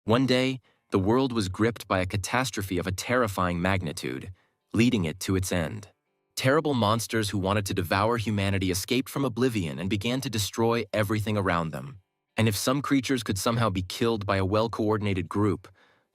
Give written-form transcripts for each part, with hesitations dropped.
One day, the world was gripped by a catastrophe of a terrifying magnitude, leading it to its end. Terrible monsters who wanted to devour humanity escaped from oblivion and began to destroy everything around them. And if some creatures could somehow be killed by a well-coordinated group,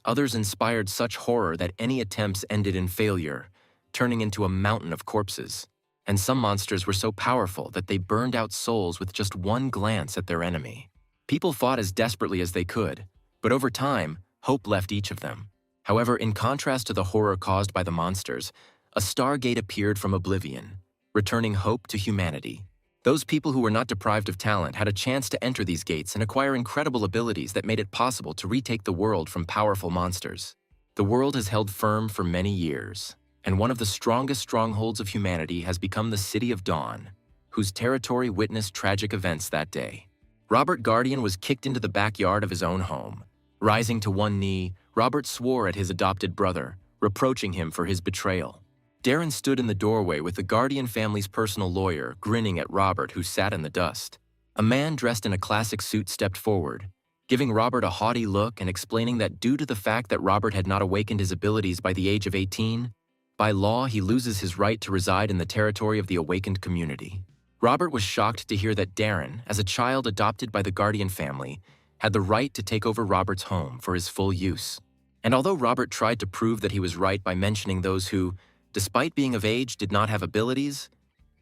others inspired such horror that any attempts ended in failure, turning into a mountain of corpses. And some monsters were so powerful that they burned out souls with just one glance at their enemy. People fought as desperately as they could, but over time, hope left each of them. However, in contrast to the horror caused by the monsters, a stargate appeared from oblivion, returning hope to humanity. Those people who were not deprived of talent had a chance to enter these gates and acquire incredible abilities that made it possible to retake the world from powerful monsters. The world has held firm for many years, and one of the strongest strongholds of humanity has become the City of Dawn, whose territory witnessed tragic events that day. Robert Guardian was kicked into the backyard of his own home. Rising to one knee, Robert swore at his adopted brother, reproaching him for his betrayal. Darren stood in the doorway with the Guardian family's personal lawyer, grinning at Robert, who sat in the dust. A man dressed in a classic suit stepped forward, giving Robert a haughty look and explaining that due to the fact that Robert had not awakened his abilities by the age of 18, by law he loses his right to reside in the territory of the awakened community. Robert was shocked to hear that Darren, as a child adopted by the Guardian family, had the right to take over Robert's home for his full use. And although Robert tried to prove that he was right by mentioning those who, despite being of age, did not have abilities,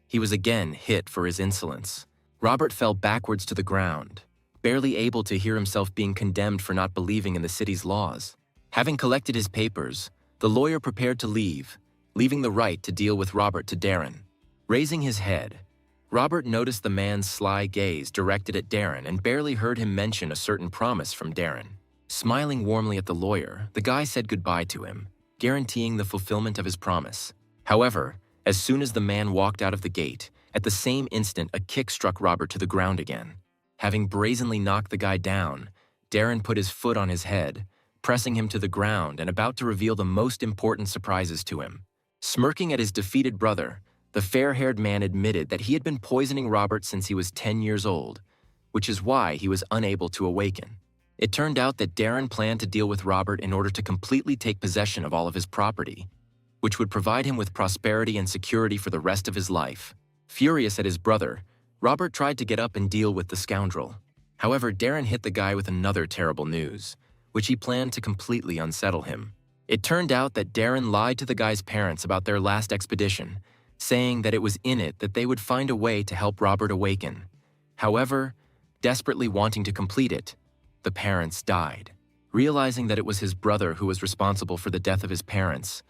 he was again hit for his insolence. Robert fell backwards to the ground, barely able to hear himself being condemned for not believing in the city's laws. Having collected his papers, the lawyer prepared to leave, leaving the right to deal with Robert to Darren. Raising his head, Robert noticed the man's sly gaze directed at Darren and barely heard him mention a certain promise from Darren. Smiling warmly at the lawyer, the guy said goodbye to him, guaranteeing the fulfillment of his promise. However, as soon as the man walked out of the gate, at the same instant a kick struck Robert to the ground again. Having brazenly knocked the guy down, Darren put his foot on his head, pressing him to the ground and about to reveal the most important surprises to him. Smirking at his defeated brother, the fair-haired man admitted that he had been poisoning Robert since he was 10 years old, which is why he was unable to awaken. It turned out that Darren planned to deal with Robert in order to completely take possession of all of his property, which would provide him with prosperity and security for the rest of his life. Furious at his brother, Robert tried to get up and deal with the scoundrel. However, Darren hit the guy with another terrible news, which he planned to completely unsettle him. It turned out that Darren lied to the guy's parents about their last expedition, saying that it was in it that they would find a way to help Robert awaken. However, desperately wanting to complete it, the parents died. Realizing that it was his brother who was responsible for the death of his parents,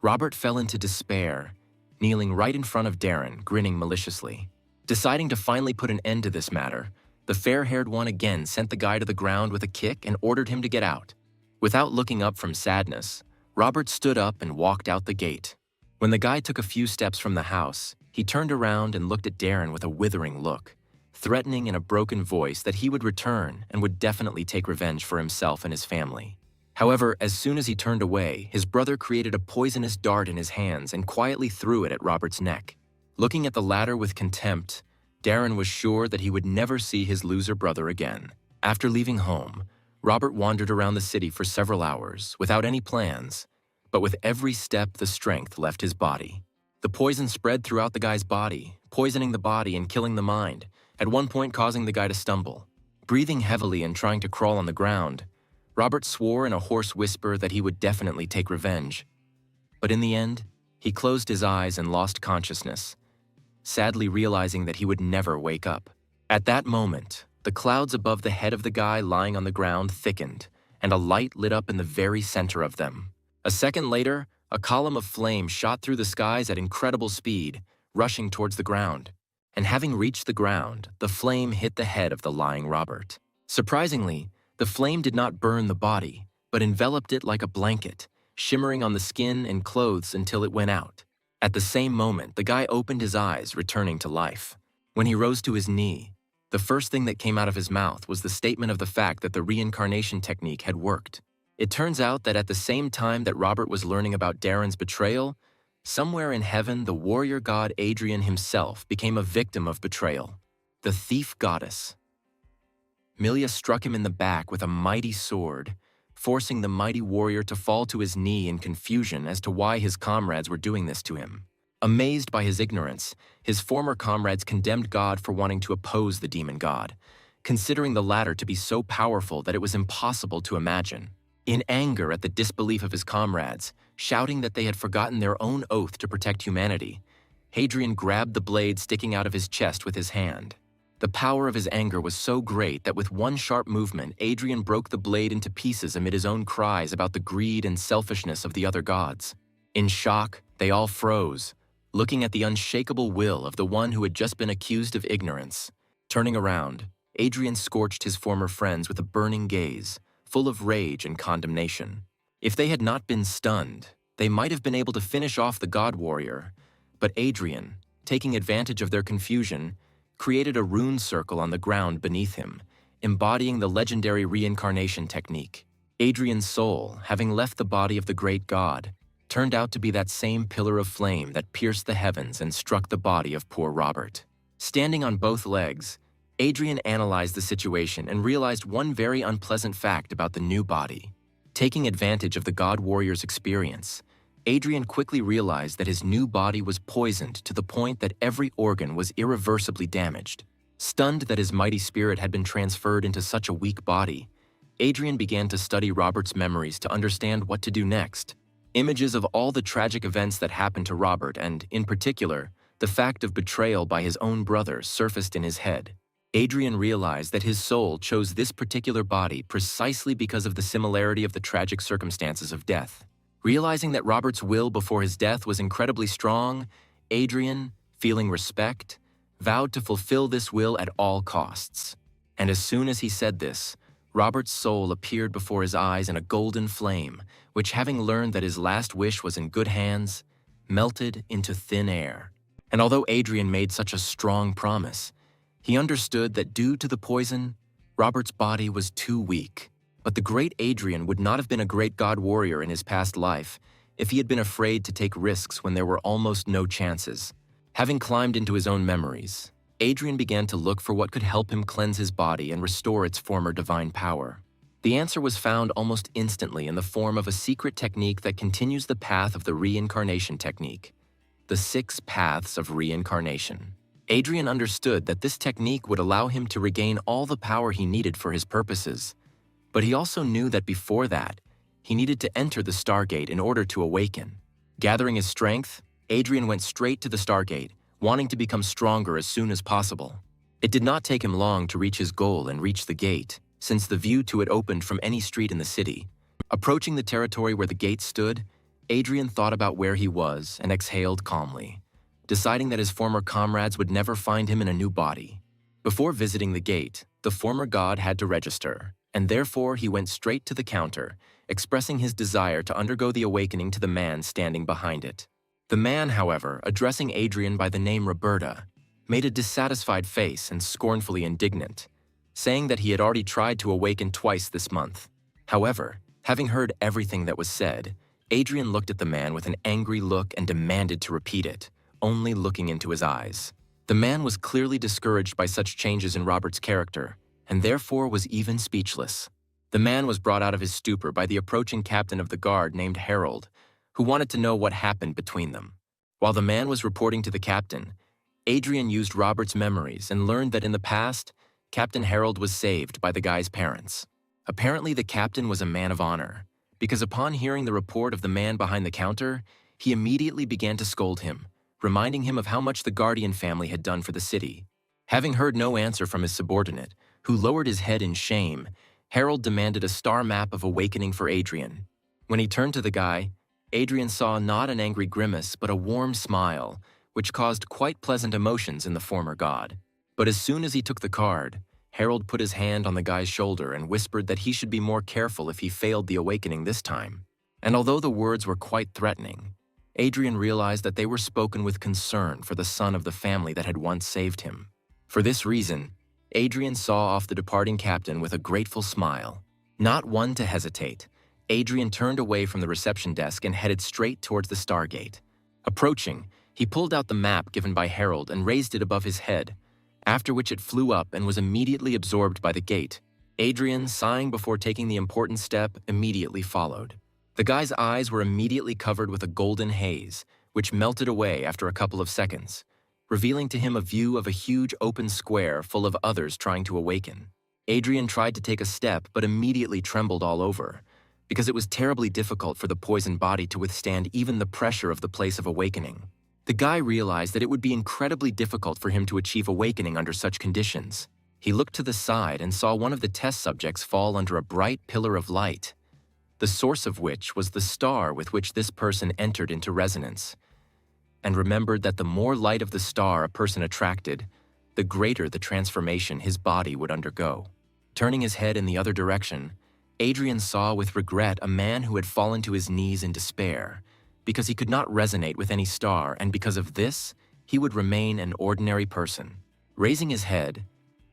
Robert fell into despair, kneeling right in front of Darren, grinning maliciously. Deciding to finally put an end to this matter, the fair-haired one again sent the guy to the ground with a kick and ordered him to get out. Without looking up from sadness, Robert stood up and walked out the gate. When the guy took a few steps from the house, he turned around and looked at Darren with a withering look, threatening in a broken voice that he would return and would definitely take revenge for himself and his family. However, as soon as he turned away, his brother created a poisonous dart in his hands and quietly threw it at Robert's neck. Looking at the latter with contempt, Darren was sure that he would never see his loser brother again. After leaving home, Robert wandered around the city for several hours without any plans, but with every step the strength left his body. The poison spread throughout the guy's body, poisoning the body and killing the mind, at one point causing the guy to stumble. Breathing heavily and trying to crawl on the ground, Robert swore in a hoarse whisper that he would definitely take revenge. But in the end, he closed his eyes and lost consciousness, sadly realizing that he would never wake up. At that moment, the clouds above the head of the guy lying on the ground thickened, and a light lit up in the very center of them. A second later, a column of flame shot through the skies at incredible speed, rushing towards the ground. And having reached the ground, the flame hit the head of the lying Robert. Surprisingly, the flame did not burn the body, but enveloped it like a blanket, shimmering on the skin and clothes until it went out. At the same moment, the guy opened his eyes, returning to life. When he rose to his knee, the first thing that came out of his mouth was the statement of the fact that the reincarnation technique had worked. It turns out that at the same time that Robert was learning about Darren's betrayal, somewhere in heaven, the warrior god Adrian himself became a victim of betrayal. The thief goddess. Milia struck him in the back with a mighty sword, forcing the mighty warrior to fall to his knee in confusion as to why his comrades were doing this to him. Amazed by his ignorance, his former comrades condemned God for wanting to oppose the demon god, considering the latter to be so powerful that it was impossible to imagine. In anger at the disbelief of his comrades, shouting that they had forgotten their own oath to protect humanity, Hadrian grabbed the blade sticking out of his chest with his hand. The power of his anger was so great that with one sharp movement, Hadrian broke the blade into pieces amid his own cries about the greed and selfishness of the other gods. In shock, they all froze, looking at the unshakable will of the one who had just been accused of ignorance. Turning around, Hadrian scorched his former friends with a burning gaze, full of rage and condemnation. If they had not been stunned, they might have been able to finish off the god warrior, but Hadrian, taking advantage of their confusion, created a rune circle on the ground beneath him, embodying the legendary reincarnation technique. Hadrian's soul, having left the body of the great god, turned out to be that same pillar of flame that pierced the heavens and struck the body of poor Robert. Standing on both legs, Hadrian analyzed the situation and realized one very unpleasant fact about the new body. Taking advantage of the god warrior's experience, Hadrian quickly realized that his new body was poisoned to the point that every organ was irreversibly damaged. Stunned that his mighty spirit had been transferred into such a weak body, Hadrian began to study Robert's memories to understand what to do next. Images of all the tragic events that happened to Robert and, in particular, the fact of betrayal by his own brother surfaced in his head. Hadrian realized that his soul chose this particular body precisely because of the similarity of the tragic circumstances of death. Realizing that Robert's will before his death was incredibly strong, Hadrian, feeling respect, vowed to fulfill this will at all costs. And as soon as he said this, Robert's soul appeared before his eyes in a golden flame, which, having learned that his last wish was in good hands, melted into thin air. And although Hadrian made such a strong promise, he understood that due to the poison, Robert's body was too weak. But the great Hadrian would not have been a great god warrior in his past life if he had been afraid to take risks when there were almost no chances. Having climbed into his own memories, Hadrian began to look for what could help him cleanse his body and restore its former divine power. The answer was found almost instantly in the form of a secret technique that continues the path of the reincarnation technique, the 6 paths of reincarnation. Hadrian understood that this technique would allow him to regain all the power he needed for his purposes. But he also knew that before that, he needed to enter the Stargate in order to awaken. Gathering his strength, Hadrian went straight to the Stargate, wanting to become stronger as soon as possible. It did not take him long to reach his goal and reach the gate, since the view to it opened from any street in the city. Approaching the territory where the gate stood, Hadrian thought about where he was and exhaled calmly, deciding that his former comrades would never find him in a new body. Before visiting the gate, the former god had to register, and therefore he went straight to the counter, expressing his desire to undergo the awakening to the man standing behind it. The man, however, addressing Hadrian by the name Roberta, made a dissatisfied face and scornfully indignant, saying that he had already tried to awaken twice this month. However, having heard everything that was said, Hadrian looked at the man with an angry look and demanded to repeat it, only looking into his eyes. The man was clearly discouraged by such changes in Robert's character, and therefore was even speechless. The man was brought out of his stupor by the approaching captain of the guard named Harold, who wanted to know what happened between them. While the man was reporting to the captain, Hadrian used Robert's memories and learned that in the past, Captain Harold was saved by the guy's parents. Apparently, the captain was a man of honor, because upon hearing the report of the man behind the counter, he immediately began to scold him, reminding him of how much the Guardian family had done for the city. Having heard no answer from his subordinate, who lowered his head in shame, Harold demanded a star map of awakening for Hadrian. When he turned to the guy, Hadrian saw not an angry grimace but a warm smile, which caused quite pleasant emotions in the former god. But as soon as he took the card, Harold put his hand on the guy's shoulder and whispered that he should be more careful if he failed the awakening this time. And although the words were quite threatening, Hadrian realized that they were spoken with concern for the son of the family that had once saved him. For this reason, Hadrian saw off the departing captain with a grateful smile. Not one to hesitate, Hadrian turned away from the reception desk and headed straight towards the Stargate. Approaching, he pulled out the map given by Harold and raised it above his head, after which it flew up and was immediately absorbed by the gate, Adrian, sighing before taking the important step, immediately followed. The guy's eyes were immediately covered with a golden haze, which melted away after a couple of seconds, revealing to him a view of a huge open square full of others trying to awaken. Adrian tried to take a step but immediately trembled all over, because it was terribly difficult for the poisoned body to withstand even the pressure of the place of awakening. The guy realized that it would be incredibly difficult for him to achieve awakening under such conditions. He looked to the side and saw one of the test subjects fall under a bright pillar of light, the source of which was the star with which this person entered into resonance, and remembered that the more light of the star a person attracted, the greater the transformation his body would undergo. Turning his head in the other direction, Adrian saw with regret a man who had fallen to his knees in despair, because he could not resonate with any star, and because of this, he would remain an ordinary person. Raising his head,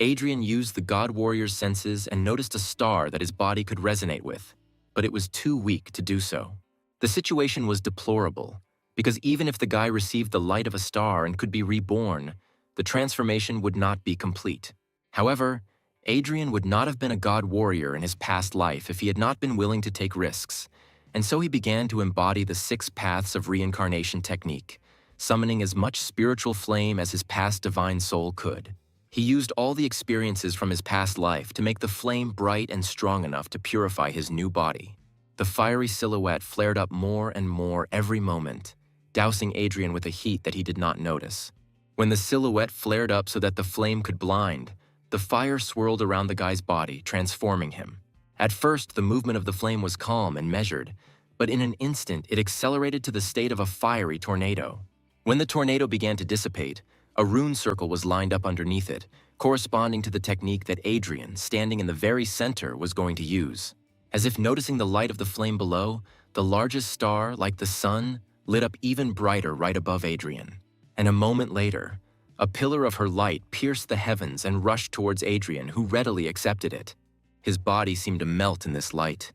Adrian used the God Warrior's senses and noticed a star that his body could resonate with, but it was too weak to do so. The situation was deplorable, because even if the guy received the light of a star and could be reborn, the transformation would not be complete. However, Adrian would not have been a God Warrior in his past life if he had not been willing to take risks, and so he began to embody the 6 paths of reincarnation technique, summoning as much spiritual flame as his past divine soul could. He used all the experiences from his past life to make the flame bright and strong enough to purify his new body. The fiery silhouette flared up more and more every moment, dousing Adrian with a heat that he did not notice. When the silhouette flared up so that the flame could blind, the fire swirled around the guy's body, transforming him. At first, the movement of the flame was calm and measured, but in an instant it accelerated to the state of a fiery tornado. When the tornado began to dissipate, a rune circle was lined up underneath it, corresponding to the technique that Adrian, standing in the very center, was going to use. As if noticing the light of the flame below, the largest star, like the sun, lit up even brighter right above Adrian. And a moment later, a pillar of her light pierced the heavens and rushed towards Adrian, who readily accepted it. His body seemed to melt in this light,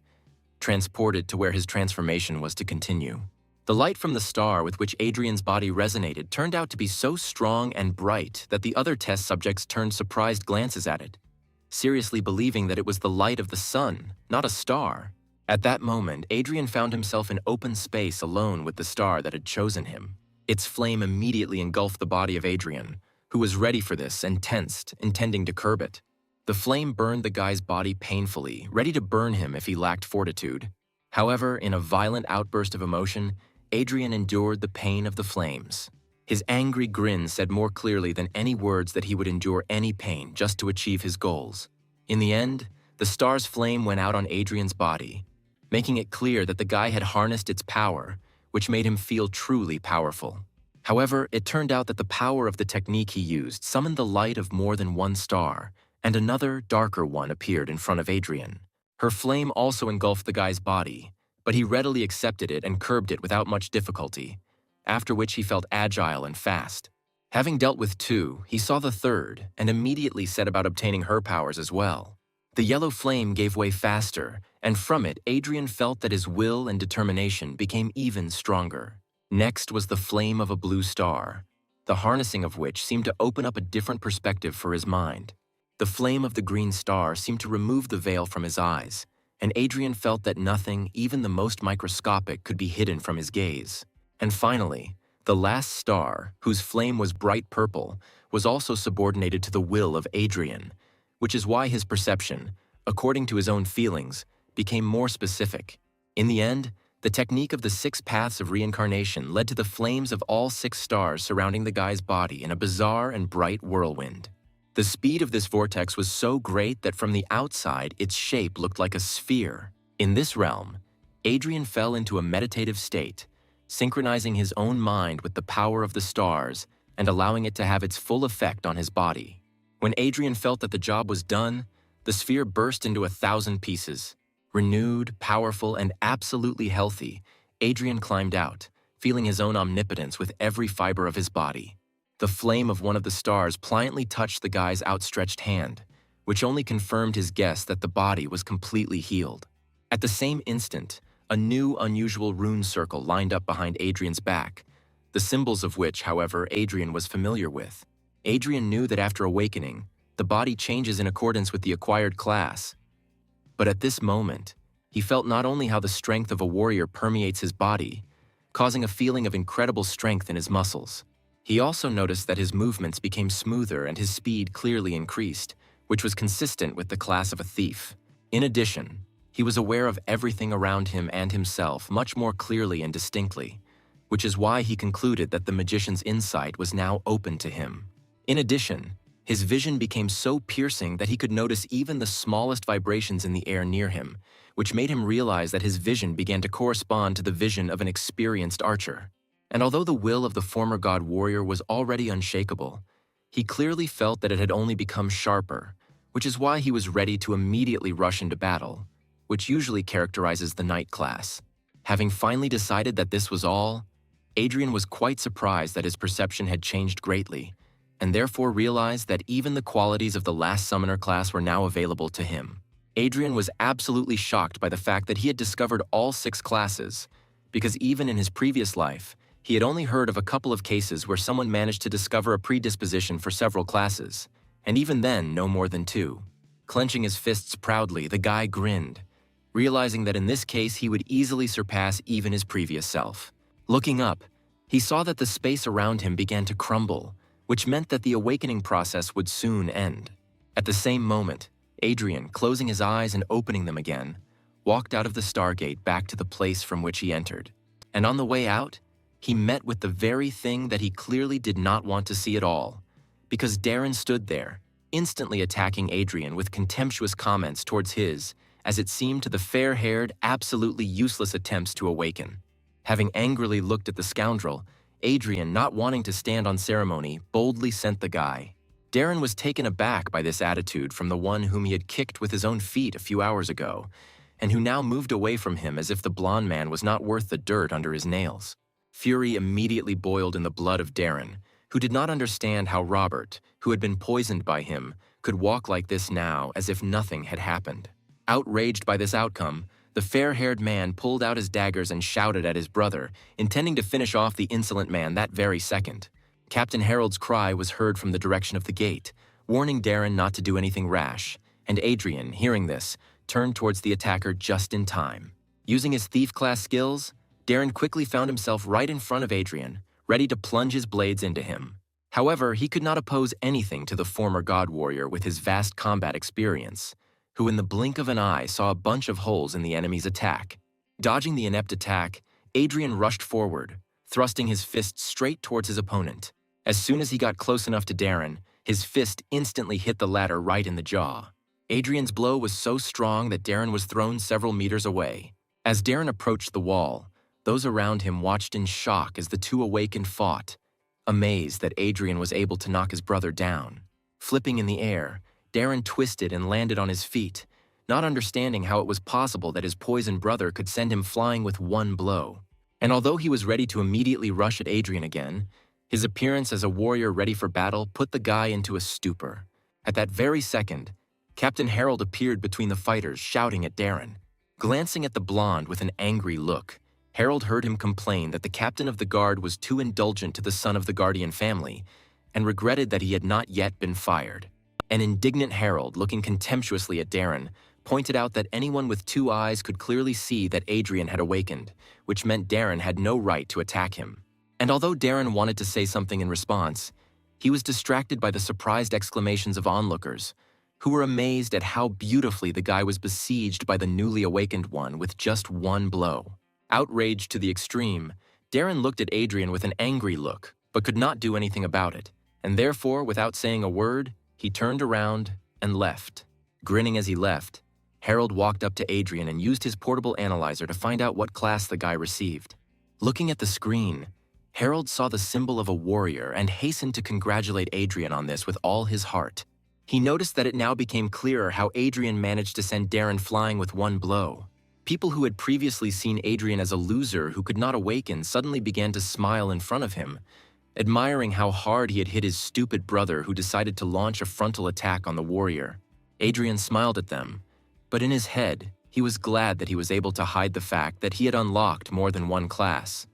transported to where his transformation was to continue. The light from the star with which Adrian's body resonated turned out to be so strong and bright that the other test subjects turned surprised glances at it, seriously believing that it was the light of the sun, not a star. At that moment, Adrian found himself in open space alone with the star that had chosen him. Its flame immediately engulfed the body of Adrian, who was ready for this and tensed, intending to curb it. The flame burned the guy's body painfully, ready to burn him if he lacked fortitude. However, in a violent outburst of emotion, Adrian endured the pain of the flames. His angry grin said more clearly than any words that he would endure any pain just to achieve his goals. In the end, the star's flame went out on Adrian's body, making it clear that the guy had harnessed its power, which made him feel truly powerful. However, it turned out that the power of the technique he used summoned the light of more than one star, and another, darker one appeared in front of Adrian. Her flame also engulfed the guy's body, but he readily accepted it and curbed it without much difficulty, after which he felt agile and fast. Having dealt with 2, he saw the third and immediately set about obtaining her powers as well. The yellow flame gave way faster, and from it Adrian felt that his will and determination became even stronger. Next was the flame of a blue star, the harnessing of which seemed to open up a different perspective for his mind. The flame of the green star seemed to remove the veil from his eyes, and Adrian felt that nothing, even the most microscopic, could be hidden from his gaze. And finally, the last star, whose flame was bright purple, was also subordinated to the will of Adrian, which is why his perception, according to his own feelings, became more specific. In the end, the technique of the 6 paths of reincarnation led to the flames of all 6 stars surrounding the guy's body in a bizarre and bright whirlwind. The speed of this vortex was so great that from the outside, its shape looked like a sphere. In this realm, Adrian fell into a meditative state, synchronizing his own mind with the power of the stars and allowing it to have its full effect on his body. When Adrian felt that the job was done, the sphere burst into 1,000 pieces. Renewed, powerful, and absolutely healthy, Adrian climbed out, feeling his own omnipotence with every fiber of his body. The flame of one of the stars pliantly touched the guy's outstretched hand, which only confirmed his guess that the body was completely healed. At the same instant, a new, unusual rune circle lined up behind Adrian's back, the symbols of which, however, Adrian was familiar with. Adrian knew that after awakening, the body changes in accordance with the acquired class. But at this moment, he felt not only how the strength of a warrior permeates his body, causing a feeling of incredible strength in his muscles. He also noticed that his movements became smoother and his speed clearly increased, which was consistent with the class of a thief. In addition, he was aware of everything around him and himself much more clearly and distinctly, which is why he concluded that the magician's insight was now open to him. In addition, his vision became so piercing that he could notice even the smallest vibrations in the air near him, which made him realize that his vision began to correspond to the vision of an experienced archer. And although the will of the former god warrior was already unshakable, he clearly felt that it had only become sharper, which is why he was ready to immediately rush into battle, which usually characterizes the knight class. Having finally decided that this was all, Adrian was quite surprised that his perception had changed greatly, and therefore realized that even the qualities of the last summoner class were now available to him. Adrian was absolutely shocked by the fact that he had discovered all 6 classes, because even in his previous life, he had only heard of a couple of cases where someone managed to discover a predisposition for several classes, and even then no more than 2. Clenching his fists proudly, the guy grinned, realizing that in this case he would easily surpass even his previous self. Looking up, he saw that the space around him began to crumble, which meant that the awakening process would soon end. At the same moment, Adrian, closing his eyes and opening them again, walked out of the Stargate back to the place from which he entered. And on the way out, he met with the very thing that he clearly did not want to see at all, because Darren stood there, instantly attacking Adrian with contemptuous comments towards his, as it seemed to the fair-haired, absolutely useless attempts to awaken. Having angrily looked at the scoundrel, Adrian, not wanting to stand on ceremony, boldly sent the guy. Darren was taken aback by this attitude from the one whom he had kicked with his own feet a few hours ago, and who now moved away from him as if the blonde man was not worth the dirt under his nails. Fury immediately boiled in the blood of Darren, who did not understand how Robert, who had been poisoned by him, could walk like this now as if nothing had happened. Outraged by this outcome, the fair-haired man pulled out his daggers and shouted at his brother, intending to finish off the insolent man that very second. Captain Harold's cry was heard from the direction of the gate, warning Darren not to do anything rash, and Adrian, hearing this, turned towards the attacker just in time. Using his thief-class skills, Darren quickly found himself right in front of Adrian, ready to plunge his blades into him. However, he could not oppose anything to the former god warrior with his vast combat experience, who in the blink of an eye saw a bunch of holes in the enemy's attack. Dodging the inept attack, Adrian rushed forward, thrusting his fist straight towards his opponent. As soon as he got close enough to Darren, his fist instantly hit the latter right in the jaw. Adrian's blow was so strong that Darren was thrown several meters away. As Darren approached the wall, those around him watched in shock as the two Awakened fought, amazed that Adrian was able to knock his brother down. Flipping in the air, Darren twisted and landed on his feet, not understanding how it was possible that his poisoned brother could send him flying with one blow. And although he was ready to immediately rush at Adrian again, his appearance as a warrior ready for battle put the guy into a stupor. At that very second, Captain Harold appeared between the fighters, shouting at Darren. Glancing at the blonde with an angry look, Harold heard him complain that the captain of the guard was too indulgent to the son of the Guardian family, and regretted that he had not yet been fired. An indignant Harold, looking contemptuously at Darren, pointed out that anyone with 2 eyes could clearly see that Adrian had awakened, which meant Darren had no right to attack him. And although Darren wanted to say something in response, he was distracted by the surprised exclamations of onlookers, who were amazed at how beautifully the guy was besieged by the newly awakened one with just one blow. Outraged to the extreme, Darren looked at Adrian with an angry look, but could not do anything about it, and therefore, without saying a word, he turned around and left. Grinning as he left, Harold walked up to Adrian and used his portable analyzer to find out what class the guy received. Looking at the screen, Harold saw the symbol of a warrior and hastened to congratulate Adrian on this with all his heart. He noticed that it now became clearer how Adrian managed to send Darren flying with one blow. People who had previously seen Adrian as a loser who could not awaken suddenly began to smile in front of him, admiring how hard he had hit his stupid brother who decided to launch a frontal attack on the warrior. Adrian smiled at them, but in his head, he was glad that he was able to hide the fact that he had unlocked more than one class,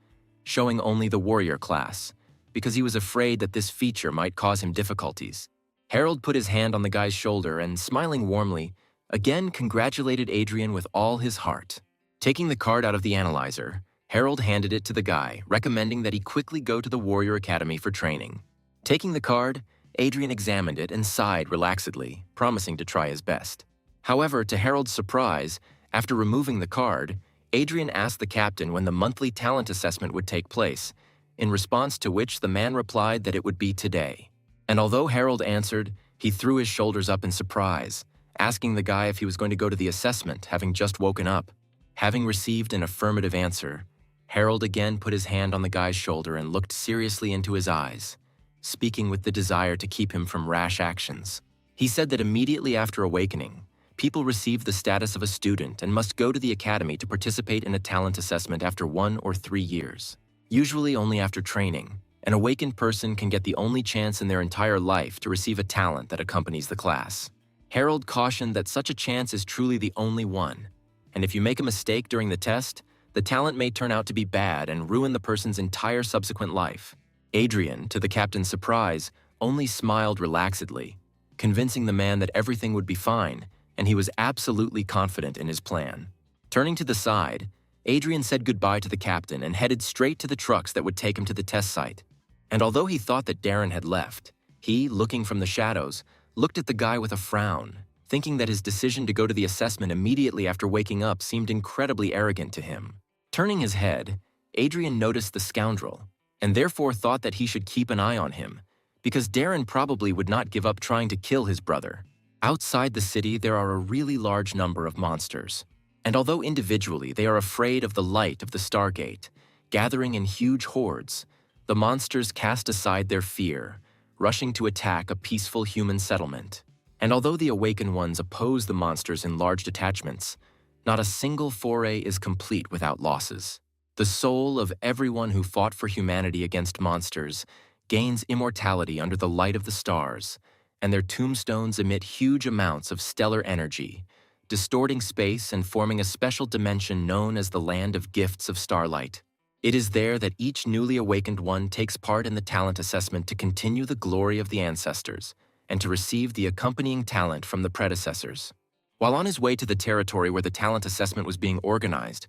showing only the warrior class, because he was afraid that this feature might cause him difficulties. Harold put his hand on the guy's shoulder and, smiling warmly, again congratulated Adrian with all his heart. Taking the card out of the analyzer, Harold handed it to the guy, recommending that he quickly go to the Warrior Academy for training. Taking the card, Adrian examined it and sighed relaxedly, promising to try his best. However, to Harold's surprise, after removing the card, Adrian asked the captain when the monthly talent assessment would take place, in response to which the man replied that it would be today. And although Harold answered, he threw his shoulders up in surprise, asking the guy if he was going to go to the assessment, having just woken up. Having received an affirmative answer, Harold again put his hand on the guy's shoulder and looked seriously into his eyes, speaking with the desire to keep him from rash actions. He said that immediately after awakening, people receive the status of a student and must go to the academy to participate in a talent assessment after 1 or 3 years. Usually only after training, an awakened person can get the only chance in their entire life to receive a talent that accompanies the class. Harold cautioned that such a chance is truly the only one, and if you make a mistake during the test, the talent may turn out to be bad and ruin the person's entire subsequent life. Adrian, to the captain's surprise, only smiled relaxedly, convincing the man that everything would be fine, and he was absolutely confident in his plan. Turning to the side, Adrian said goodbye to the captain and headed straight to the trucks that would take him to the test site. And although he thought that Darren had left, he, looking from the shadows, looked at the guy with a frown, thinking that his decision to go to the assessment immediately after waking up seemed incredibly arrogant to him. Turning his head, Adrian noticed the scoundrel, and therefore thought that he should keep an eye on him, because Darren probably would not give up trying to kill his brother. Outside the city, there are a really large number of monsters, and although individually they are afraid of the light of the Stargate, gathering in huge hordes, the monsters cast aside their fear, rushing to attack a peaceful human settlement. And although the Awakened Ones oppose the monsters in large detachments, not a single foray is complete without losses. The soul of everyone who fought for humanity against monsters gains immortality under the light of the stars, and their tombstones emit huge amounts of stellar energy, distorting space and forming a special dimension known as the Land of Gifts of Starlight. It is there that each newly awakened one takes part in the talent assessment to continue the glory of the ancestors and to receive the accompanying talent from the predecessors. While on his way to the territory where the talent assessment was being organized,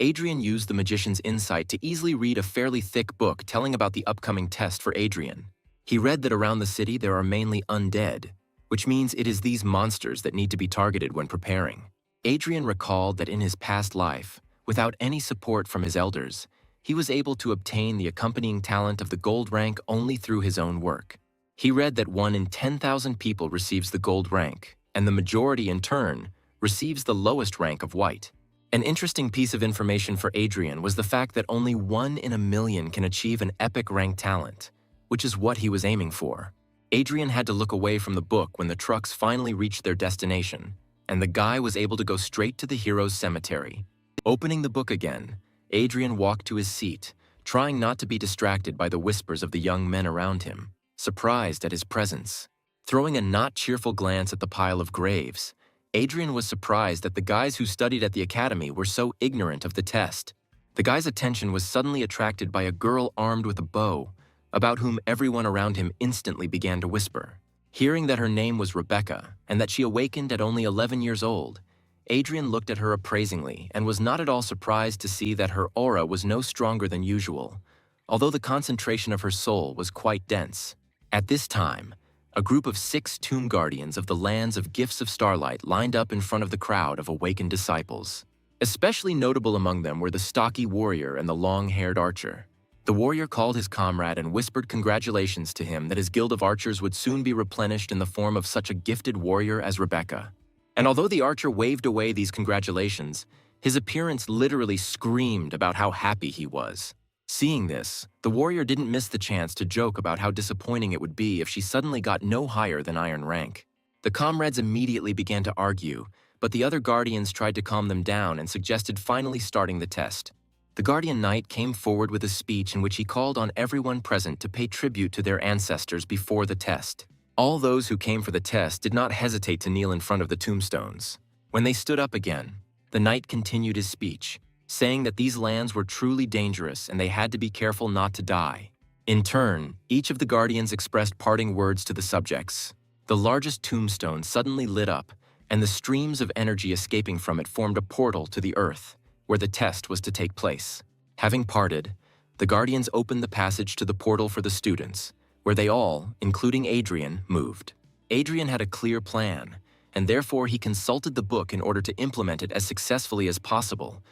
Adrian used the magician's insight to easily read a fairly thick book telling about the upcoming test for Adrian. He read that around the city there are mainly undead, which means it is these monsters that need to be targeted when preparing. Adrian recalled that in his past life, without any support from his elders, he was able to obtain the accompanying talent of the gold rank only through his own work. He read that 1 in 10,000 people receives the gold rank, and the majority, in turn, receives the lowest rank of white. An interesting piece of information for Adrian was the fact that only 1 in a million can achieve an epic rank talent, which is what he was aiming for. Adrian had to look away from the book when the trucks finally reached their destination, and the guy was able to go straight to the hero's cemetery. Opening the book again, Adrian walked to his seat, trying not to be distracted by the whispers of the young men around him, surprised at his presence. Throwing a not cheerful glance at the pile of graves, Adrian was surprised that the guys who studied at the academy were so ignorant of the test. The guy's attention was suddenly attracted by a girl armed with a bow, about whom everyone around him instantly began to whisper. Hearing that her name was Rebecca and that she awakened at only 11 years old, Adrian looked at her appraisingly and was not at all surprised to see that her aura was no stronger than usual, although the concentration of her soul was quite dense. At this time, a group of 6 tomb guardians of the lands of Gifts of Starlight lined up in front of the crowd of awakened disciples. Especially notable among them were the stocky warrior and the long-haired archer. The warrior called his comrade and whispered congratulations to him that his guild of archers would soon be replenished in the form of such a gifted warrior as Rebecca. And although the archer waved away these congratulations, his appearance literally screamed about how happy he was. Seeing this, the warrior didn't miss the chance to joke about how disappointing it would be if she suddenly got no higher than iron rank. The comrades immediately began to argue, but the other guardians tried to calm them down and suggested finally starting the test. The guardian knight came forward with a speech in which he called on everyone present to pay tribute to their ancestors before the test. All those who came for the test did not hesitate to kneel in front of the tombstones. When they stood up again, the knight continued his speech, saying that these lands were truly dangerous and they had to be careful not to die. In turn, each of the guardians expressed parting words to the subjects. The largest tombstone suddenly lit up, and the streams of energy escaping from it formed a portal to the earth, where the test was to take place. Having parted, the Guardians opened the passage to the portal for the students, where they all, including Adrian, moved. Adrian had a clear plan, and therefore he consulted the book in order to implement it as successfully as possible,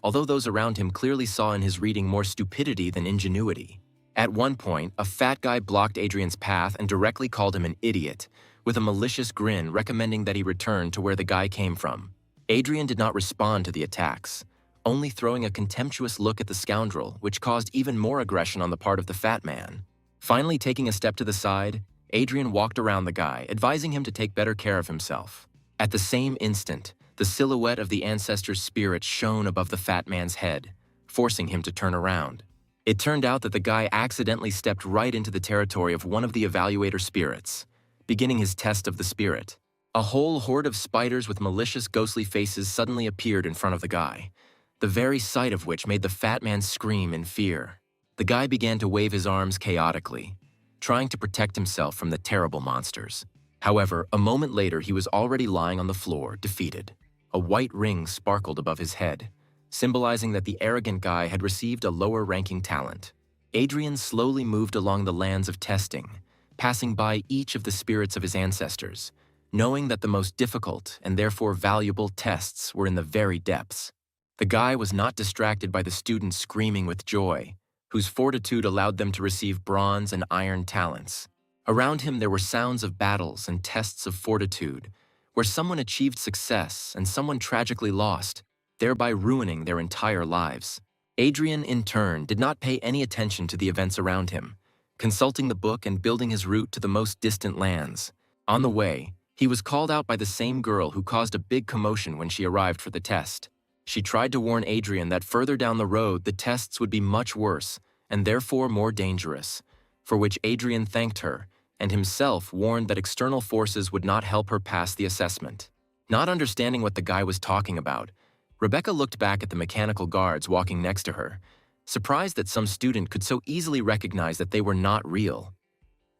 although those around him clearly saw in his reading more stupidity than ingenuity. At one point, a fat guy blocked Adrian's path and directly called him an idiot, with a malicious grin recommending that he return to where the guy came from. Adrian did not respond to the attacks, only throwing a contemptuous look at the scoundrel, which caused even more aggression on the part of the fat man. Finally taking a step to the side, Adrian walked around the guy, advising him to take better care of himself. At the same instant, the silhouette of the ancestor's spirit shone above the fat man's head, forcing him to turn around. It turned out that the guy accidentally stepped right into the territory of one of the evaluator spirits, beginning his test of the spirit. A whole horde of spiders with malicious ghostly faces suddenly appeared in front of the guy, the very sight of which made the fat man scream in fear. The guy began to wave his arms chaotically, trying to protect himself from the terrible monsters. However, a moment later he was already lying on the floor, defeated. A white ring sparkled above his head, symbolizing that the arrogant guy had received a lower-ranking talent. Adrian slowly moved along the lands of testing, passing by each of the spirits of his ancestors, knowing that the most difficult and therefore valuable tests were in the very depths. The guy was not distracted by the students screaming with joy, whose fortitude allowed them to receive bronze and iron talents. Around him there were sounds of battles and tests of fortitude, where someone achieved success and someone tragically lost, thereby ruining their entire lives. Adrian, in turn, did not pay any attention to the events around him, consulting the book and building his route to the most distant lands. On the way, he was called out by the same girl who caused a big commotion when she arrived for the test. She tried to warn Adrian that further down the road the tests would be much worse and therefore more dangerous, for which Adrian thanked her and himself warned that external forces would not help her pass the assessment. Not understanding what the guy was talking about, Rebecca looked back at the mechanical guards walking next to her, surprised that some student could so easily recognize that they were not real.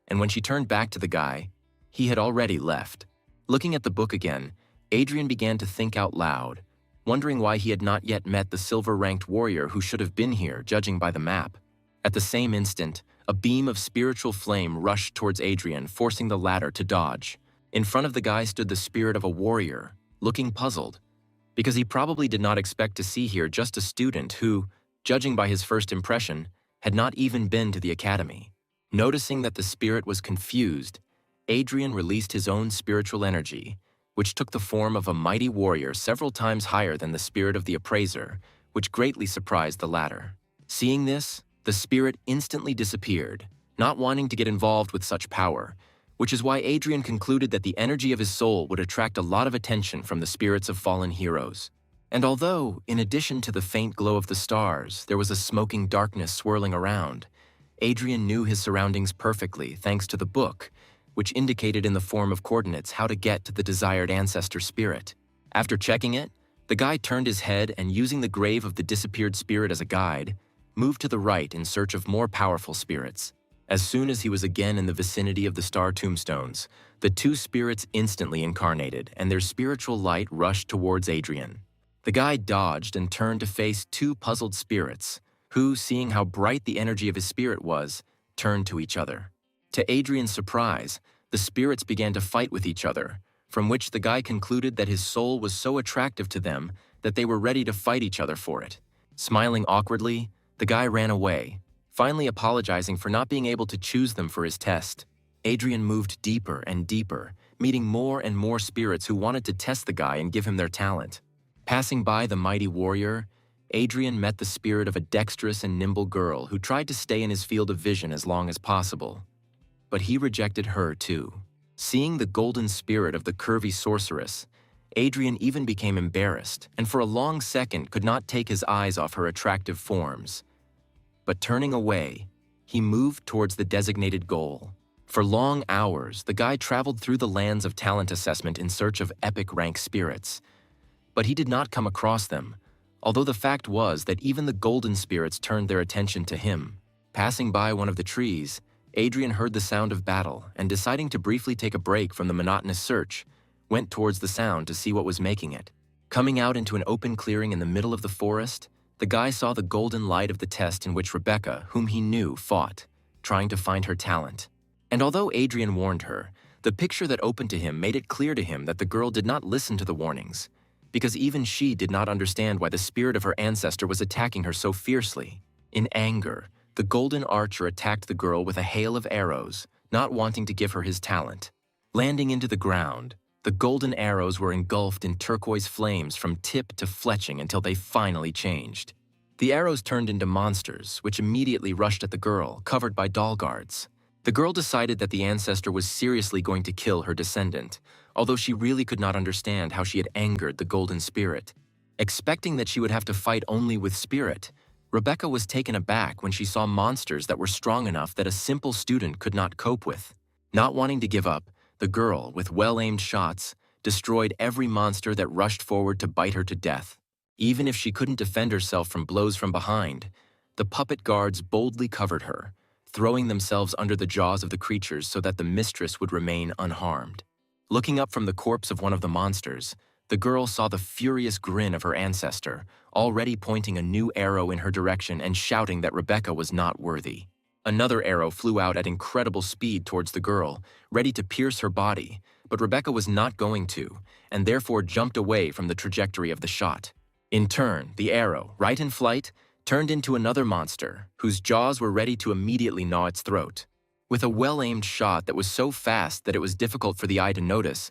And when she turned back to the guy, he had already left. Looking at the book again, Adrian began to think out loud, wondering why he had not yet met the silver-ranked warrior who should have been here, judging by the map. At the same instant, a beam of spiritual flame rushed towards Adrian, forcing the latter to dodge. In front of the guy stood the spirit of a warrior, looking puzzled, because he probably did not expect to see here just a student who, judging by his first impression, had not even been to the academy. Noticing that the spirit was confused, Adrian released his own spiritual energy, which took the form of a mighty warrior several times higher than the spirit of the appraiser, which greatly surprised the latter. Seeing this, the spirit instantly disappeared, not wanting to get involved with such power, which is why Adrian concluded that the energy of his soul would attract a lot of attention from the spirits of fallen heroes. And although, in addition to the faint glow of the stars, there was a smoking darkness swirling around, Adrian knew his surroundings perfectly thanks to the book, which indicated in the form of coordinates how to get to the desired ancestor spirit. After checking it, the guy turned his head and, using the grave of the disappeared spirit as a guide, moved to the right in search of more powerful spirits. As soon as he was again in the vicinity of the star tombstones, the two spirits instantly incarnated and their spiritual light rushed towards Adrian. The guy dodged and turned to face two puzzled spirits, who, seeing how bright the energy of his spirit was, turned to each other. To Adrian's surprise, the spirits began to fight with each other, from which the guy concluded that his soul was so attractive to them that they were ready to fight each other for it. Smiling awkwardly, the guy ran away, finally apologizing for not being able to choose them for his test. Adrian moved deeper and deeper, meeting more and more spirits who wanted to test the guy and give him their talent. Passing by the mighty warrior, Adrian met the spirit of a dexterous and nimble girl who tried to stay in his field of vision as long as possible. But he rejected her too. Seeing the golden spirit of the curvy sorceress, Adrian even became embarrassed and for a long second could not take his eyes off her attractive forms. But turning away, he moved towards the designated goal. For long hours, the guy traveled through the lands of talent assessment in search of epic rank spirits. But he did not come across them, although the fact was that even the golden spirits turned their attention to him. Passing by one of the trees, Adrian heard the sound of battle and, deciding to briefly take a break from the monotonous search, went towards the sound to see what was making it. Coming out into an open clearing in the middle of the forest, the guy saw the golden light of the test in which Rebecca, whom he knew, fought, trying to find her talent. And although Adrian warned her, the picture that opened to him made it clear to him that the girl did not listen to the warnings, because even she did not understand why the spirit of her ancestor was attacking her so fiercely. In anger, the golden archer attacked the girl with a hail of arrows, not wanting to give her his talent. Landing into the ground, the golden arrows were engulfed in turquoise flames from tip to fletching until they finally changed. The arrows turned into monsters, which immediately rushed at the girl, covered by doll guards. The girl decided that the ancestor was seriously going to kill her descendant, although she really could not understand how she had angered the golden spirit. Expecting that she would have to fight only with spirit, Rebecca was taken aback when she saw monsters that were strong enough that a simple student could not cope with. Not wanting to give up, the girl, with well-aimed shots, destroyed every monster that rushed forward to bite her to death. Even if she couldn't defend herself from blows from behind, the puppet guards boldly covered her, throwing themselves under the jaws of the creatures so that the mistress would remain unharmed. Looking up from the corpse of one of the monsters, the girl saw the furious grin of her ancestor, already pointing a new arrow in her direction and shouting that Rebecca was not worthy. Another arrow flew out at incredible speed towards the girl, ready to pierce her body, but Rebecca was not going to, and therefore jumped away from the trajectory of the shot. In turn, the arrow, right in flight, turned into another monster, whose jaws were ready to immediately gnaw its throat. With a well-aimed shot that was so fast that it was difficult for the eye to notice,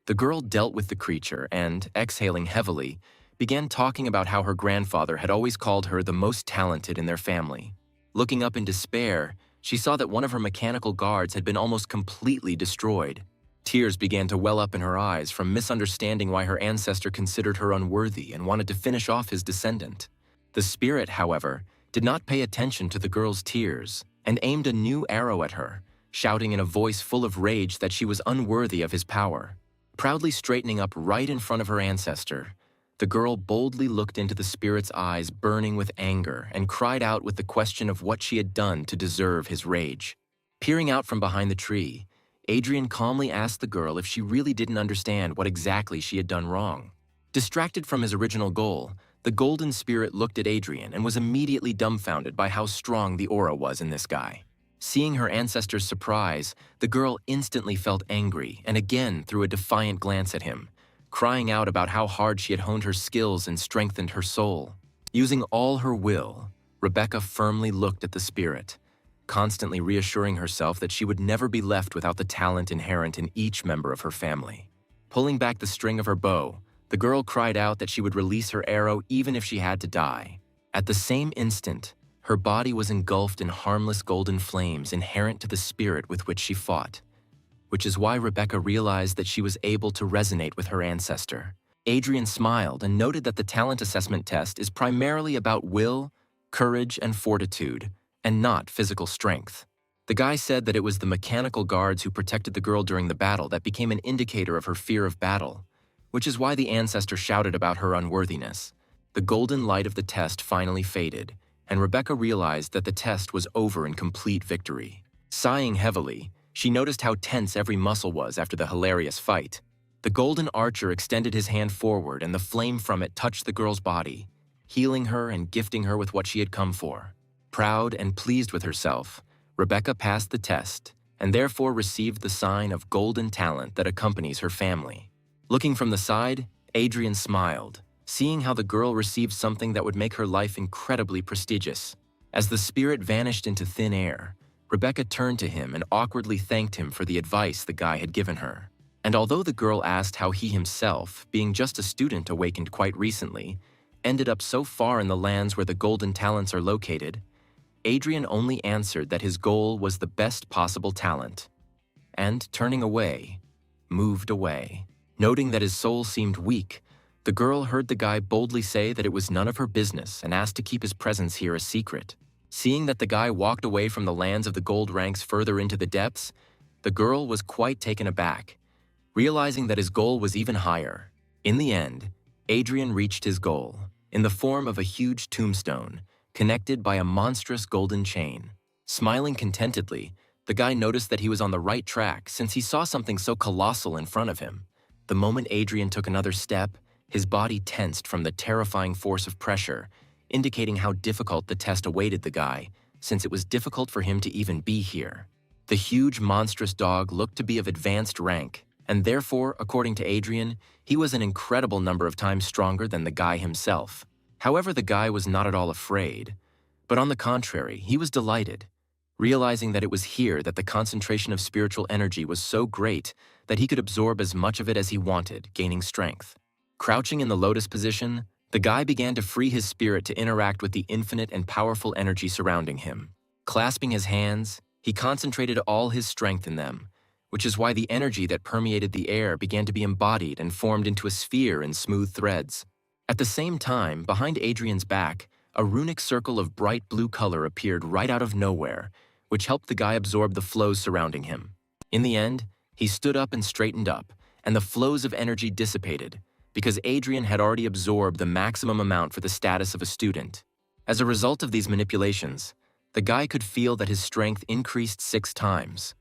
the girl dealt with the creature and, exhaling heavily, began talking about how her grandfather had always called her the most talented in their family. Looking up in despair, she saw that one of her mechanical guards had been almost completely destroyed. Tears began to well up in her eyes from misunderstanding why her ancestor considered her unworthy and wanted to finish off his descendant. The spirit, however, did not pay attention to the girl's tears and aimed a new arrow at her, shouting in a voice full of rage that she was unworthy of his power. Proudly straightening up right in front of her ancestor, the girl boldly looked into the spirit's eyes burning with anger and cried out with the question of what she had done to deserve his rage. Peering out from behind the tree, Adrian calmly asked the girl if she really didn't understand what exactly she had done wrong. Distracted from his original goal, the golden spirit looked at Adrian and was immediately dumbfounded by how strong the aura was in this guy. Seeing her ancestor's surprise, the girl instantly felt angry and again threw a defiant glance at him, crying out about how hard she had honed her skills and strengthened her soul. Using all her will, Rebecca firmly looked at the spirit, constantly reassuring herself that she would never be left without the talent inherent in each member of her family. Pulling back the string of her bow, the girl cried out that she would release her arrow even if she had to die. At the same instant, her body was engulfed in harmless golden flames inherent to the spirit with which she fought, which is why Rebecca realized that she was able to resonate with her ancestor. Adrian smiled and noted that the talent assessment test is primarily about will, courage, and fortitude, and not physical strength. The guy said that it was the mechanical guards who protected the girl during the battle that became an indicator of her fear of battle, which is why the ancestor shouted about her unworthiness. The golden light of the test finally faded, and Rebecca realized that the test was over in complete victory. Sighing heavily, she noticed how tense every muscle was after the hilarious fight. The golden archer extended his hand forward and the flame from it touched the girl's body, healing her and gifting her with what she had come for. Proud and pleased with herself, Rebecca passed the test and therefore received the sign of golden talent that accompanies her family. Looking from the side, Adrian smiled, seeing how the girl received something that would make her life incredibly prestigious. As the spirit vanished into thin air, Rebecca turned to him and awkwardly thanked him for the advice the guy had given her. And although the girl asked how he himself, being just a student awakened quite recently, ended up so far in the lands where the golden talents are located, Adrian only answered that his goal was the best possible talent. And turning away, moved away. Noting that his soul seemed weak, the girl heard the guy boldly say that it was none of her business and asked to keep his presence here a secret. Seeing that the guy walked away from the lands of the gold ranks further into the depths, the girl was quite taken aback, realizing that his goal was even higher. In the end, Adrian reached his goal, in the form of a huge tombstone, connected by a monstrous golden chain. Smiling contentedly, The guy noticed that he was on the right track since he saw something so colossal in front of him. The moment Adrian took another step, his body tensed from the terrifying force of pressure, indicating how difficult the test awaited the guy, since it was difficult for him to even be here. The huge, monstrous dog looked to be of advanced rank, and therefore, according to Adrian, he was an incredible number of times stronger than the guy himself. However, the guy was not at all afraid, but on the contrary, he was delighted, realizing that it was here that the concentration of spiritual energy was so great that he could absorb as much of it as he wanted, gaining strength. Crouching in the lotus position, the guy began to free his spirit to interact with the infinite and powerful energy surrounding him. Clasping his hands, he concentrated all his strength in them, which is why the energy that permeated the air began to be embodied and formed into a sphere in smooth threads. At the same time, behind Adrian's back, a runic circle of bright blue color appeared right out of nowhere, which helped the guy absorb the flows surrounding him. In the end, he stood up and straightened up, and the flows of energy dissipated, because Adrian had already absorbed the maximum amount for the status of a student. As a result of these manipulations, the guy could feel that his strength increased 6 times,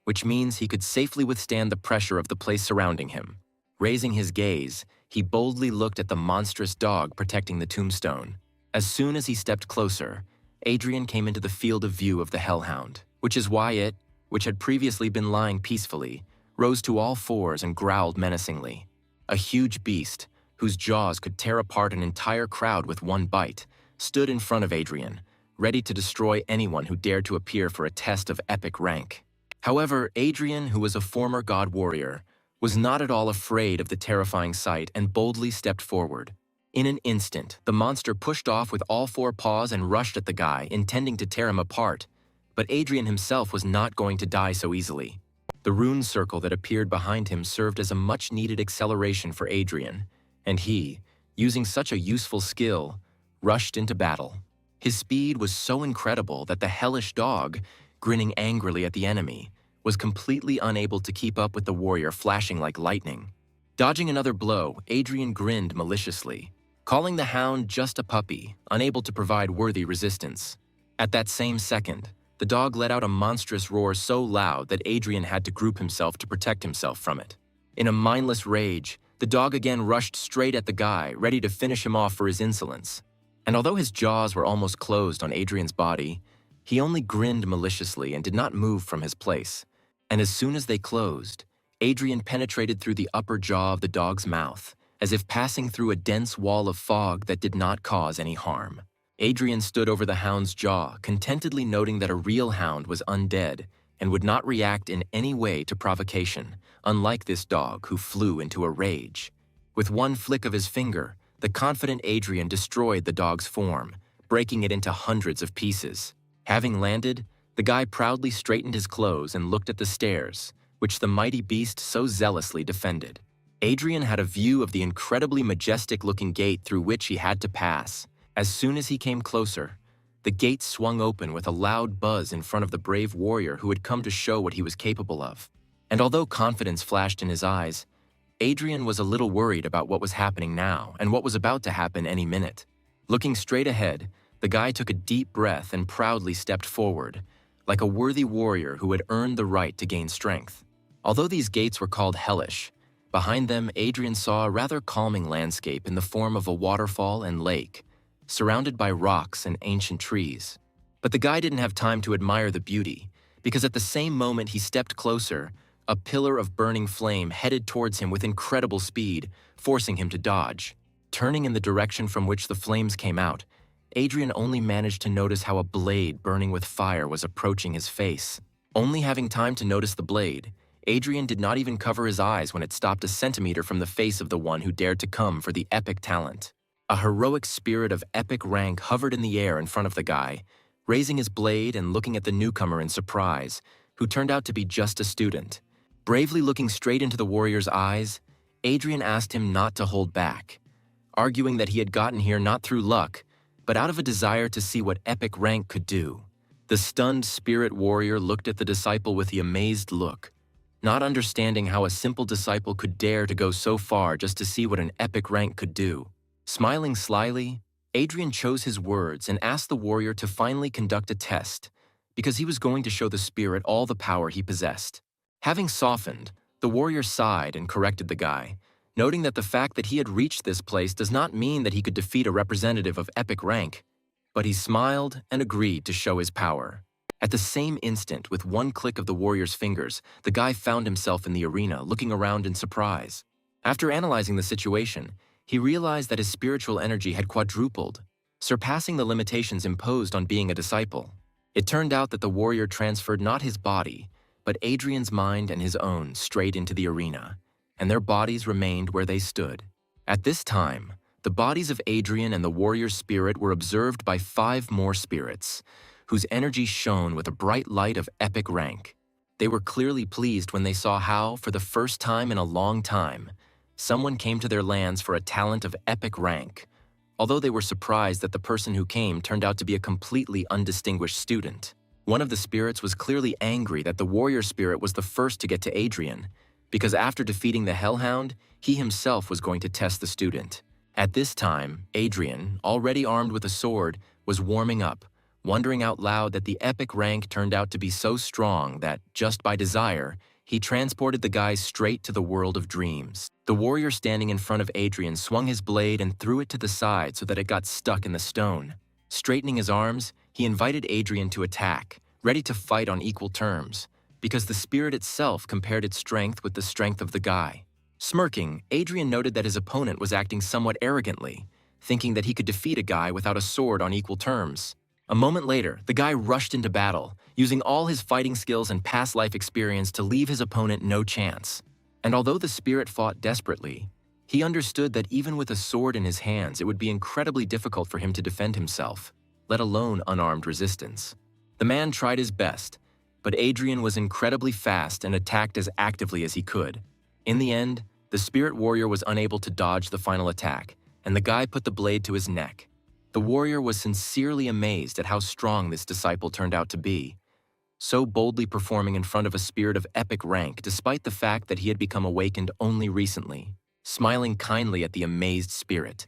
which means he could safely withstand the pressure of the place surrounding him. Raising his gaze, he boldly looked at the monstrous dog protecting the tombstone. As soon as he stepped closer, Adrian came into the field of view of the hellhound, which is why it, which had previously been lying peacefully, rose to all fours and growled menacingly. A huge beast, whose jaws could tear apart an entire crowd with one bite, stood in front of Adrian, ready to destroy anyone who dared to appear for a test of epic rank. However, Adrian, who was a former god warrior, was not at all afraid of the terrifying sight and boldly stepped forward. In an instant, the monster pushed off with all 4 paws and rushed at the guy, intending to tear him apart. But Adrian himself was not going to die so easily. The rune circle that appeared behind him served as a much-needed acceleration for Adrian, and he, using such a useful skill, rushed into battle. His speed was so incredible that the hellish dog, grinning angrily at the enemy, was completely unable to keep up with the warrior flashing like lightning. Dodging another blow, Adrian grinned maliciously, calling the hound just a puppy, unable to provide worthy resistance. At that same second, the dog let out a monstrous roar so loud that Adrian had to group himself to protect himself from it. In a mindless rage, the dog again rushed straight at the guy, ready to finish him off for his insolence. And although his jaws were almost closed on Adrian's body, he only grinned maliciously and did not move from his place. And as soon as they closed, Adrian penetrated through the upper jaw of the dog's mouth, as if passing through a dense wall of fog that did not cause any harm. Adrian stood over the hound's jaw, contentedly noting that a real hound was undead and would not react in any way to provocation, unlike this dog who flew into a rage. With one flick of his finger, the confident Adrian destroyed the dog's form, breaking it into hundreds of pieces. Having landed, the guy proudly straightened his clothes and looked at the stairs, which the mighty beast so zealously defended. Adrian had a view of the incredibly majestic-looking gate through which he had to pass. As soon as he came closer, the gate swung open with a loud buzz in front of the brave warrior who had come to show what he was capable of. And although confidence flashed in his eyes, Adrian was a little worried about what was happening now and what was about to happen any minute. Looking straight ahead, the guy took a deep breath and proudly stepped forward, like a worthy warrior who had earned the right to gain strength. Although these gates were called hellish, behind them Adrian saw a rather calming landscape in the form of a waterfall and lake, surrounded by rocks and ancient trees. But the guy didn't have time to admire the beauty, because at the same moment he stepped closer, a pillar of burning flame headed towards him with incredible speed, forcing him to dodge. Turning in the direction from which the flames came out, Adrian only managed to notice how a blade burning with fire was approaching his face. Only having time to notice the blade, Adrian did not even cover his eyes when it stopped a centimeter from the face of the one who dared to come for the epic talent. A heroic spirit of epic rank hovered in the air in front of the guy, raising his blade and looking at the newcomer in surprise, who turned out to be just a student. Bravely looking straight into the warrior's eyes, Adrian asked him not to hold back, arguing that he had gotten here not through luck, but out of a desire to see what epic rank could do. The stunned spirit warrior looked at the disciple with the amazed look, not understanding how a simple disciple could dare to go so far just to see what an epic rank could do. Smiling slyly, Adrian chose his words and asked the warrior to finally conduct a test, because he was going to show the spirit all the power he possessed. Having softened, the warrior sighed and corrected the guy, noting that the fact that he had reached this place does not mean that he could defeat a representative of epic rank, but he smiled and agreed to show his power. At the same instant, with one click of the warrior's fingers, the guy found himself in the arena, looking around in surprise. After analyzing the situation, he realized that his spiritual energy had quadrupled, surpassing the limitations imposed on being a disciple. It turned out that the warrior transferred not his body, but Adrian's mind and his own straight into the arena, and their bodies remained where they stood. At this time, the bodies of Adrian and the warrior's spirit were observed by 5 more spirits, whose energy shone with a bright light of epic rank. They were clearly pleased when they saw how, for the first time in a long time, someone came to their lands for a talent of epic rank, although they were surprised that the person who came turned out to be a completely undistinguished student. One of the spirits was clearly angry that the warrior spirit was the first to get to Adrian, because after defeating the Hellhound, he himself was going to test the student. At this time, Adrian, already armed with a sword, was warming up, wondering out loud that the epic rank turned out to be so strong that, just by desire, he transported the guy straight to the world of dreams. The warrior standing in front of Adrian swung his blade and threw it to the side so that it got stuck in the stone. Straightening his arms, he invited Adrian to attack, ready to fight on equal terms, because the spirit itself compared its strength with the strength of the guy. Smirking, Adrian noted that his opponent was acting somewhat arrogantly, thinking that he could defeat a guy without a sword on equal terms. A moment later, the guy rushed into battle, using all his fighting skills and past life experience to leave his opponent no chance. And although the spirit fought desperately, he understood that even with a sword in his hands, it would be incredibly difficult for him to defend himself, let alone unarmed resistance. The man tried his best, but Adrian was incredibly fast and attacked as actively as he could. In the end, the spirit warrior was unable to dodge the final attack, and the guy put the blade to his neck. The warrior was sincerely amazed at how strong this disciple turned out to be, so boldly performing in front of a spirit of epic rank despite the fact that he had become awakened only recently. Smiling kindly at the amazed spirit,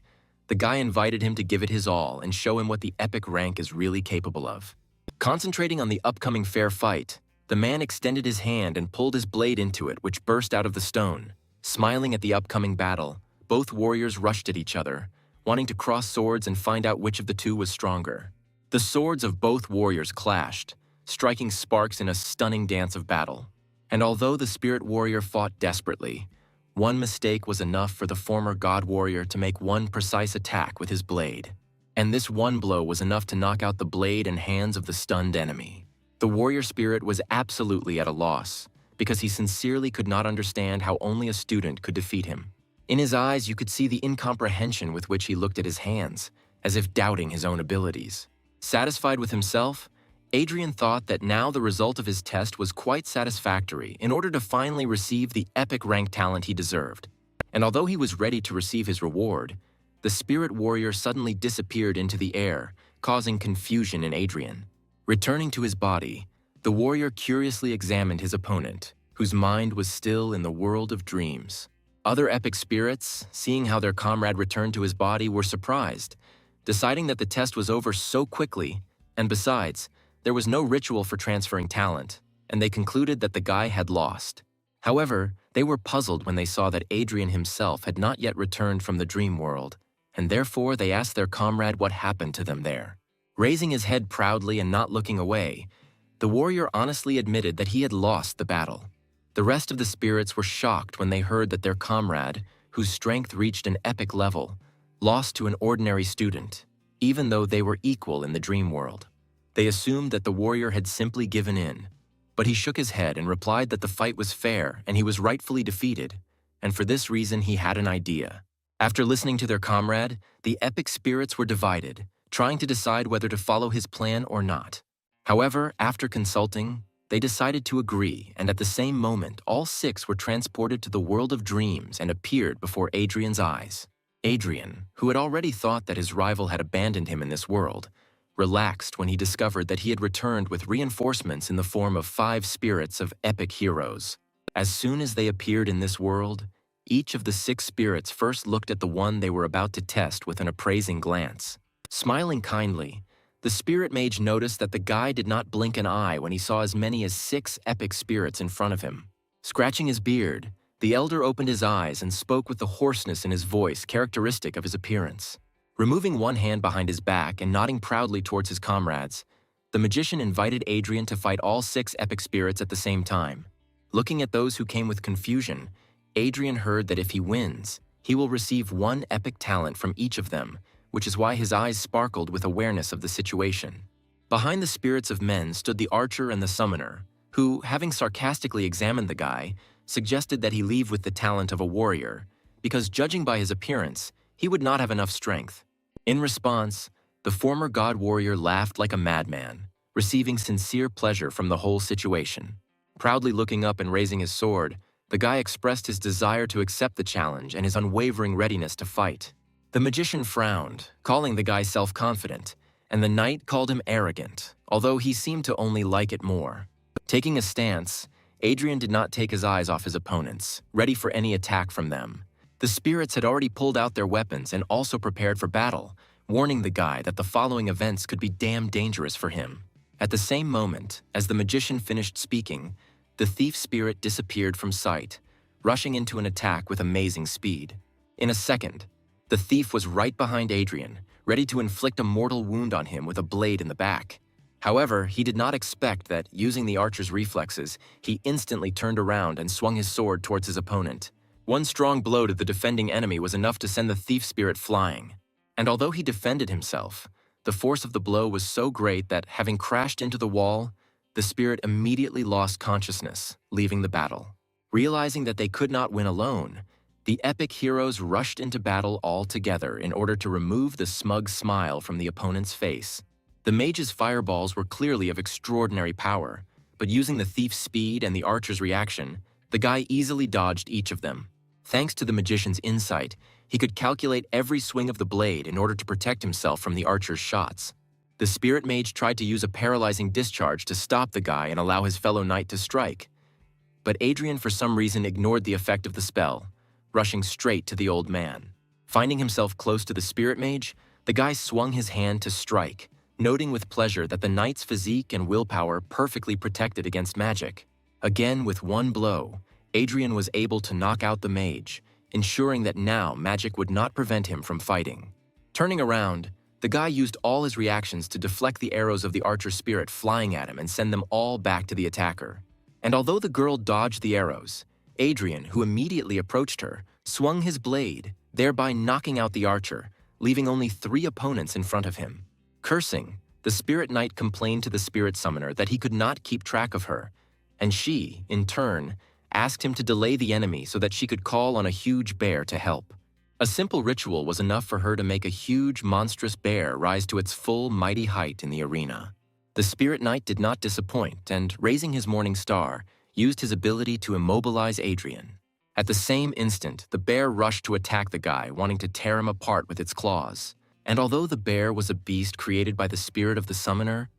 the guy invited him to give it his all and show him what the epic rank is really capable of. Concentrating on the upcoming fair fight, the man extended his hand and pulled his blade into it, which burst out of the stone. Smiling at the upcoming battle, both warriors rushed at each other, wanting to cross swords and find out which of the two was stronger. The swords of both warriors clashed, striking sparks in a stunning dance of battle. And although the spirit warrior fought desperately, one mistake was enough for the former god warrior to make one precise attack with his blade. And this one blow was enough to knock out the blade and hands of the stunned enemy. The warrior spirit was absolutely at a loss, because he sincerely could not understand how only a student could defeat him. In his eyes, you could see the incomprehension with which he looked at his hands, as if doubting his own abilities. Satisfied with himself, Adrian thought that now the result of his test was quite satisfactory in order to finally receive the epic rank talent he deserved. And although he was ready to receive his reward, the spirit warrior suddenly disappeared into the air, causing confusion in Adrian. Returning to his body, the warrior curiously examined his opponent, whose mind was still in the world of dreams. Other epic spirits, seeing how their comrade returned to his body, were surprised, deciding that the test was over so quickly, and besides, there was no ritual for transferring talent, and they concluded that the guy had lost. However, they were puzzled when they saw that Adrian himself had not yet returned from the dream world, and therefore they asked their comrade what happened to them there. Raising his head proudly and not looking away, the warrior honestly admitted that he had lost the battle. The rest of the spirits were shocked when they heard that their comrade, whose strength reached an epic level, lost to an ordinary student, even though they were equal in the dream world. They assumed that the warrior had simply given in, but he shook his head and replied that the fight was fair and he was rightfully defeated, and for this reason he had an idea. After listening to their comrade, the epic spirits were divided, trying to decide whether to follow his plan or not. However, after consulting, they decided to agree, and at the same moment, all 6 were transported to the world of dreams and appeared before Adrian's eyes. Adrian, who had already thought that his rival had abandoned him in this world, relaxed when he discovered that he had returned with reinforcements in the form of 5 spirits of epic heroes. As soon as they appeared in this world, each of the 6 spirits first looked at the one they were about to test with an appraising glance. Smiling kindly, The spirit mage noticed that the guy did not blink an eye when he saw as many as 6 epic spirits in front of him. Scratching his beard, the elder opened his eyes and spoke with the hoarseness in his voice characteristic of his appearance. Removing one hand behind his back and nodding proudly towards his comrades, the magician invited Adrian to fight all 6 epic spirits at the same time. Looking at those who came with confusion, Adrian heard that if he wins, he will receive 1 epic talent from each of them, which is why his eyes sparkled with awareness of the situation. Behind the spirits of men stood the archer and the summoner, who, having sarcastically examined the guy, suggested that he leave with the talent of a warrior, because judging by his appearance, he would not have enough strength. In response, the former god warrior laughed like a madman, receiving sincere pleasure from the whole situation. Proudly looking up and raising his sword, the guy expressed his desire to accept the challenge and his unwavering readiness to fight. The magician frowned, calling the guy self-confident, and the knight called him arrogant, although he seemed to only like it more. Taking a stance, Adrian did not take his eyes off his opponents, ready for any attack from them. The spirits had already pulled out their weapons and also prepared for battle, warning the guy that the following events could be damn dangerous for him. At the same moment, as the magician finished speaking, the thief spirit disappeared from sight, rushing into an attack with amazing speed. In a second, the thief was right behind Adrian, ready to inflict a mortal wound on him with a blade in the back. However, he did not expect that, using the archer's reflexes, he instantly turned around and swung his sword towards his opponent. One strong blow to the defending enemy was enough to send the thief spirit flying. And although he defended himself, the force of the blow was so great that, having crashed into the wall, the spirit immediately lost consciousness, leaving the battle. Realizing that they could not win alone, the epic heroes rushed into battle all together in order to remove the smug smile from the opponent's face. The mage's fireballs were clearly of extraordinary power, but using the thief's speed and the archer's reaction, the guy easily dodged each of them. Thanks to the magician's insight, he could calculate every swing of the blade in order to protect himself from the archer's shots. The spirit mage tried to use a paralyzing discharge to stop the guy and allow his fellow knight to strike. But Adrian for some reason ignored the effect of the spell, rushing straight to the old man. Finding himself close to the spirit mage, the guy swung his hand to strike, noting with pleasure that the knight's physique and willpower perfectly protected against magic. Again, with one blow, Adrian was able to knock out the mage, ensuring that now magic would not prevent him from fighting. Turning around, the guy used all his reactions to deflect the arrows of the archer spirit flying at him and send them all back to the attacker. And although the girl dodged the arrows, Adrian, who immediately approached her, swung his blade, thereby knocking out the archer, leaving only 3 opponents in front of him. Cursing, the spirit knight complained to the spirit summoner that he could not keep track of her, and she, in turn, asked him to delay the enemy so that she could call on a huge bear to help. A simple ritual was enough for her to make a huge, monstrous bear rise to its full, mighty height in the arena. The spirit knight did not disappoint and, raising his morning star, used his ability to immobilize Adrian. At the same instant, the bear rushed to attack the guy, wanting to tear him apart with its claws. And although the bear was a beast created by the spirit of the summoner,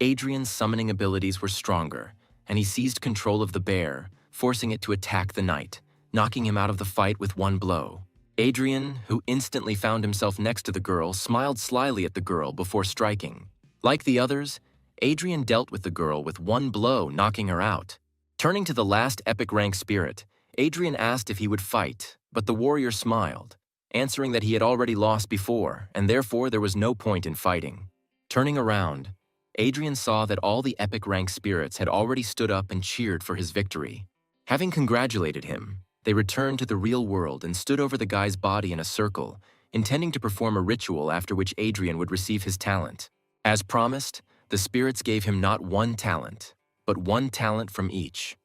Adrian's summoning abilities were stronger, and he seized control of the bear, forcing it to attack the knight, knocking him out of the fight with one blow. Adrian, who instantly found himself next to the girl, smiled slyly at the girl before striking. Like the others, Adrian dealt with the girl with one blow, knocking her out. Turning to the last epic rank spirit, Adrian asked if he would fight, but the warrior smiled, answering that he had already lost before, and therefore there was no point in fighting. Turning around, Adrian saw that all the epic rank spirits had already stood up and cheered for his victory. Having congratulated him, they returned to the real world and stood over the guy's body in a circle, intending to perform a ritual after which Adrian would receive his talent. As promised, the spirits gave him not 1 talent, but 1 talent from each,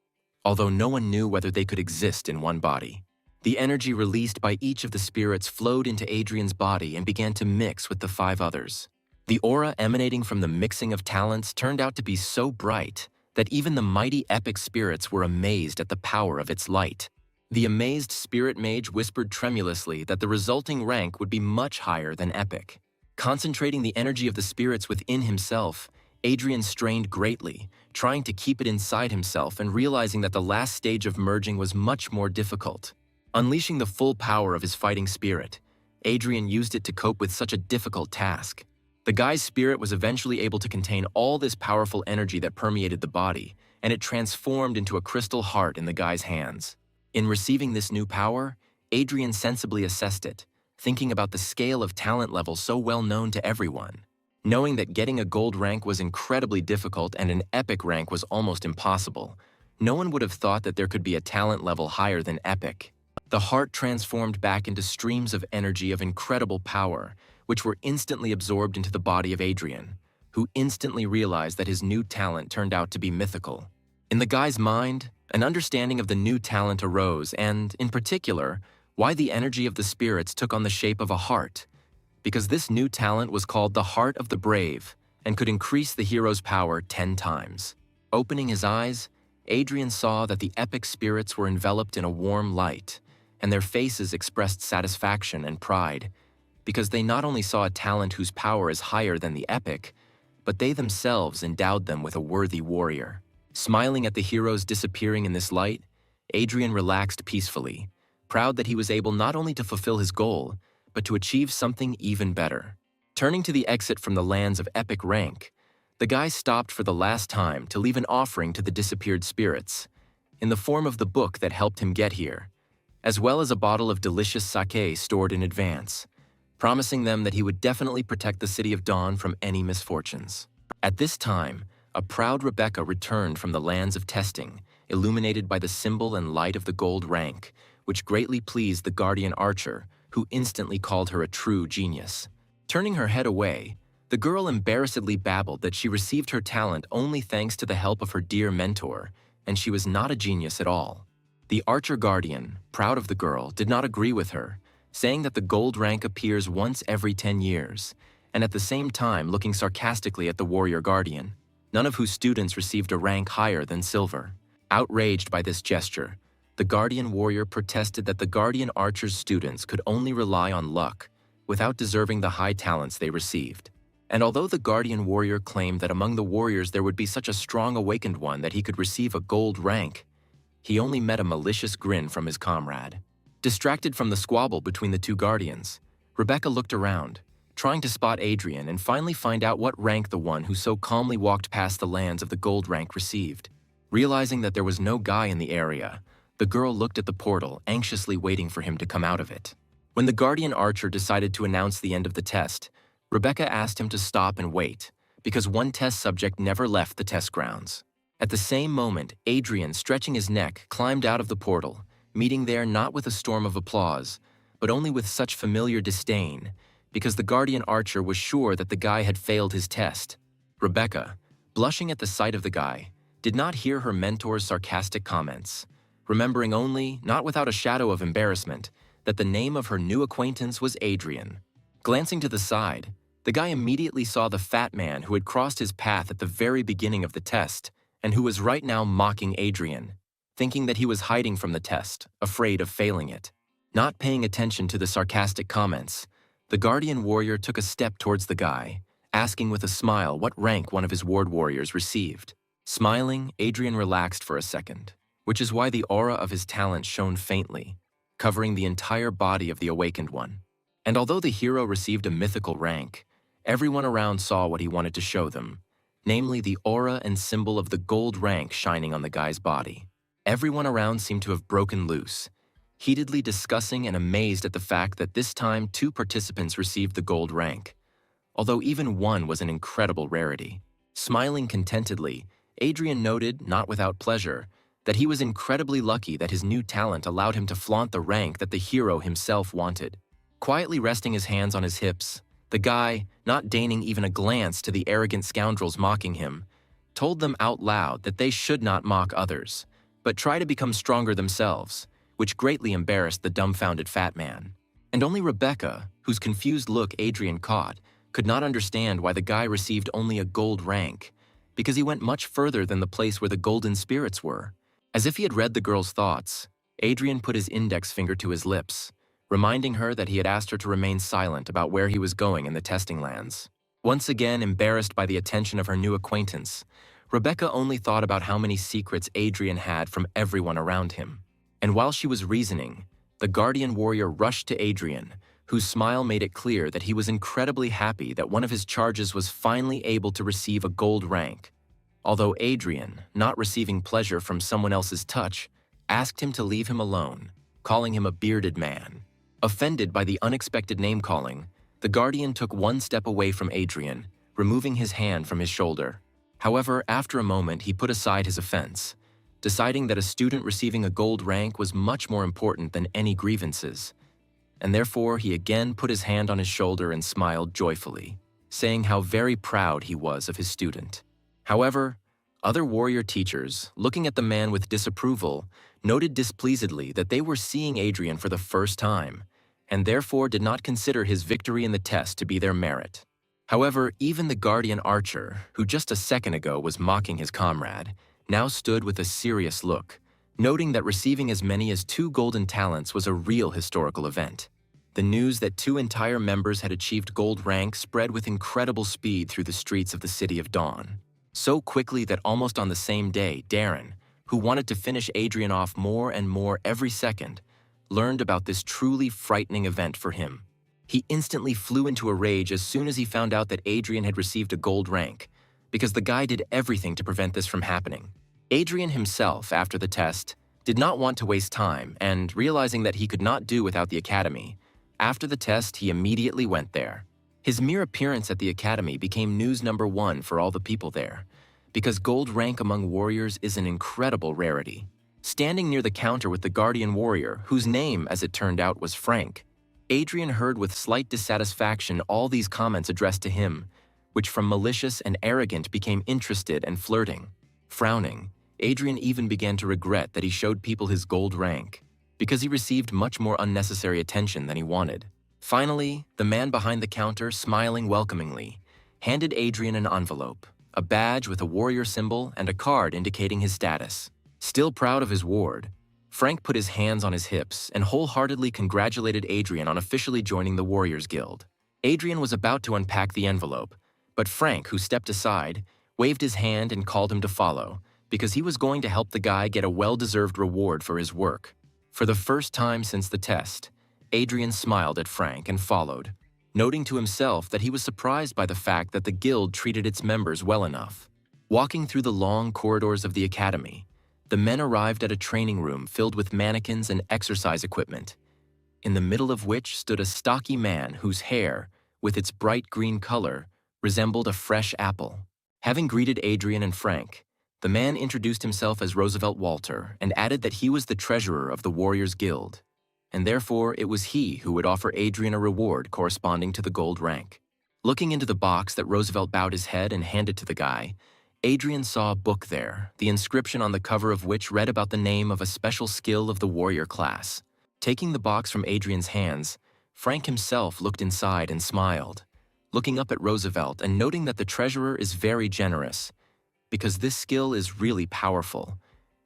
although no one knew whether they could exist in one body. The energy released by each of the spirits flowed into Adrian's body and began to mix with the 5 others. The aura emanating from the mixing of talents turned out to be so bright that even the mighty epic spirits were amazed at the power of its light. The amazed spirit mage whispered tremulously that the resulting rank would be much higher than epic. Concentrating the energy of the spirits within himself, Adrian strained greatly, trying to keep it inside himself and realizing that the last stage of merging was much more difficult. Unleashing the full power of his fighting spirit, Adrian used it to cope with such a difficult task. The guy's spirit was eventually able to contain all this powerful energy that permeated the body, and it transformed into a crystal heart in the guy's hands. In receiving this new power, Adrian sensibly assessed it, thinking about the scale of talent level so well known to everyone. Knowing that getting a gold rank was incredibly difficult and an epic rank was almost impossible, no one would have thought that there could be a talent level higher than epic. The heart transformed back into streams of energy of incredible power, which were instantly absorbed into the body of Adrian, who instantly realized that his new talent turned out to be mythical. In the guy's mind, an understanding of the new talent arose and, in particular, why the energy of the spirits took on the shape of a heart, because this new talent was called the Heart of the Brave and could increase the hero's power 10 times. Opening his eyes, Adrian saw that the epic spirits were enveloped in a warm light, and their faces expressed satisfaction and pride, because they not only saw a talent whose power is higher than the epic, but they themselves endowed them with a worthy warrior. Smiling at the heroes disappearing in this light, Adrian relaxed peacefully, proud that he was able not only to fulfill his goal, but to achieve something even better. Turning to the exit from the lands of epic rank, the guy stopped for the last time to leave an offering to the disappeared spirits, in the form of the book that helped him get here, as well as a bottle of delicious sake stored in advance, promising them that he would definitely protect the City of Dawn from any misfortunes. At this time, a proud Rebecca returned from the lands of testing, illuminated by the symbol and light of the gold rank, which greatly pleased the guardian archer, who instantly called her a true genius. Turning her head away, the girl embarrassedly babbled that she received her talent only thanks to the help of her dear mentor, and she was not a genius at all. The archer guardian, proud of the girl, did not agree with her, saying that the gold rank appears once every 10 years, and at the same time looking sarcastically at the warrior guardian, none of whose students received a rank higher than silver. Outraged by this gesture, the guardian warrior protested that the guardian archer's students could only rely on luck, without deserving the high talents they received. And although the guardian warrior claimed that among the warriors there would be such a strong awakened one that he could receive a gold rank, he only met a malicious grin from his comrade. Distracted from the squabble between the two guardians, Rebecca looked around, trying to spot Adrian and finally find out what rank the one who so calmly walked past the lands of the gold rank received. Realizing that there was no guy in the area, the girl looked at the portal, anxiously waiting for him to come out of it. When the guardian archer decided to announce the end of the test, Rebecca asked him to stop and wait, because one test subject never left the test grounds. At the same moment, Adrian, stretching his neck, climbed out of the portal, meeting there not with a storm of applause, but only with such familiar disdain, because the guardian archer was sure that the guy had failed his test. Rebecca, blushing at the sight of the guy, did not hear her mentor's sarcastic comments, remembering only, not without a shadow of embarrassment, that the name of her new acquaintance was Adrian. Glancing to the side, the guy immediately saw the fat man who had crossed his path at the very beginning of the test and who was right now mocking Adrian, thinking that he was hiding from the test, afraid of failing it. Not paying attention to the sarcastic comments, the guardian warrior took a step towards the guy, asking with a smile what rank one of his ward warriors received. Smiling, Adrian relaxed for a second, which is why the aura of his talent shone faintly, covering the entire body of the awakened one. And although the hero received a mythical rank, everyone around saw what he wanted to show them, namely the aura and symbol of the gold rank shining on the guy's body. Everyone around seemed to have broken loose, heatedly discussing and amazed at the fact that this time 2 participants received the gold rank, although even one was an incredible rarity. Smiling contentedly, Adrian noted, not without pleasure, that he was incredibly lucky that his new talent allowed him to flaunt the rank that the hero himself wanted. Quietly resting his hands on his hips, the guy, not deigning even a glance to the arrogant scoundrels mocking him, told them out loud that they should not mock others, but try to become stronger themselves, which greatly embarrassed the dumbfounded fat man. And only Rebecca, whose confused look Adrian caught, could not understand why the guy received only a gold rank, because he went much further than the place where the golden spirits were. As if he had read the girl's thoughts, Adrian put his index finger to his lips, reminding her that he had asked her to remain silent about where he was going in the testing lands. Once again embarrassed by the attention of her new acquaintance, Rebecca only thought about how many secrets Adrian had from everyone around him. And while she was reasoning, the guardian warrior rushed to Adrian, whose smile made it clear that he was incredibly happy that one of his charges was finally able to receive a gold rank. Although Adrian, not receiving pleasure from someone else's touch, asked him to leave him alone, calling him a bearded man. Offended by the unexpected name-calling, the Guardian took one step away from Adrian, removing his hand from his shoulder. However, after a moment, he put aside his offense, deciding that a student receiving a gold rank was much more important than any grievances, and therefore he again put his hand on his shoulder and smiled joyfully, saying how very proud he was of his student. However, other warrior teachers, looking at the man with disapproval, noted displeasedly that they were seeing Adrian for the first time, and therefore did not consider his victory in the test to be their merit. However, even the Guardian Archer, who just a second ago was mocking his comrade, now stood with a serious look, noting that receiving as many as 2 golden talents was a real historical event. The news that 2 entire members had achieved gold rank spread with incredible speed through the streets of the City of Dawn. So quickly that almost on the same day, Darren, who wanted to finish Adrian off more and more every second, learned about this truly frightening event for him. He instantly flew into a rage as soon as he found out that Adrian had received a gold rank, because the guy did everything to prevent this from happening. Adrian himself, after the test, did not want to waste time, and realizing that he could not do without the academy, after the test he immediately went there. His mere appearance at the academy became news number 1 for all the people there, because gold rank among warriors is an incredible rarity. Standing near the counter with the Guardian Warrior, whose name, as it turned out, was Frank, Adrian heard with slight dissatisfaction all these comments addressed to him, which from malicious and arrogant became interested and flirting. Frowning, Adrian even began to regret that he showed people his gold rank, because he received much more unnecessary attention than he wanted. Finally, the man behind the counter, smiling welcomingly, handed Adrian an envelope, a badge with a warrior symbol and a card indicating his status. Still proud of his ward, Frank put his hands on his hips and wholeheartedly congratulated Adrian on officially joining the Warriors Guild. Adrian was about to unpack the envelope, but Frank, who stepped aside, waved his hand and called him to follow, because he was going to help the guy get a well-deserved reward for his work. For the first time since the test, Adrian smiled at Frank and followed, noting to himself that he was surprised by the fact that the guild treated its members well enough. Walking through the long corridors of the academy, the men arrived at a training room filled with mannequins and exercise equipment, in the middle of which stood a stocky man whose hair, with its bright green color, resembled a fresh apple. Having greeted Adrian and Frank, the man introduced himself as Roosevelt Walter and added that he was the treasurer of the Warriors Guild, and therefore it was he who would offer Adrian a reward corresponding to the gold rank. Looking into the box that Roosevelt bowed his head and handed to the guy, Adrian saw a book there, the inscription on the cover of which read about the name of a special skill of the warrior class. Taking the box from Adrian's hands, Frank himself looked inside and smiled, looking up at Roosevelt and noting that the treasurer is very generous, because this skill is really powerful,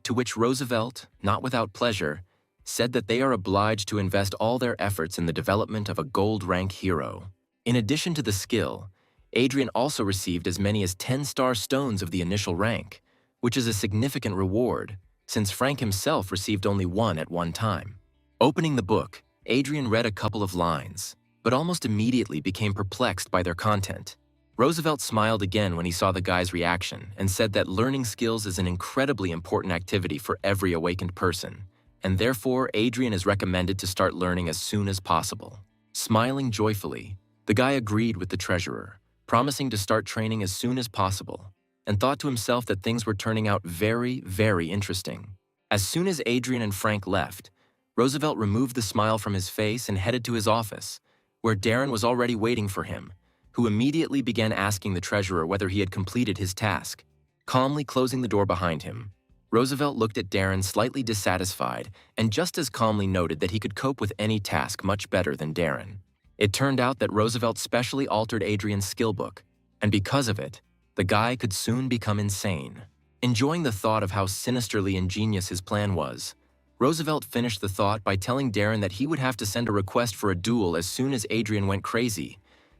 to which Roosevelt, not without pleasure, said that they are obliged to invest all their efforts in the development of a gold rank hero. In addition to the skill, Adrian also received as many as 10 star stones of the initial rank, which is a significant reward, since Frank himself received only 1 at one time. Opening the book, Adrian read a couple of lines, but almost immediately became perplexed by their content. Roosevelt smiled again when he saw the guy's reaction and said that learning skills is an incredibly important activity for every awakened person, and therefore Adrian is recommended to start learning as soon as possible. Smiling joyfully, the guy agreed with the treasurer, promising to start training as soon as possible, and thought to himself that things were turning out very, very interesting. As soon as Adrian and Frank left, Roosevelt removed the smile from his face and headed to his office, where Darren was already waiting for him, who immediately began asking the treasurer whether he had completed his task. Calmly closing the door behind him, Roosevelt looked at Darren slightly dissatisfied and just as calmly noted that he could cope with any task much better than Darren. It turned out that Roosevelt specially altered Adrian's skill book, and because of it, the guy could soon become insane. Enjoying the thought of how sinisterly ingenious his plan was, Roosevelt finished the thought by telling Darren that he would have to send a request for a duel as soon as Adrian went crazy,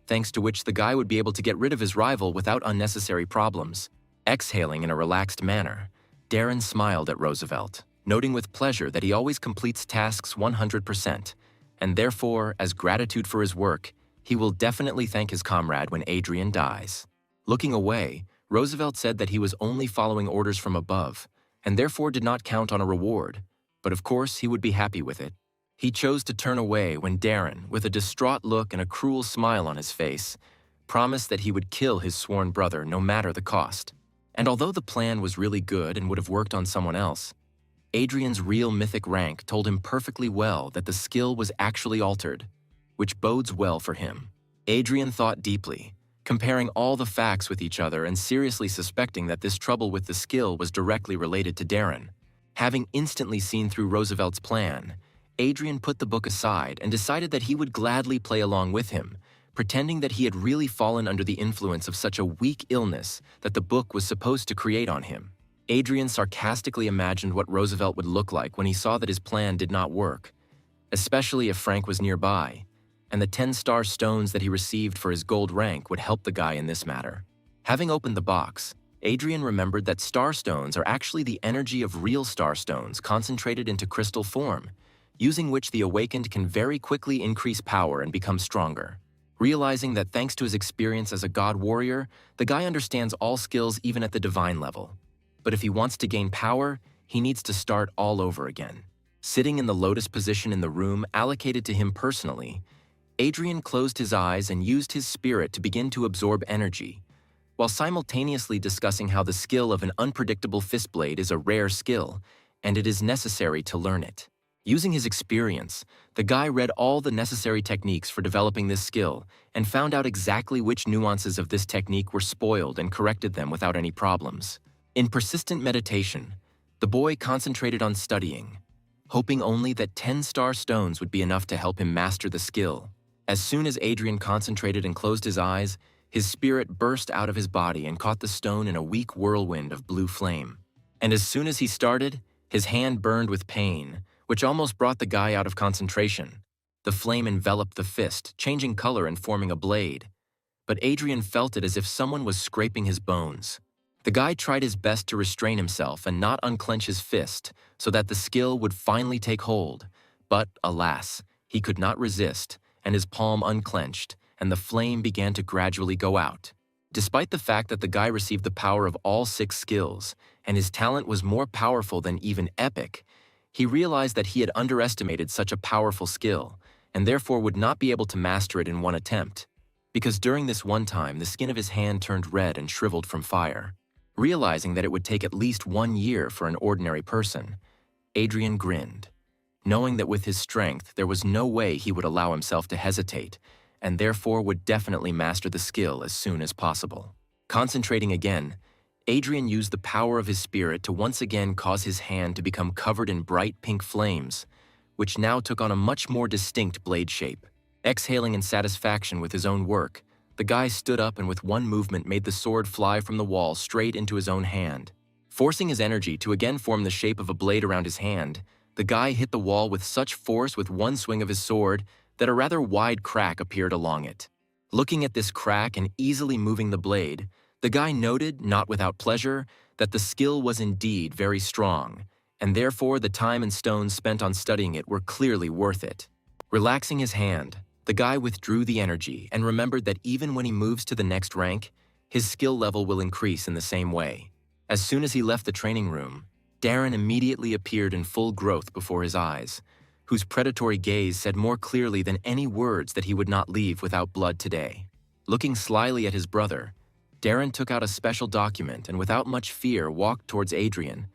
thanks to which the guy would be able to get rid of his rival without unnecessary problems. Exhaling in a relaxed manner, Darren smiled at Roosevelt, noting with pleasure that he always completes tasks 100%, and therefore, as gratitude for his work, he will definitely thank his comrade when Adrian dies. Looking away, Roosevelt said that he was only following orders from above, and therefore did not count on a reward, but of course he would be happy with it. He chose to turn away when Darren, with a distraught look and a cruel smile on his face, promised that he would kill his sworn brother no matter the cost. And although the plan was really good and would have worked on someone else, Adrian's real mythic rank told him perfectly well that the skill was actually altered, which bodes well for him. Adrian thought deeply, comparing all the facts with each other and seriously suspecting that this trouble with the skill was directly related to Darren. Having instantly seen through Roosevelt's plan, Adrian put the book aside and decided that he would gladly play along with him, pretending that he had really fallen under the influence of such a weak illness that the book was supposed to create on him. Adrian sarcastically imagined what Roosevelt would look like when he saw that his plan did not work, especially if Frank was nearby, and the 10-star stones that he received for his gold rank would help the guy in this matter. Having opened the box, Adrian remembered that star stones are actually the energy of real star stones concentrated into crystal form, using which the awakened can very quickly increase power and become stronger. Realizing that thanks to his experience as a god warrior, the guy understands all skills even at the divine level. But if he wants to gain power, he needs to start all over again. Sitting in the lotus position in the room allocated to him personally, Adrian closed his eyes and used his spirit to begin to absorb energy, while simultaneously discussing how the skill of an unpredictable fist blade is a rare skill, and it is necessary to learn it. Using his experience, the guy read all the necessary techniques for developing this skill and found out exactly which nuances of this technique were spoiled and corrected them without any problems. In persistent meditation, the boy concentrated on studying, hoping only that 10-star stones would be enough to help him master the skill. As soon as Adrian concentrated and closed his eyes, his spirit burst out of his body and caught the stone in a weak whirlwind of blue flame. And as soon as he started, his hand burned with pain, which almost brought the guy out of concentration. The flame enveloped the fist, changing color and forming a blade. But Adrian felt it as if someone was scraping his bones. The guy tried his best to restrain himself and not unclench his fist so that the skill would finally take hold. But, alas, he could not resist, and his palm unclenched, and the flame began to gradually go out. Despite the fact that the guy received the power of all 6 skills, and his talent was more powerful than even epic, he realized that he had underestimated such a powerful skill, and therefore would not be able to master it in one attempt, because during this one time the skin of his hand turned red and shriveled from fire. Realizing that it would take at least 1 year for an ordinary person, Adrian grinned, knowing that with his strength there was no way he would allow himself to hesitate, and therefore would definitely master the skill as soon as possible. Concentrating again, Adrian used the power of his spirit to once again cause his hand to become covered in bright pink flames, which now took on a much more distinct blade shape. Exhaling in satisfaction with his own work, the guy stood up and with one movement made the sword fly from the wall straight into his own hand. Forcing his energy to again form the shape of a blade around his hand, the guy hit the wall with such force with one swing of his sword that a rather wide crack appeared along it. Looking at this crack and easily moving the blade, the guy noted, not without pleasure, that the skill was indeed very strong, and therefore the time and stones spent on studying it were clearly worth it. Relaxing his hand, the guy withdrew the energy and remembered that even when he moves to the next rank, his skill level will increase in the same way. As soon as he left the training room, Darren immediately appeared in full growth before his eyes, whose predatory gaze said more clearly than any words that he would not leave without blood today. Looking slyly at his brother, Darren took out a special document and without much fear walked towards Adrian,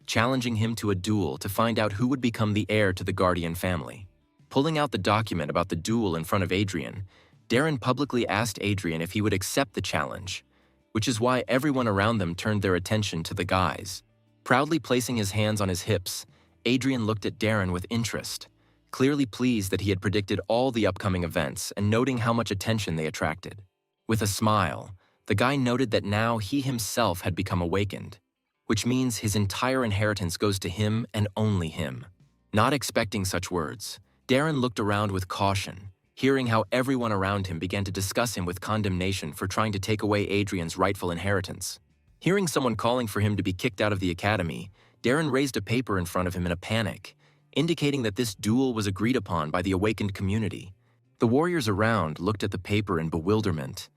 challenging him to a duel to find out who would become the heir to the Guardian family. Pulling out the document about the duel in front of Adrian, Darren publicly asked Adrian if he would accept the challenge, which is why everyone around them turned their attention to the guys. Proudly placing his hands on his hips, Adrian looked at Darren with interest, clearly pleased that he had predicted all the upcoming events and noting how much attention they attracted. With a smile, the guy noted that now he himself had become awakened, which means his entire inheritance goes to him and only him. Not expecting such words, Darren looked around with caution, hearing how everyone around him began to discuss him with condemnation for trying to take away Adrian's rightful inheritance. Hearing someone calling for him to be kicked out of the academy, Darren raised a paper in front of him in a panic, indicating that this duel was agreed upon by the awakened community. The warriors around looked at the paper in bewilderment,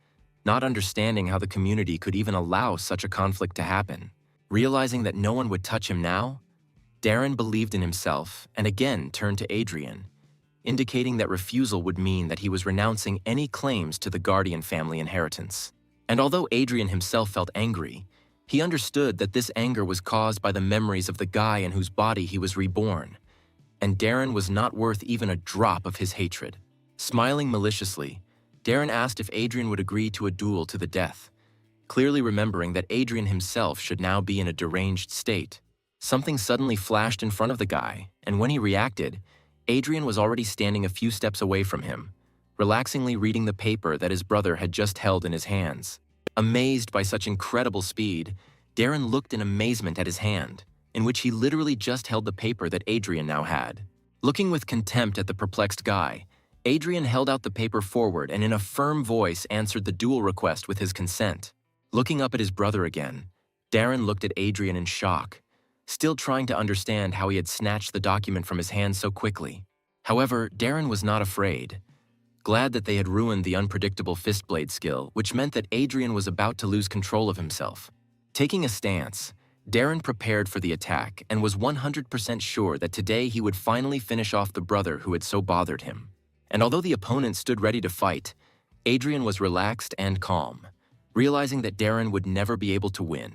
not understanding how the community could even allow such a conflict to happen. Realizing that no one would touch him now, Darren believed in himself and again turned to Adrian, indicating that refusal would mean that he was renouncing any claims to the Guardian family inheritance. And although Adrian himself felt angry, he understood that this anger was caused by the memories of the guy in whose body he was reborn, and Darren was not worth even a drop of his hatred. Smiling maliciously, Darren asked if Adrian would agree to a duel to the death, clearly remembering that Adrian himself should now be in a deranged state. Something suddenly flashed in front of the guy, and when he reacted, Adrian was already standing a few steps away from him, relaxingly reading the paper that his brother had just held in his hands. Amazed by such incredible speed, Darren looked in amazement at his hand, in which he literally just held the paper that Adrian now had. Looking with contempt at the perplexed guy, Adrian held out the paper forward and in a firm voice answered the duel request with his consent. Looking up at his brother again, Darren looked at Adrian in shock, still trying to understand how he had snatched the document from his hand so quickly. However, Darren was not afraid, glad that they had ruined the unpredictable fist blade skill, which meant that Adrian was about to lose control of himself. Taking a stance, Darren prepared for the attack and was 100% sure that today he would finally finish off the brother who had so bothered him. And although the opponent stood ready to fight, Adrian was relaxed and calm, realizing that Darren would never be able to win.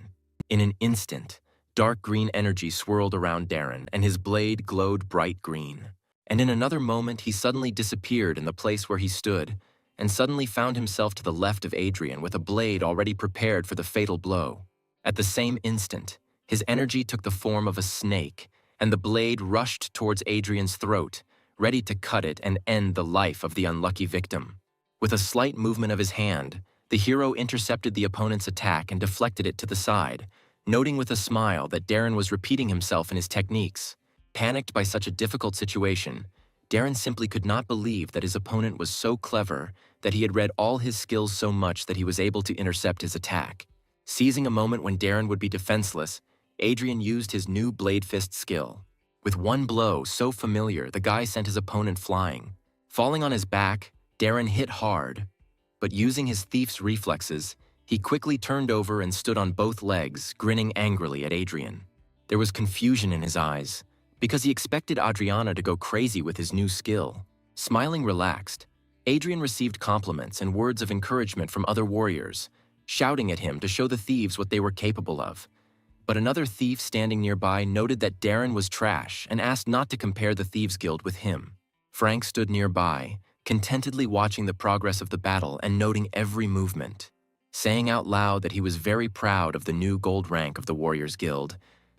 In an instant, dark green energy swirled around Darren and his blade glowed bright green. And in another moment, he suddenly disappeared in the place where he stood and suddenly found himself to the left of Adrian with a blade already prepared for the fatal blow. At the same instant, his energy took the form of a snake and the blade rushed towards Adrian's throat, ready to cut it and end the life of the unlucky victim. With a slight movement of his hand, the hero intercepted the opponent's attack and deflected it to the side, noting with a smile that Darren was repeating himself in his techniques. Panicked by such a difficult situation, Darren simply could not believe that his opponent was so clever that he had read all his skills so much that he was able to intercept his attack. Seizing a moment when Darren would be defenseless, Adrian used his new blade fist skill. With one blow so familiar, the guy sent his opponent flying. Falling on his back, Darren hit hard, but using his thief's reflexes, he quickly turned over and stood on both legs, grinning angrily at Adrian. There was confusion in his eyes, because he expected Adriana to go crazy with his new skill. Smiling relaxed, Adrian received compliments and words of encouragement from other warriors, shouting at him to show the thieves what they were capable of. But another thief standing nearby noted that Darren was trash and asked not to compare the Thieves Guild with him. Frank stood nearby, contentedly watching the progress of the battle and noting every movement, saying out loud that he was very proud of the new gold rank of the Warriors Guild,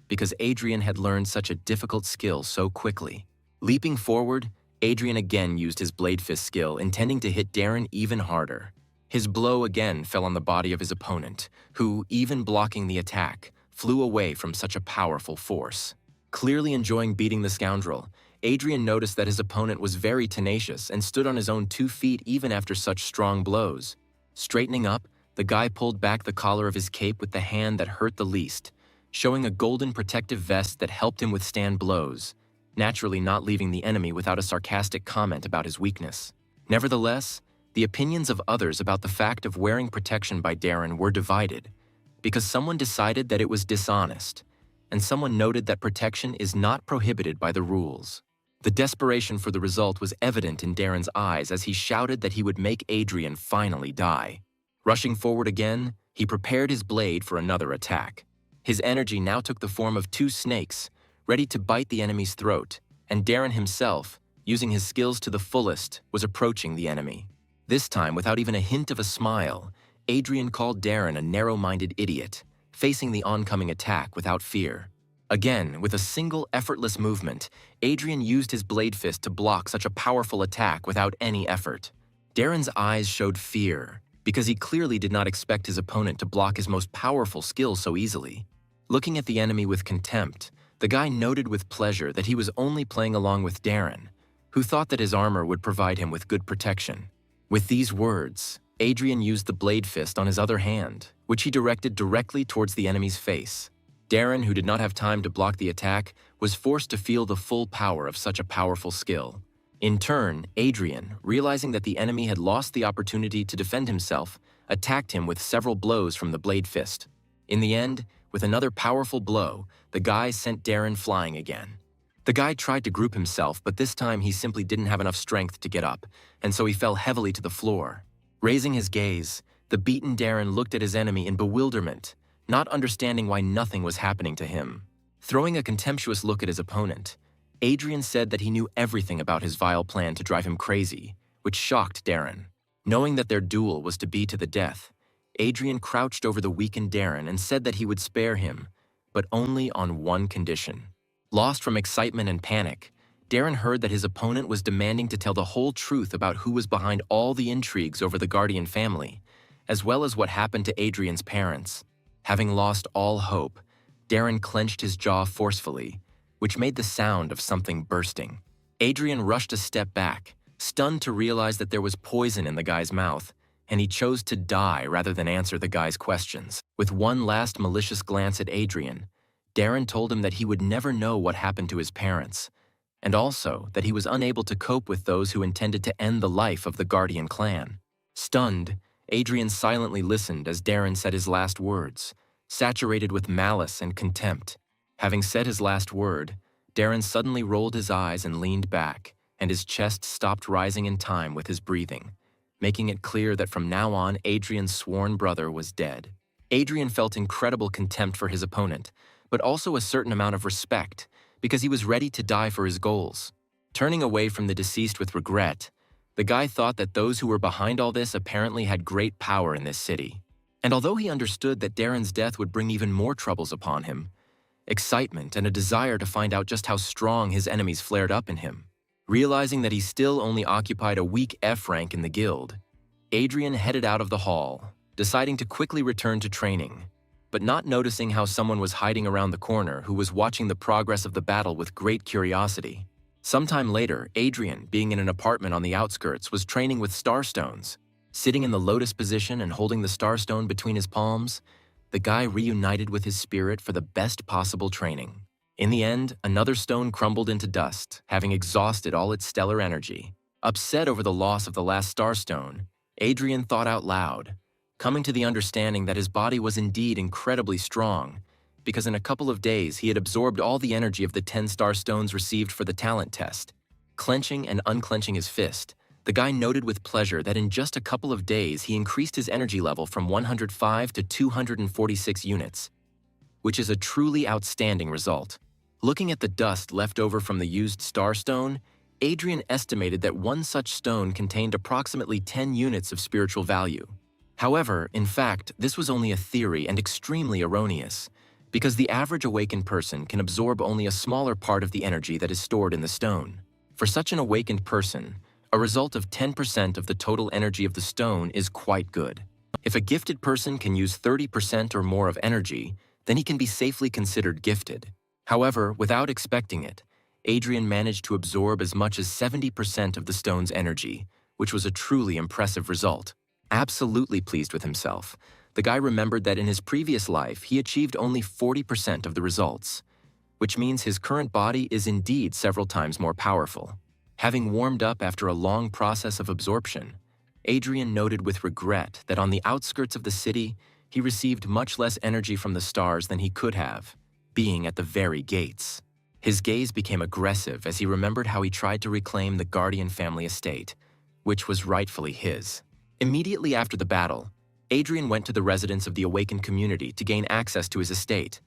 because Adrian had learned such a difficult skill so quickly. Leaping forward, Adrian again used his blade fist skill, intending to hit Darren even harder. His blow again fell on the body of his opponent, who, even blocking the attack, flew away from such a powerful force. Clearly enjoying beating the scoundrel, Adrian noticed that his opponent was very tenacious and stood on his own 2 feet even after such strong blows. Straightening up, the guy pulled back the collar of his cape with the hand that hurt the least, showing a golden protective vest that helped him withstand blows, naturally not leaving the enemy without a sarcastic comment about his weakness. Nevertheless, the opinions of others about the fact of wearing protection by Darren were divided, because someone decided that it was dishonest, and someone noted that protection is not prohibited by the rules. The desperation for the result was evident in Darren's eyes as he shouted that he would make Adrian finally die. Rushing forward again, he prepared his blade for another attack. His energy now took the form of 2 snakes, ready to bite the enemy's throat, and Darren himself, using his skills to the fullest, was approaching the enemy. This time, without even a hint of a smile, Adrian called Darren a narrow-minded idiot, facing the oncoming attack without fear. Again, with a single effortless movement, Adrian used his blade fist to block such a powerful attack without any effort. Darren's eyes showed fear, because he clearly did not expect his opponent to block his most powerful skill so easily. Looking at the enemy with contempt, the guy noted with pleasure that he was only playing along with Darren, who thought that his armor would provide him with good protection. With these words, Adrian used the blade fist on his other hand, which he directed directly towards the enemy's face. Darren, who did not have time to block the attack, was forced to feel the full power of such a powerful skill. In turn, Adrian, realizing that the enemy had lost the opportunity to defend himself, attacked him with several blows from the blade fist. In the end, with another powerful blow, the guy sent Darren flying again. The guy tried to group himself, but this time he simply didn't have enough strength to get up, and so he fell heavily to the floor. Raising his gaze, the beaten Darren looked at his enemy in bewilderment, not understanding why nothing was happening to him. Throwing a contemptuous look at his opponent, Adrian said that he knew everything about his vile plan to drive him crazy, which shocked Darren. Knowing that their duel was to be to the death, Adrian crouched over the weakened Darren and said that he would spare him, but only on one condition. Lost from excitement and panic, Darren heard that his opponent was demanding to tell the whole truth about who was behind all the intrigues over the Guardian family, as well as what happened to Adrian's parents. Having lost all hope, Darren clenched his jaw forcefully, which made the sound of something bursting. Adrian rushed a step back, stunned to realize that there was poison in the guy's mouth, and he chose to die rather than answer the guy's questions. With one last malicious glance at Adrian, Darren told him that he would never know what happened to his parents, and also that he was unable to cope with those who intended to end the life of the Guardian clan. Stunned, Adrian silently listened as Darren said his last words, saturated with malice and contempt. Having said his last word, Darren suddenly rolled his eyes and leaned back, and his chest stopped rising in time with his breathing, making it clear that from now on Adrian's sworn brother was dead. Adrian felt incredible contempt for his opponent, but also a certain amount of respect, because he was ready to die for his goals. Turning away from the deceased with regret, the guy thought that those who were behind all this apparently had great power in this city. And although he understood that Darren's death would bring even more troubles upon him, excitement and a desire to find out just how strong his enemies flared up in him. Realizing that he still only occupied a weak F rank in the guild, Adrian headed out of the hall, deciding to quickly return to training, but not noticing how someone was hiding around the corner who was watching the progress of the battle with great curiosity. Sometime later, Adrian, being in an apartment on the outskirts, was training with starstones. Sitting in the lotus position and holding the starstone between his palms, the guy reunited with his spirit for the best possible training. In the end, another stone crumbled into dust, having exhausted all its stellar energy. Upset over the loss of the last starstone, Adrian thought out loud, coming to the understanding that his body was indeed incredibly strong, because in a couple of days he had absorbed all the energy of the 10 starstones received for the talent test. Clenching and unclenching his fist, the guy noted with pleasure that in just a couple of days he increased his energy level from 105 to 246 units, which is a truly outstanding result. Looking at the dust left over from the used starstone, Adrian estimated that one such stone contained approximately 10 units of spiritual value. However, in fact, this was only a theory and extremely erroneous, because the average awakened person can absorb only a smaller part of the energy that is stored in the stone. For such an awakened person, a result of 10% of the total energy of the stone is quite good. If a gifted person can use 30% or more of energy, then he can be safely considered gifted. However, without expecting it, Adrian managed to absorb as much as 70% of the stone's energy, which was a truly impressive result. Absolutely pleased with himself, the guy remembered that in his previous life he achieved only 40% of the results, which means his current body is indeed several times more powerful. Having warmed up after a long process of absorption, Adrian noted with regret that on the outskirts of the city, he received much less energy from the stars than he could have, being at the very gates. His gaze became aggressive as he remembered how he tried to reclaim the Guardian family estate, which was rightfully his. Immediately after the battle, Adrian went to the residence of the Awakened community to gain access to his estate.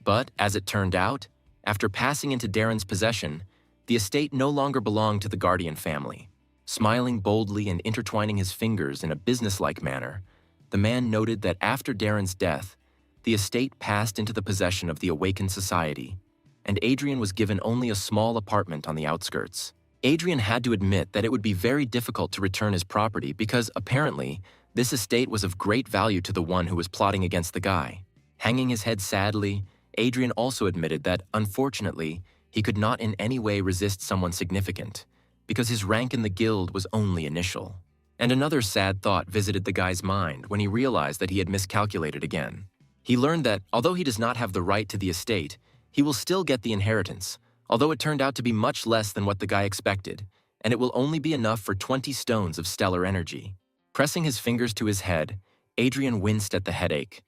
But, as it turned out, after passing into Darren's possession, the estate no longer belonged to the Guardian family. Smiling boldly and intertwining his fingers in a businesslike manner, the man noted that after Darren's death, the estate passed into the possession of the Awakened Society, and Adrian was given only a small apartment on the outskirts. Adrian had to admit that it would be very difficult to return his property because, apparently, this estate was of great value to the one who was plotting against the guy. Hanging his head sadly, Adrian also admitted that, unfortunately, he could not in any way resist someone significant, because his rank in the guild was only initial. And another sad thought visited the guy's mind when he realized that he had miscalculated again. He learned that, although he does not have the right to the estate, he will still get the inheritance, although it turned out to be much less than what the guy expected, and it will only be enough for 20 stones of stellar energy. Pressing his fingers to his head, Adrian winced at the headache,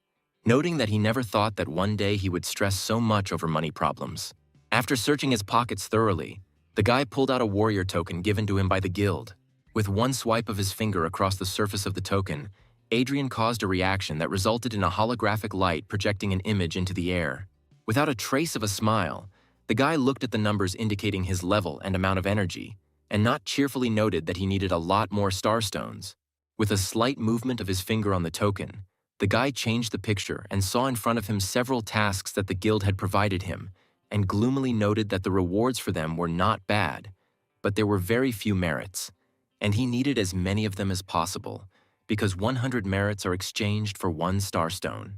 noting that he never thought that one day he would stress so much over money problems. After searching his pockets thoroughly, the guy pulled out a warrior token given to him by the guild. With one swipe of his finger across the surface of the token, Adrian caused a reaction that resulted in a holographic light projecting an image into the air. Without a trace of a smile, the guy looked at the numbers indicating his level and amount of energy, and not cheerfully noted that he needed a lot more starstones. With a slight movement of his finger on the token, the guy changed the picture and saw in front of him several tasks that the guild had provided him, and gloomily noted that the rewards for them were not bad, but there were very few merits, and he needed as many of them as possible, because 100 merits are exchanged for 1 starstone.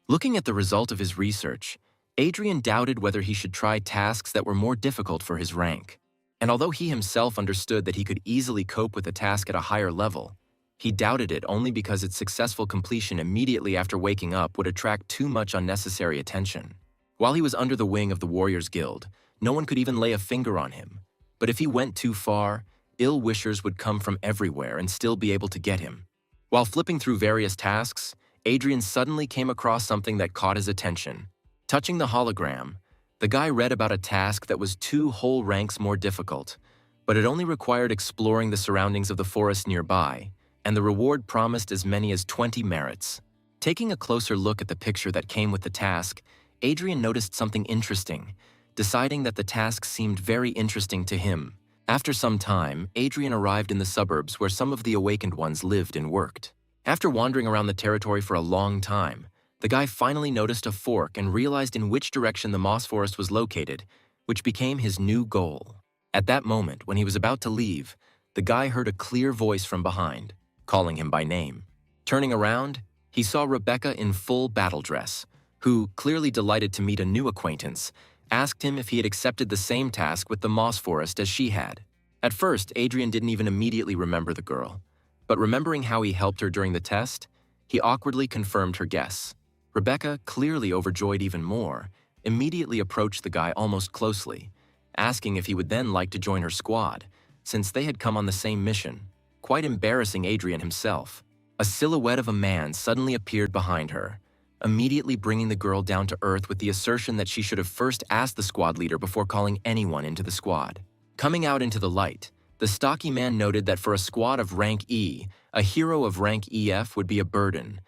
Looking at the result of his research, Adrian doubted whether he should try tasks that were more difficult for his rank. And although he himself understood that he could easily cope with a task at a higher level, he doubted it only because its successful completion immediately after waking up would attract too much unnecessary attention. While he was under the wing of the Warriors Guild, no one could even lay a finger on him. But if he went too far, ill-wishers would come from everywhere and still be able to get him. While flipping through various tasks, Adrian suddenly came across something that caught his attention. Touching the hologram, the guy read about a task that was 2 whole ranks more difficult, but it only required exploring the surroundings of the forest nearby, and the reward promised as many as 20 merits. Taking a closer look at the picture that came with the task, Adrian noticed something interesting, deciding that the task seemed very interesting to him. After some time, Adrian arrived in the suburbs where some of the awakened ones lived and worked. After wandering around the territory for a long time, the guy finally noticed a fork and realized in which direction the moss forest was located, which became his new goal. At that moment, when he was about to leave, the guy heard a clear voice from behind, calling him by name. Turning around, he saw Rebecca in full battle dress, who, clearly delighted to meet a new acquaintance, asked him if he had accepted the same task with the moss forest as she had. At first, Adrian didn't even immediately remember the girl, but remembering how he helped her during the test, he awkwardly confirmed her guess. Rebecca, clearly overjoyed even more, immediately approached the guy almost closely, asking if he would then like to join her squad, since they had come on the same mission, quite embarrassing Adrian himself. A silhouette of a man suddenly appeared behind her, immediately bringing the girl down to earth with the assertion that she should have first asked the squad leader before calling anyone into the squad. Coming out into the light, the stocky man noted that for a squad of rank E, a hero of rank EF would be a burden.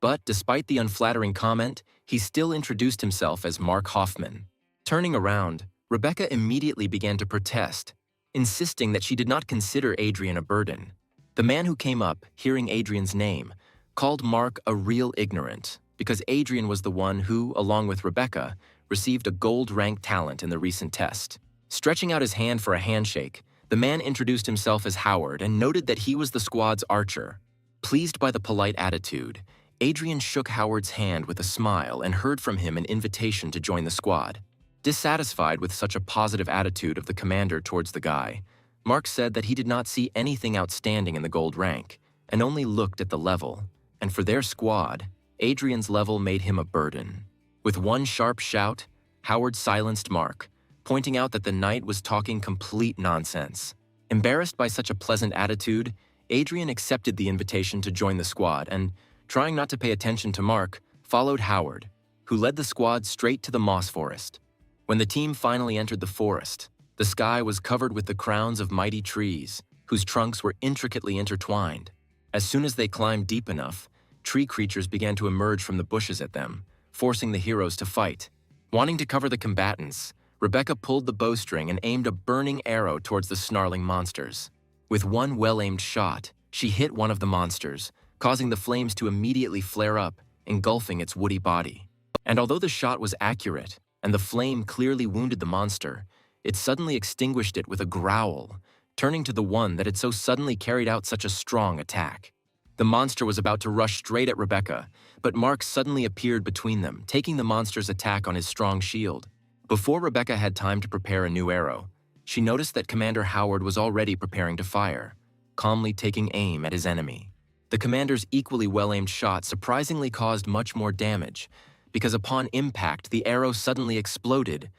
But despite the unflattering comment, he still introduced himself as Mark Hoffman. Turning around, Rebecca immediately began to protest, insisting that she did not consider Adrian a burden. The man who came up, hearing Adrian's name, called Mark a real ignorant, because Adrian was the one who, along with Rebecca, received a gold-rank talent in the recent test. Stretching out his hand for a handshake, the man introduced himself as Howard and noted that he was the squad's archer. Pleased by the polite attitude, Adrian shook Howard's hand with a smile and heard from him an invitation to join the squad. Dissatisfied with such a positive attitude of the commander towards the guy, Mark said that he did not see anything outstanding in the gold rank and only looked at the level, and for their squad, Adrian's level made him a burden. With one sharp shout, Howard silenced Mark, pointing out that the knight was talking complete nonsense. Embarrassed by such a pleasant attitude, Adrian accepted the invitation to join the squad and, trying not to pay attention to Mark, followed Howard, who led the squad straight to the moss forest. When the team finally entered the forest, the sky was covered with the crowns of mighty trees, whose trunks were intricately intertwined. As soon as they climbed deep enough, tree creatures began to emerge from the bushes at them, forcing the heroes to fight. Wanting to cover the combatants, Rebecca pulled the bowstring and aimed a burning arrow towards the snarling monsters. With one well-aimed shot, she hit one of the monsters, causing the flames to immediately flare up, engulfing its woody body. And although the shot was accurate, and the flame clearly wounded the monster, it suddenly extinguished it with a growl, turning to the one that had so suddenly carried out such a strong attack. The monster was about to rush straight at Rebecca, but Mark suddenly appeared between them, taking the monster's attack on his strong shield. Before Rebecca had time to prepare a new arrow, she noticed that Commander Howard was already preparing to fire, calmly taking aim at his enemy. The commander's equally well-aimed shot surprisingly caused much more damage, because upon impact, the arrow suddenly exploded,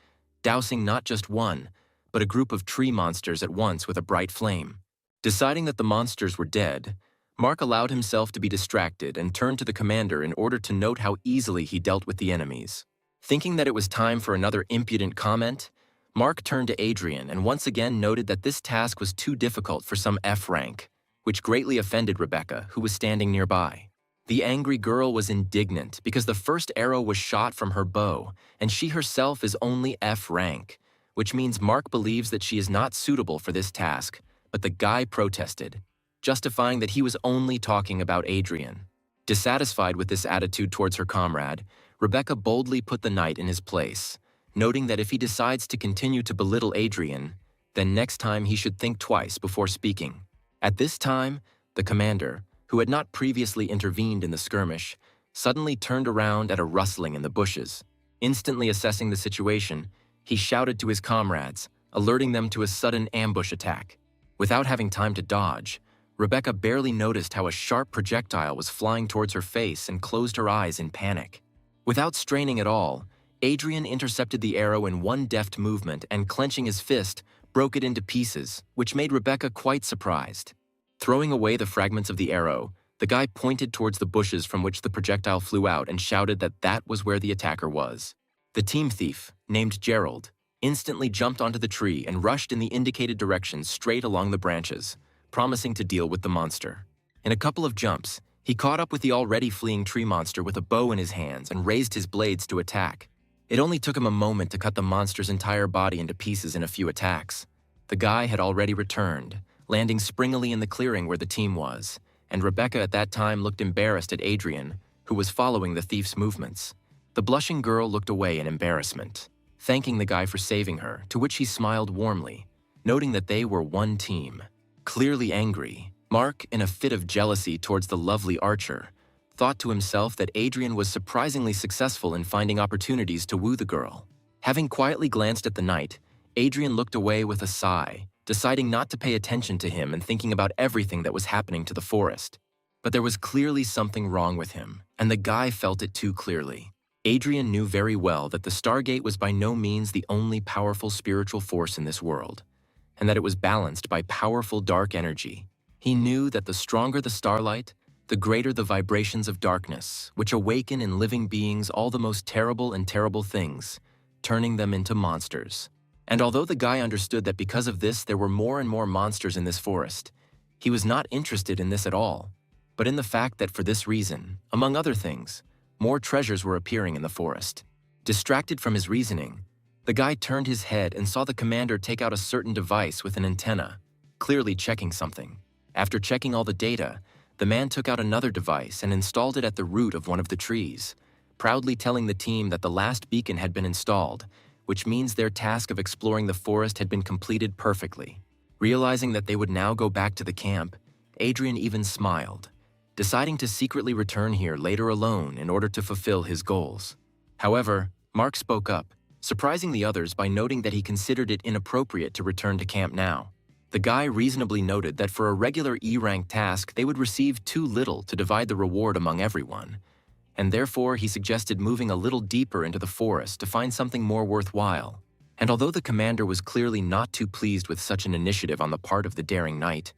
dousing not just one, but a group of tree monsters at once with a bright flame. Deciding that the monsters were dead, Mark allowed himself to be distracted and turned to the commander in order to note how easily he dealt with the enemies. Thinking that it was time for another impudent comment, Mark turned to Adrian and once again noted that this task was too difficult for some F rank, which greatly offended Rebecca, who was standing nearby. The angry girl was indignant because the first arrow was shot from her bow, and she herself is only F rank, which means Mark believes that she is not suitable for this task, but the guy protested, justifying that he was only talking about Adrian. Dissatisfied with this attitude towards her comrade, Rebecca boldly put the knight in his place, noting that if he decides to continue to belittle Adrian, then next time he should think twice before speaking. At this time, the commander, who had not previously intervened in the skirmish, suddenly turned around at a rustling in the bushes. Instantly assessing the situation, he shouted to his comrades, alerting them to a sudden ambush attack. Without having time to dodge, Rebecca barely noticed how a sharp projectile was flying towards her face and closed her eyes in panic. Without straining at all, Adrian intercepted the arrow in one deft movement and, clenching his fist, broke it into pieces, which made Rebecca quite surprised. Throwing away the fragments of the arrow, the guy pointed towards the bushes from which the projectile flew out and shouted that that was where the attacker was. The team thief, named Gerald, instantly jumped onto the tree and rushed in the indicated direction straight along the branches, promising to deal with the monster. In a couple of jumps, he caught up with the already fleeing tree monster with a bow in his hands and raised his blades to attack. It only took him a moment to cut the monster's entire body into pieces in a few attacks. The guy had already returned, landing springily in the clearing where the team was, and Rebecca at that time looked embarrassed at Adrian, who was following the thief's movements. The blushing girl looked away in embarrassment, thanking the guy for saving her, to which he smiled warmly, noting that they were one team. Clearly angry, Mark, in a fit of jealousy towards the lovely archer, thought to himself that Adrian was surprisingly successful in finding opportunities to woo the girl. Having quietly glanced at the knight, Adrian looked away with a sigh, deciding not to pay attention to him and thinking about everything that was happening to the forest. But there was clearly something wrong with him, and the guy felt it too clearly. Adrian knew very well that the Stargate was by no means the only powerful spiritual force in this world, and that it was balanced by powerful dark energy. He knew that the stronger the starlight, the greater the vibrations of darkness, which awaken in living beings all the most terrible and terrible things, turning them into monsters. And although the guy understood that because of this there were more and more monsters in this forest, he was not interested in this at all, but in the fact that for this reason, among other things, more treasures were appearing in the forest. Distracted from his reasoning, the guy turned his head and saw the commander take out a certain device with an antenna, clearly checking something. After checking all the data, the man took out another device and installed it at the root of one of the trees, proudly telling the team that the last beacon had been installed, which means their task of exploring the forest had been completed perfectly. Realizing that they would now go back to the camp, Adrian even smiled, deciding to secretly return here later alone in order to fulfill his goals. However, Mark spoke up, surprising the others by noting that he considered it inappropriate to return to camp now. The guy reasonably noted that for a regular E-rank task, they would receive too little to divide the reward among everyone, and therefore he suggested moving a little deeper into the forest to find something more worthwhile. And although the commander was clearly not too pleased with such an initiative on the part of the daring knight,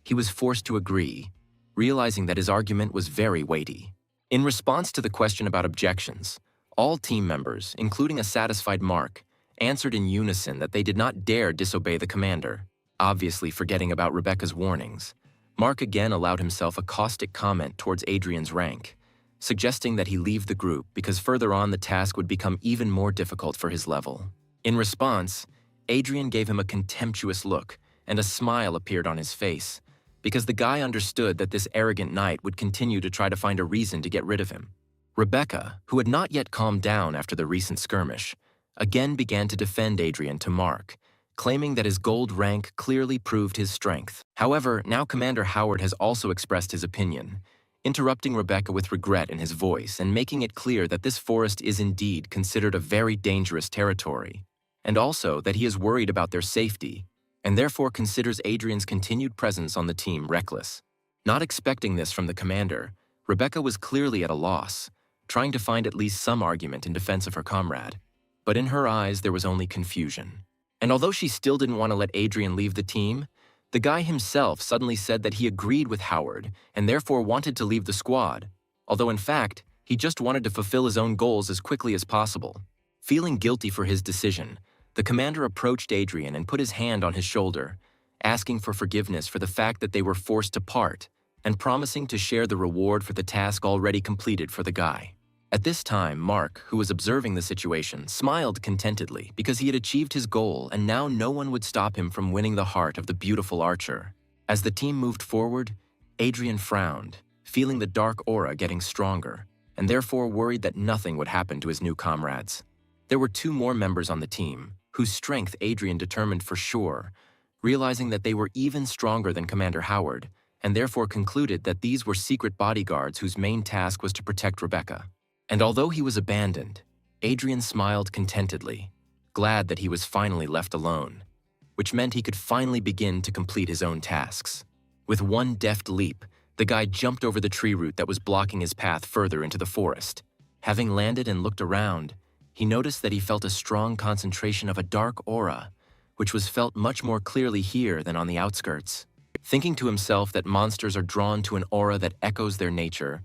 he was forced to agree, realizing that his argument was very weighty. In response to the question about objections, all team members, including a satisfied Mark, answered in unison that they did not dare disobey the commander. Obviously forgetting about Rebecca's warnings, Mark again allowed himself a caustic comment towards Adrian's rank, suggesting that he leave the group because further on the task would become even more difficult for his level. In response, Adrian gave him a contemptuous look, and a smile appeared on his face, because the guy understood that this arrogant knight would continue to try to find a reason to get rid of him. Rebecca, who had not yet calmed down after the recent skirmish, again began to defend Adrian to Mark, claiming that his gold rank clearly proved his strength. However, now Commander Howard has also expressed his opinion, interrupting Rebecca with regret in his voice and making it clear that this forest is indeed considered a very dangerous territory, and also that he is worried about their safety, and therefore considers Adrian's continued presence on the team reckless. Not expecting this from the commander, Rebecca was clearly at a loss, trying to find at least some argument in defense of her comrade. But in her eyes, there was only confusion. And although she still didn't want to let Adrian leave the team, the guy himself suddenly said that he agreed with Howard and therefore wanted to leave the squad, although in fact, he just wanted to fulfill his own goals as quickly as possible. Feeling guilty for his decision, the commander approached Adrian and put his hand on his shoulder, asking for forgiveness for the fact that they were forced to part, and promising to share the reward for the task already completed for the guy. At this time, Mark, who was observing the situation, smiled contentedly because he had achieved his goal and now no one would stop him from winning the heart of the beautiful archer. As the team moved forward, Adrian frowned, feeling the dark aura getting stronger, and therefore worried that nothing would happen to his new comrades. There were 2 more members on the team, whose strength Adrian determined for sure, realizing that they were even stronger than Commander Howard, and therefore concluded that these were secret bodyguards whose main task was to protect Rebecca. And although he was abandoned, Adrian smiled contentedly, glad that he was finally left alone, which meant he could finally begin to complete his own tasks. With one deft leap, the guy jumped over the tree root that was blocking his path further into the forest. Having landed and looked around, he noticed that he felt a strong concentration of a dark aura, which was felt much more clearly here than on the outskirts. Thinking to himself that monsters are drawn to an aura that echoes their nature,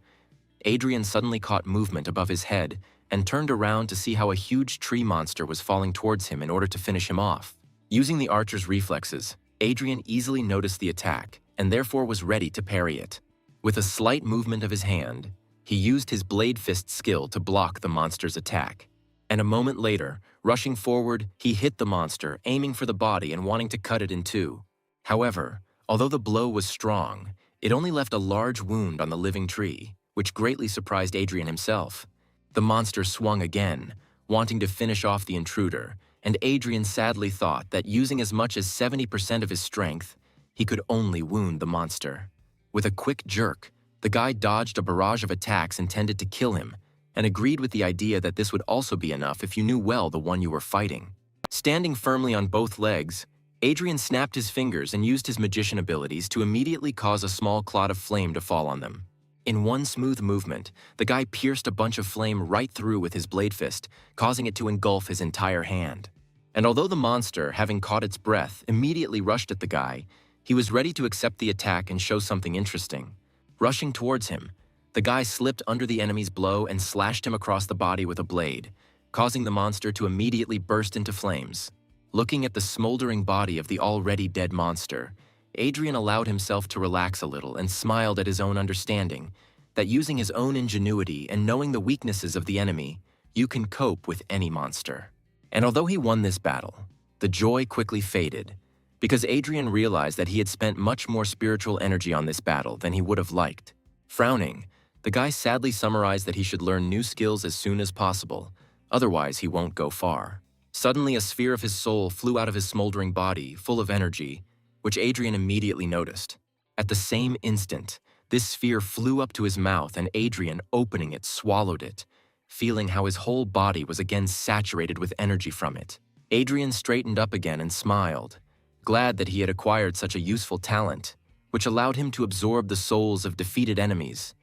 Adrian suddenly caught movement above his head and turned around to see how a huge tree monster was falling towards him in order to finish him off. Using the archer's reflexes, Adrian easily noticed the attack and therefore was ready to parry it. With a slight movement of his hand, he used his blade fist skill to block the monster's attack. And a moment later, rushing forward, he hit the monster, aiming for the body and wanting to cut it in 2. However, although the blow was strong, it only left a large wound on the living tree, which greatly surprised Adrian himself. The monster swung again, wanting to finish off the intruder, and Adrian sadly thought that using as much as 70% of his strength, he could only wound the monster. With a quick jerk, the guy dodged a barrage of attacks intended to kill him, and agreed with the idea that this would also be enough if you knew well the one you were fighting. Standing firmly on both legs, Adrian snapped his fingers and used his magician abilities to immediately cause a small cloud of flame to fall on them. In one smooth movement, the guy pierced a bunch of flame right through with his blade fist, causing it to engulf his entire hand. And although the monster, having caught its breath, immediately rushed at the guy, he was ready to accept the attack and show something interesting. Rushing towards him, the guy slipped under the enemy's blow and slashed him across the body with a blade, causing the monster to immediately burst into flames. Looking at the smoldering body of the already dead monster, Adrian allowed himself to relax a little and smiled at his own understanding that using his own ingenuity and knowing the weaknesses of the enemy, you can cope with any monster. And although he won this battle, the joy quickly faded because Adrian realized that he had spent much more spiritual energy on this battle than he would have liked. Frowning, the guy sadly summarized that he should learn new skills as soon as possible, otherwise he won't go far. Suddenly, a sphere of his soul flew out of his smoldering body, full of energy, which Adrian immediately noticed. At the same instant, this sphere flew up to his mouth and Adrian, opening it, swallowed it, feeling how his whole body was again saturated with energy from it. Adrian straightened up again and smiled, glad that he had acquired such a useful talent, which allowed him to absorb the souls of defeated enemies,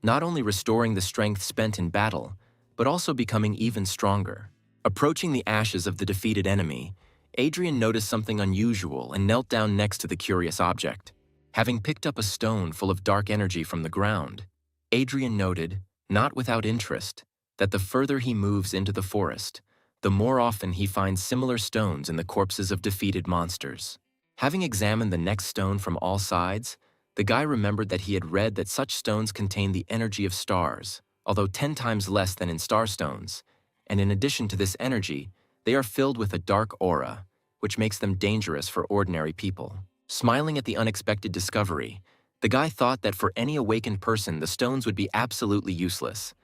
not only restoring the strength spent in battle, but also becoming even stronger. Approaching the ashes of the defeated enemy, Adrian noticed something unusual and knelt down next to the curious object. Having picked up a stone full of dark energy from the ground, Adrian noted, not without interest, that the further he moves into the forest, the more often he finds similar stones in the corpses of defeated monsters. Having examined the next stone from all sides, the guy remembered that he had read that such stones contain the energy of stars, although 10 times less than in star stones, and in addition to this energy, they are filled with a dark aura, which makes them dangerous for ordinary people. Smiling at the unexpected discovery, the guy thought that for any awakened person the stones would be absolutely useless.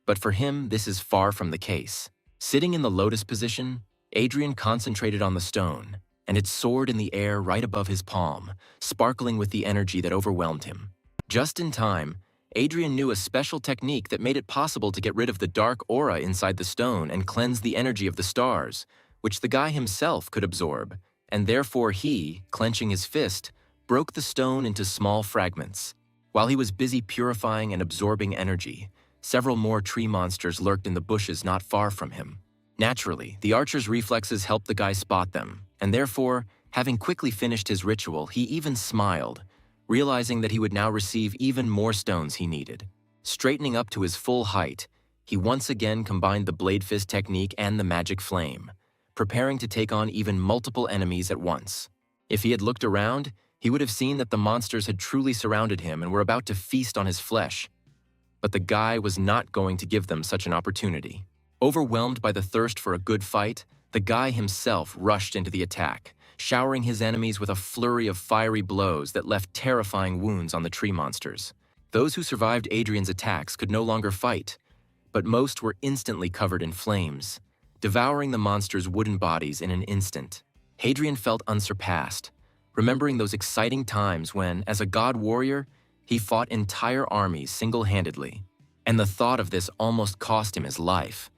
But for him, this is far from the case. Sitting in the lotus position, Adrian concentrated on the stone, and it soared in the air right above his palm, sparkling with the energy that overwhelmed him. Just in time, Adrian knew a special technique that made it possible to get rid of the dark aura inside the stone and cleanse the energy of the stars, which the guy himself could absorb, and therefore he, clenching his fist, broke the stone into small fragments. While he was busy purifying and absorbing energy, several more tree monsters lurked in the bushes not far from him. Naturally, the archer's reflexes helped the guy spot them, and therefore, having quickly finished his ritual, he even smiled, realizing that he would now receive even more stones he needed. Straightening up to his full height, he once again combined the blade fist technique and the magic flame, preparing to take on even multiple enemies at once. If he had looked around, he would have seen that the monsters had truly surrounded him and were about to feast on his flesh. But the guy was not going to give them such an opportunity. Overwhelmed by the thirst for a good fight, the guy himself rushed into the attack, showering his enemies with a flurry of fiery blows that left terrifying wounds on the tree monsters. Those who survived Adrian's attacks could no longer fight, but most were instantly covered in flames, devouring the monsters' wooden bodies in an instant. Hadrian felt unsurpassed, remembering those exciting times when, as a god warrior, he fought entire armies single-handedly. And the thought of this almost cost him his life,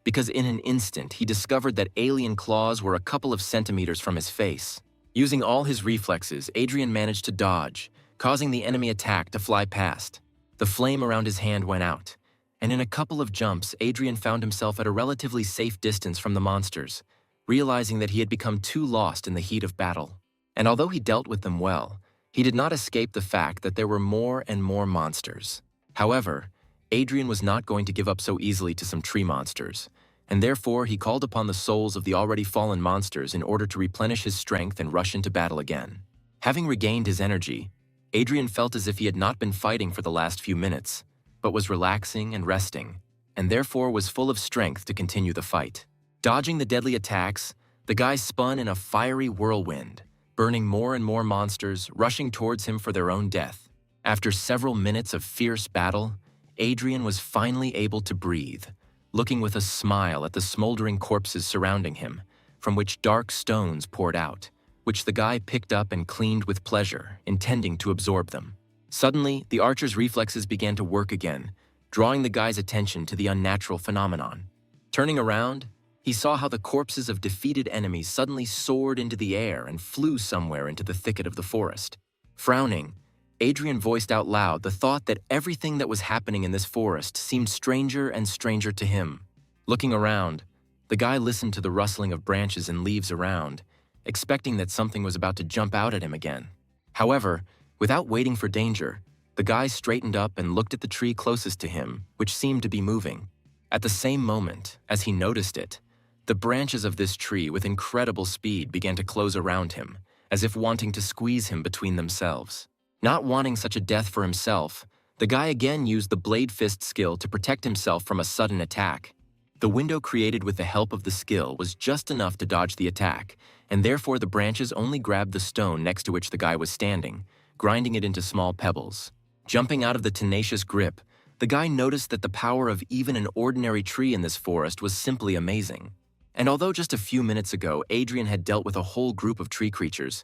because in an instant he discovered that alien claws were a couple of centimeters from his face. Using all his reflexes, Adrian managed to dodge, causing the enemy attack to fly past. The flame around his hand went out, and in a couple of jumps, Adrian found himself at a relatively safe distance from the monsters, realizing that he had become too lost in the heat of battle. And although he dealt with them well, he did not escape the fact that there were more and more monsters. However, Adrian was not going to give up so easily to some tree monsters, and therefore he called upon the souls of the already fallen monsters in order to replenish his strength and rush into battle again. Having regained his energy, Adrian felt as if he had not been fighting for the last few minutes, but was relaxing and resting, and therefore was full of strength to continue the fight. Dodging the deadly attacks, the guy spun in a fiery whirlwind, burning more and more monsters, rushing towards him for their own death. After several minutes of fierce battle, Adrian was finally able to breathe, looking with a smile at the smoldering corpses surrounding him, from which dark stones poured out, which the guy picked up and cleaned with pleasure, intending to absorb them. Suddenly, the archer's reflexes began to work again, drawing the guy's attention to the unnatural phenomenon. Turning around, he saw how the corpses of defeated enemies suddenly soared into the air and flew somewhere into the thicket of the forest. Frowning, Adrian voiced out loud the thought that everything that was happening in this forest seemed stranger and stranger to him. Looking around, the guy listened to the rustling of branches and leaves around, expecting that something was about to jump out at him again. However, without waiting for danger, the guy straightened up and looked at the tree closest to him, which seemed to be moving. At the same moment, as he noticed it, the branches of this tree with incredible speed began to close around him, as if wanting to squeeze him between themselves. Not wanting such a death for himself, the guy again used the blade fist skill to protect himself from a sudden attack. The window created with the help of the skill was just enough to dodge the attack, and therefore the branches only grabbed the stone next to which the guy was standing, grinding it into small pebbles. Jumping out of the tenacious grip, the guy noticed that the power of even an ordinary tree in this forest was simply amazing. And although just a few minutes ago Adrian had dealt with a whole group of tree creatures,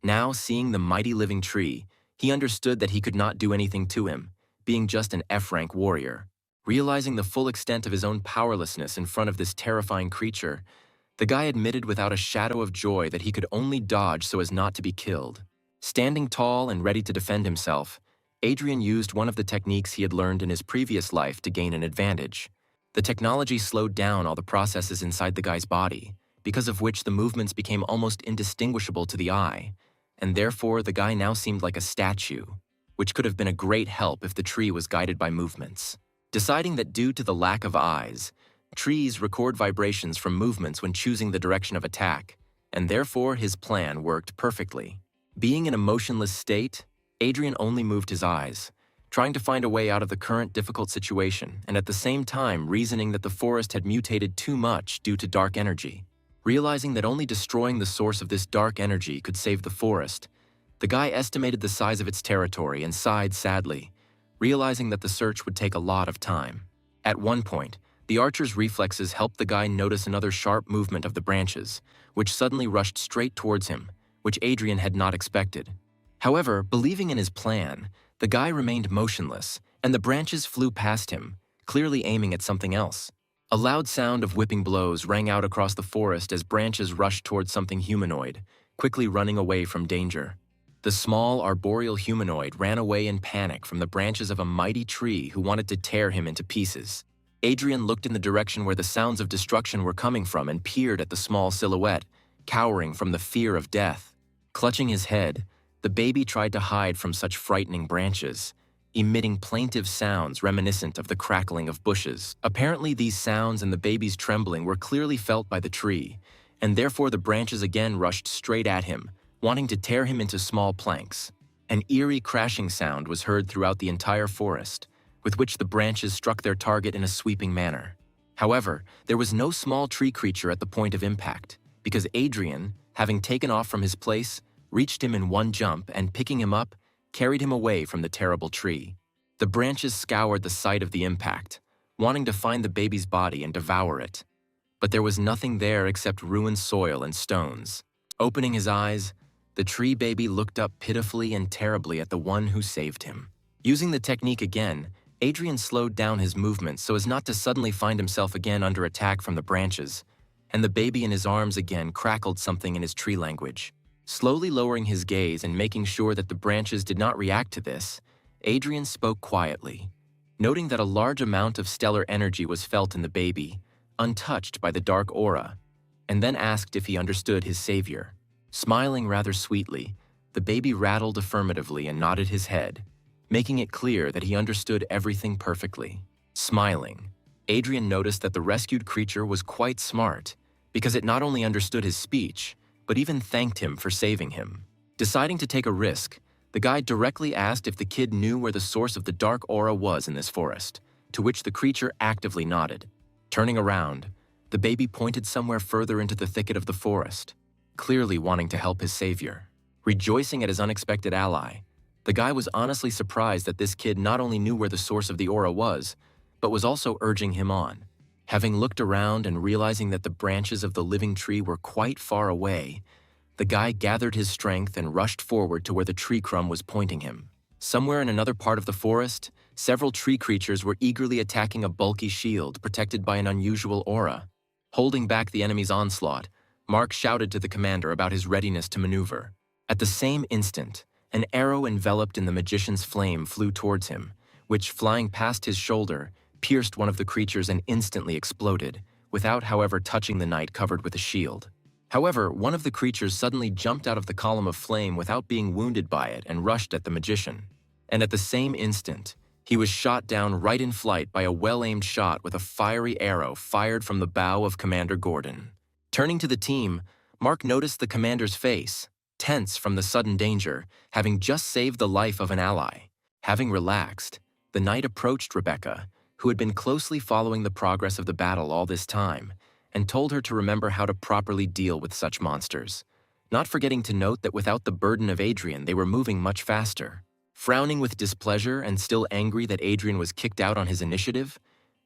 now seeing the mighty living tree, he understood that he could not do anything to him, being just an F-rank warrior. Realizing the full extent of his own powerlessness in front of this terrifying creature, the guy admitted without a shadow of joy that he could only dodge so as not to be killed. Standing tall and ready to defend himself, Adrian used one of the techniques he had learned in his previous life to gain an advantage. The technology slowed down all the processes inside the guy's body, because of which the movements became almost indistinguishable to the eye, and therefore the guy now seemed like a statue, which could have been a great help if the tree was guided by movements. Deciding that due to the lack of eyes, trees record vibrations from movements when choosing the direction of attack, and therefore his plan worked perfectly. Being in a motionless state, Adrian only moved his eyes, trying to find a way out of the current difficult situation and at the same time reasoning that the forest had mutated too much due to dark energy. Realizing that only destroying the source of this dark energy could save the forest, the guy estimated the size of its territory and sighed sadly, realizing that the search would take a lot of time. At one point, the archer's reflexes helped the guy notice another sharp movement of the branches, which suddenly rushed straight towards him, which Adrian had not expected. However, believing in his plan, the guy remained motionless, and the branches flew past him, clearly aiming at something else. A loud sound of whipping blows rang out across the forest as branches rushed towards something humanoid, quickly running away from danger. The The small, arboreal humanoid ran away in panic from the branches of a mighty tree who wanted to tear him into pieces. Adrian looked in the direction where the sounds of destruction were coming from and peered at the small silhouette, cowering from the fear of death. Clutching his head, the baby tried to hide from such frightening branches, emitting plaintive sounds reminiscent of the crackling of bushes. Apparently, these sounds and the baby's trembling were clearly felt by the tree, and therefore the branches again rushed straight at him, wanting to tear him into small planks. An eerie crashing sound was heard throughout the entire forest, with which the branches struck their target in a sweeping manner. However, there was no small tree creature at the point of impact, because Adrian, having taken off from his place, reached him in one jump and, picking him up, carried him away from the terrible tree. The branches scoured the site of the impact, wanting to find the baby's body and devour it. But there was nothing there except ruined soil and stones. Opening his eyes, the tree baby looked up pitifully and terribly at the one who saved him. Using the technique again, Adrian slowed down his movements so as not to suddenly find himself again under attack from the branches, and the baby in his arms again crackled something in his tree language. Slowly lowering his gaze and making sure that the branches did not react to this, Adrian spoke quietly, noting that a large amount of stellar energy was felt in the baby, untouched by the dark aura, and then asked if he understood his savior. Smiling rather sweetly, the baby rattled affirmatively and nodded his head, making it clear that he understood everything perfectly. Smiling, Adrian noticed that the rescued creature was quite smart, because it not only understood his speech, but even thanked him for saving him. Deciding to take a risk, the guide directly asked if the kid knew where the source of the dark aura was in this forest, to which the creature actively nodded. Turning around, the baby pointed somewhere further into the thicket of the forest, clearly wanting to help his savior. Rejoicing at his unexpected ally, the guy was honestly surprised that this kid not only knew where the source of the aura was, but was also urging him on. Having looked around and realizing that the branches of the living tree were quite far away, the guy gathered his strength and rushed forward to where the tree crumb was pointing him. Somewhere in another part of the forest, several tree creatures were eagerly attacking a bulky shield protected by an unusual aura. Holding back the enemy's onslaught, Mark shouted to the commander about his readiness to maneuver. At the same instant, an arrow enveloped in the magician's flame flew towards him, which, flying past his shoulder, pierced one of the creatures and instantly exploded, without, however, touching the knight covered with a shield. However, one of the creatures suddenly jumped out of the column of flame without being wounded by it and rushed at the magician. And at the same instant, he was shot down right in flight by a well-aimed shot with a fiery arrow fired from the bow of Commander Gordon. Turning to the team, Mark noticed the commander's face, tense from the sudden danger, having just saved the life of an ally. Having relaxed, the knight approached Rebecca, who had been closely following the progress of the battle all this time, and told her to remember how to properly deal with such monsters, not forgetting to note that without the burden of Adrian, they were moving much faster. Frowning with displeasure and still angry that Adrian was kicked out on his initiative,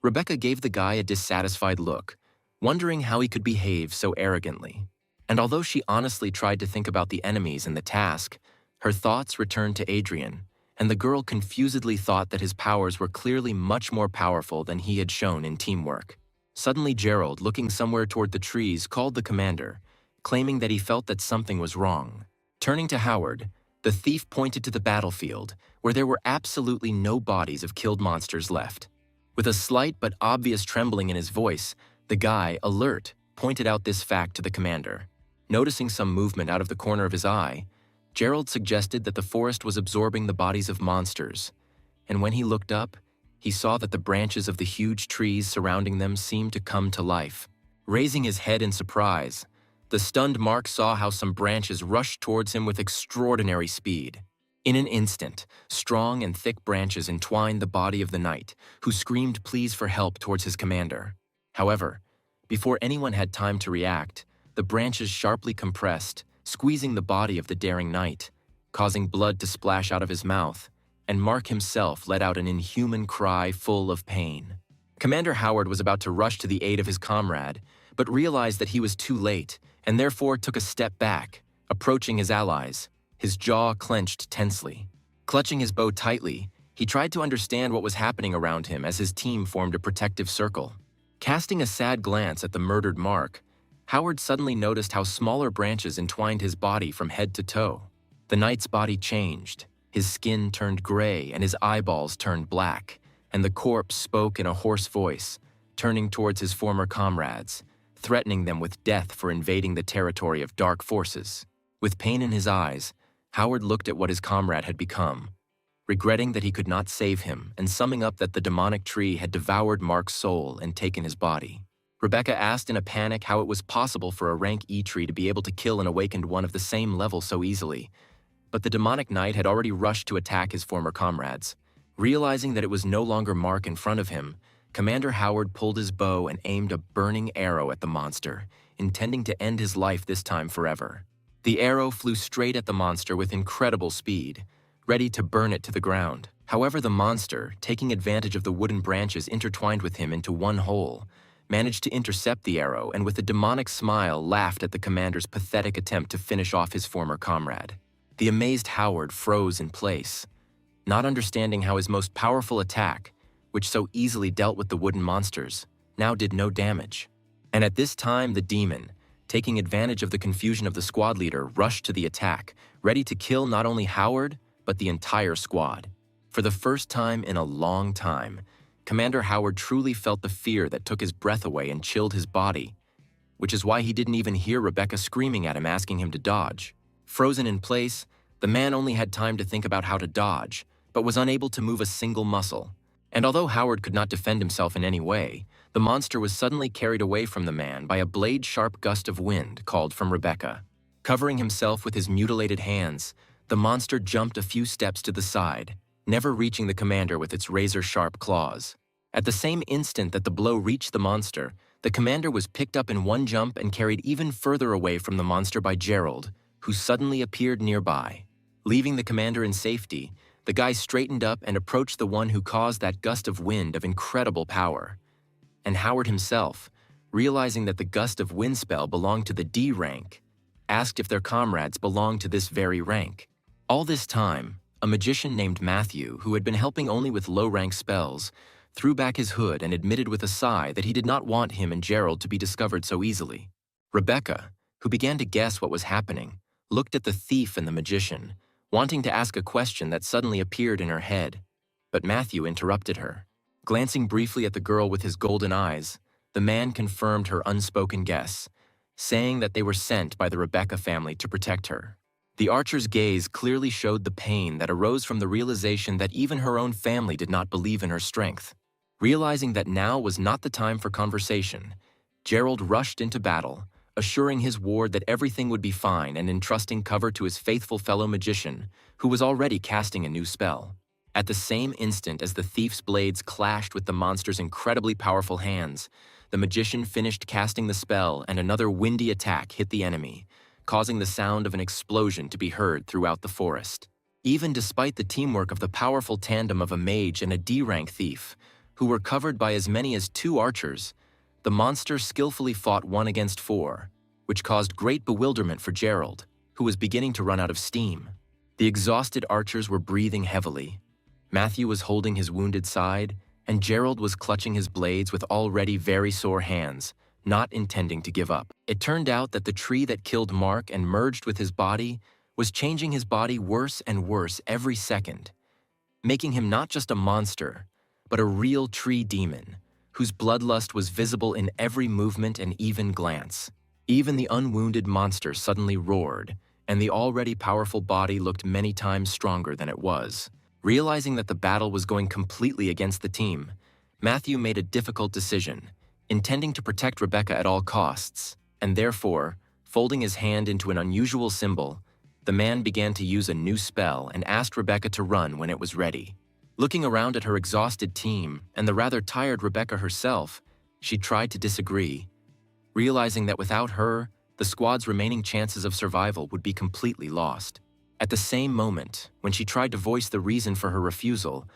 Rebecca gave the guy a dissatisfied look, wondering how he could behave so arrogantly. And although she honestly tried to think about the enemies and the task, her thoughts returned to Adrian, and the girl confusedly thought that his powers were clearly much more powerful than he had shown in teamwork. Suddenly Gerald, looking somewhere toward the trees, called the commander, claiming that he felt that something was wrong. Turning to Howard, the thief pointed to the battlefield, where there were absolutely no bodies of killed monsters left. With a slight but obvious trembling in his voice, the guy, alert, pointed out this fact to the commander. Noticing some movement out of the corner of his eye, Gerald suggested that the forest was absorbing the bodies of monsters, and when he looked up, he saw that the branches of the huge trees surrounding them seemed to come to life. Raising his head in surprise, the stunned Mark saw how some branches rushed towards him with extraordinary speed. In an instant, strong and thick branches entwined the body of the knight, who screamed pleas for help towards his commander. However, before anyone had time to react, the branches sharply compressed, squeezing the body of the daring knight, causing blood to splash out of his mouth, and Mark himself let out an inhuman cry full of pain. Commander Howard was about to rush to the aid of his comrade, but realized that he was too late, and therefore took a step back, approaching his allies, his jaw clenched tensely. Clutching his bow tightly, he tried to understand what was happening around him as his team formed a protective circle. Casting a sad glance at the murdered Mark, Howard suddenly noticed how smaller branches entwined his body from head to toe. The knight's body changed, his skin turned gray and his eyeballs turned black, and the corpse spoke in a hoarse voice, turning towards his former comrades, threatening them with death for invading the territory of dark forces. With pain in his eyes, Howard looked at what his comrade had become, regretting that he could not save him and summing up that the demonic tree had devoured Mark's soul and taken his body. Rebecca asked in a panic how it was possible for a rank E tree to be able to kill an awakened one of the same level so easily, but the demonic knight had already rushed to attack his former comrades. Realizing that it was no longer Mark in front of him, Commander Howard pulled his bow and aimed a burning arrow at the monster, intending to end his life this time forever. The arrow flew straight at the monster with incredible speed, ready to burn it to the ground. However, the monster, taking advantage of the wooden branches intertwined with him into one hole, managed to intercept the arrow and with a demonic smile laughed at the commander's pathetic attempt to finish off his former comrade. The amazed Howard froze in place, not understanding how his most powerful attack, which so easily dealt with the wooden monsters, now did no damage. And at this time, the demon, taking advantage of the confusion of the squad leader, rushed to the attack, ready to kill not only Howard, but the entire squad. For the first time in a long time, Commander Howard truly felt the fear that took his breath away and chilled his body, which is why he didn't even hear Rebecca screaming at him asking him to dodge. Frozen in place, the man only had time to think about how to dodge, but was unable to move a single muscle. And although Howard could not defend himself in any way, the monster was suddenly carried away from the man by a blade-sharp gust of wind called from Rebecca. Covering himself with his mutilated hands, the monster jumped a few steps to the side, never reaching the commander with its razor-sharp claws. At the same instant that the blow reached the monster, the commander was picked up in one jump and carried even further away from the monster by Gerald, who suddenly appeared nearby. Leaving the commander in safety, the guy straightened up and approached the one who caused that gust of wind of incredible power. And Howard himself, realizing that the gust of wind spell belonged to the D rank, asked if their comrades belonged to this very rank. All this time, a magician named Matthew, who had been helping only with low-rank spells, threw back his hood and admitted with a sigh that he did not want him and Gerald to be discovered so easily. Rebecca, who began to guess what was happening, looked at the thief and the magician, wanting to ask a question that suddenly appeared in her head, but Matthew interrupted her. Glancing briefly at the girl with his golden eyes, the man confirmed her unspoken guess, saying that they were sent by the Rebecca family to protect her. The archer's gaze clearly showed the pain that arose from the realization that even her own family did not believe in her strength. Realizing that now was not the time for conversation, Gerald rushed into battle, assuring his ward that everything would be fine and entrusting cover to his faithful fellow magician, who was already casting a new spell. At the same instant as the thief's blades clashed with the monster's incredibly powerful hands, the magician finished casting the spell and another windy attack hit the enemy, causing the sound of an explosion to be heard throughout the forest. Even despite the teamwork of the powerful tandem of a mage and a D-rank thief, who were covered by as many as 2 archers, the monster skillfully fought 1 against 4, which caused great bewilderment for Gerald, who was beginning to run out of steam. The exhausted archers were breathing heavily. Matthew was holding his wounded side, and Gerald was clutching his blades with already very sore hands, not intending to give up. It turned out that the tree that killed Mark and merged with his body was changing his body worse and worse every second, making him not just a monster, but a real tree demon, whose bloodlust was visible in every movement and even glance. Even the unwounded monster suddenly roared, and the already powerful body looked many times stronger than it was. Realizing that the battle was going completely against the team, Matthew made a difficult decision, intending to protect Rebecca at all costs, and therefore, folding his hand into an unusual symbol, the man began to use a new spell and asked Rebecca to run when it was ready. Looking around at her exhausted team and the rather tired Rebecca herself, she tried to disagree, realizing that without her, the squad's remaining chances of survival would be completely lost. At the same moment, when she tried to voice the reason for her refusal,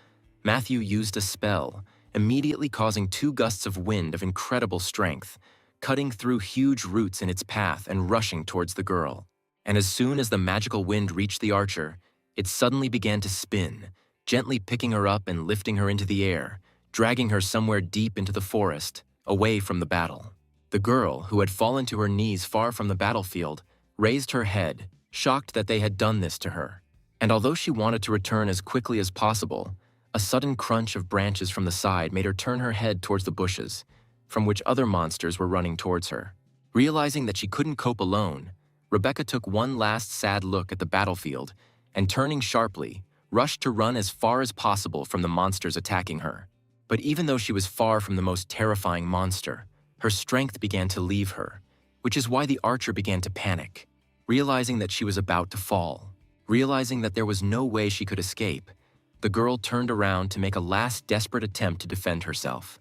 Matthew used a spell, immediately causing 2 gusts of wind of incredible strength, cutting through huge roots in its path and rushing towards the girl. And as soon as the magical wind reached the archer, it suddenly began to spin, gently picking her up and lifting her into the air, dragging her somewhere deep into the forest, away from the battle. The girl, who had fallen to her knees far from the battlefield, raised her head, shocked that they had done this to her. And although she wanted to return as quickly as possible, a sudden crunch of branches from the side made her turn her head towards the bushes, from which other monsters were running towards her. Realizing that she couldn't cope alone, Rebecca took one last sad look at the battlefield and, turning sharply, rushed to run as far as possible from the monsters attacking her. But even though she was far from the most terrifying monster, her strength began to leave her, which is why the archer began to panic. Realizing that she was about to fall, realizing that there was no way she could escape, the girl turned around to make a last desperate attempt to defend herself.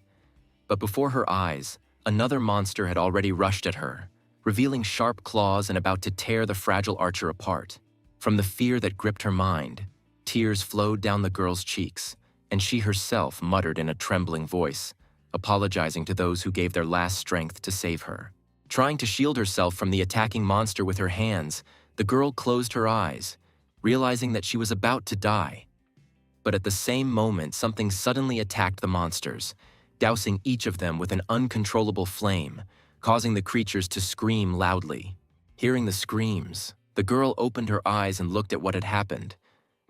But before her eyes, another monster had already rushed at her, revealing sharp claws and about to tear the fragile archer apart. From the fear that gripped her mind, tears flowed down the girl's cheeks, and she herself muttered in a trembling voice, apologizing to those who gave their last strength to save her. Trying to shield herself from the attacking monster with her hands, the girl closed her eyes, realizing that she was about to die. But at the same moment, something suddenly attacked the monsters, dousing each of them with an uncontrollable flame, causing the creatures to scream loudly. Hearing the screams, the girl opened her eyes and looked at what had happened.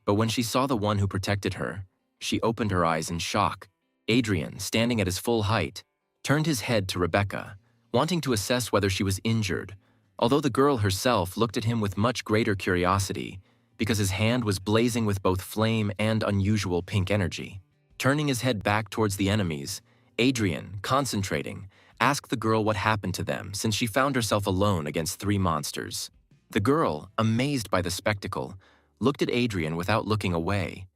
But when she saw the one who protected her, she opened her eyes in shock. Adrian, standing at his full height, turned his head to Rebecca, wanting to assess whether she was injured, although the girl herself looked at him with much greater curiosity, because his hand was blazing with both flame and unusual pink energy. Turning his head back towards the enemies, Adrian, concentrating, asked the girl what happened to them since she found herself alone against 3 monsters. The girl, amazed by the spectacle, looked at Adrian without looking away,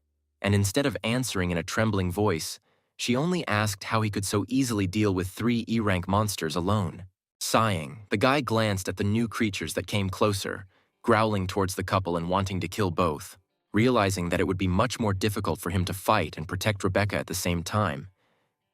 and instead of answering in a trembling voice, she only asked how he could so easily deal with 3 E-rank monsters alone. Sighing, the guy glanced at the new creatures that came closer, growling towards the couple and wanting to kill both. Realizing that it would be much more difficult for him to fight and protect Rebecca at the same time,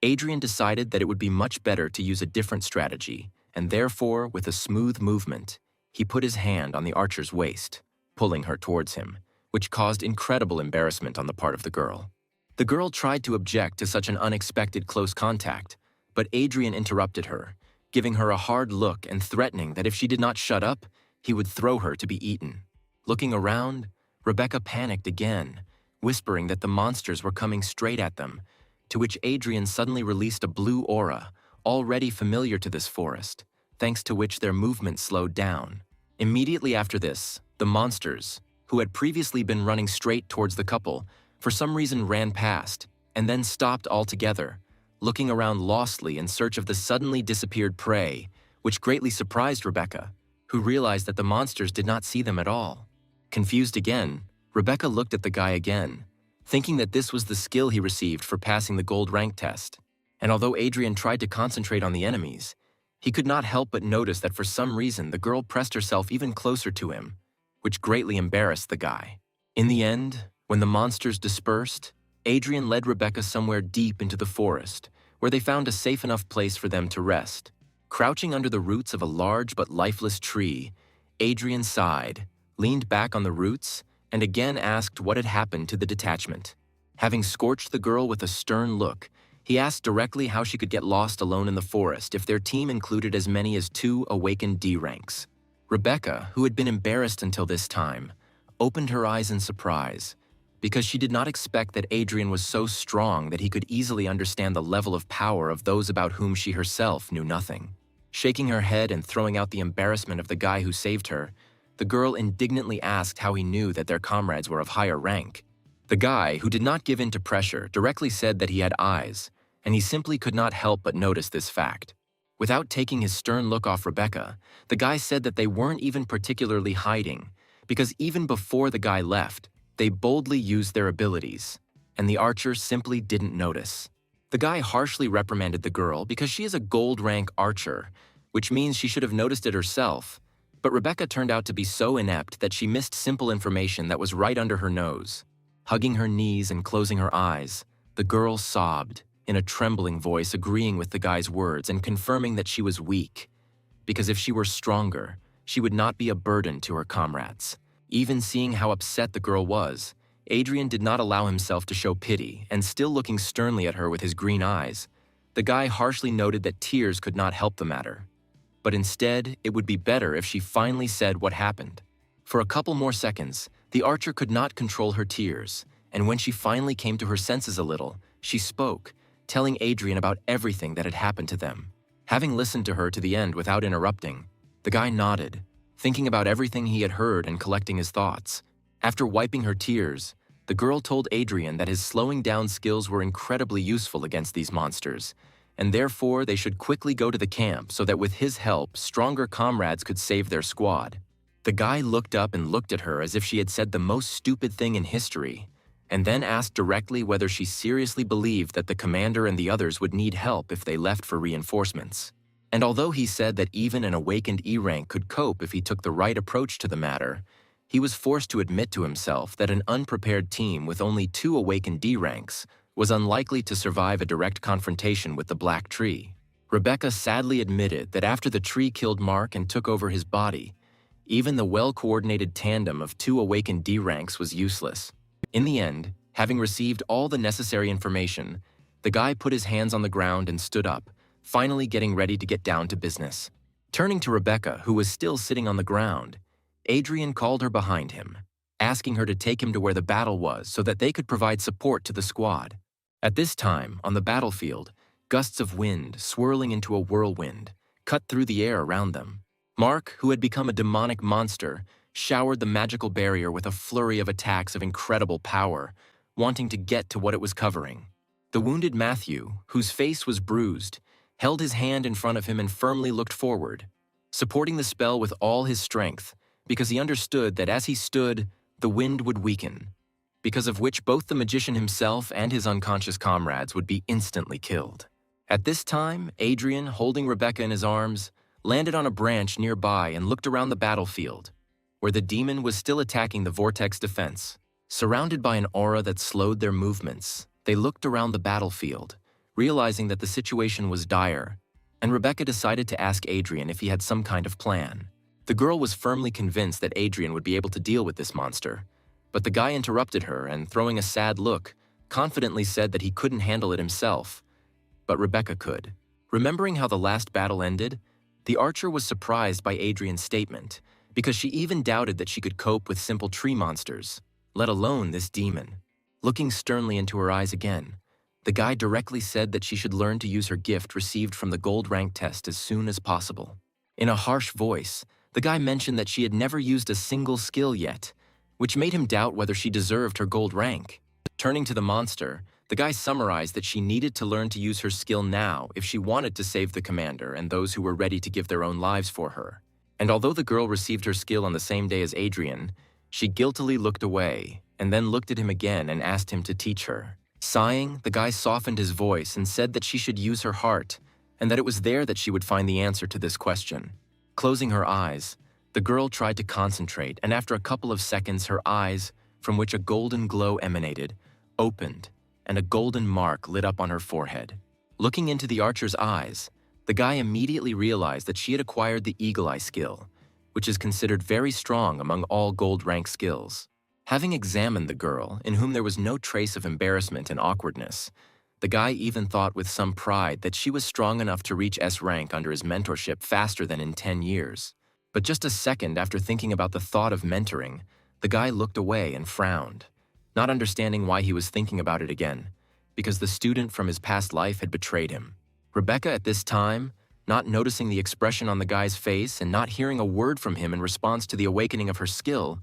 Adrian decided that it would be much better to use a different strategy, and therefore, with a smooth movement, he put his hand on the archer's waist, pulling her towards him, which caused incredible embarrassment on the part of the girl. The girl tried to object to such an unexpected close contact, but Adrian interrupted her, giving her a hard look and threatening that if she did not shut up, he would throw her to be eaten. Looking around, Rebecca panicked again, whispering that the monsters were coming straight at them, to which Adrian suddenly released a blue aura, already familiar to this forest, thanks to which their movement slowed down. Immediately after this, the monsters, who had previously been running straight towards the couple, for some reason ran past, and then stopped altogether, looking around lostly in search of the suddenly disappeared prey, which greatly surprised Rebecca, who realized that the monsters did not see them at all. Confused again, Rebecca looked at the guy again, thinking that this was the skill he received for passing the gold rank test. And although Adrian tried to concentrate on the enemies, he could not help but notice that for some reason the girl pressed herself even closer to him, which greatly embarrassed the guy. In the end, when the monsters dispersed, Adrian led Rebecca somewhere deep into the forest, where they found a safe enough place for them to rest. Crouching under the roots of a large but lifeless tree, Adrian sighed, leaned back on the roots, and again asked what had happened to the detachment. Having scorched the girl with a stern look, he asked directly how she could get lost alone in the forest if their team included as many as 2 Awaken D ranks. Rebecca, who had been embarrassed until this time, opened her eyes in surprise, because she did not expect that Adrian was so strong that he could easily understand the level of power of those about whom she herself knew nothing. Shaking her head and throwing out the embarrassment of the guy who saved her, the girl indignantly asked how he knew that their comrades were of higher rank. The guy, who did not give in to pressure, directly said that he had eyes, and he simply could not help but notice this fact. Without taking his stern look off Rebecca, the guy said that they weren't even particularly hiding, because even before the guy left, they boldly used their abilities, and the archer simply didn't notice. The guy harshly reprimanded the girl because she is a gold rank archer, which means she should have noticed it herself, but Rebecca turned out to be so inept that she missed simple information that was right under her nose. Hugging her knees and closing her eyes, the girl sobbed, in a trembling voice agreeing with the guy's words and confirming that she was weak, because if she were stronger, she would not be a burden to her comrades. Even seeing how upset the girl was, Adrian did not allow himself to show pity, and still looking sternly at her with his green eyes, the guy harshly noted that tears could not help the matter. But instead, it would be better if she finally said what happened. For a couple more seconds, the archer could not control her tears, and when she finally came to her senses a little, she spoke, telling Adrian about everything that had happened to them. Having listened to her to the end without interrupting, the guy nodded, thinking about everything he had heard and collecting his thoughts. After wiping her tears, the girl told Adrian that his slowing down skills were incredibly useful against these monsters, and therefore they should quickly go to the camp so that with his help, stronger comrades could save their squad. The guy looked up and looked at her as if she had said the most stupid thing in history, and then asked directly whether she seriously believed that the commander and the others would need help if they left for reinforcements. And although he said that even an awakened E rank could cope if he took the right approach to the matter, he was forced to admit to himself that an unprepared team with only 2 awakened D ranks was unlikely to survive a direct confrontation with the Black Tree. Rebecca sadly admitted that after the tree killed Mark and took over his body, even the well-coordinated tandem of 2 awakened D ranks was useless. In the end, having received all the necessary information, the guy put his hands on the ground and stood up, finally getting ready to get down to business. Turning to Rebecca, who was still sitting on the ground, Adrian called her behind him, asking her to take him to where the battle was so that they could provide support to the squad. At this time, on the battlefield, gusts of wind, swirling into a whirlwind, cut through the air around them. Mark, who had become a demonic monster, showered the magical barrier with a flurry of attacks of incredible power, wanting to get to what it was covering. The wounded Matthew, whose face was bruised, held his hand in front of him and firmly looked forward, supporting the spell with all his strength, because he understood that as he stood, the wind would weaken, because of which both the magician himself and his unconscious comrades would be instantly killed. At this time, Adrian, holding Rebecca in his arms, landed on a branch nearby and looked around the battlefield, where the demon was still attacking the vortex defense. Surrounded by an aura that slowed their movements, they looked around the battlefield, realizing that the situation was dire, and Rebecca decided to ask Adrian if he had some kind of plan. The girl was firmly convinced that Adrian would be able to deal with this monster, but the guy interrupted her and, throwing a sad look, confidently said that he couldn't handle it himself, but Rebecca could. Remembering how the last battle ended, the archer was surprised by Adrian's statement, because she even doubted that she could cope with simple tree monsters, let alone this demon. Looking sternly into her eyes again, the guy directly said that she should learn to use her gift received from the gold rank test as soon as possible. In a harsh voice, the guy mentioned that she had never used a single skill yet, which made him doubt whether she deserved her gold rank. Turning to the monster, the guy summarized that she needed to learn to use her skill now if she wanted to save the commander and those who were ready to give their own lives for her. And although the girl received her skill on the same day as Adrian, she guiltily looked away and then looked at him again and asked him to teach her. Sighing, the guy softened his voice and said that she should use her heart and that it was there that she would find the answer to this question. Closing her eyes, the girl tried to concentrate, and after a couple of seconds, her eyes, from which a golden glow emanated, opened, and a golden mark lit up on her forehead. Looking into the archer's eyes, the guy immediately realized that she had acquired the Eagle Eye skill, which is considered very strong among all gold rank skills. Having examined the girl, in whom there was no trace of embarrassment and awkwardness, the guy even thought with some pride that she was strong enough to reach S rank under his mentorship faster than in 10 years. But just a second after thinking about the thought of mentoring, the guy looked away and frowned, not understanding why he was thinking about it again, because the student from his past life had betrayed him. Rebecca at this time, not noticing the expression on the guy's face and not hearing a word from him in response to the awakening of her skill,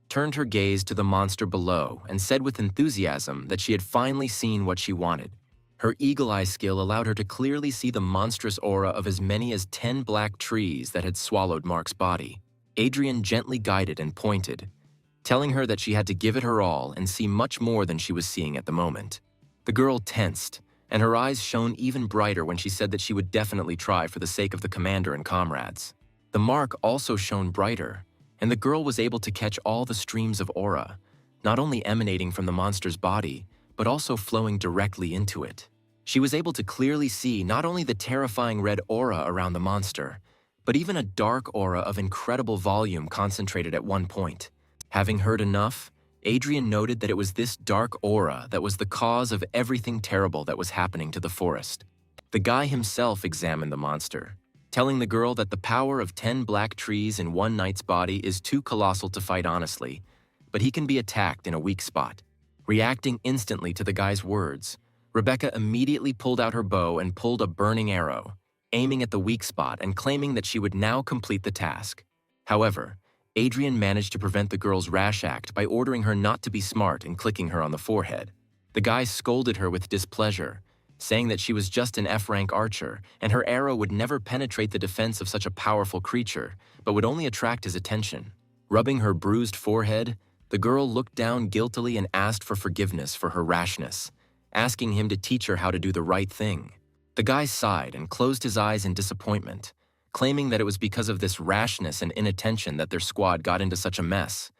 turned her gaze to the monster below and said with enthusiasm that she had finally seen what she wanted. Her Eagle Eye skill allowed her to clearly see the monstrous aura of as many as 10 black trees that had swallowed Mark's body. Adrian gently guided and pointed, telling her that she had to give it her all and see much more than she was seeing at the moment. The girl tensed, and her eyes shone even brighter when she said that she would definitely try for the sake of the commander and comrades. The mark also shone brighter, and the girl was able to catch all the streams of aura, not only emanating from the monster's body, but also flowing directly into it. She was able to clearly see not only the terrifying red aura around the monster, but even a dark aura of incredible volume concentrated at one point. Having heard enough, Adrian noted that it was this dark aura that was the cause of everything terrible that was happening to the forest. The guy himself examined the monster, telling the girl that the power of 10 black trees in one knight's body is too colossal to fight honestly, but he can be attacked in a weak spot. Reacting instantly to the guy's words, Rebecca immediately pulled out her bow and pulled a burning arrow, aiming at the weak spot and claiming that she would now complete the task. However, Adrian managed to prevent the girl's rash act by ordering her not to be smart and clicking her on the forehead. The guy scolded her with displeasure, saying that she was just an F-rank archer and her arrow would never penetrate the defense of such a powerful creature, but would only attract his attention. Rubbing her bruised forehead, the girl looked down guiltily and asked for forgiveness for her rashness, asking him to teach her how to do the right thing. The guy sighed and closed his eyes in disappointment, claiming that it was because of this rashness and inattention that their squad got into such a mess,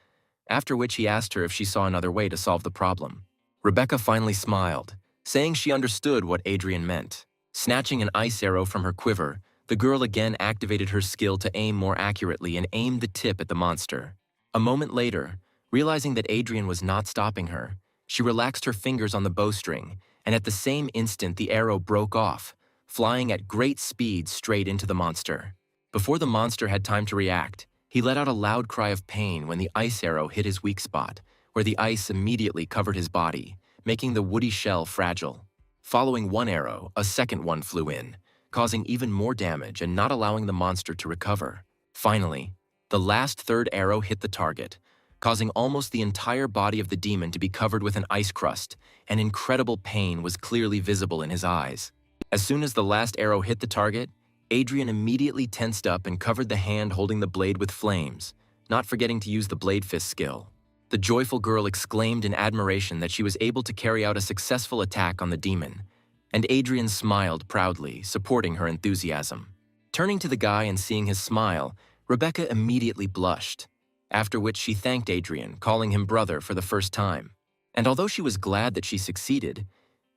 after which he asked her if she saw another way to solve the problem. Rebecca finally smiled, saying she understood what Adrian meant. Snatching an ice arrow from her quiver, the girl again activated her skill to aim more accurately and aimed the tip at the monster. A moment later, realizing that Adrian was not stopping her, she relaxed her fingers on the bowstring, and at the same instant the arrow broke off, flying at great speed straight into the monster. Before the monster had time to react, he let out a loud cry of pain when the ice arrow hit his weak spot, where the ice immediately covered his body, making the woody shell fragile. Following one arrow, a second one flew in, causing even more damage and not allowing the monster to recover. Finally, the last third arrow hit the target, causing almost the entire body of the demon to be covered with an ice crust, and incredible pain was clearly visible in his eyes. As soon as the last arrow hit the target, Adrian immediately tensed up and covered the hand holding the blade with flames, not forgetting to use the blade fist skill. The joyful girl exclaimed in admiration that she was able to carry out a successful attack on the demon, and Adrian smiled proudly, supporting her enthusiasm. Turning to the guy and seeing his smile, Rebecca immediately blushed, after which she thanked Adrian, calling him brother for the first time. And although she was glad that she succeeded,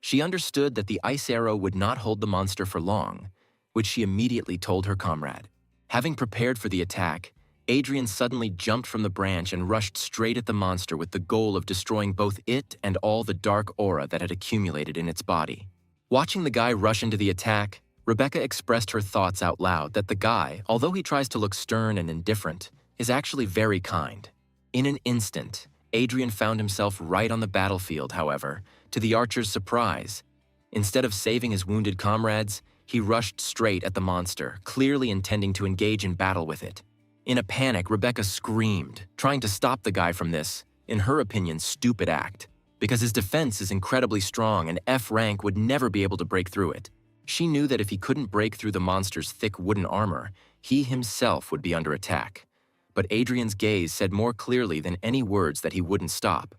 she understood that the ice arrow would not hold the monster for long, which she immediately told her comrade. Having prepared for the attack, Adrian suddenly jumped from the branch and rushed straight at the monster with the goal of destroying both it and all the dark aura that had accumulated in its body. Watching the guy rush into the attack, Rebecca expressed her thoughts out loud that the guy, although he tries to look stern and indifferent, is actually very kind. In an instant, Adrian found himself right on the battlefield, however, to the archer's surprise. Instead of saving his wounded comrades, he rushed straight at the monster, clearly intending to engage in battle with it. In a panic, Rebecca screamed, trying to stop the guy from this, in her opinion, stupid act, because his defense is incredibly strong and F rank would never be able to break through it. She knew that if he couldn't break through the monster's thick wooden armor, he himself would be under attack. But Adrian's gaze said more clearly than any words that he wouldn't stop.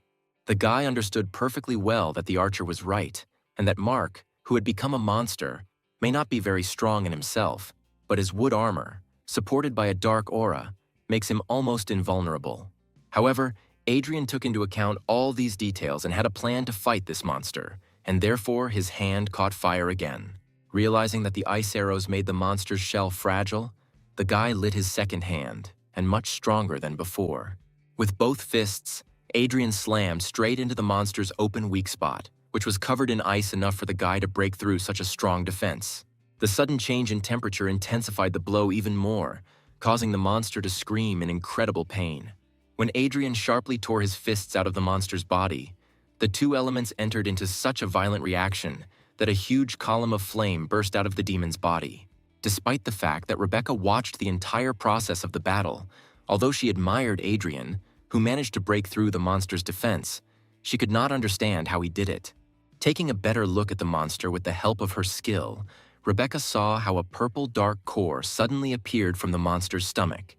The guy understood perfectly well that the archer was right, and that Mark, who had become a monster, may not be very strong in himself, but his wood armor, supported by a dark aura, makes him almost invulnerable. However, Adrian took into account all these details and had a plan to fight this monster, and therefore his hand caught fire again. Realizing that the ice arrows made the monster's shell fragile, the guy lit his second hand, and much stronger than before. With both fists, Adrian slammed straight into the monster's open weak spot, which was covered in ice enough for the guy to break through such a strong defense. The sudden change in temperature intensified the blow even more, causing the monster to scream in incredible pain. When Adrian sharply tore his fists out of the monster's body, the two elements entered into such a violent reaction that a huge column of flame burst out of the demon's body. Despite the fact that Rebecca watched the entire process of the battle, although she admired Adrian, who managed to break through the monster's defense, she could not understand how he did it. Taking a better look at the monster with the help of her skill, Rebecca saw how a purple dark core suddenly appeared from the monster's stomach,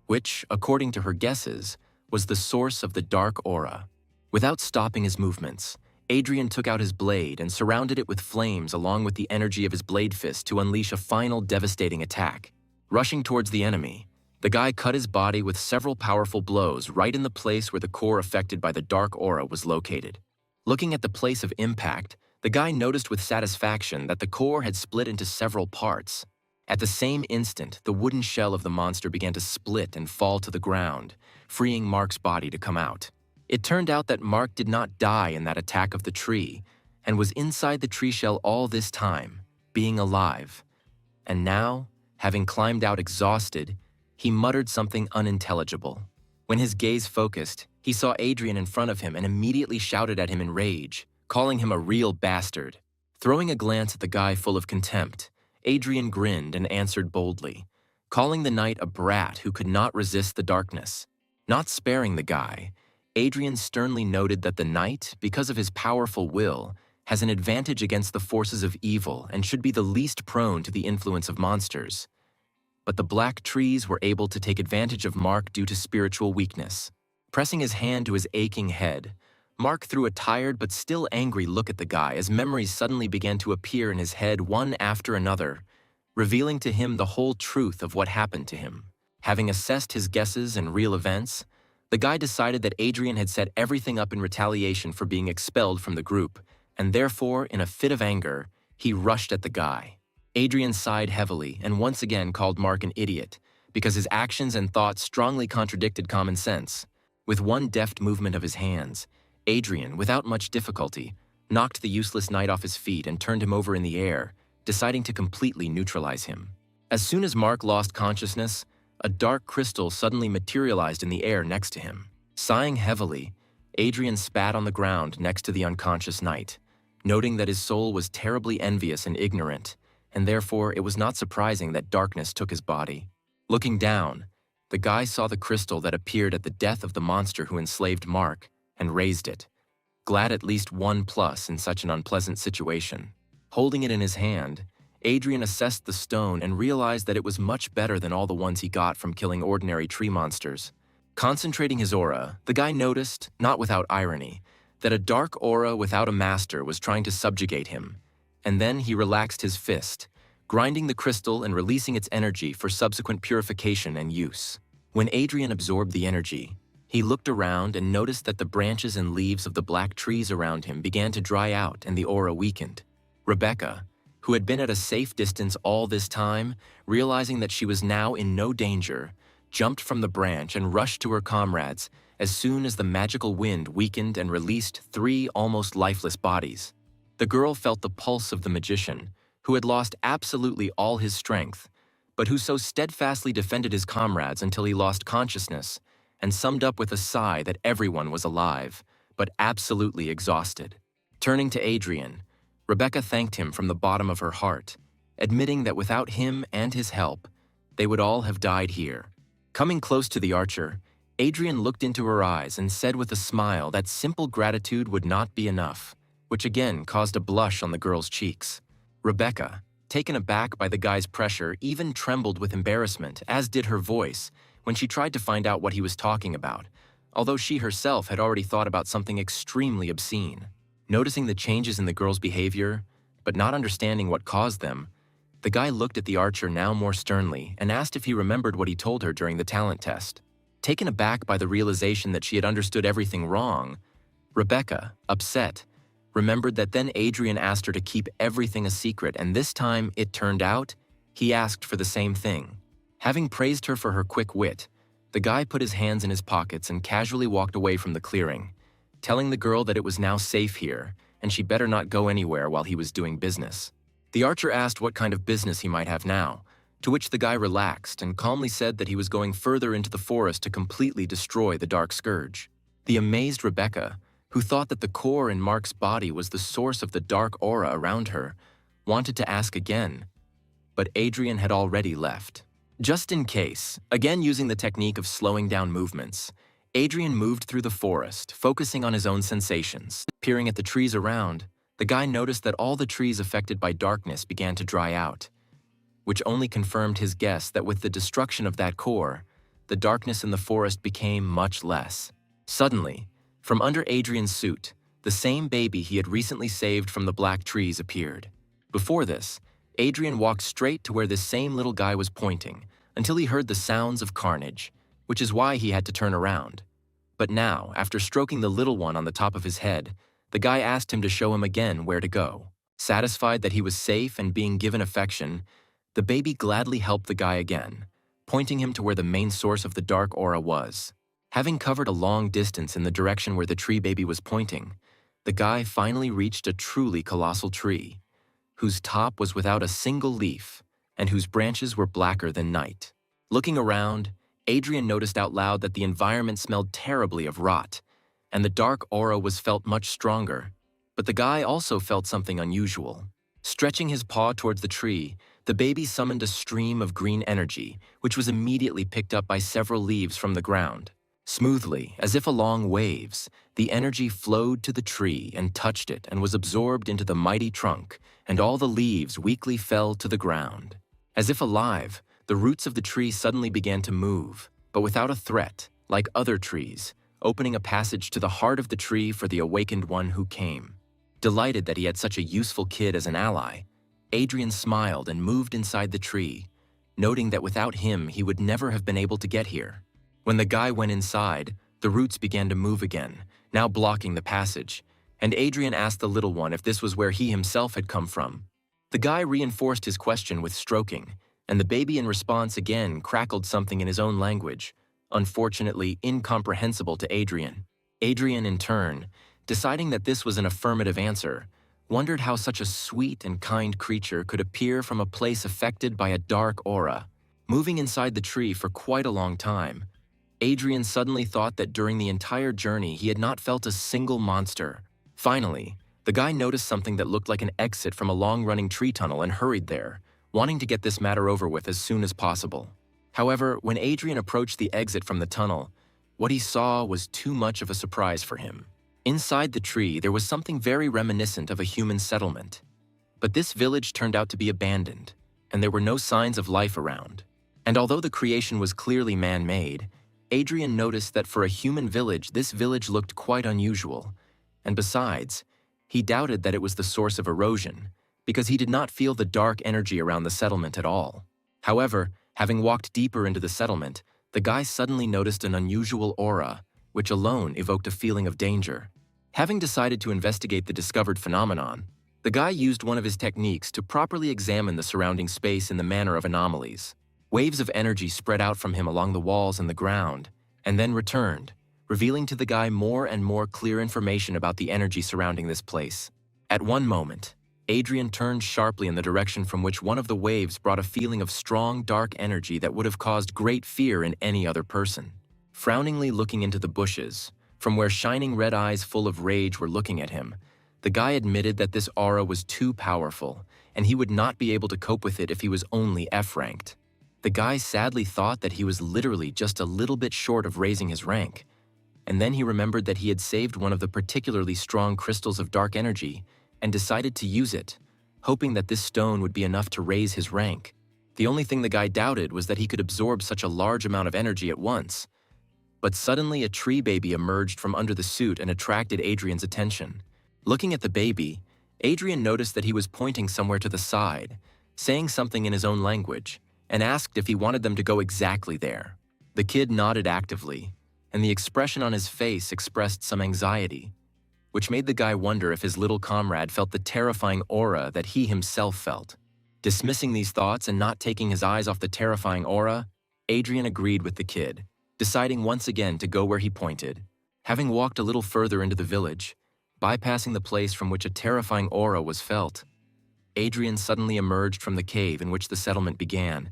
which, according to her guesses, was the source of the dark aura. Without stopping his movements, Adrian took out his blade and surrounded it with flames along with the energy of his blade fist to unleash a final devastating attack. Rushing towards the enemy, the guy cut his body with several powerful blows right in the place where the core affected by the dark aura was located. Looking at the place of impact, the guy noticed with satisfaction that the core had split into several parts. At the same instant, the wooden shell of the monster began to split and fall to the ground, freeing Mark's body to come out. It turned out that Mark did not die in that attack of the tree, and was inside the tree shell all this time, being alive. And now, Having climbed out exhausted, he muttered something unintelligible. When his gaze focused, he saw Adrian in front of him and immediately shouted at him in rage, calling him a real bastard. Throwing a glance at the guy full of contempt, Adrian grinned and answered boldly, calling the knight a brat who could not resist the darkness. Not sparing the guy, Adrian sternly noted that the knight, because of his powerful will, has an advantage against the forces of evil and should be the least prone to the influence of monsters. But the black trees were able to take advantage of Mark due to spiritual weakness. Pressing his hand to his aching head, Mark threw a tired but still angry look at the guy as memories suddenly began to appear in his head one after another, revealing to him the whole truth of what happened to him. Having assessed his guesses and real events, the guy decided that Adrian had set everything up in retaliation for being expelled from the group, and therefore, in a fit of anger, he rushed at the guy. Adrian sighed heavily and once again called Mark an idiot, because his actions and thoughts strongly contradicted common sense. With one deft movement of his hands, Adrian, without much difficulty, knocked the useless knight off his feet and turned him over in the air, deciding to completely neutralize him. As soon as Mark lost consciousness, a dark crystal suddenly materialized in the air next to him. Sighing heavily, Adrian spat on the ground next to the unconscious knight, noting that his soul was terribly envious and ignorant, and therefore it was not surprising that darkness took his body. Looking down, the guy saw the crystal that appeared at the death of the monster who enslaved Mark, and raised it, glad at least one plus in such an unpleasant situation. Holding it in his hand, Adrian assessed the stone and realized that it was much better than all the ones he got from killing ordinary tree monsters. Concentrating his aura, the guy noticed, not without irony, that a dark aura without a master was trying to subjugate him, and then he relaxed his fist, grinding the crystal and releasing its energy for subsequent purification and use. When Adrian absorbed the energy, he looked around and noticed that the branches and leaves of the black trees around him began to dry out and the aura weakened. Rebecca, who had been at a safe distance all this time, realizing that she was now in no danger, jumped from the branch and rushed to her comrades as soon as the magical wind weakened and released 3 almost lifeless bodies. The girl felt the pulse of the magician, who had lost absolutely all his strength, but who so steadfastly defended his comrades until he lost consciousness, and summed up with a sigh that everyone was alive, but absolutely exhausted. Turning to Adrian, Rebecca thanked him from the bottom of her heart, admitting that without him and his help, they would all have died here. Coming close to the archer, Adrian looked into her eyes and said with a smile that simple gratitude would not be enough, which again caused a blush on the girl's cheeks. Rebecca, taken aback by the guy's pressure, even trembled with embarrassment, as did her voice, when she tried to find out what he was talking about, although she herself had already thought about something extremely obscene. Noticing the changes in the girl's behavior, but not understanding what caused them, the guy looked at the archer now more sternly and asked if he remembered what he told her during the talent test. Taken aback by the realization that she had understood everything wrong, Rebecca, upset, remembered that then Adrian asked her to keep everything a secret, and this time, it turned out, he asked for the same thing. Having praised her for her quick wit, the guy put his hands in his pockets and casually walked away from the clearing, telling the girl that it was now safe here and she better not go anywhere while he was doing business. The archer asked what kind of business he might have now, to which the guy relaxed and calmly said that he was going further into the forest to completely destroy the dark scourge. The amazed Rebecca, who thought that the core in Mark's body was the source of the dark aura around her, wanted to ask again, but Adrian had already left. Just in case, again using the technique of slowing down movements, Adrian moved through the forest, focusing on his own sensations. Peering at the trees around, the guy noticed that all the trees affected by darkness began to dry out, which only confirmed his guess that with the destruction of that core, the darkness in the forest became much less. Suddenly, from under Adrian's suit, the same baby he had recently saved from the black trees appeared. Before this, Adrian walked straight to where this same little guy was pointing until he heard the sounds of carnage, which is why he had to turn around. But now, after stroking the little one on the top of his head, the guy asked him to show him again where to go. Satisfied that he was safe and being given affection, the baby gladly helped the guy again, pointing him to where the main source of the dark aura was. Having covered a long distance in the direction where the tree baby was pointing, the guy finally reached a truly colossal tree, whose top was without a single leaf, and whose branches were blacker than night. Looking around, Adrian noticed out loud that the environment smelled terribly of rot, and the dark aura was felt much stronger. But the guy also felt something unusual. Stretching his paw towards the tree, the baby summoned a stream of green energy, which was immediately picked up by several leaves from the ground. Smoothly, as if along waves, the energy flowed to the tree and touched it and was absorbed into the mighty trunk, and all the leaves weakly fell to the ground. As if alive, the roots of the tree suddenly began to move, but without a threat, like other trees, opening a passage to the heart of the tree for the awakened one who came. Delighted that he had such a useful kid as an ally, Adrian smiled and moved inside the tree, noting that without him he would never have been able to get here. When the guy went inside, the roots began to move again, now blocking the passage, and Adrian asked the little one if this was where he himself had come from. The guy reinforced his question with stroking, and the baby in response again crackled something in his own language, unfortunately incomprehensible to Adrian. Adrian, in turn, deciding that this was an affirmative answer, wondered how such a sweet and kind creature could appear from a place affected by a dark aura. Moving inside the tree for quite a long time, Adrian suddenly thought that during the entire journey he had not felt a single monster. Finally, the guy noticed something that looked like an exit from a long-running tree tunnel and hurried there, wanting to get this matter over with as soon as possible. However, when Adrian approached the exit from the tunnel, what he saw was too much of a surprise for him. Inside the tree, there was something very reminiscent of a human settlement. But this village turned out to be abandoned, and there were no signs of life around. And although the creation was clearly man-made, Adrian noticed that for a human village, this village looked quite unusual. And besides, he doubted that it was the source of erosion, because he did not feel the dark energy around the settlement at all. However, having walked deeper into the settlement, the guy suddenly noticed an unusual aura, which alone evoked a feeling of danger. Having decided to investigate the discovered phenomenon, the guy used one of his techniques to properly examine the surrounding space in the manner of anomalies. Waves of energy spread out from him along the walls and the ground, and then returned, revealing to the guy more and more clear information about the energy surrounding this place. At one moment, Adrian turned sharply in the direction from which one of the waves brought a feeling of strong, dark energy that would have caused great fear in any other person. Frowningly looking into the bushes, from where shining red eyes full of rage were looking at him, the guy admitted that this aura was too powerful, and he would not be able to cope with it if he was only F-ranked. The guy sadly thought that he was literally just a little bit short of raising his rank, and then he remembered that he had saved one of the particularly strong crystals of dark energy and decided to use it, hoping that this stone would be enough to raise his rank. The only thing the guy doubted was that he could absorb such a large amount of energy at once. But suddenly a tree baby emerged from under the suit and attracted Adrian's attention. Looking at the baby, Adrian noticed that he was pointing somewhere to the side, saying something in his own language, and asked if he wanted them to go exactly there. The kid nodded actively, and the expression on his face expressed some anxiety, which made the guy wonder if his little comrade felt the terrifying aura that he himself felt. Dismissing these thoughts and not taking his eyes off the terrifying aura, Adrian agreed with the kid, deciding once again to go where he pointed. Having walked a little further into the village, bypassing the place from which a terrifying aura was felt, Adrian suddenly emerged from the cave in which the settlement began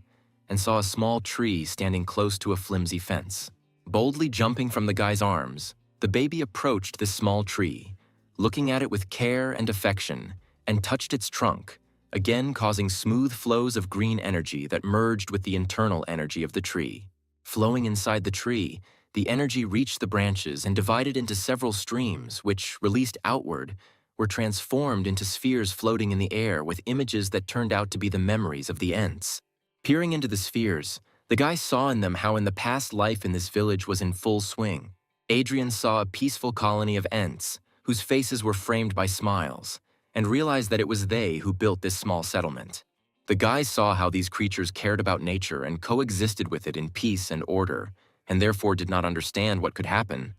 and saw a small tree standing close to a flimsy fence. Boldly jumping from the guy's arms, the baby approached this small tree, looking at it with care and affection, and touched its trunk, again causing smooth flows of green energy that merged with the internal energy of the tree. Flowing inside the tree, the energy reached the branches and divided into several streams, which, released outward, were transformed into spheres floating in the air with images that turned out to be the memories of the Ents. Peering into the spheres, the guy saw in them how in the past life in this village was in full swing. Adrian saw a peaceful colony of Ents, whose faces were framed by smiles, and realized that it was they who built this small settlement. The guy saw how these creatures cared about nature and coexisted with it in peace and order, and therefore did not understand what could happen,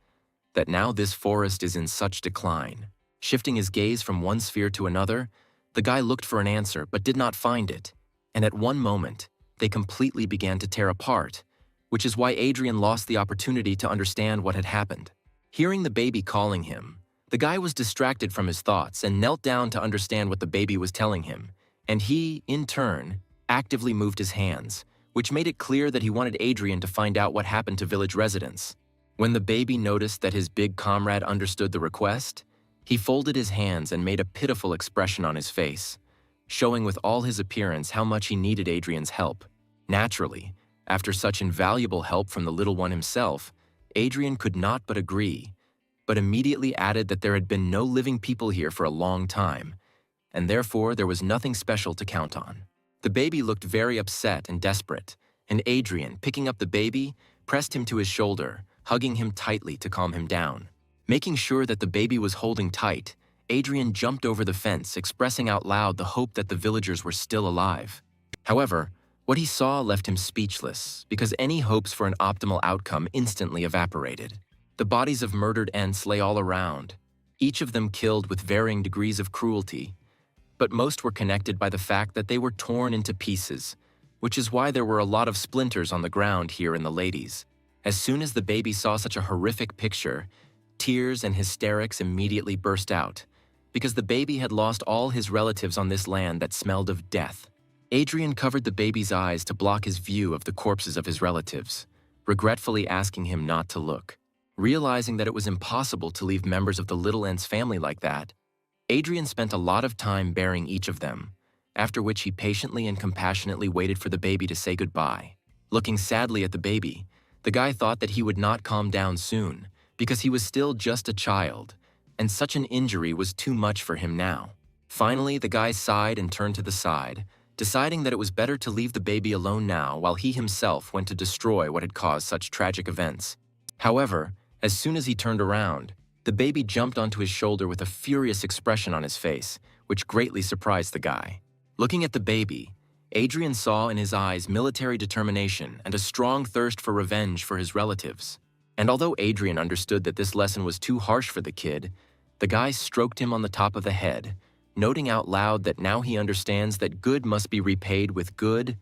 that now this forest is in such decline. Shifting his gaze from one sphere to another, the guy looked for an answer but did not find it, and at one moment, they completely began to tear apart, which is why Adrian lost the opportunity to understand what had happened. Hearing the baby calling him, the guy was distracted from his thoughts and knelt down to understand what the baby was telling him, and he, in turn, actively moved his hands, which made it clear that he wanted Adrian to find out what happened to village residents. When the baby noticed that his big comrade understood the request, he folded his hands and made a pitiful expression on his face, showing with all his appearance how much he needed Adrian's help. Naturally, after such invaluable help from the little one himself, Adrian could not but agree, but immediately added that there had been no living people here for a long time, and therefore there was nothing special to count on. The baby looked very upset and desperate, and Adrian, picking up the baby, pressed him to his shoulder, hugging him tightly to calm him down. Making sure that the baby was holding tight, Adrian jumped over the fence, expressing out loud the hope that the villagers were still alive. However, what he saw left him speechless, because any hopes for an optimal outcome instantly evaporated. The bodies of murdered Ents lay all around, each of them killed with varying degrees of cruelty, but most were connected by the fact that they were torn into pieces, which is why there were a lot of splinters on the ground here in the ladies. As soon as the baby saw such a horrific picture, tears and hysterics immediately burst out, because the baby had lost all his relatives on this land that smelled of death. Adrian covered the baby's eyes to block his view of the corpses of his relatives, regretfully asking him not to look. Realizing that it was impossible to leave members of the little Ent's family like that, Adrian spent a lot of time burying each of them, after which he patiently and compassionately waited for the baby to say goodbye. Looking sadly at the baby, the guy thought that he would not calm down soon, because he was still just a child, and such an injury was too much for him now. Finally, the guy sighed and turned to the side, deciding that it was better to leave the baby alone now while he himself went to destroy what had caused such tragic events. However, as soon as he turned around, the baby jumped onto his shoulder with a furious expression on his face, which greatly surprised the guy. Looking at the baby, Adrian saw in his eyes military determination and a strong thirst for revenge for his relatives. And although Adrian understood that this lesson was too harsh for the kid, the guy stroked him on the top of the head, noting out loud that now he understands that good must be repaid with good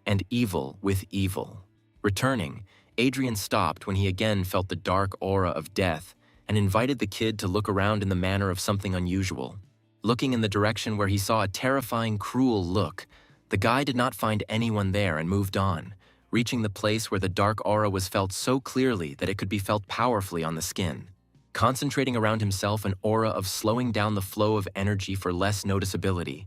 and evil with evil. Returning, Adrian stopped when he again felt the dark aura of death and invited the kid to look around in the manner of something unusual. Looking in the direction where he saw a terrifying, cruel look, the guy did not find anyone there and moved on, reaching the place where the dark aura was felt so clearly that it could be felt powerfully on the skin. Concentrating around himself an aura of slowing down the flow of energy for less noticeability,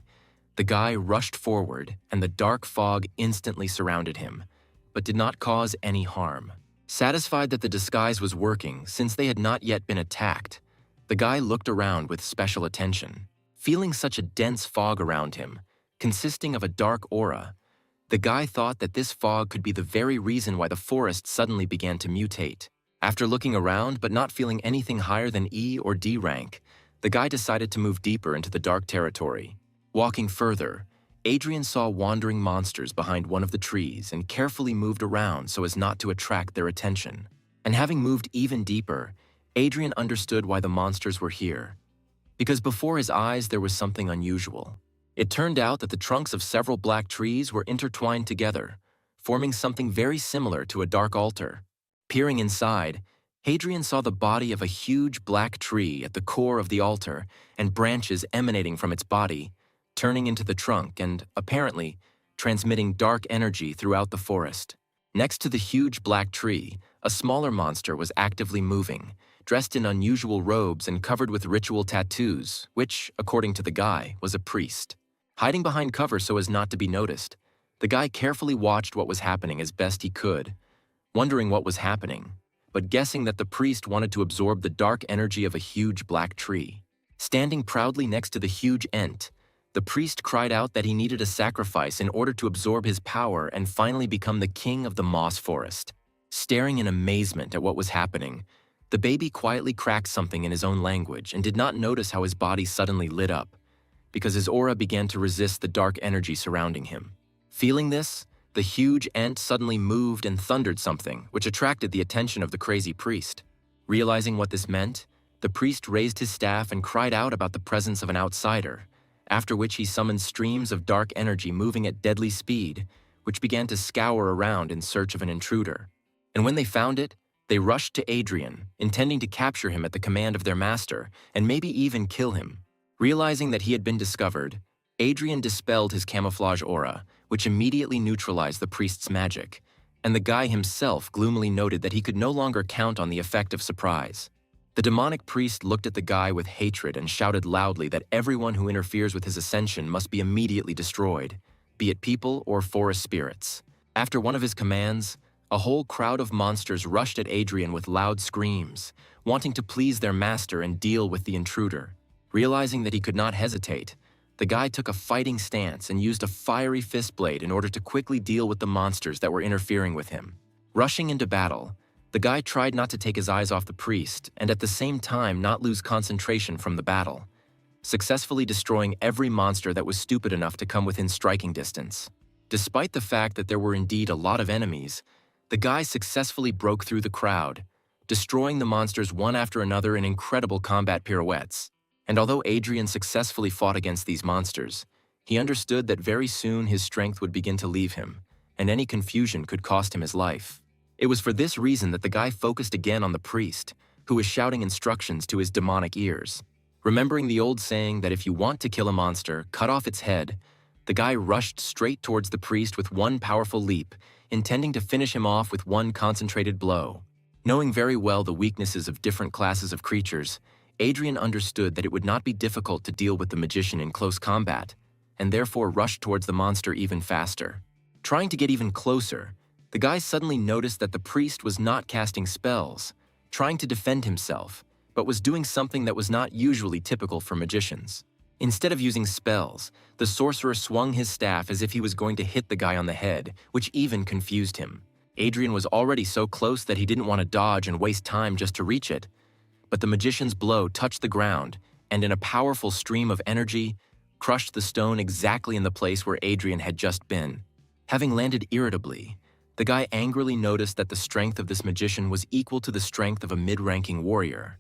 the guy rushed forward and the dark fog instantly surrounded him, but did not cause any harm. Satisfied that the disguise was working since they had not yet been attacked, the guy looked around with special attention. Feeling such a dense fog around him, consisting of a dark aura, the guy thought that this fog could be the very reason why the forest suddenly began to mutate. After looking around but not feeling anything higher than E or D rank, the guy decided to move deeper into the dark territory. Walking further, Adrian saw wandering monsters behind one of the trees and carefully moved around so as not to attract their attention. And having moved even deeper, Adrian understood why the monsters were here. Because before his eyes there was something unusual. It turned out that the trunks of several black trees were intertwined together, forming something very similar to a dark altar. Peering inside, Adrian saw the body of a huge black tree at the core of the altar and branches emanating from its body, turning into the trunk and, apparently, transmitting dark energy throughout the forest. Next to the huge black tree, a smaller monster was actively moving, dressed in unusual robes and covered with ritual tattoos, which, according to the guy, was a priest. Hiding behind cover so as not to be noticed, the guy carefully watched what was happening as best he could, wondering what was happening, but guessing that the priest wanted to absorb the dark energy of a huge black tree. Standing proudly next to the huge Ent, the priest cried out that he needed a sacrifice in order to absorb his power and finally become the king of the moss forest. Staring in amazement at what was happening, the baby quietly cracked something in his own language and did not notice how his body suddenly lit up, because his aura began to resist the dark energy surrounding him. Feeling this, the huge Ent suddenly moved and thundered something, which attracted the attention of the crazy priest. Realizing what this meant, the priest raised his staff and cried out about the presence of an outsider, after which he summoned streams of dark energy moving at deadly speed, which began to scour around in search of an intruder. And when they found it, they rushed to Adrian, intending to capture him at the command of their master and maybe even kill him. Realizing that he had been discovered, Adrian dispelled his camouflage aura, which immediately neutralized the priest's magic, and the guy himself gloomily noted that he could no longer count on the effect of surprise. The demonic priest looked at the guy with hatred and shouted loudly that everyone who interferes with his ascension must be immediately destroyed, be it people or forest spirits. After one of his commands, a whole crowd of monsters rushed at Adrian with loud screams, wanting to please their master and deal with the intruder. Realizing that he could not hesitate, the guy took a fighting stance and used a fiery fist blade in order to quickly deal with the monsters that were interfering with him. Rushing into battle, the guy tried not to take his eyes off the priest and at the same time not lose concentration from the battle, successfully destroying every monster that was stupid enough to come within striking distance. Despite the fact that there were indeed a lot of enemies, the guy successfully broke through the crowd, destroying the monsters one after another in incredible combat pirouettes. And although Adrian successfully fought against these monsters, he understood that very soon his strength would begin to leave him, and any confusion could cost him his life. It was for this reason that the guy focused again on the priest, who was shouting instructions to his demonic ears. Remembering the old saying that if you want to kill a monster, cut off its head, the guy rushed straight towards the priest with one powerful leap, intending to finish him off with one concentrated blow. Knowing very well the weaknesses of different classes of creatures, Adrian understood that it would not be difficult to deal with the magician in close combat, and therefore rushed towards the monster even faster. Trying to get even closer, the guy suddenly noticed that the priest was not casting spells, trying to defend himself, but was doing something that was not usually typical for magicians. Instead of using spells, the sorcerer swung his staff as if he was going to hit the guy on the head, which even confused him. Adrian was already so close that he didn't want to dodge and waste time just to reach it. But the magician's blow touched the ground, and in a powerful stream of energy, crushed the stone exactly in the place where Adrian had just been. Having landed irritably, the guy angrily noticed that the strength of this magician was equal to the strength of a mid-ranking warrior,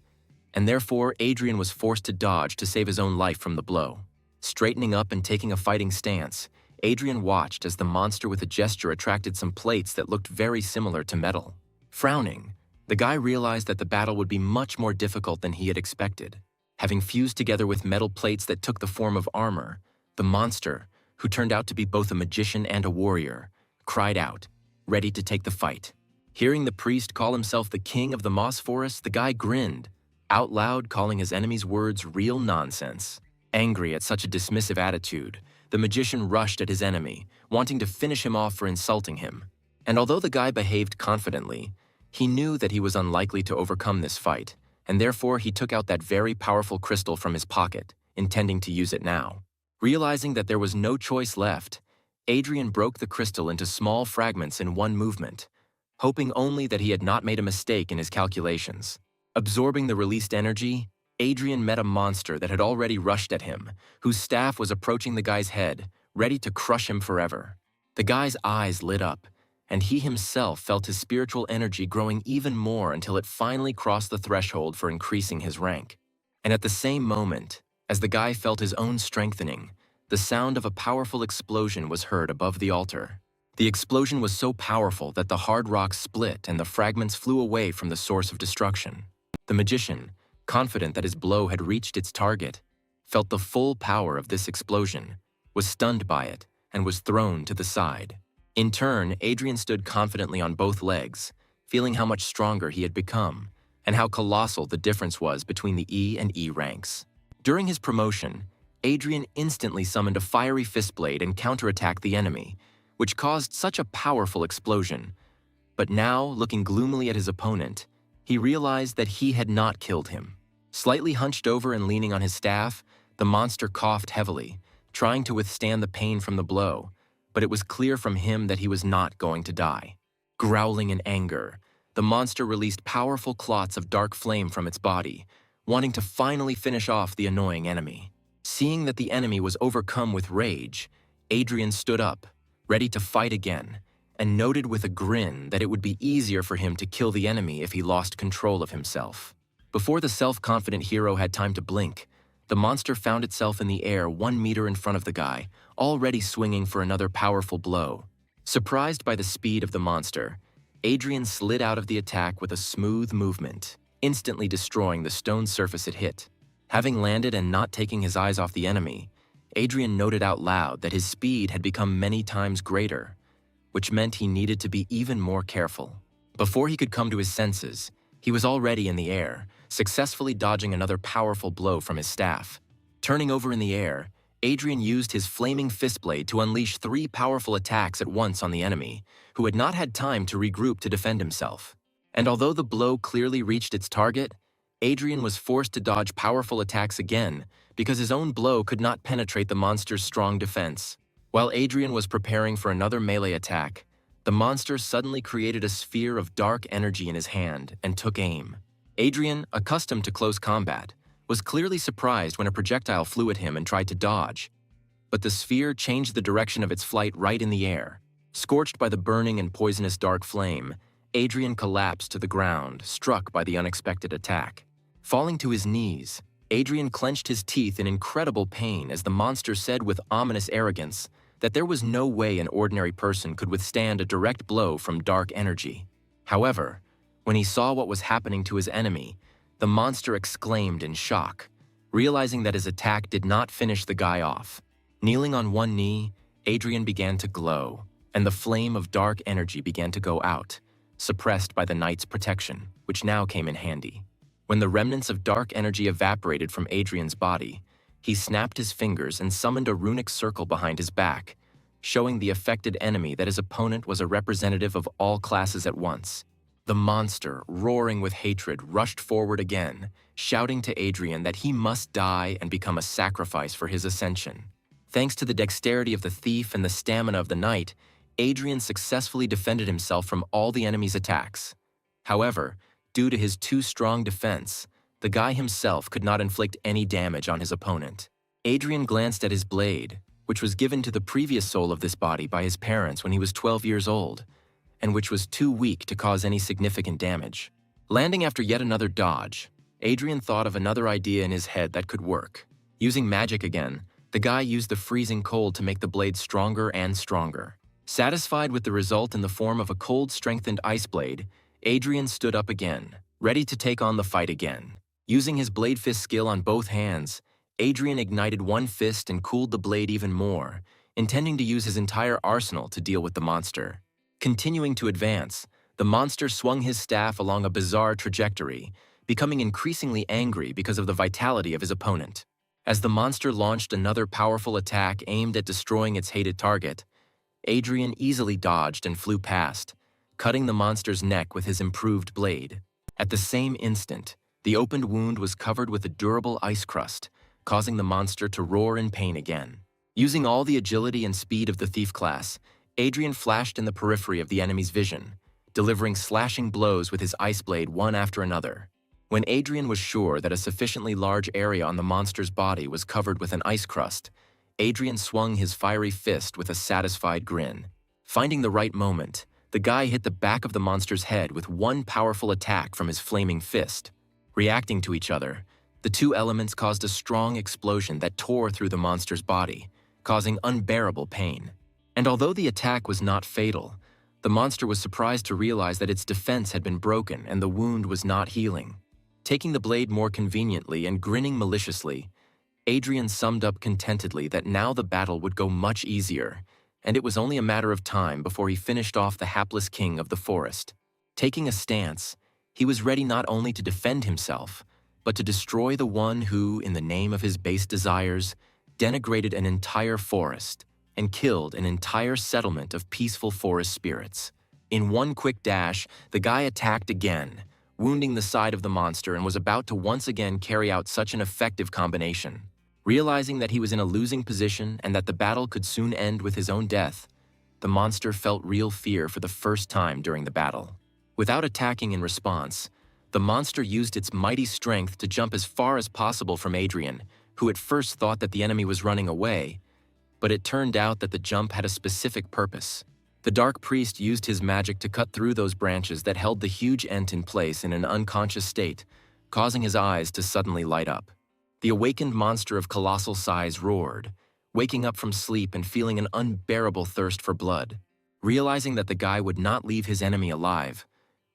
and therefore Adrian was forced to dodge to save his own life from the blow. Straightening up and taking a fighting stance, Adrian watched as the monster with a gesture attracted some plates that looked very similar to metal. Frowning, the guy realized that the battle would be much more difficult than he had expected. Having fused together with metal plates that took the form of armor, the monster, who turned out to be both a magician and a warrior, cried out, ready to take the fight. Hearing the priest call himself the king of the moss forest, the guy grinned, out loud calling his enemy's words real nonsense. Angry at such a dismissive attitude, the magician rushed at his enemy, wanting to finish him off for insulting him. And although the guy behaved confidently, he knew that he was unlikely to overcome this fight, and therefore he took out that very powerful crystal from his pocket, intending to use it now. Realizing that there was no choice left, Adrian broke the crystal into small fragments in one movement, hoping only that he had not made a mistake in his calculations. Absorbing the released energy, Adrian met a monster that had already rushed at him, whose staff was approaching the guy's head, ready to crush him forever. The guy's eyes lit up, and he himself felt his spiritual energy growing even more until it finally crossed the threshold for increasing his rank. And at the same moment, as the guy felt his own strengthening, the sound of a powerful explosion was heard above the altar. The explosion was so powerful that the hard rock split and the fragments flew away from the source of destruction. The magician, confident that his blow had reached its target, felt the full power of this explosion, was stunned by it, and was thrown to the side. In turn, Adrian stood confidently on both legs, feeling how much stronger he had become, and how colossal the difference was between the E and E ranks. During his promotion, Adrian instantly summoned a fiery fist blade and counterattacked the enemy, which caused such a powerful explosion. But now, looking gloomily at his opponent, he realized that he had not killed him. Slightly hunched over and leaning on his staff, the monster coughed heavily, trying to withstand the pain from the blow, but it was clear from him that he was not going to die. Growling in anger, the monster released powerful clots of dark flame from its body, wanting to finally finish off the annoying enemy. Seeing that the enemy was overcome with rage, Adrian stood up, ready to fight again, and noted with a grin that it would be easier for him to kill the enemy if he lost control of himself. Before the self-confident hero had time to blink, the monster found itself in the air 1 meter in front of the guy, already swinging for another powerful blow. Surprised by the speed of the monster, Adrian slid out of the attack with a smooth movement, instantly destroying the stone surface it hit. Having landed and not taking his eyes off the enemy, Adrian noted out loud that his speed had become many times greater, which meant he needed to be even more careful. Before he could come to his senses, he was already in the air, successfully dodging another powerful blow from his staff. Turning over in the air, Adrian used his flaming fist blade to unleash 3 powerful attacks at once on the enemy, who had not had time to regroup to defend himself. And although the blow clearly reached its target, Adrian was forced to dodge powerful attacks again because his own blow could not penetrate the monster's strong defense. While Adrian was preparing for another melee attack, the monster suddenly created a sphere of dark energy in his hand and took aim. Adrian, accustomed to close combat, was clearly surprised when a projectile flew at him and tried to dodge. But the sphere changed the direction of its flight right in the air. Scorched by the burning and poisonous dark flame, Adrian collapsed to the ground, struck by the unexpected attack. Falling to his knees, Adrian clenched his teeth in incredible pain as the monster said with ominous arrogance that there was no way an ordinary person could withstand a direct blow from dark energy. However, when he saw what was happening to his enemy, the monster exclaimed in shock, realizing that his attack did not finish the guy off. Kneeling on one knee, Adrian began to glow, and the flame of dark energy began to go out, suppressed by the knight's protection, which now came in handy. When the remnants of dark energy evaporated from Adrian's body, he snapped his fingers and summoned a runic circle behind his back, showing the affected enemy that his opponent was a representative of all classes at once. The monster, roaring with hatred, rushed forward again, shouting to Adrian that he must die and become a sacrifice for his ascension. Thanks to the dexterity of the thief and the stamina of the knight, Adrian successfully defended himself from all the enemy's attacks. However, due to his too strong defense, the guy himself could not inflict any damage on his opponent. Adrian glanced at his blade, which was given to the previous soul of this body by his parents when he was 12 years old, and which was too weak to cause any significant damage. Landing after yet another dodge, Adrian thought of another idea in his head that could work. Using magic again, the guy used the freezing cold to make the blade stronger and stronger. Satisfied with the result in the form of a cold-strengthened ice blade, Adrian stood up again, ready to take on the fight again. Using his blade fist skill on both hands, Adrian ignited one fist and cooled the blade even more, intending to use his entire arsenal to deal with the monster. Continuing to advance, the monster swung his staff along a bizarre trajectory, becoming increasingly angry because of the vitality of his opponent. As the monster launched another powerful attack aimed at destroying its hated target, Adrian easily dodged and flew past, cutting the monster's neck with his improved blade. At the same instant, the opened wound was covered with a durable ice crust, causing the monster to roar in pain again. Using all the agility and speed of the thief class, Adrian flashed in the periphery of the enemy's vision, delivering slashing blows with his ice blade one after another. When Adrian was sure that a sufficiently large area on the monster's body was covered with an ice crust, Adrian swung his fiery fist with a satisfied grin. Finding the right moment, the guy hit the back of the monster's head with one powerful attack from his flaming fist. Reacting to each other, the two elements caused a strong explosion that tore through the monster's body, causing unbearable pain. And although the attack was not fatal, the monster was surprised to realize that its defense had been broken and the wound was not healing. Taking the blade more conveniently and grinning maliciously, Adrian summed up contentedly that now the battle would go much easier, and it was only a matter of time before he finished off the hapless king of the forest. Taking a stance, he was ready not only to defend himself, but to destroy the one who, in the name of his base desires, denigrated an entire forest and killed an entire settlement of peaceful forest spirits. In one quick dash, the guy attacked again, wounding the side of the monster, and was about to once again carry out such an effective combination. Realizing that he was in a losing position and that the battle could soon end with his own death, the monster felt real fear for the first time during the battle. Without attacking in response, the monster used its mighty strength to jump as far as possible from Adrian, who at first thought that the enemy was running away, but it turned out that the jump had a specific purpose. The Dark Priest used his magic to cut through those branches that held the huge ent in place in an unconscious state, causing his eyes to suddenly light up. The awakened monster of colossal size roared, waking up from sleep and feeling an unbearable thirst for blood. Realizing that the guy would not leave his enemy alive,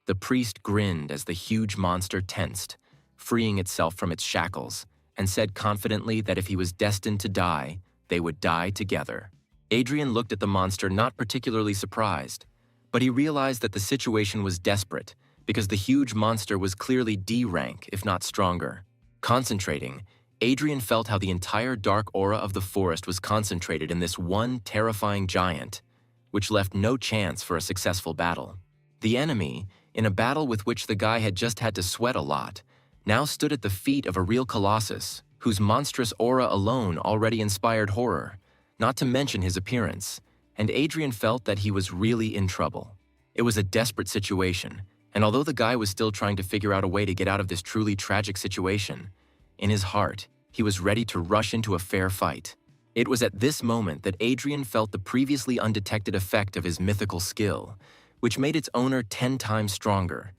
the priest grinned as the huge monster tensed, freeing itself from its shackles, and said confidently that if he was destined to die, they would die together. Adrian looked at the monster not particularly surprised, but he realized that the situation was desperate because the huge monster was clearly D rank, if not stronger. Concentrating, Adrian felt how the entire dark aura of the forest was concentrated in this one terrifying giant, which left no chance for a successful battle. The enemy, in a battle with which the guy had just had to sweat a lot, now stood at the feet of a real colossus, whose monstrous aura alone already inspired horror, not to mention his appearance, and Adrian felt that he was really in trouble. It was a desperate situation, and although the guy was still trying to figure out a way to get out of this truly tragic situation, in his heart, he was ready to rush into a fair fight. It was at this moment that Adrian felt the previously undetected effect of his mythical skill, which made its owner 10 times stronger,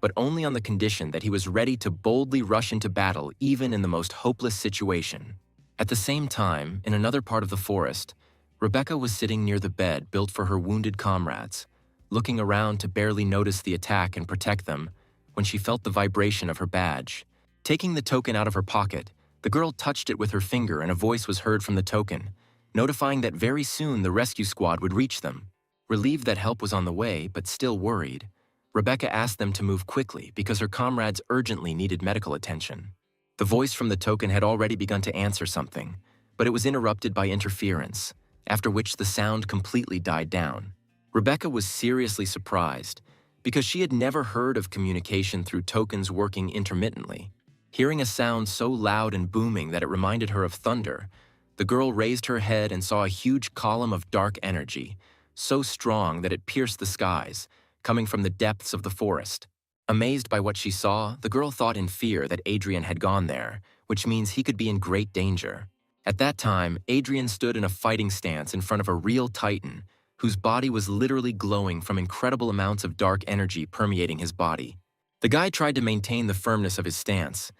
but only on the condition that he was ready to boldly rush into battle even in the most hopeless situation. At the same time, in another part of the forest, Rebecca was sitting near the bed built for her wounded comrades, looking around to barely notice the attack and protect them when she felt the vibration of her badge. Taking the token out of her pocket, the girl touched it with her finger and a voice was heard from the token, notifying that very soon the rescue squad would reach them. Relieved that help was on the way, but still worried, Rebecca asked them to move quickly because her comrades urgently needed medical attention. The voice from the token had already begun to answer something, but it was interrupted by interference, after which the sound completely died down. Rebecca was seriously surprised because she had never heard of communication through tokens working intermittently. Hearing a sound so loud and booming that it reminded her of thunder, the girl raised her head and saw a huge column of dark energy, so strong that it pierced the skies, coming from the depths of the forest. Amazed by what she saw, the girl thought in fear that Adrian had gone there, which means he could be in great danger. At that time, Adrian stood in a fighting stance in front of a real titan, whose body was literally glowing from incredible amounts of dark energy permeating his body. The guy tried to maintain the firmness of his stance,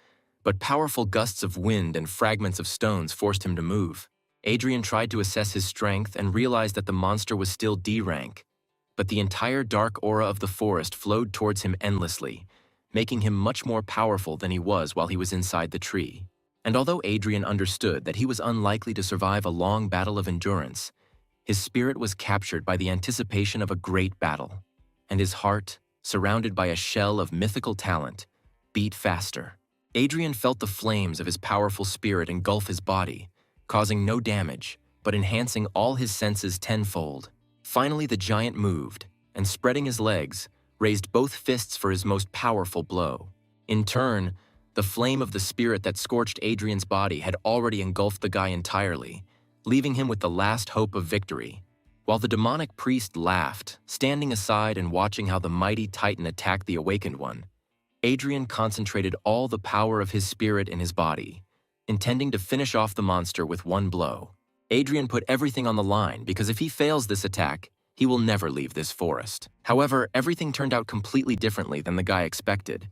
but powerful gusts of wind and fragments of stones forced him to move. Adrian tried to assess his strength and realized that the monster was still D rank, but the entire dark aura of the forest flowed towards him endlessly, making him much more powerful than he was while he was inside the tree. And although Adrian understood that he was unlikely to survive a long battle of endurance, his spirit was captured by the anticipation of a great battle, and his heart, surrounded by a shell of mythical talent, beat faster. Adrian felt the flames of his powerful spirit engulf his body, causing no damage, but enhancing all his senses tenfold. Finally, the giant moved, and spreading his legs, raised both fists for his most powerful blow. In turn, the flame of the spirit that scorched Adrian's body had already engulfed the guy entirely, leaving him with the last hope of victory. While the demonic priest laughed, standing aside and watching how the mighty titan attacked the awakened one, Adrian concentrated all the power of his spirit in his body, intending to finish off the monster with one blow. Adrian put everything on the line because if he fails this attack, he will never leave this forest. However, everything turned out completely differently than the guy expected,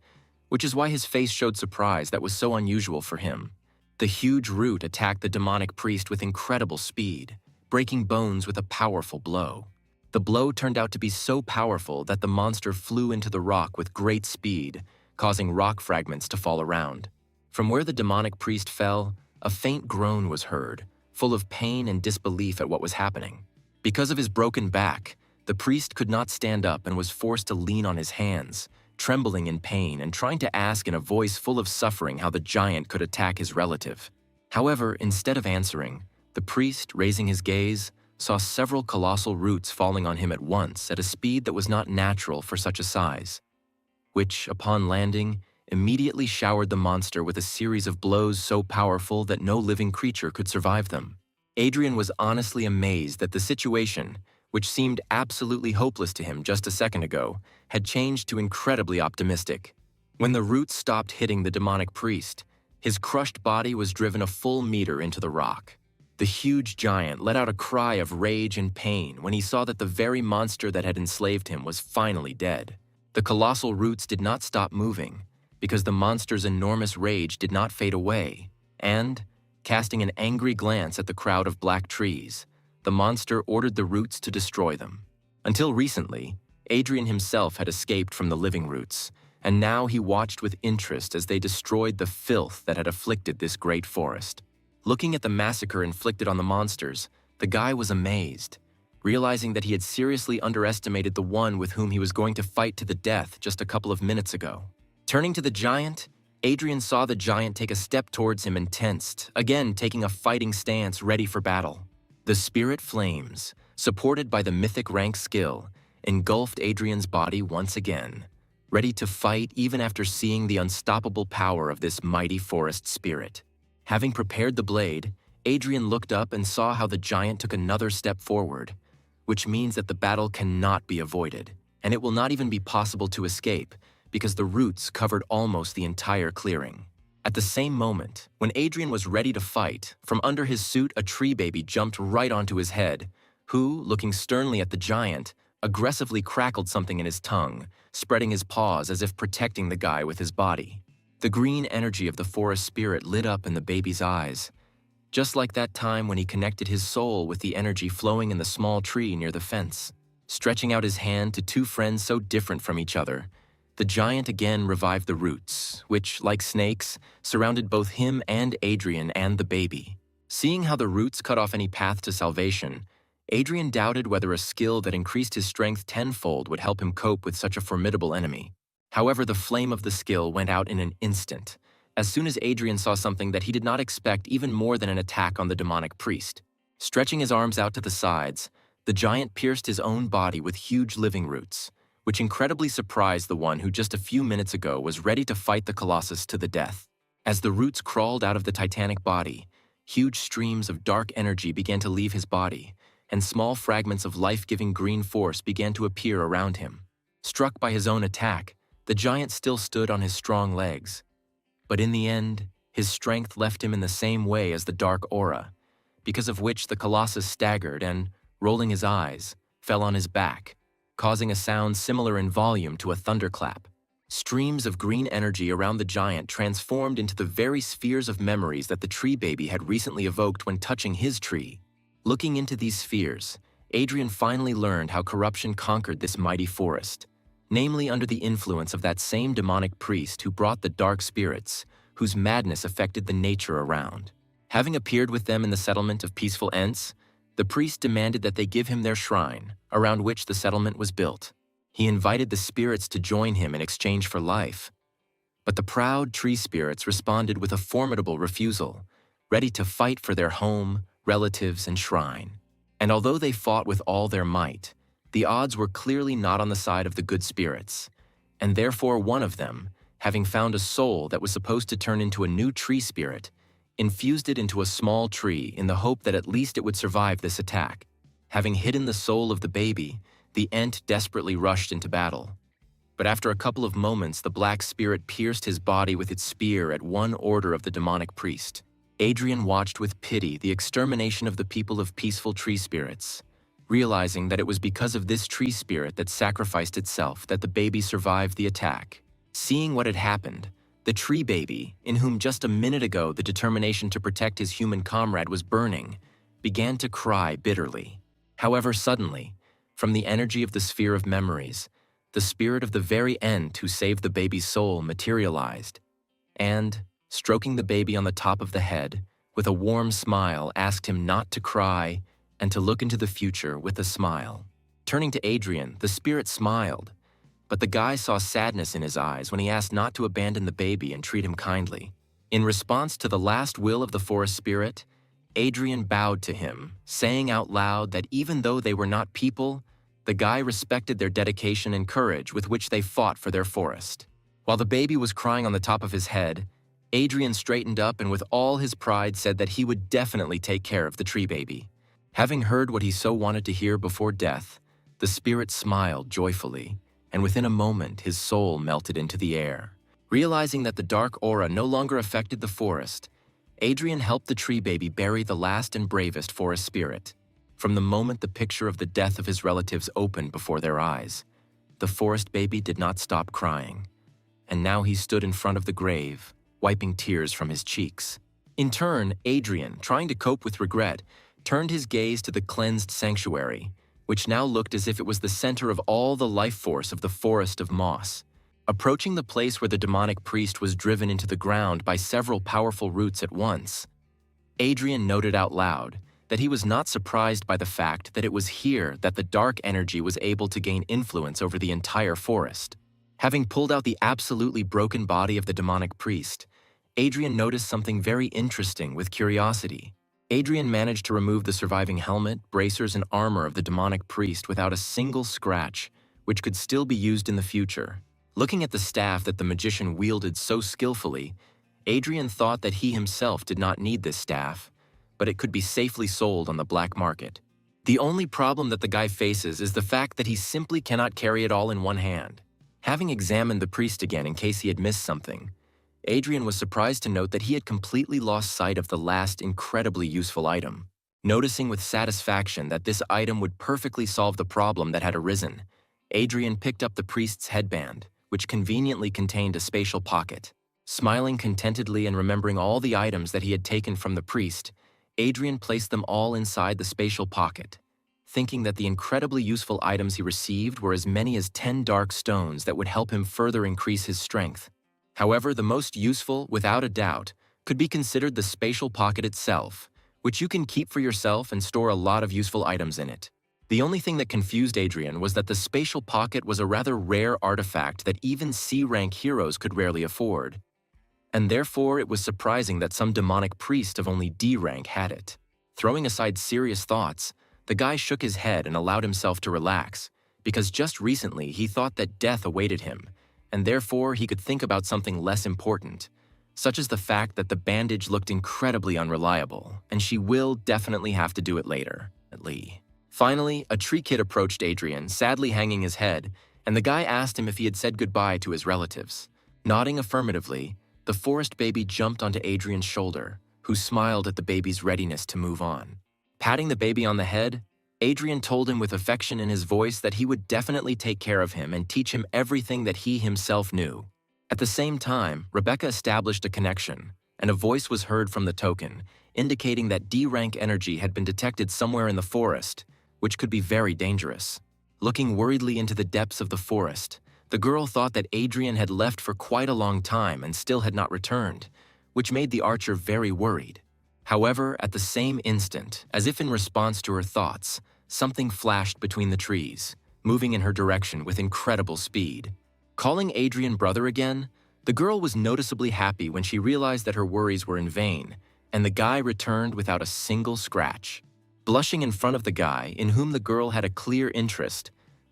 which is why his face showed surprise that was so unusual for him. The huge root attacked the demonic priest with incredible speed, breaking bones with a powerful blow. The blow turned out to be so powerful that the monster flew into the rock with great speed, causing rock fragments to fall around. From where the demonic priest fell, a faint groan was heard, full of pain and disbelief at what was happening. Because of his broken back, the priest could not stand up and was forced to lean on his hands, trembling in pain and trying to ask in a voice full of suffering how the giant could attack his relative. However, instead of answering, the priest, raising his gaze, saw several colossal roots falling on him at once at a speed that was not natural for such a size, which, upon landing, immediately showered the monster with a series of blows so powerful that no living creature could survive them. Adrian was honestly amazed that the situation, which seemed absolutely hopeless to him just a second ago, had changed to incredibly optimistic. When the roots stopped hitting the demonic priest, his crushed body was driven a full meter into the rock. The huge giant let out a cry of rage and pain when he saw that the very monster that had enslaved him was finally dead. The colossal roots did not stop moving, because the monster's enormous rage did not fade away, and, casting an angry glance at the crowd of black trees, the monster ordered the roots to destroy them. Until recently, Adrian himself had escaped from the living roots, and now he watched with interest as they destroyed the filth that had afflicted this great forest. Looking at the massacre inflicted on the monsters, the guy was amazed, realizing that he had seriously underestimated the one with whom he was going to fight to the death just a couple of minutes ago. Turning to the giant, Adrian saw the giant take a step towards him and tensed, again taking a fighting stance ready for battle. The spirit flames, supported by the mythic rank skill, engulfed Adrian's body once again, ready to fight even after seeing the unstoppable power of this mighty forest spirit. Having prepared the blade, Adrian looked up and saw how the giant took another step forward, which means that the battle cannot be avoided, and it will not even be possible to escape because the roots covered almost the entire clearing. At the same moment, when Adrian was ready to fight, from under his suit a tree baby jumped right onto his head, who, looking sternly at the giant, aggressively crackled something in his tongue, spreading his paws as if protecting the guy with his body. The green energy of the forest spirit lit up in the baby's eyes, just like that time when he connected his soul with the energy flowing in the small tree near the fence. Stretching out his hand to two friends so different from each other, the giant again revived the roots, which, like snakes, surrounded both him and Adrian and the baby. Seeing how the roots cut off any path to salvation, Adrian doubted whether a skill that increased his strength tenfold would help him cope with such a formidable enemy. However, the flame of the skill went out in an instant, as soon as Adrian saw something that he did not expect even more than an attack on the demonic priest. Stretching his arms out to the sides, the giant pierced his own body with huge living roots, which incredibly surprised the one who just a few minutes ago was ready to fight the Colossus to the death. As the roots crawled out of the titanic body, huge streams of dark energy began to leave his body, and small fragments of life-giving green force began to appear around him. Struck by his own attack, the giant still stood on his strong legs. But in the end, his strength left him in the same way as the dark aura, because of which the Colossus staggered and, rolling his eyes, fell on his back, causing a sound similar in volume to a thunderclap. Streams of green energy around the giant transformed into the very spheres of memories that the tree baby had recently evoked when touching his tree. Looking into these spheres, Adrian finally learned how corruption conquered this mighty forest, namely under the influence of that same demonic priest who brought the dark spirits, whose madness affected the nature around. Having appeared with them in the settlement of peaceful Ents, the priest demanded that they give him their shrine, around which the settlement was built. He invited the spirits to join him in exchange for life. But the proud tree spirits responded with a formidable refusal, ready to fight for their home, relatives, and shrine. And although they fought with all their might, the odds were clearly not on the side of the good spirits, and therefore one of them, having found a soul that was supposed to turn into a new tree spirit, infused it into a small tree in the hope that at least it would survive this attack. Having hidden the soul of the baby, the Ent desperately rushed into battle. But after a couple of moments, the black spirit pierced his body with its spear at one order of the demonic priest. Adrian watched with pity the extermination of the people of peaceful tree spirits, realizing that it was because of this tree spirit that sacrificed itself that the baby survived the attack. Seeing what had happened, the tree baby, in whom just a minute ago the determination to protect his human comrade was burning, began to cry bitterly. However, suddenly, from the energy of the sphere of memories, the spirit of the very Ent who saved the baby's soul materialized, and, stroking the baby on the top of the head, with a warm smile asked him not to cry and to look into the future with a smile. Turning to Adrian, the spirit smiled, but the guy saw sadness in his eyes when he asked not to abandon the baby and treat him kindly. In response to the last will of the forest spirit, Adrian bowed to him, saying out loud that even though they were not people, the guy respected their dedication and courage with which they fought for their forest. While the baby was crying on the top of his head, Adrian straightened up and with all his pride said that he would definitely take care of the tree baby. Having heard what he so wanted to hear before death, the spirit smiled joyfully, and within a moment his soul melted into the air. Realizing that the dark aura no longer affected the forest, Adrian helped the tree baby bury the last and bravest forest spirit. From the moment the picture of the death of his relatives opened before their eyes, the forest baby did not stop crying, and now he stood in front of the grave, wiping tears from his cheeks. In turn, Adrian, trying to cope with regret, turned his gaze to the cleansed sanctuary, which now looked as if it was the center of all the life force of the forest of moss. Approaching the place where the demonic priest was driven into the ground by several powerful roots at once, Adrian noted out loud that he was not surprised by the fact that it was here that the dark energy was able to gain influence over the entire forest. Having pulled out the absolutely broken body of the demonic priest, Adrian noticed something very interesting with curiosity. Adrian managed to remove the surviving helmet, bracers, and armor of the demonic priest without a single scratch, which could still be used in the future. Looking at the staff that the magician wielded so skillfully, Adrian thought that he himself did not need this staff, but it could be safely sold on the black market. The only problem that the guy faces is the fact that he simply cannot carry it all in one hand. Having examined the priest again in case he had missed something, Adrian was surprised to note that he had completely lost sight of the last incredibly useful item. Noticing with satisfaction that this item would perfectly solve the problem that had arisen, Adrian picked up the priest's headband, which conveniently contained a spatial pocket. Smiling contentedly and remembering all the items that he had taken from the priest, Adrian placed them all inside the spatial pocket, thinking that the incredibly useful items he received were as many as 10 dark stones that would help him further increase his strength. However, the most useful, without a doubt, could be considered the spatial pocket itself, which you can keep for yourself and store a lot of useful items in it. The only thing that confused Adrian was that the spatial pocket was a rather rare artifact that even C-rank heroes could rarely afford, and therefore it was surprising that some demonic priest of only D rank had it. Throwing aside serious thoughts, the guy shook his head and allowed himself to relax, because just recently he thought that death awaited him, and therefore he could think about something less important, such as the fact that the bandage looked incredibly unreliable, and she will definitely have to do it later. Finally, a tree kid approached Adrian, sadly hanging his head, and the guy asked him if he had said goodbye to his relatives. Nodding affirmatively, the forest baby jumped onto Adrian's shoulder, who smiled at the baby's readiness to move on. Patting the baby on the head, Adrian told him with affection in his voice that he would definitely take care of him and teach him everything that he himself knew. At the same time, Rebecca established a connection, and a voice was heard from the token, indicating that D-rank energy had been detected somewhere in the forest, which could be very dangerous. Looking worriedly into the depths of the forest, the girl thought that Adrian had left for quite a long time and still had not returned, which made the archer very worried. However, at the same instant, as if in response to her thoughts, something flashed between the trees, moving in her direction with incredible speed. Calling Adrian brother again, the girl was noticeably happy when she realized that her worries were in vain, and the guy returned without a single scratch. Blushing in front of the guy, in whom the girl had a clear interest,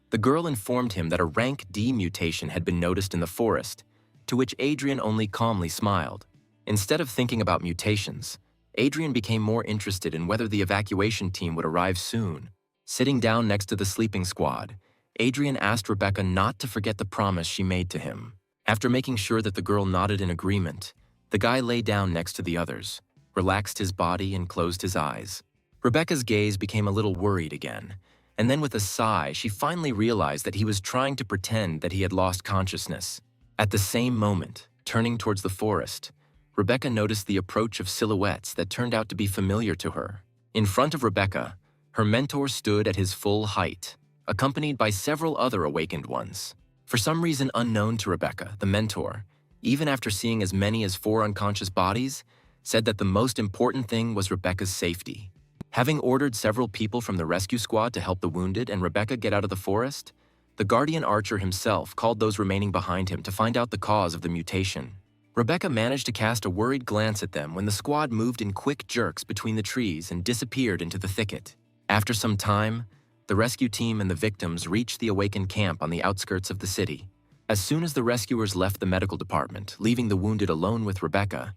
the girl informed him that a rank D mutation had been noticed in the forest, to which Adrian only calmly smiled. Instead of thinking about mutations, Adrian became more interested in whether the evacuation team would arrive soon. Sitting down next to the sleeping squad, Adrian asked Rebecca not to forget the promise she made to him. After making sure that the girl nodded in agreement, the guy lay down next to the others, relaxed his body, and closed his eyes. Rebecca's gaze became a little worried again, and then with a sigh, she finally realized that he was trying to pretend that he had lost consciousness. At the same moment, turning towards the forest, Rebecca noticed the approach of silhouettes that turned out to be familiar to her. In front of Rebecca, her mentor stood at his full height, accompanied by several other awakened ones. For some reason unknown to Rebecca, the mentor, even after seeing as many as 4 unconscious bodies, said that the most important thing was Rebecca's safety. Having ordered several people from the rescue squad to help the wounded and Rebecca get out of the forest, the guardian archer himself called those remaining behind him to find out the cause of the mutation. Rebecca managed to cast a worried glance at them when the squad moved in quick jerks between the trees and disappeared into the thicket. After some time, the rescue team and the victims reached the Awaken camp on the outskirts of the city. As soon as the rescuers left the medical department, leaving the wounded alone with Rebecca,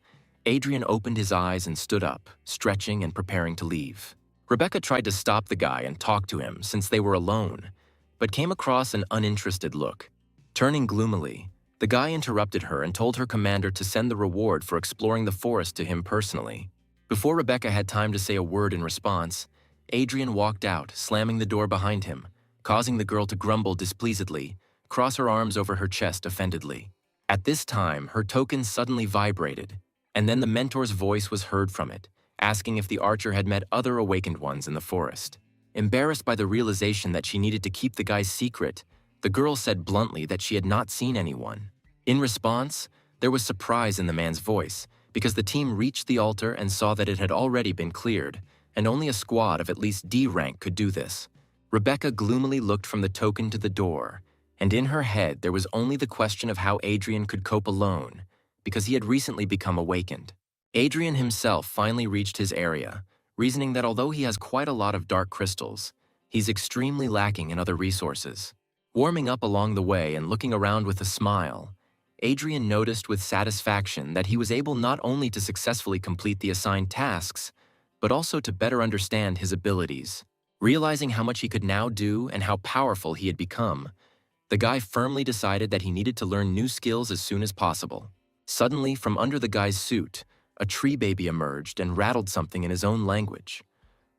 Adrian opened his eyes and stood up, stretching and preparing to leave. Rebecca tried to stop the guy and talk to him since they were alone, but came across an uninterested look. Turning gloomily, the guy interrupted her and told her commander to send the reward for exploring the forest to him personally. Before Rebecca had time to say a word in response, Adrian walked out, slamming the door behind him, causing the girl to grumble displeasedly, cross her arms over her chest offendedly. At this time, her token suddenly vibrated, and then the mentor's voice was heard from it, asking if the archer had met other awakened ones in the forest. Embarrassed by the realization that she needed to keep the guy's secret, the girl said bluntly that she had not seen anyone. In response, there was surprise in the man's voice, because the team reached the altar and saw that it had already been cleared, and only a squad of at least D rank could do this. Rebecca gloomily looked from the token to the door, and in her head there was only the question of how Adrian could cope alone, because he had recently become awakened. Adrian himself finally reached his area, reasoning that although he has quite a lot of dark crystals, he's extremely lacking in other resources. Warming up along the way and looking around with a smile, Adrian noticed with satisfaction that he was able not only to successfully complete the assigned tasks, but also to better understand his abilities. Realizing how much he could now do and how powerful he had become, the guy firmly decided that he needed to learn new skills as soon as possible. Suddenly, from under the guy's suit, a tree baby emerged and rattled something in his own language.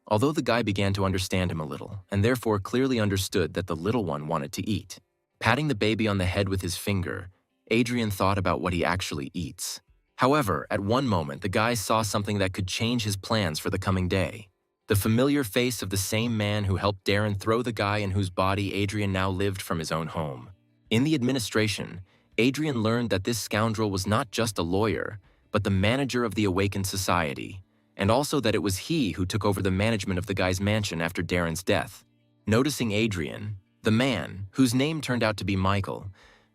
Although the guy began to understand him a little, and therefore clearly understood that the little one wanted to eat. Patting the baby on the head with his finger, Adrian thought about what he actually eats. However, at one moment, the guy saw something that could change his plans for the coming day. The familiar face of the same man who helped Darren throw the guy in whose body Adrian now lived from his own home. In the administration, Adrian learned that this scoundrel was not just a lawyer, but the manager of the Awakened Society, and also that it was he who took over the management of the guy's mansion after Darren's death. Noticing Adrian, the man, whose name turned out to be Michael,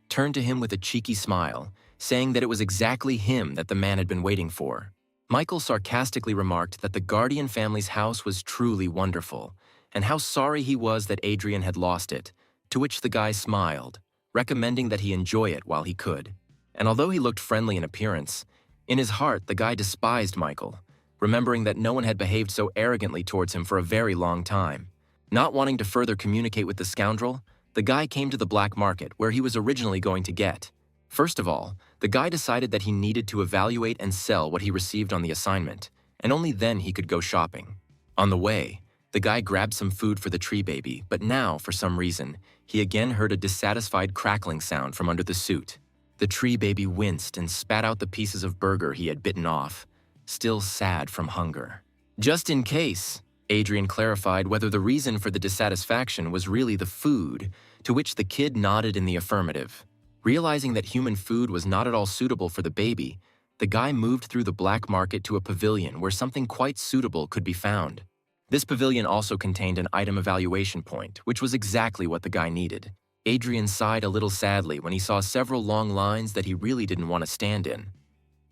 turned to him with a cheeky smile, saying that it was exactly him that the man had been waiting for. Michael sarcastically remarked that the Guardian family's house was truly wonderful, and how sorry he was that Adrian had lost it, to which the guy smiled, recommending that he enjoy it while he could. And although he looked friendly in appearance, in his heart the guy despised Michael, remembering that no one had behaved so arrogantly towards him for a very long time. Not wanting to further communicate with the scoundrel, the guy came to the black market where he was originally going to get. First of all, the guy decided that he needed to evaluate and sell what he received on the assignment, and only then he could go shopping. On the way, the guy grabbed some food for the tree baby, but now, for some reason, he again heard a dissatisfied crackling sound from under the suit. The tree baby winced and spat out the pieces of burger he had bitten off, still sad from hunger. Just in case, Adrian clarified whether the reason for the dissatisfaction was really the food, to which the kid nodded in the affirmative. Realizing that human food was not at all suitable for the baby, the guy moved through the black market to a pavilion where something quite suitable could be found. This pavilion also contained an item evaluation point, which was exactly what the guy needed. Adrian sighed a little sadly when he saw several long lines that he really didn't want to stand in.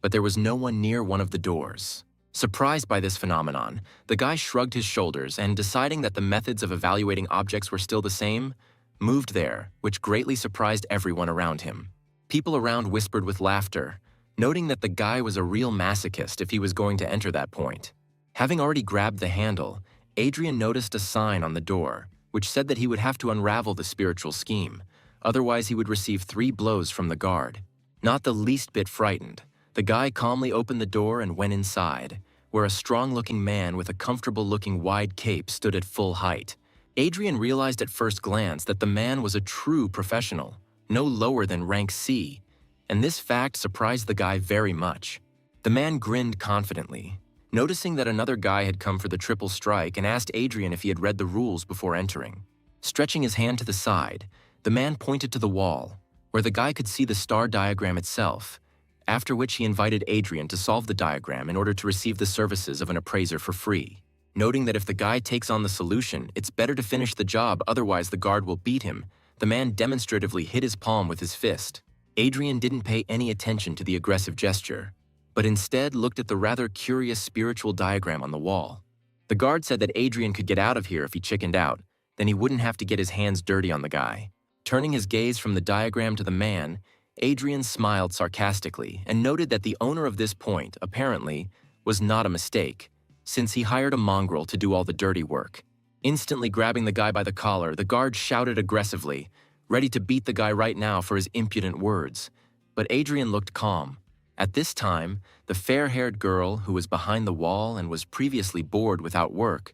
But there was no one near one of the doors. Surprised by this phenomenon, the guy shrugged his shoulders and, deciding that the methods of evaluating objects were still the same, moved there, which greatly surprised everyone around him. People around whispered with laughter, noting that the guy was a real masochist if he was going to enter that point. Having already grabbed the handle, Adrian noticed a sign on the door, which said that he would have to unravel the spiritual scheme, otherwise he would receive 3 blows from the guard. Not the least bit frightened, the guy calmly opened the door and went inside, where a strong-looking man with a comfortable-looking wide cape stood at full height. Adrian realized at first glance that the man was a true professional, no lower than rank C, and this fact surprised the guy very much. The man grinned confidently, noticing that another guy had come for the triple strike and asked Adrian if he had read the rules before entering. Stretching his hand to the side, the man pointed to the wall, where the guy could see the star diagram itself, after which he invited Adrian to solve the diagram in order to receive the services of an appraiser for free. Noting that if the guy takes on the solution, it's better to finish the job, otherwise the guard will beat him, the man demonstratively hit his palm with his fist. Adrian didn't pay any attention to the aggressive gesture, but instead looked at the rather curious spiritual diagram on the wall. The guard said that Adrian could get out of here if he chickened out, then he wouldn't have to get his hands dirty on the guy. Turning his gaze from the diagram to the man, Adrian smiled sarcastically and noted that the owner of this point, apparently, was not a mistake, since he hired a mongrel to do all the dirty work. Instantly grabbing the guy by the collar, the guard shouted aggressively, ready to beat the guy right now for his impudent words. But Adrian looked calm. At this time, the fair-haired girl, who was behind the wall and was previously bored without work,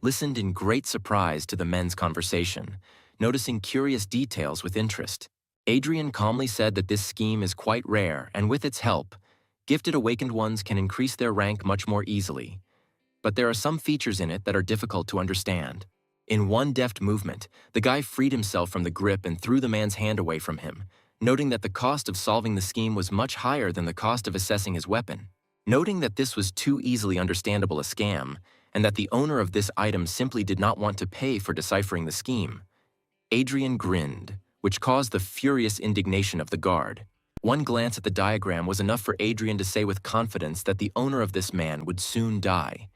listened in great surprise to the men's conversation, noticing curious details with interest. Adrian calmly said that this scheme is quite rare, and with its help, gifted awakened ones can increase their rank much more easily. But there are some features in it that are difficult to understand. In one deft movement, the guy freed himself from the grip and threw the man's hand away from him, noting that the cost of solving the scheme was much higher than the cost of assessing his weapon. Noting that this was too easily understandable a scam, and that the owner of this item simply did not want to pay for deciphering the scheme, Adrian grinned, which caused the furious indignation of the guard. One glance at the diagram was enough for Adrian to say with confidence that the owner of this man would soon die,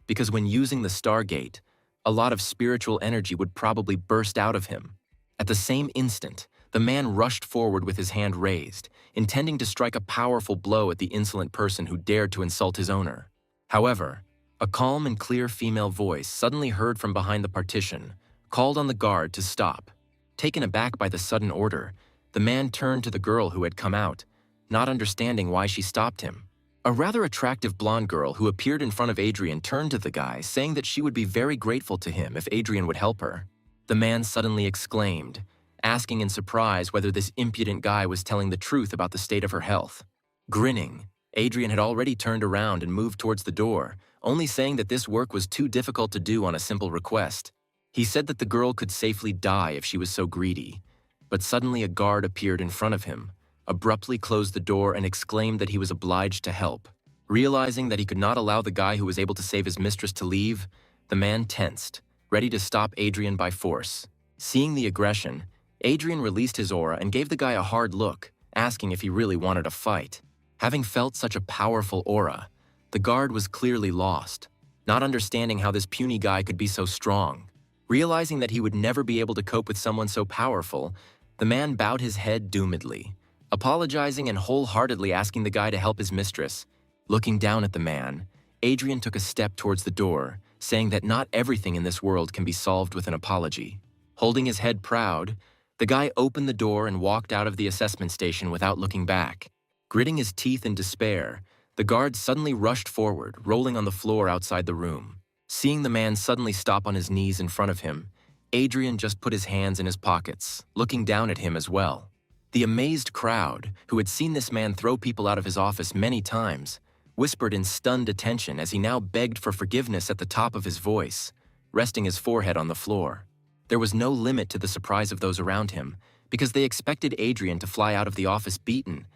because when using the Stargate, a lot of spiritual energy would probably burst out of him. At the same instant, the man rushed forward with his hand raised, intending to strike a powerful blow at the insolent person who dared to insult his owner. However, a calm and clear female voice, suddenly heard from behind the partition, called on the guard to stop. Taken aback by the sudden order, the man turned to the girl who had come out, not understanding why she stopped him. A rather attractive blonde girl who appeared in front of Adrian turned to the guy, saying that she would be very grateful to him if Adrian would help her. The man suddenly exclaimed, asking in surprise whether this impudent guy was telling the truth about the state of her health. Grinning, Adrian had already turned around and moved towards the door, only saying that this work was too difficult to do on a simple request. He said that the girl could safely die if she was so greedy, but suddenly a guard appeared in front of him, abruptly closed the door and exclaimed that he was obliged to help. Realizing that he could not allow the guy who was able to save his mistress to leave, the man tensed, ready to stop Adrian by force. Seeing the aggression, Adrian released his aura and gave the guy a hard look, asking if he really wanted a fight. Having felt such a powerful aura, the guard was clearly lost, not understanding how this puny guy could be so strong. Realizing that he would never be able to cope with someone so powerful, the man bowed his head doomedly, apologizing and wholeheartedly asking the guy to help his mistress. Looking down at the man, Adrian took a step towards the door, saying that not everything in this world can be solved with an apology. Holding his head proud, the guy opened the door and walked out of the assessment station without looking back. Gritting his teeth in despair, the guard suddenly rushed forward, rolling on the floor outside the room. Seeing the man suddenly stop on his knees in front of him, Adrian just put his hands in his pockets, looking down at him as well. The amazed crowd, who had seen this man throw people out of his office many times, whispered in stunned attention as he now begged for forgiveness at the top of his voice, resting his forehead on the floor. There was no limit to the surprise of those around him, because they expected Adrian to fly out of the office beaten,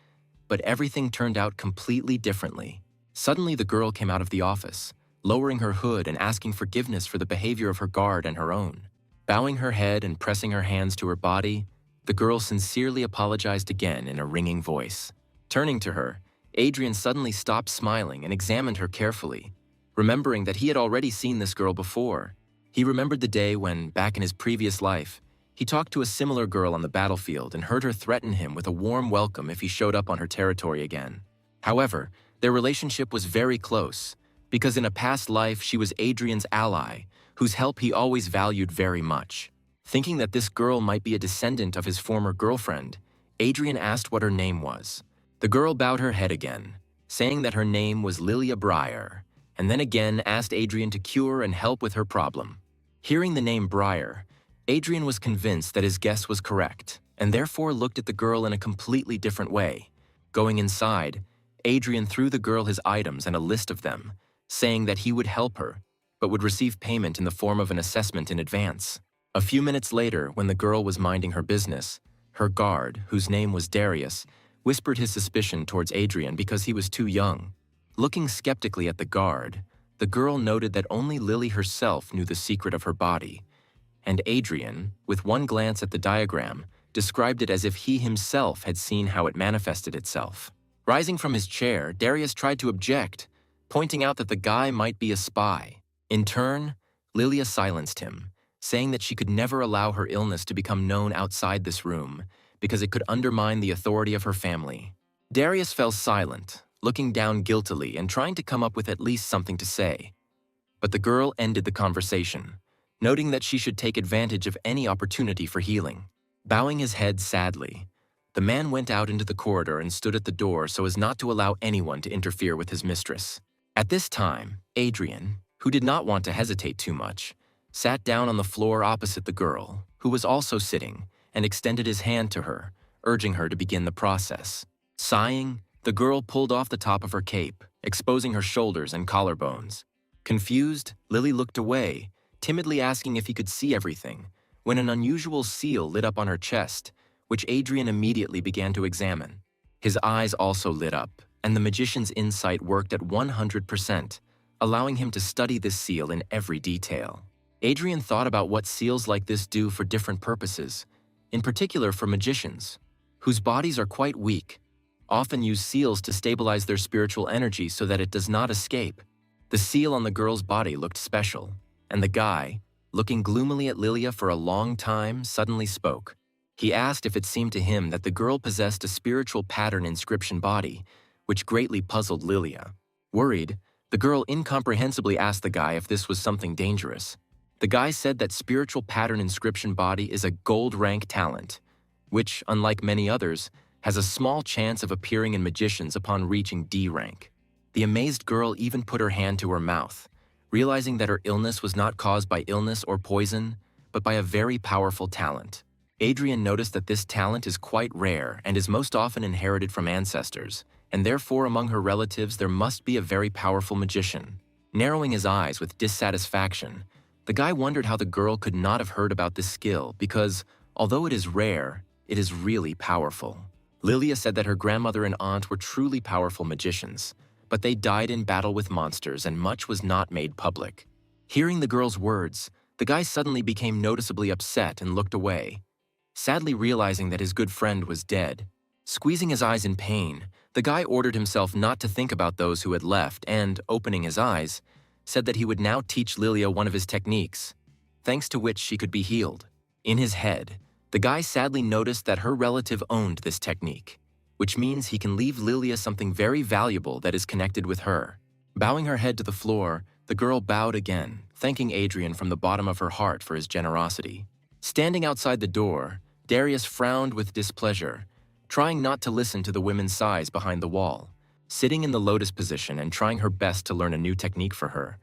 but everything turned out completely differently. Suddenly the girl came out of the office, lowering her hood and asking forgiveness for the behavior of her guard and her own. Bowing her head and pressing her hands to her body, the girl sincerely apologized again in a ringing voice. Turning to her, Adrian suddenly stopped smiling and examined her carefully. Remembering that he had already seen this girl before, he remembered the day when, back in his previous life, he talked to a similar girl on the battlefield and heard her threaten him with a warm welcome if he showed up on her territory again. However, their relationship was very close, because in a past life she was Adrian's ally, whose help he always valued very much. Thinking that this girl might be a descendant of his former girlfriend, Adrian asked what her name was. The girl bowed her head again, saying that her name was Lilia Breyer, and then again asked Adrian to cure and help with her problem. Hearing the name Breyer, Adrian was convinced that his guess was correct, and therefore looked at the girl in a completely different way. Going inside, Adrian threw the girl his items and a list of them, saying that he would help her, but would receive payment in the form of an assessment in advance. A few minutes later, when the girl was minding her business, her guard, whose name was Darius, whispered his suspicion towards Adrian because he was too young. Looking skeptically at the guard, the girl noted that only Lily herself knew the secret of her body, and Adrian, with one glance at the diagram, described it as if he himself had seen how it manifested itself. Rising from his chair, Darius tried to object, pointing out that the guy might be a spy. In turn, Lilia silenced him, saying that she could never allow her illness to become known outside this room, because it could undermine the authority of her family. Darius fell silent, looking down guiltily and trying to come up with at least something to say. But the girl ended the conversation, noting that she should take advantage of any opportunity for healing. Bowing his head sadly, the man went out into the corridor and stood at the door so as not to allow anyone to interfere with his mistress. At this time, Adrian, who did not want to hesitate too much, sat down on the floor opposite the girl, who was also sitting, and extended his hand to her, urging her to begin the process. Sighing, the girl pulled off the top of her cape, exposing her shoulders and collarbones. Confused, Lily looked away, timidly asking if he could see everything, when an unusual seal lit up on her chest, which Adrian immediately began to examine. His eyes also lit up, and the magician's insight worked at 100%, allowing him to study this seal in every detail. Adrian thought about what seals like this do for different purposes, in particular for magicians, whose bodies are quite weak, often use seals to stabilize their spiritual energy so that it does not escape. The seal on the girl's body looked special, and the guy, looking gloomily at Lilia for a long time, suddenly spoke. He asked if it seemed to him that the girl possessed a spiritual pattern inscription body, which greatly puzzled Lilia. Worried, the girl incomprehensibly asked the guy if this was something dangerous. The guy said that spiritual pattern inscription body is a gold rank talent, which, unlike many others, has a small chance of appearing in magicians upon reaching D rank. The amazed girl even put her hand to her mouth, realizing that her illness was not caused by illness or poison, but by a very powerful talent. Adrian noticed that this talent is quite rare and is most often inherited from ancestors, and therefore among her relatives there must be a very powerful magician. Narrowing his eyes with dissatisfaction, the guy wondered how the girl could not have heard about this skill because, although it is rare, it is really powerful. Lilia said that her grandmother and aunt were truly powerful magicians, but they died in battle with monsters and much was not made public. Hearing the girl's words, the guy suddenly became noticeably upset and looked away, sadly realizing that his good friend was dead. Squeezing his eyes in pain, the guy ordered himself not to think about those who had left and, opening his eyes, said that he would now teach Lilia one of his techniques, thanks to which she could be healed. In his head, the guy sadly noticed that her relative owned this technique, which means he can leave Lilia something very valuable that is connected with her. Bowing her head to the floor, the girl bowed again, thanking Adrian from the bottom of her heart for his generosity. Standing outside the door, Darius frowned with displeasure, trying not to listen to the women's sighs behind the wall. Sitting in the lotus position and trying her best to learn a new technique for her,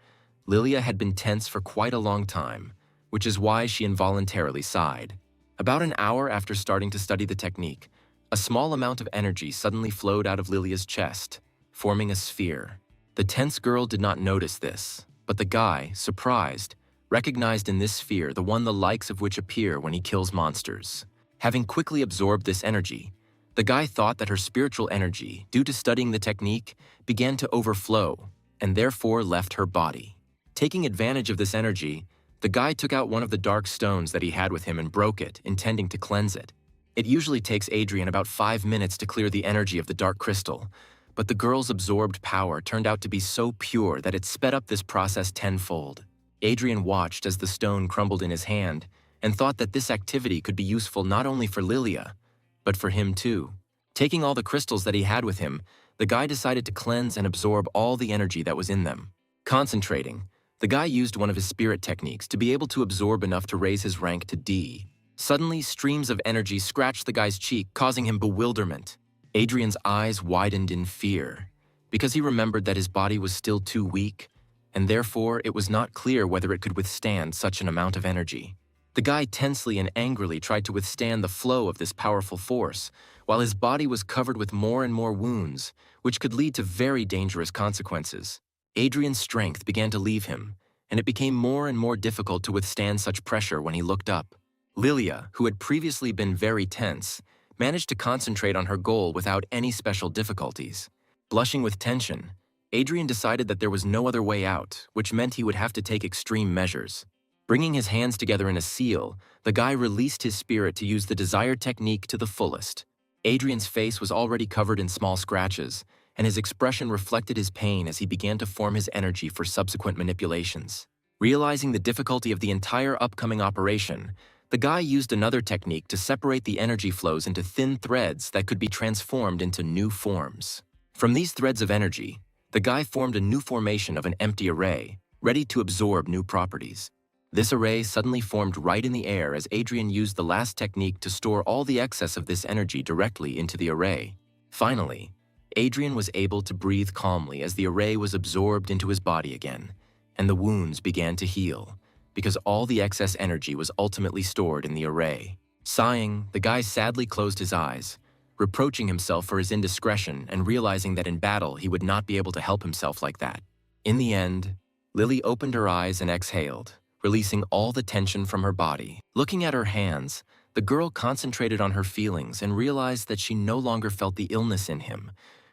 Lilia had been tense for quite a long time, which is why she involuntarily sighed. About an hour after starting to study the technique, a small amount of energy suddenly flowed out of Lilia's chest, forming a sphere. The tense girl did not notice this, but the guy, surprised, recognized in this sphere the one the likes of which appear when he kills monsters. Having quickly absorbed this energy, the guy thought that her spiritual energy, due to studying the technique, began to overflow, and therefore left her body. Taking advantage of this energy, the guy took out one of the dark stones that he had with him and broke it, intending to cleanse it. It usually takes Adrian about 5 minutes to clear the energy of the dark crystal, but the girl's absorbed power turned out to be so pure that it sped up this process tenfold. Adrian watched as the stone crumbled in his hand and thought that this activity could be useful not only for Lilia, but for him too. Taking all the crystals that he had with him, the guy decided to cleanse and absorb all the energy that was in them. Concentrating, the guy used one of his spirit techniques to be able to absorb enough to raise his rank to D. Suddenly, streams of energy scratched the guy's cheek, causing him bewilderment. Adrian's eyes widened in fear, because he remembered that his body was still too weak, and therefore it was not clear whether it could withstand such an amount of energy. The guy tensely and angrily tried to withstand the flow of this powerful force, while his body was covered with more and more wounds, which could lead to very dangerous consequences. Adrian's strength began to leave him, and it became more and more difficult to withstand such pressure when he looked up. Lilia, who had previously been very tense, managed to concentrate on her goal without any special difficulties. Blushing with tension, Adrian decided that there was no other way out, which meant he would have to take extreme measures. Bringing his hands together in a seal, the guy released his spirit to use the desired technique to the fullest. Adrian's face was already covered in small scratches, and his expression reflected his pain as he began to form his energy for subsequent manipulations. Realizing the difficulty of the entire upcoming operation, the guy used another technique to separate the energy flows into thin threads that could be transformed into new forms. From these threads of energy, the guy formed a new formation of an empty array, ready to absorb new properties. This array suddenly formed right in the air as Adrian used the last technique to store all the excess of this energy directly into the array. Finally, Adrian was able to breathe calmly as the array was absorbed into his body again, and the wounds began to heal, because all the excess energy was ultimately stored in the array. Sighing, the guy sadly closed his eyes, reproaching himself for his indiscretion and realizing that in battle he would not be able to help himself like that. In the end, Lily opened her eyes and exhaled, releasing all the tension from her body. Looking at her hands, the girl concentrated on her feelings and realized that she no longer felt the illness in him,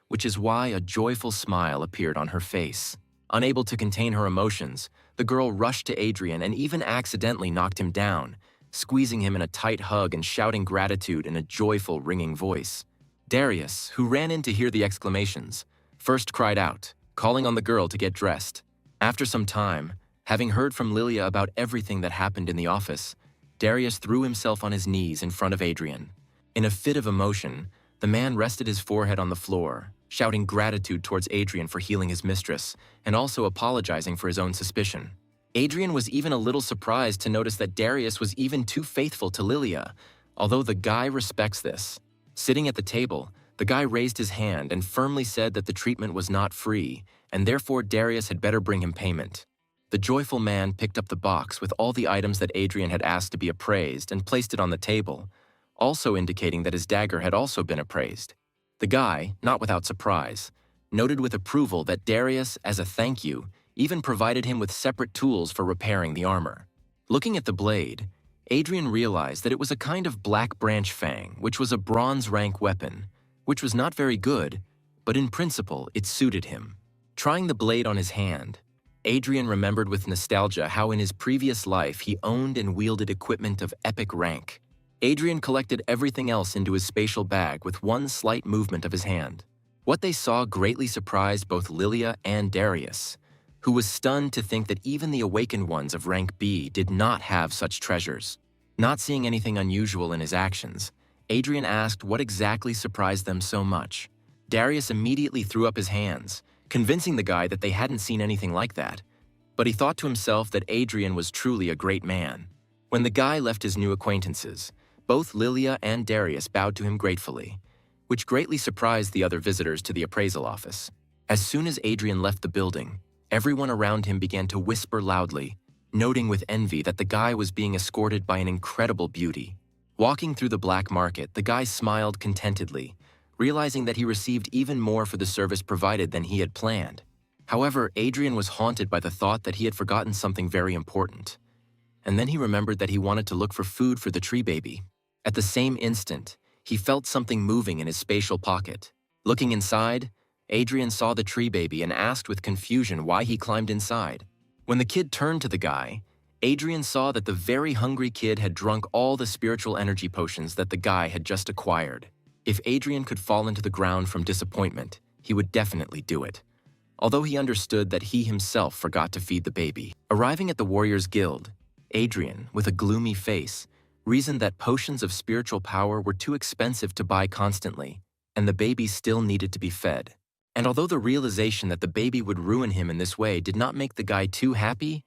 which is why a joyful smile appeared on her face. Unable to contain her emotions, the girl rushed to Adrian and even accidentally knocked him down, squeezing him in a tight hug and shouting gratitude in a joyful, ringing voice. Darius, who ran in to hear the exclamations, first cried out, calling on the girl to get dressed. After some time, having heard from Lilia about everything that happened in the office, Darius threw himself on his knees in front of Adrian. In a fit of emotion, the man rested his forehead on the floor, shouting gratitude towards Adrian for healing his mistress, and also apologizing for his own suspicion. Adrian was even a little surprised to notice that Darius was even too faithful to Lilia, although the guy respects this. Sitting at the table, the guy raised his hand and firmly said that the treatment was not free, and therefore Darius had better bring him payment. The joyful man picked up the box with all the items that Adrian had asked to be appraised and placed it on the table, also indicating that his dagger had also been appraised. The guy, not without surprise, noted with approval that Darius, as a thank you, even provided him with separate tools for repairing the armor. Looking at the blade, Adrian realized that it was a kind of black branch fang, which was a bronze rank weapon, which was not very good, but in principle it suited him. Trying the blade on his hand, Adrian remembered with nostalgia how in his previous life he owned and wielded equipment of epic rank. Adrian collected everything else into his spatial bag with one slight movement of his hand. What they saw greatly surprised both Lilia and Darius, who was stunned to think that even the awakened ones of rank B did not have such treasures. Not seeing anything unusual in his actions, Adrian asked what exactly surprised them so much. Darius immediately threw up his hands, convincing the guy that they hadn't seen anything like that, but he thought to himself that Adrian was truly a great man. When the guy left his new acquaintances, both Lilia and Darius bowed to him gratefully, which greatly surprised the other visitors to the appraisal office. As soon as Adrian left the building, everyone around him began to whisper loudly, noting with envy that the guy was being escorted by an incredible beauty. Walking through the black market, the guy smiled contentedly, realizing that he received even more for the service provided than he had planned. However, Adrian was haunted by the thought that he had forgotten something very important. And then he remembered that he wanted to look for food for the tree baby. At the same instant, he felt something moving in his spatial pocket. Looking inside, Adrian saw the tree baby and asked with confusion why he climbed inside. When the kid turned to the guy, Adrian saw that the very hungry kid had drunk all the spiritual energy potions that the guy had just acquired. If Adrian could fall into the ground from disappointment, he would definitely do it, although he understood that he himself forgot to feed the baby. Arriving at the Warriors Guild, Adrian, with a gloomy face, reasoned that potions of spiritual power were too expensive to buy constantly, and the baby still needed to be fed. And although the realization that the baby would ruin him in this way did not make the guy too happy,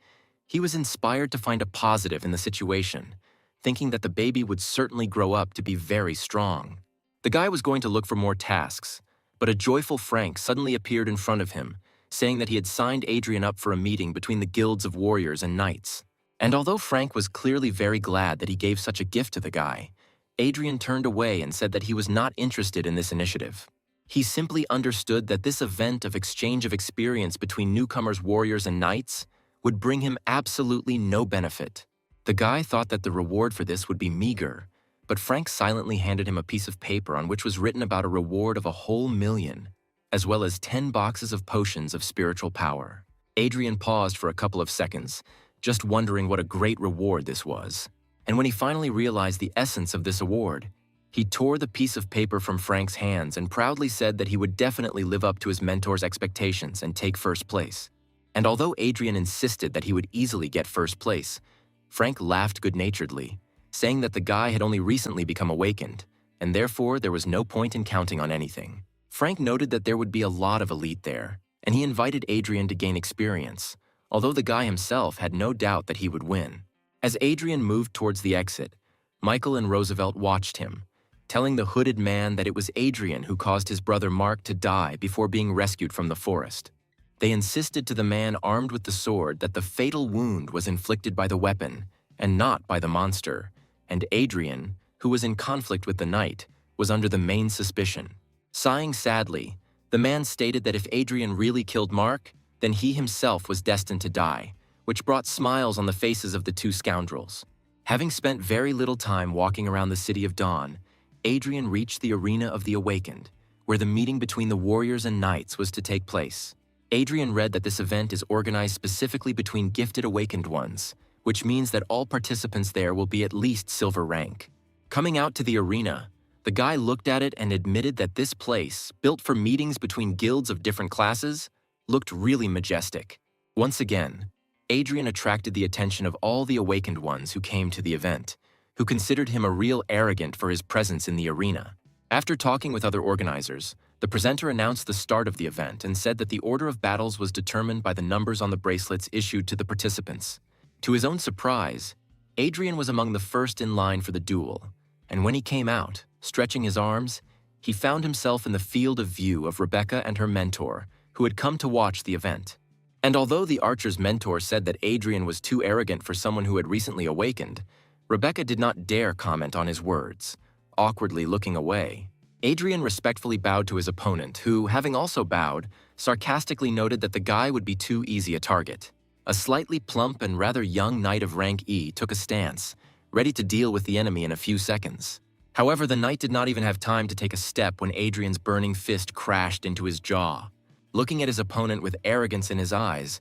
he was inspired to find a positive in the situation, thinking that the baby would certainly grow up to be very strong. The guy was going to look for more tasks, but a joyful Frank suddenly appeared in front of him, saying that he had signed Adrian up for a meeting between the guilds of warriors and knights. And although Frank was clearly very glad that he gave such a gift to the guy, Adrian turned away and said that he was not interested in this initiative. He simply understood that this event of exchange of experience between newcomers, warriors, and knights would bring him absolutely no benefit. The guy thought that the reward for this would be meager, but Frank silently handed him a piece of paper on which was written about a reward of 1,000,000, as well as 10 boxes of potions of spiritual power. Adrian paused for a couple of seconds, just wondering what a great reward this was. And when he finally realized the essence of this award, he tore the piece of paper from Frank's hands and proudly said that he would definitely live up to his mentor's expectations and take first place. And although Adrian insisted that he would easily get first place, Frank laughed good-naturedly, saying that the guy had only recently become awakened, and therefore there was no point in counting on anything. Frank noted that there would be a lot of elite there, and he invited Adrian to gain experience, although the guy himself had no doubt that he would win. As Adrian moved towards the exit, Michael and Roosevelt watched him, telling the hooded man that it was Adrian who caused his brother Mark to die before being rescued from the forest. They insisted to the man armed with the sword that the fatal wound was inflicted by the weapon and not by the monster, and Adrian, who was in conflict with the knight, was under the main suspicion. Sighing sadly, the man stated that if Adrian really killed Mark, then he himself was destined to die, which brought smiles on the faces of the two scoundrels. Having spent very little time walking around the City of Dawn, Adrian reached the Arena of the Awakened, where the meeting between the warriors and knights was to take place. Adrian read that this event is organized specifically between gifted awakened ones, which means that all participants there will be at least silver rank. Coming out to the arena, the guy looked at it and admitted that this place, built for meetings between guilds of different classes, looked really majestic. Once again, Adrian attracted the attention of all the awakened ones who came to the event, who considered him a real arrogant for his presence in the arena. After talking with other organizers, the presenter announced the start of the event and said that the order of battles was determined by the numbers on the bracelets issued to the participants. To his own surprise, Adrian was among the first in line for the duel, and when he came out, stretching his arms, he found himself in the field of view of Rebecca and her mentor, who had come to watch the event. And although the archer's mentor said that Adrian was too arrogant for someone who had recently awakened, Rebecca did not dare comment on his words, awkwardly looking away. Adrian respectfully bowed to his opponent, who, having also bowed, sarcastically noted that the guy would be too easy a target. A slightly plump and rather young knight of rank E took a stance, ready to deal with the enemy in a few seconds. However, the knight did not even have time to take a step when Adrian's burning fist crashed into his jaw. Looking at his opponent with arrogance in his eyes,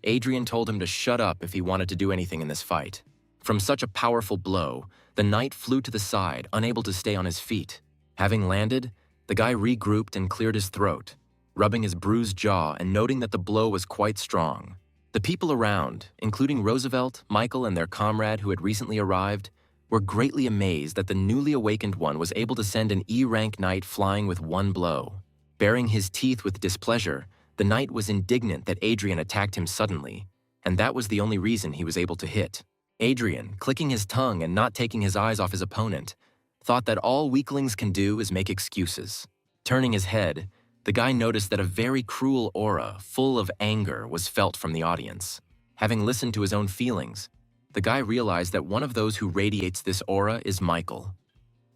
Adrian told him to shut up if he wanted to do anything in this fight. From such a powerful blow, the knight flew to the side, unable to stay on his feet. Having landed, the guy regrouped and cleared his throat, rubbing his bruised jaw and noting that the blow was quite strong. The people around, including Roosevelt, Michael, and their comrade who had recently arrived, were greatly amazed that the newly awakened one was able to send an E-rank knight flying with one blow. Baring his teeth with displeasure, the knight was indignant that Adrian attacked him suddenly, and that was the only reason he was able to hit. Adrian, clicking his tongue and not taking his eyes off his opponent, thought that all weaklings can do is make excuses. Turning his head, the guy noticed that a very cruel aura, full of anger, was felt from the audience. Having listened to his own feelings, the guy realized that one of those who radiates this aura is Michael.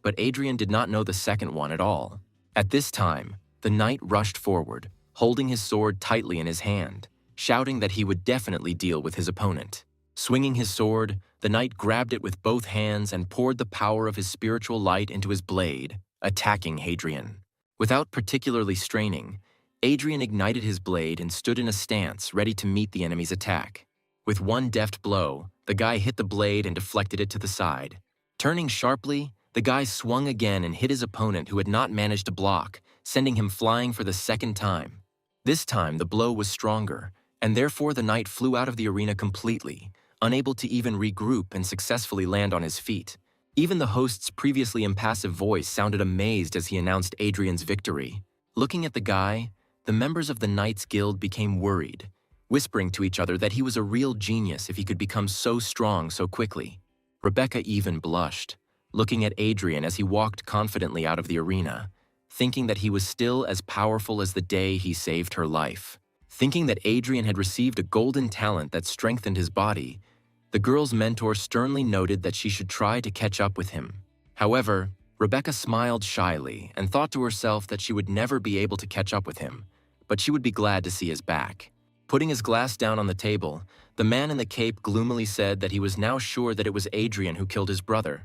But Adrian did not know the second one at all. At this time, the knight rushed forward, holding his sword tightly in his hand, shouting that he would definitely deal with his opponent. Swinging his sword, the knight grabbed it with both hands and poured the power of his spiritual light into his blade, attacking Adrian. Without particularly straining, Adrian ignited his blade and stood in a stance ready to meet the enemy's attack. With one deft blow, the guy hit the blade and deflected it to the side. Turning sharply, the guy swung again and hit his opponent who had not managed to block, sending him flying for the second time. This time, the blow was stronger, and therefore the knight flew out of the arena completely, unable to even regroup and successfully land on his feet. Even the host's previously impassive voice sounded amazed as he announced Adrian's victory. Looking at the guy, the members of the Knights Guild became worried, whispering to each other that he was a real genius if he could become so strong so quickly. Rebecca even blushed, looking at Adrian as he walked confidently out of the arena, thinking that he was still as powerful as the day he saved her life. Thinking that Adrian had received a golden talent that strengthened his body, the girl's mentor sternly noted that she should try to catch up with him. However, Rebecca smiled shyly and thought to herself that she would never be able to catch up with him, but she would be glad to see his back. Putting his glass down on the table, the man in the cape gloomily said that he was now sure that it was Adrian who killed his brother.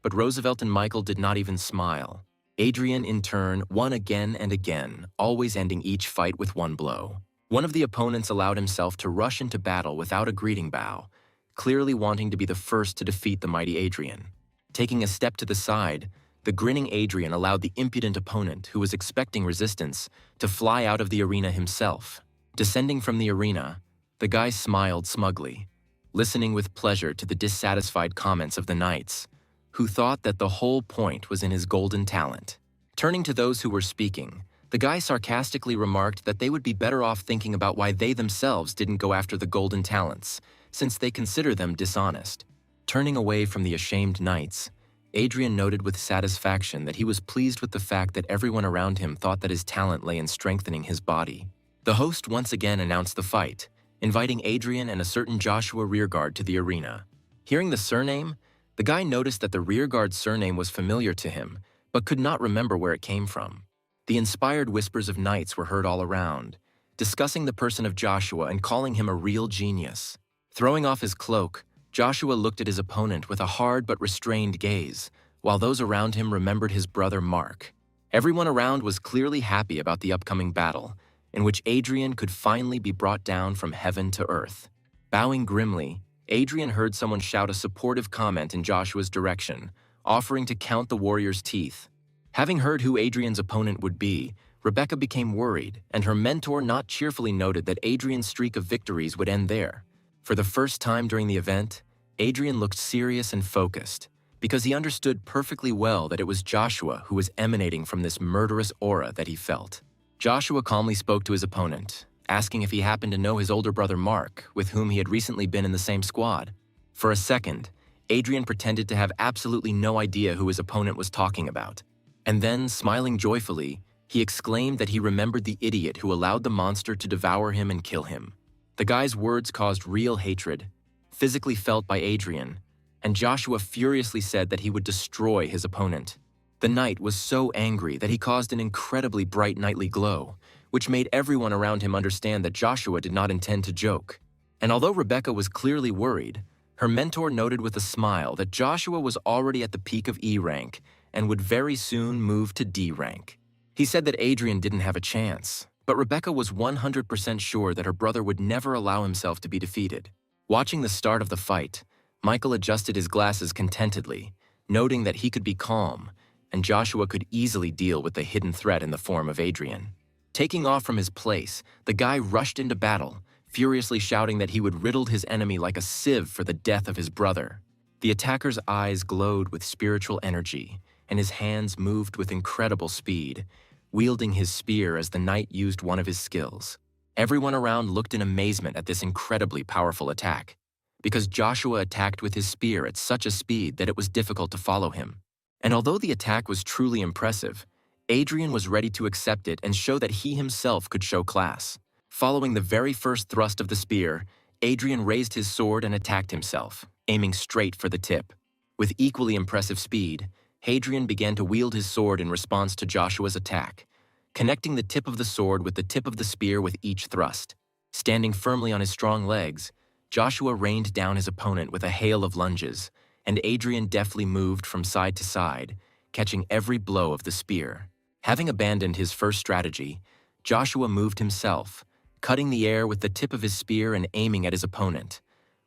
But Roosevelt and Michael did not even smile. Adrian, in turn, won again and again, always ending each fight with one blow. One of the opponents allowed himself to rush into battle without a greeting bow, clearly wanting to be the first to defeat the mighty Adrian. Taking a step to the side, the grinning Adrian allowed the impudent opponent, who was expecting resistance, to fly out of the arena himself. Descending from the arena, the guy smiled smugly, listening with pleasure to the dissatisfied comments of the knights, who thought that the whole point was in his golden talent. Turning to those who were speaking, the guy sarcastically remarked that they would be better off thinking about why they themselves didn't go after the golden talents, since they consider them dishonest. Turning away from the ashamed knights, Adrian noted with satisfaction that he was pleased with the fact that everyone around him thought that his talent lay in strengthening his body. The host once again announced the fight, inviting Adrian and a certain Joshua rearguard to the arena. Hearing the surname, the guy noticed that the rearguard's surname was familiar to him, but could not remember where it came from. The inspired whispers of knights were heard all around, discussing the person of Joshua and calling him a real genius. Throwing off his cloak, Joshua looked at his opponent with a hard but restrained gaze, while those around him remembered his brother Mark. Everyone around was clearly happy about the upcoming battle, in which Adrian could finally be brought down from heaven to earth. Bowing grimly, Adrian heard someone shout a supportive comment in Joshua's direction, offering to count the warrior's teeth. Having heard who Adrian's opponent would be, Rebecca became worried, and her mentor not cheerfully noted that Adrian's streak of victories would end there. For the first time during the event, Adrian looked serious and focused, because he understood perfectly well that it was Joshua who was emanating from this murderous aura that he felt. Joshua calmly spoke to his opponent, asking if he happened to know his older brother Mark, with whom he had recently been in the same squad. For a second, Adrian pretended to have absolutely no idea who his opponent was talking about. And then, smiling joyfully, he exclaimed that he remembered the idiot who allowed the monster to devour him and kill him. The guy's words caused real hatred, physically felt by Adrian, and Joshua furiously said that he would destroy his opponent. The knight was so angry that he caused an incredibly bright nightly glow, which made everyone around him understand that Joshua did not intend to joke. And although Rebecca was clearly worried, her mentor noted with a smile that Joshua was already at the peak of E rank and would very soon move to D rank. He said that Adrian didn't have a chance, but Rebecca was 100% sure that her brother would never allow himself to be defeated. Watching the start of the fight, Michael adjusted his glasses contentedly, noting that he could be calm, and Joshua could easily deal with the hidden threat in the form of Adrian. Taking off from his place, the guy rushed into battle, furiously shouting that he would riddle his enemy like a sieve for the death of his brother. The attacker's eyes glowed with spiritual energy, and his hands moved with incredible speed, wielding his spear as the knight used one of his skills. Everyone around looked in amazement at this incredibly powerful attack, because Joshua attacked with his spear at such a speed that it was difficult to follow him. And although the attack was truly impressive, Adrian was ready to accept it and show that he himself could show class. Following the very first thrust of the spear, Adrian raised his sword and attacked himself, aiming straight for the tip. With equally impressive speed, Adrian began to wield his sword in response to Joshua's attack, connecting the tip of the sword with the tip of the spear with each thrust. Standing firmly on his strong legs, Joshua rained down his opponent with a hail of lunges, and Adrian deftly moved from side to side, catching every blow of the spear. Having abandoned his first strategy, Joshua moved himself, cutting the air with the tip of his spear and aiming at his opponent,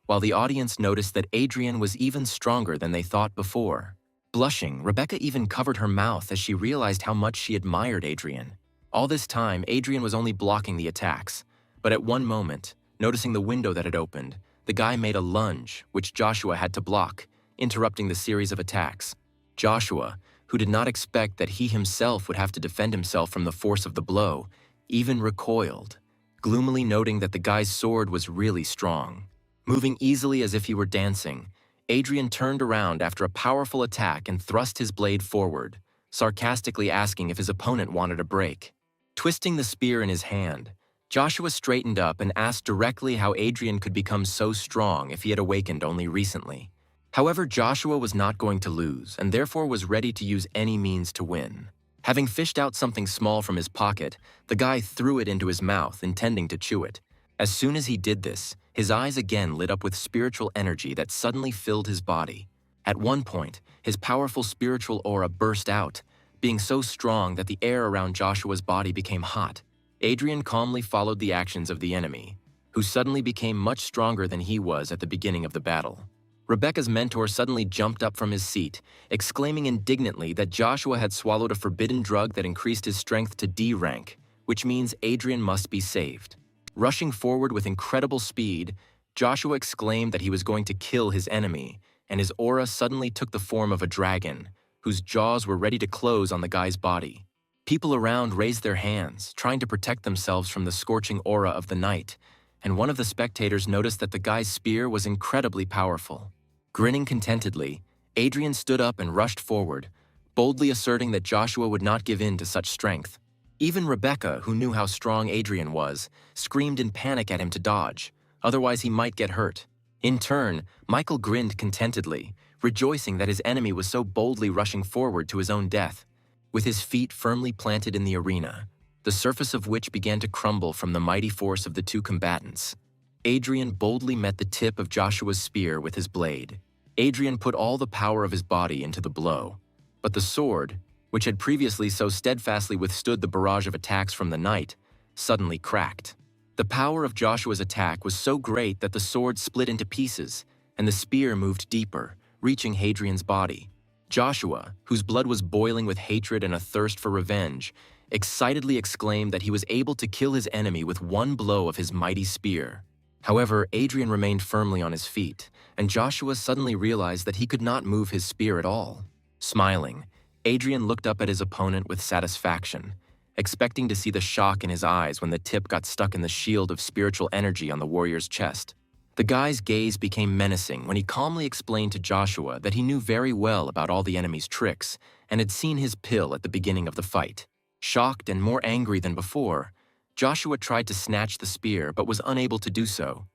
while the audience noticed that Adrian was even stronger than they thought before. Blushing, Rebecca even covered her mouth as she realized how much she admired Adrian. All this time, Adrian was only blocking the attacks, but at one moment, noticing the window that had opened, the guy made a lunge, which Joshua had to block, interrupting the series of attacks. Joshua, who did not expect that he himself would have to defend himself from the force of the blow, even recoiled, gloomily noting that the guy's sword was really strong. Moving easily as if he were dancing, Adrian turned around after a powerful attack and thrust his blade forward, sarcastically asking if his opponent wanted a break. Twisting the spear in his hand, Joshua straightened up and asked directly how Adrian could become so strong if he had awakened only recently. However, Joshua was not going to lose and therefore was ready to use any means to win. Having fished out something small from his pocket, the guy threw it into his mouth, intending to chew it. As soon as he did this, his eyes again lit up with spiritual energy that suddenly filled his body. At one point, his powerful spiritual aura burst out, being so strong that the air around Joshua's body became hot. Adrian calmly followed the actions of the enemy, who suddenly became much stronger than he was at the beginning of the battle. Rebecca's mentor suddenly jumped up from his seat, exclaiming indignantly that Joshua had swallowed a forbidden drug that increased his strength to D rank, which means Adrian must be saved. Rushing forward with incredible speed, Joshua exclaimed that he was going to kill his enemy, and his aura suddenly took the form of a dragon, whose jaws were ready to close on the guy's body. People around raised their hands, trying to protect themselves from the scorching aura of the knight, and one of the spectators noticed that the guy's spear was incredibly powerful. Grinning contentedly, Adrian stood up and rushed forward, boldly asserting that Joshua would not give in to such strength. Even Rebecca, who knew how strong Adrian was, screamed in panic at him to dodge, otherwise he might get hurt. In turn, Michael grinned contentedly, rejoicing that his enemy was so boldly rushing forward to his own death. With his feet firmly planted in the arena, the surface of which began to crumble from the mighty force of the two combatants, Adrian boldly met the tip of Joshua's spear with his blade. Adrian put all the power of his body into the blow, but the sword, which had previously so steadfastly withstood the barrage of attacks from the knight, suddenly cracked. The power of Joshua's attack was so great that the sword split into pieces, and the spear moved deeper, reaching Hadrian's body. Joshua, whose blood was boiling with hatred and a thirst for revenge, excitedly exclaimed that he was able to kill his enemy with one blow of his mighty spear. However, Adrian remained firmly on his feet, and Joshua suddenly realized that he could not move his spear at all. Smiling, Adrian looked up at his opponent with satisfaction, expecting to see the shock in his eyes when the tip got stuck in the shield of spiritual energy on the warrior's chest. The guy's gaze became menacing when he calmly explained to Joshua that he knew very well about all the enemy's tricks and had seen his pill at the beginning of the fight. Shocked and more angry than before, Joshua tried to snatch the spear but was unable to do so.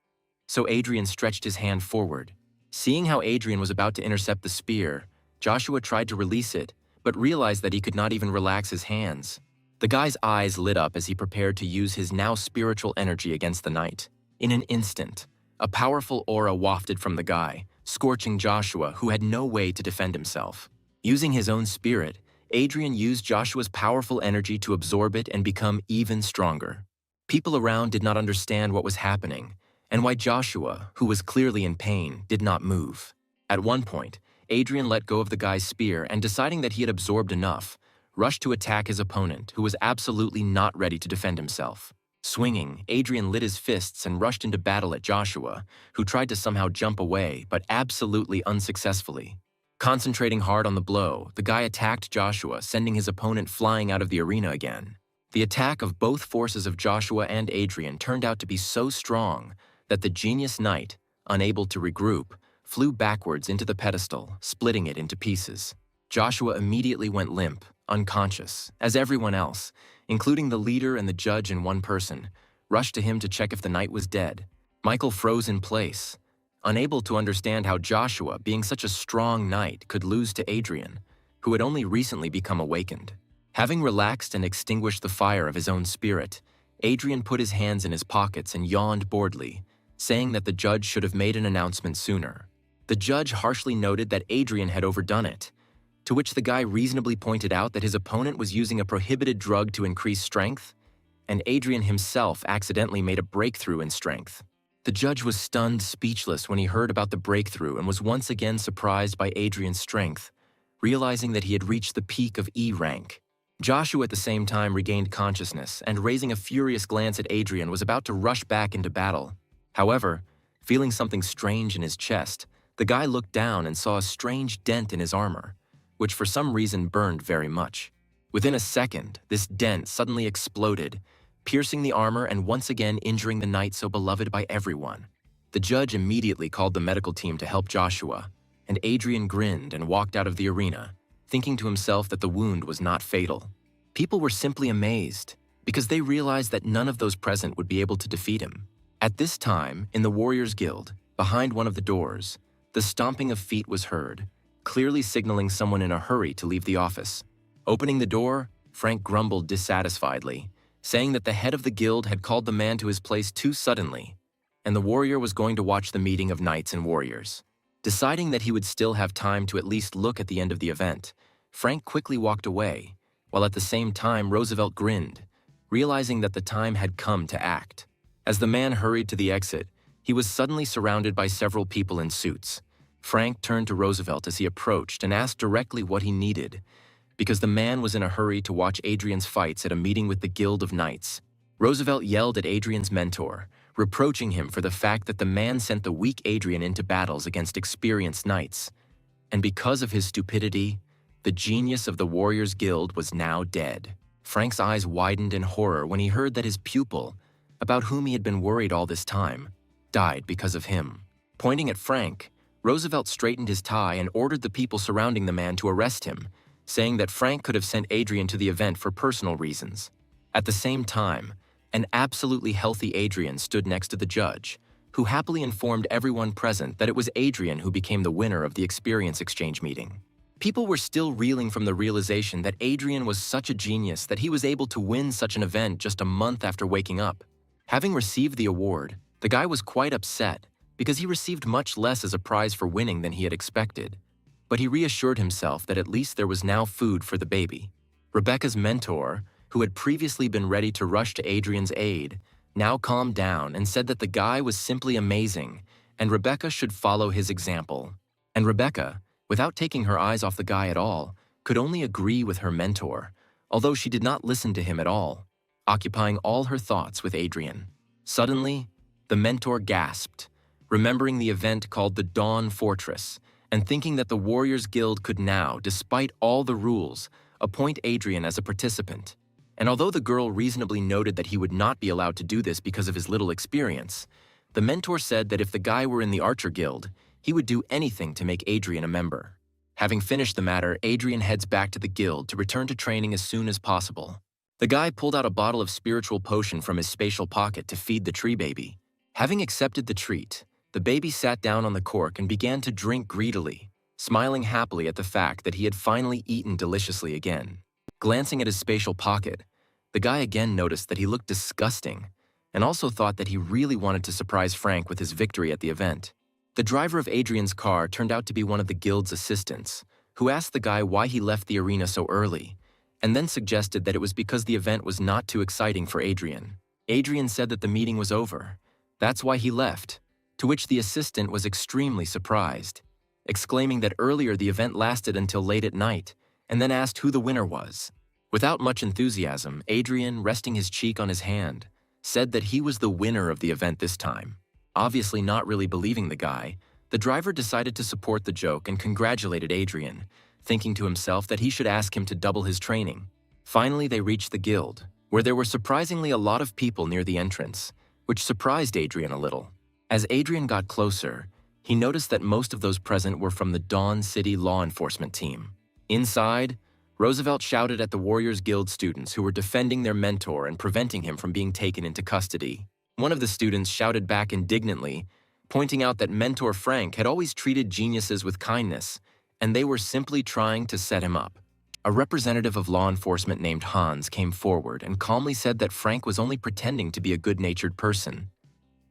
So Adrian stretched his hand forward. Seeing how Adrian was about to intercept the spear, Joshua tried to release it, but realized that he could not even relax his hands. The guy's eyes lit up as he prepared to use his now spiritual energy against the knight. In an instant, a powerful aura wafted from the guy, scorching Joshua, who had no way to defend himself. Using his own spirit, Adrian used Joshua's powerful energy to absorb it and become even stronger. People around did not understand what was happening, and why Joshua, who was clearly in pain, did not move. At one point, Adrian let go of the guy's spear and, deciding that he had absorbed enough, rushed to attack his opponent, who was absolutely not ready to defend himself. Swinging, Adrian lit his fists and rushed into battle at Joshua, who tried to somehow jump away, but absolutely unsuccessfully. Concentrating hard on the blow, the guy attacked Joshua, sending his opponent flying out of the arena again. The attack of both forces of Joshua and Adrian turned out to be so strong that the genius knight, unable to regroup, flew backwards into the pedestal, splitting it into pieces. Joshua immediately went limp, unconscious, as everyone else, including the leader and the judge in one person, rushed to him to check if the knight was dead. Michael froze in place, unable to understand how Joshua, being such a strong knight, could lose to Adrian, who had only recently become awakened. Having relaxed and extinguished the fire of his own spirit, Adrian put his hands in his pockets and yawned boredly, saying that the judge should have made an announcement sooner. The judge harshly noted that Adrian had overdone it, to which the guy reasonably pointed out that his opponent was using a prohibited drug to increase strength, and Adrian himself accidentally made a breakthrough in strength. The judge was stunned speechless when he heard about the breakthrough and was once again surprised by Adrian's strength, realizing that he had reached the peak of E rank. Joshua at the same time regained consciousness and, raising a furious glance at Adrian, was about to rush back into battle. However, feeling something strange in his chest, the guy looked down and saw a strange dent in his armor, which for some reason burned very much. Within a second, this dent suddenly exploded, piercing the armor and once again injuring the knight so beloved by everyone. The judge immediately called the medical team to help Joshua, and Adrian grinned and walked out of the arena, thinking to himself that the wound was not fatal. People were simply amazed, because they realized that none of those present would be able to defeat him. At this time, in the Warriors Guild, behind one of the doors, the stomping of feet was heard, clearly signaling someone in a hurry to leave the office. Opening the door, Frank grumbled dissatisfiedly, saying that the head of the guild had called the man to his place too suddenly, and the warrior was going to watch the meeting of knights and warriors. Deciding that he would still have time to at least look at the end of the event, Frank quickly walked away, while at the same time Roosevelt grinned, realizing that the time had come to act. As the man hurried to the exit, he was suddenly surrounded by several people in suits. Frank turned to Roosevelt as he approached and asked directly what he needed, because the man was in a hurry to watch Adrian's fights at a meeting with the Guild of Knights. Roosevelt yelled at Adrian's mentor, reproaching him for the fact that the man sent the weak Adrian into battles against experienced knights. And because of his stupidity, the genius of the Warriors Guild was now dead. Frank's eyes widened in horror when he heard that his pupil, about whom he had been worried all this time, died because of him. Pointing at Frank, Roosevelt straightened his tie and ordered the people surrounding the man to arrest him, saying that Frank could have sent Adrian to the event for personal reasons. At the same time, an absolutely healthy Adrian stood next to the judge, who happily informed everyone present that it was Adrian who became the winner of the experience exchange meeting. People were still reeling from the realization that Adrian was such a genius that he was able to win such an event just a month after waking up. Having received the award, the guy was quite upset because he received much less as a prize for winning than he had expected. but he reassured himself that at least there was now food for the baby. Rebecca's mentor, who had previously been ready to rush to Adrian's aid, now calmed down and said that the guy was simply amazing, and Rebecca should follow his example. And Rebecca, without taking her eyes off the guy at all, could only agree with her mentor, although she did not listen to him at all, occupying all her thoughts with Adrian. Suddenly, the mentor gasped, remembering the event called the Dawn Fortress, and thinking that the Warriors Guild could now, despite all the rules, appoint Adrian as a participant. And although the girl reasonably noted that he would not be allowed to do this because of his little experience, the mentor said that if the guy were in the Archer Guild, he would do anything to make Adrian a member. Having finished the matter, Adrian heads back to the guild to return to training as soon as possible. The guy pulled out a bottle of spiritual potion from his spatial pocket to feed the tree baby. Having accepted the treat, the baby sat down on the cork and began to drink greedily, smiling happily at the fact that he had finally eaten deliciously again. Glancing at his spatial pocket, the guy again noticed that he looked disgusting, and also thought that he really wanted to surprise Frank with his victory at the event. The driver of Adrian's car turned out to be one of the guild's assistants, who asked the guy why he left the arena so early, and then suggested that it was because the event was not too exciting for Adrian. Adrian said that the meeting was over. That's why he left, to which the assistant was extremely surprised, exclaiming that earlier the event lasted until late at night, and then asked who the winner was. Without much enthusiasm, Adrian, resting his cheek on his hand, said that he was the winner of the event this time. Obviously not really believing the guy, the driver decided to support the joke and congratulated Adrian, thinking to himself that he should ask him to double his training. Finally, they reached the guild, where there were surprisingly a lot of people near the entrance, which surprised Adrian a little. As Adrian got closer, he noticed that most of those present were from the Dawn City law enforcement team. Inside, Roosevelt shouted at the Warriors Guild students who were defending their mentor and preventing him from being taken into custody. One of the students shouted back indignantly, pointing out that Mentor Frank had always treated geniuses with kindness, and they were simply trying to set him up. A representative of law enforcement named Hans came forward and calmly said that Frank was only pretending to be a good-natured person.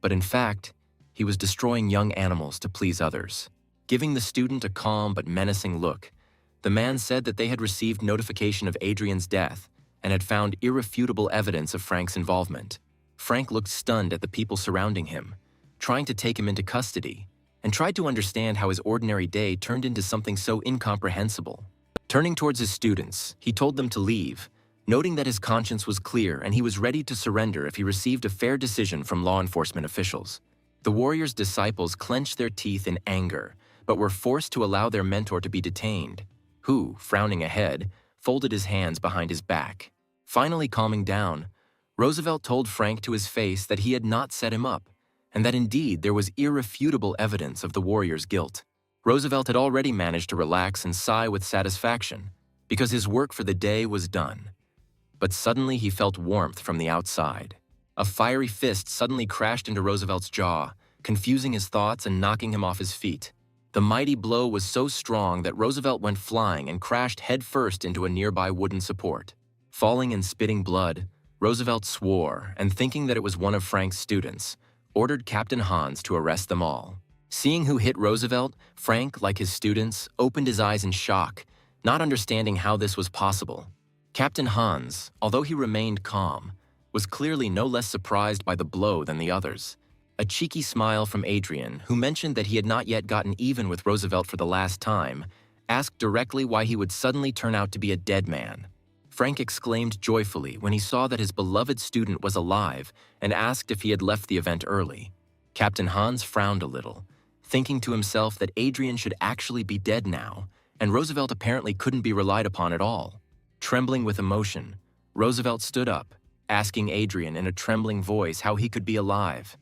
But in fact, he was destroying young animals to please others. Giving the student a calm but menacing look, the man said that they had received notification of Adrian's death and had found irrefutable evidence of Frank's involvement. Frank looked stunned at the people surrounding him, trying to take him into custody, and tried to understand how his ordinary day turned into something so incomprehensible. Turning towards his students, he told them to leave, noting that his conscience was clear and he was ready to surrender if he received a fair decision from law enforcement officials. The warrior's disciples clenched their teeth in anger, but were forced to allow their mentor to be detained, who, frowning ahead, folded his hands behind his back. Finally calming down, Roosevelt told Frank to his face that he had not set him up, and that indeed there was irrefutable evidence of the warrior's guilt. Roosevelt had already managed to relax and sigh with satisfaction, because his work for the day was done. But suddenly he felt warmth from the outside. A fiery fist suddenly crashed into Roosevelt's jaw, confusing his thoughts and knocking him off his feet. The mighty blow was so strong that Roosevelt went flying and crashed headfirst into a nearby wooden support. Falling and spitting blood, Roosevelt swore, and thinking that it was one of Frank's students, ordered Captain Hans to arrest them all. Seeing who hit Roosevelt, Frank, like his students, opened his eyes in shock, not understanding how this was possible. Captain Hans, although he remained calm, was clearly no less surprised by the blow than the others. A cheeky smile from Adrian, who mentioned that he had not yet gotten even with Roosevelt for the last time, asked directly why he would suddenly turn out to be a dead man. Frank exclaimed joyfully when he saw that his beloved student was alive and asked if he had left the event early. Captain Hans frowned a little, thinking to himself that Adrian should actually be dead now, and Roosevelt apparently couldn't be relied upon at all. Trembling with emotion, Roosevelt stood up, asking Adrian in a trembling voice how he could be alive,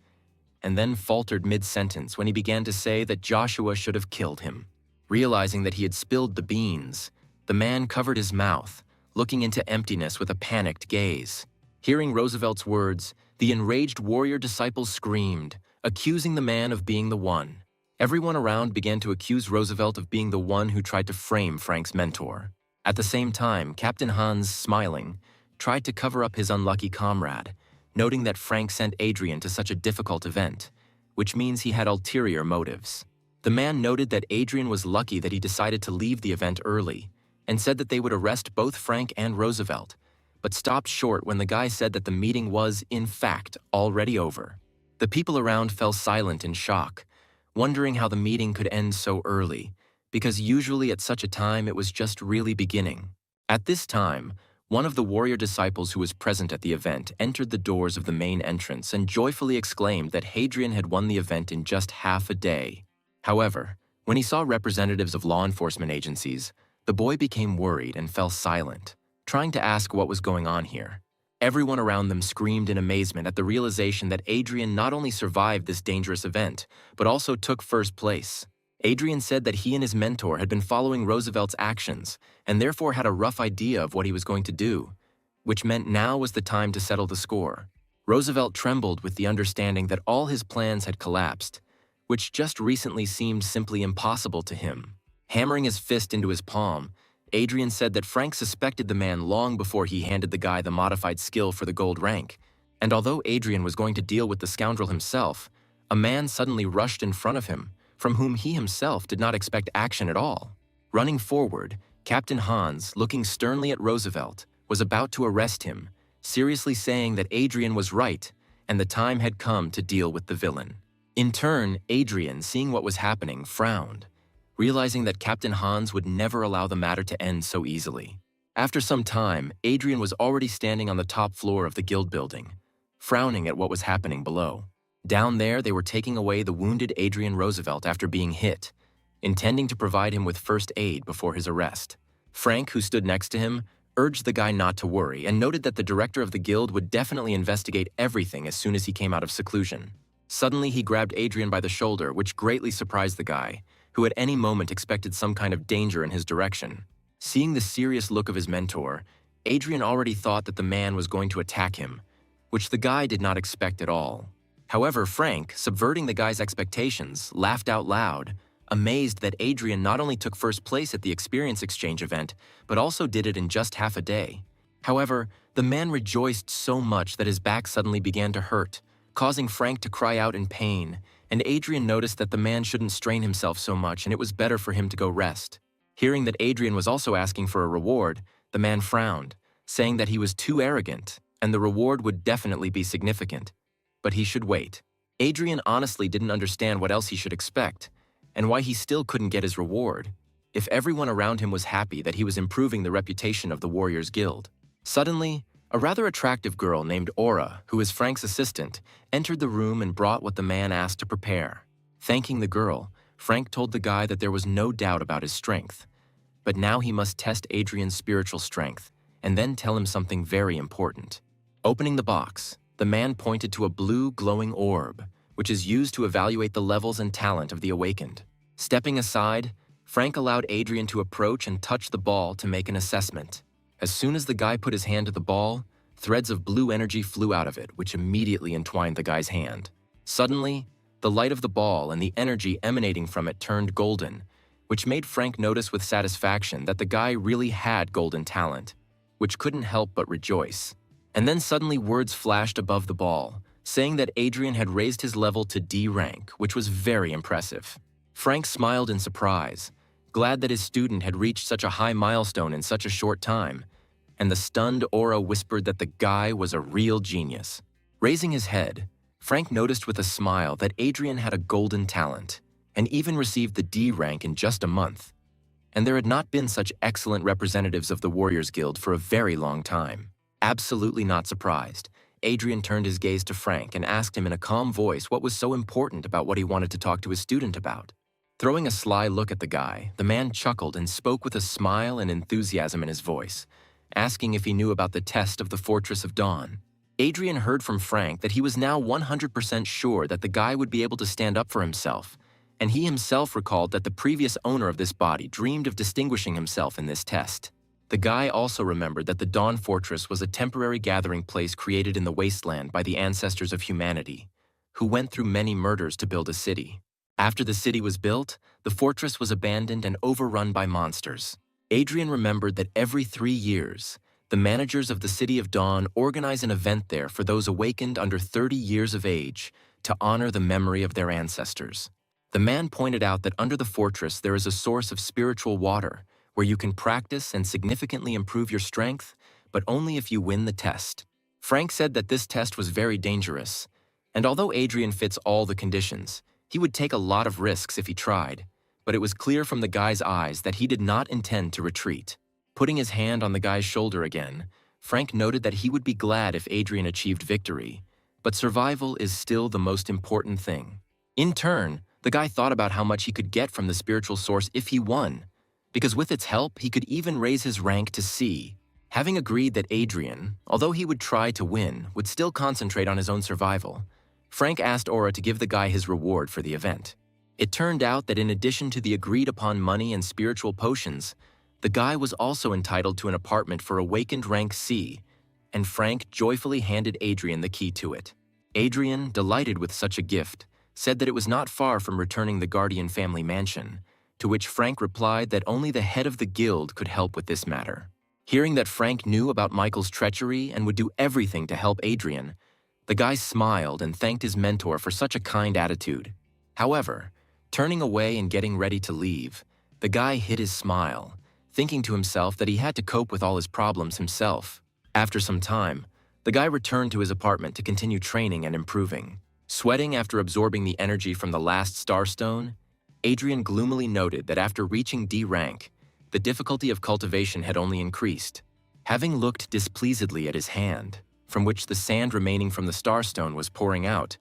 and then faltered mid-sentence when he began to say that Joshua should have killed him. Realizing that he had spilled the beans, the man covered his mouth, looking into emptiness with a panicked gaze. Hearing Roosevelt's words, the enraged warrior disciples screamed, accusing the man of being the one. Everyone around began to accuse Roosevelt of being the one who tried to frame Frank's mentor. At the same time, Captain Hans, smiling, tried to cover up his unlucky comrade, noting that Frank sent Adrian to such a difficult event, which means he had ulterior motives. The man noted that Adrian was lucky that he decided to leave the event early and said that they would arrest both Frank and Roosevelt, but stopped short when the guy said that the meeting was, in fact, already over. The people around fell silent in shock, wondering how the meeting could end so early, because usually at such a time it was just really beginning. At this time, one of the warrior disciples who was present at the event entered the doors of the main entrance and joyfully exclaimed that Hadrian had won the event in just half a day. However, when he saw representatives of law enforcement agencies, the boy became worried and fell silent, trying to ask what was going on here. Everyone around them screamed in amazement at the realization that Adrian not only survived this dangerous event, but also took first place. Adrian said that he and his mentor had been following Roosevelt's actions and therefore had a rough idea of what he was going to do, which meant now was the time to settle the score. Roosevelt trembled with the understanding that all his plans had collapsed, which just recently seemed simply impossible to him. Hammering his fist into his palm, Adrian said that Frank suspected the man long before he handed the guy the modified skill for the gold rank, and although Adrian was going to deal with the scoundrel himself, a man suddenly rushed in front of him, from whom he himself did not expect action at all. Running forward, Captain Hans, looking sternly at Roosevelt, was about to arrest him, seriously saying that Adrian was right and the time had come to deal with the villain. In turn, Adrian, seeing what was happening, frowned, realizing that Captain Hans would never allow the matter to end so easily. After some time, Adrian was already standing on the top floor of the guild building, frowning at what was happening below. Down there, they were taking away the wounded Adrian Roosevelt after being hit, intending to provide him with first aid before his arrest. Frank, who stood next to him, urged the guy not to worry and noted that the director of the guild would definitely investigate everything as soon as he came out of seclusion. Suddenly, he grabbed Adrian by the shoulder, which greatly surprised the guy, who at any moment expected some kind of danger in his direction. Seeing the serious look of his mentor, Adrian already thought that the man was going to attack him, which the guy did not expect at all. However, Frank, subverting the guy's expectations, laughed out loud, amazed that Adrian not only took first place at the experience exchange event, but also did it in just half a day. However, the man rejoiced so much that his back suddenly began to hurt, causing Frank to cry out in pain, and Adrian noticed that the man shouldn't strain himself so much and it was better for him to go rest. Hearing that Adrian was also asking for a reward, the man frowned, saying that he was too arrogant and the reward would definitely be significant. But he should wait. Adrian honestly didn't understand what else he should expect, and why he still couldn't get his reward, if everyone around him was happy that he was improving the reputation of the Warriors Guild. Suddenly, a rather attractive girl named Aura, who is Frank's assistant, entered the room and brought what the man asked to prepare. Thanking the girl, Frank told the guy that there was no doubt about his strength, but now he must test Adrian's spiritual strength, and then tell him something very important. Opening the box, the man pointed to a blue glowing orb, which is used to evaluate the levels and talent of the Awakened. Stepping aside, Frank allowed Adrian to approach and touch the ball to make an assessment. As soon as the guy put his hand to the ball, threads of blue energy flew out of it, which immediately entwined the guy's hand. Suddenly, the light of the ball and the energy emanating from it turned golden, which made Frank notice with satisfaction that the guy really had golden talent, which couldn't help but rejoice. And then suddenly words flashed above the ball, saying that Adrian had raised his level to D rank, which was very impressive. Frank smiled in surprise, glad that his student had reached such a high milestone in such a short time, and the stunned Aura whispered that the guy was a real genius. Raising his head, Frank noticed with a smile that Adrian had a golden talent, and even received the D rank in just a month. And there had not been such excellent representatives of the Warriors Guild for a very long time. Absolutely not surprised, Adrian turned his gaze to Frank and asked him in a calm voice what was so important about what he wanted to talk to his student about. Throwing a sly look at the guy, the man chuckled and spoke with a smile and enthusiasm in his voice, asking if he knew about the test of the Fortress of Dawn. Adrian heard from Frank that he was now 100% sure that the guy would be able to stand up for himself, and he himself recalled that the previous owner of this body dreamed of distinguishing himself in this test. The guy also remembered that the Dawn Fortress was a temporary gathering place created in the wasteland by the ancestors of humanity, who went through many murders to build a city. After the city was built, the fortress was abandoned and overrun by monsters. Adrian remembered that every 3 years, the managers of the City of Dawn organize an event there for those awakened under 30 years of age to honor the memory of their ancestors. The man pointed out that under the fortress there is a source of spiritual water where you can practice and significantly improve your strength, but only if you win the test. Frank said that this test was very dangerous, and although Adrian fits all the conditions, he would take a lot of risks if he tried, but it was clear from the guy's eyes that he did not intend to retreat. Putting his hand on the guy's shoulder again, Frank noted that he would be glad if Adrian achieved victory, but survival is still the most important thing. In turn, the guy thought about how much he could get from the spiritual source if he won, because with its help, he could even raise his rank to C. Having agreed that Adrian, although he would try to win, would still concentrate on his own survival, Frank asked Aura to give the guy his reward for the event. It turned out that in addition to the agreed-upon money and spiritual potions, the guy was also entitled to an apartment for Awakened rank C, and Frank joyfully handed Adrian the key to it. Adrian, delighted with such a gift, said that it was not far from returning the Guardian family mansion, to which Frank replied that only the head of the guild could help with this matter. Hearing that Frank knew about Michael's treachery and would do everything to help Adrian, the guy smiled and thanked his mentor for such a kind attitude. However, turning away and getting ready to leave, the guy hid his smile, thinking to himself that he had to cope with all his problems himself. After some time, the guy returned to his apartment to continue training and improving. Sweating after absorbing the energy from the last starstone, Adrian gloomily noted that after reaching D rank, the difficulty of cultivation had only increased. Having looked displeasedly at his hand, from which the sand remaining from the starstone was pouring out,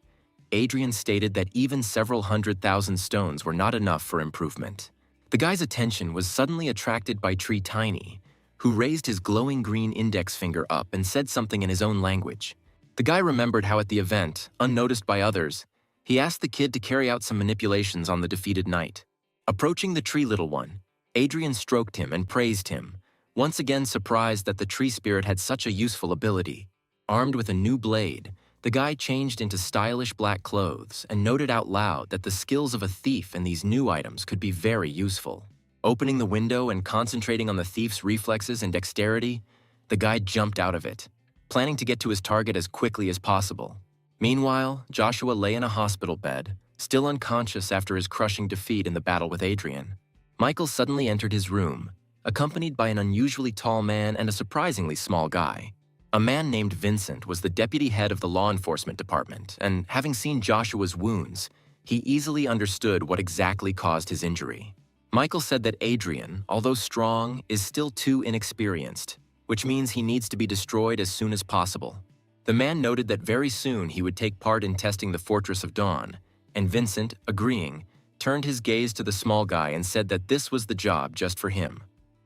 Adrian stated that even several 100,000 stones were not enough for improvement. The guy's attention was suddenly attracted by Tree Tiny, who raised his glowing green index finger up and said something in his own language. The guy remembered how at the event, unnoticed by others, he asked the kid to carry out some manipulations on the defeated knight. Approaching the tree little one, Adrian stroked him and praised him, once again surprised that the tree spirit had such a useful ability. Armed with a new blade, the guy changed into stylish black clothes and noted out loud that the skills of a thief in these new items could be very useful. Opening the window and concentrating on the thief's reflexes and dexterity, the guy jumped out of it, planning to get to his target as quickly as possible. Meanwhile, Joshua lay in a hospital bed, still unconscious after his crushing defeat in the battle with Adrian. Michael suddenly entered his room, accompanied by an unusually tall man and a surprisingly small guy. A man named Vincent was the deputy head of the law enforcement department, and having seen Joshua's wounds, he easily understood what exactly caused his injury. Michael said that Adrian, although strong, is still too inexperienced, which means he needs to be destroyed as soon as possible. The man noted that very soon he would take part in testing the Fortress of Dawn, and Vincent, agreeing, turned his gaze to the small guy and said that this was the job just for him.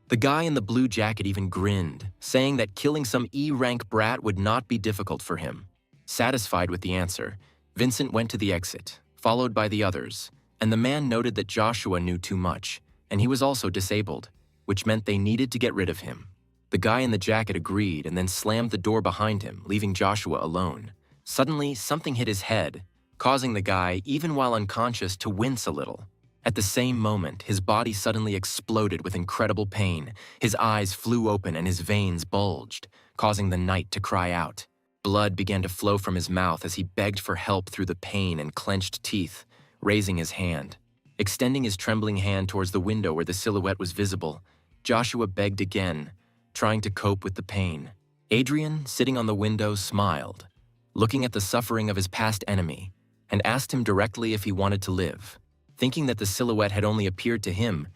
The guy in the blue jacket even grinned, saying that killing some E-rank brat would not be difficult for him. Satisfied with the answer, Vincent went to the exit, followed by the others, and the man noted that Joshua knew too much, and he was also disabled, which meant they needed to get rid of him. The guy in the jacket agreed and then slammed the door behind him, leaving Joshua alone. Suddenly, something hit his head, causing the guy, even while unconscious, to wince a little. At the same moment, his body suddenly exploded with incredible pain. His eyes flew open and his veins bulged, causing the knight to cry out. Blood began to flow from his mouth as he begged for help through the pain and clenched teeth, raising his hand. Extending his trembling hand towards the window where the silhouette was visible, Joshua begged again, trying to cope with the pain. Adrian, sitting on the window, smiled, looking at the suffering of his past enemy, and asked him directly if he wanted to live. Thinking that the silhouette had only appeared to him,